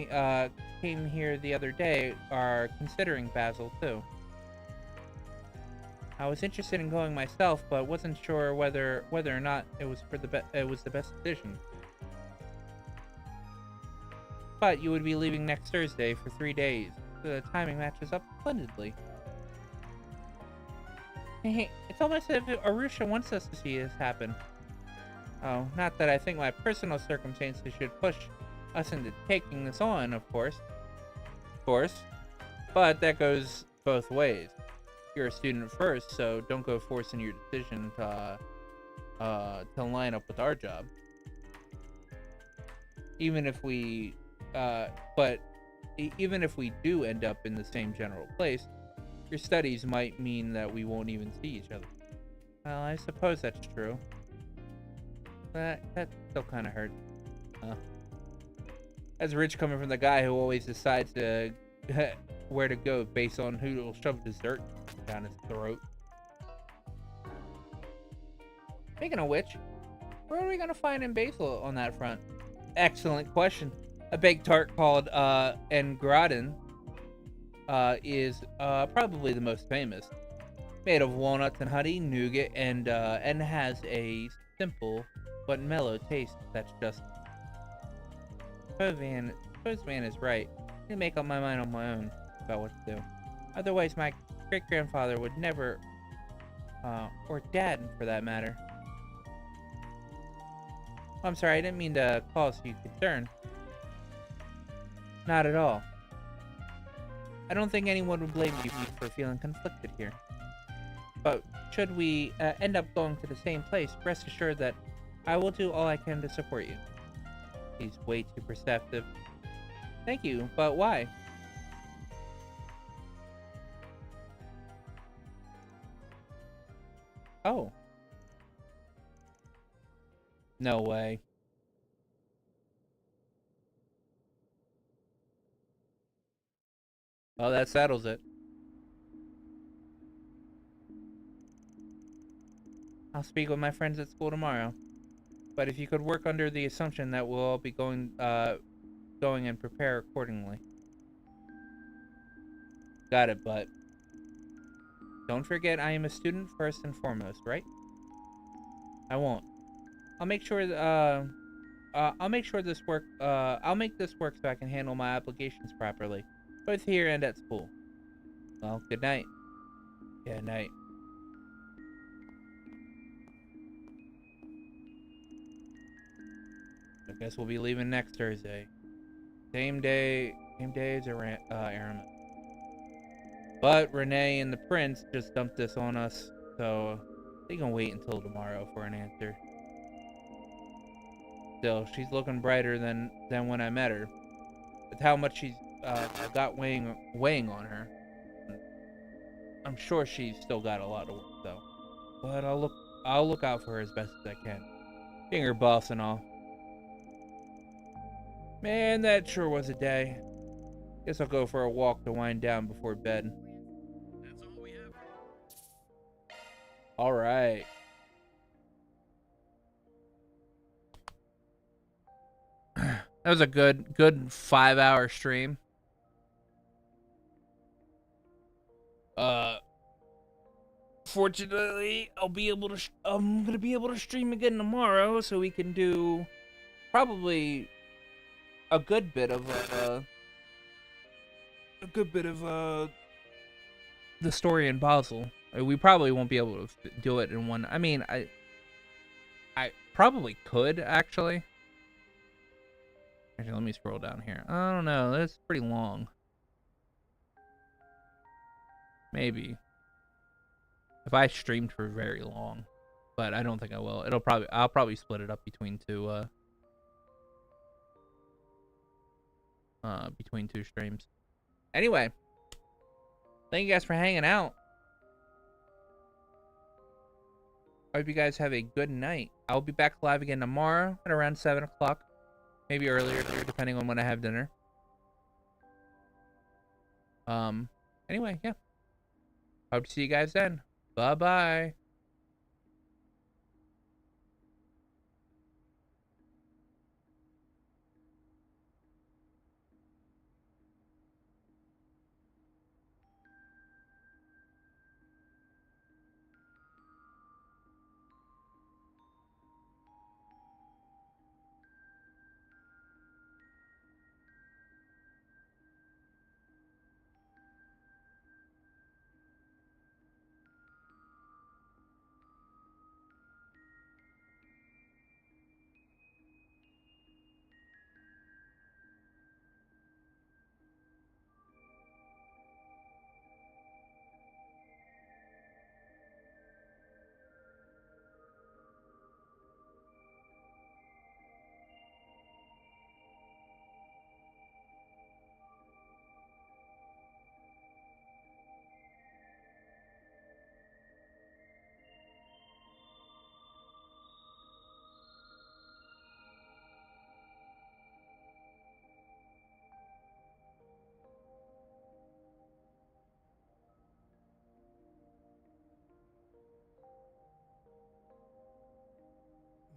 here the other day are considering Basel too. I was interested in going myself, but wasn't sure whether or not it was the best decision. But you would be leaving next Thursday for 3 days. The timing matches up splendidly. Hey, it's almost as if Arusha wants us to see this happen. Oh, not that I think my personal circumstances should push us into taking this on, of course. But that goes both ways. You're a student first, so don't go forcing your decision to line up with our job. Even if we do end up in the same general place, your studies might mean that we won't even see each other. Well, I suppose that's true. But that still kind of hurts. That's rich coming from the guy who always decides to where to go based on who will shove dessert down his throat. Speaking of which, where are we gonna find in Basel on that front? Excellent question. A baked tart called Engraden is probably the most famous. Made of walnuts and honey, nougat, and has a simple but mellow taste that's just... Suppose Van is right. I need to make up my mind on my own about what to do. Otherwise, my great-grandfather would never, or dad for that matter. I'm sorry, I didn't mean to cause you concern. Not at all. I don't think anyone would blame you for feeling conflicted here. But should we end up going to the same place, rest assured that I will do all I can to support you. He's way too perceptive. Thank you, but why? Oh. No way. Well, that settles it. I'll speak with my friends at school tomorrow. But if you could work under the assumption that we'll all be going and prepare accordingly. Got it, but don't forget I am a student first and foremost, right? I won't. I'll make sure this work so I can handle my obligations properly, both here and at school. Well, good night. Yeah, night. I guess we'll be leaving next Thursday. Same day as Aramis. But Renee and the prince just dumped this on us, so they can wait until tomorrow for an answer. Still, she's looking brighter than when I met her. With how much she's got weighing on her, I'm sure she's still got a lot of work though. But I'll look out for her as best as I can, being her boss and all. Man, that sure was a day. Guess I'll go for a walk to wind down before bed. All right. That was a good 5-hour stream. Fortunately, I'm gonna be able to stream again tomorrow, so we can do probably a good bit of the story in Basel. We probably won't be able to do it in one. I mean, I probably could actually. Actually, let me scroll down here. I don't know. That's pretty long. Maybe. If I streamed for very long. But I don't think I will. I'll probably split it up between two streams. Anyway. Thank you guys for hanging out. I hope you guys have a good night. I'll be back live again tomorrow at around 7 o'clock. Maybe earlier, depending on when I have dinner. Anyway, yeah. Hope to see you guys then. Bye-bye.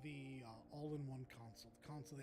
The all-in-one console. The console.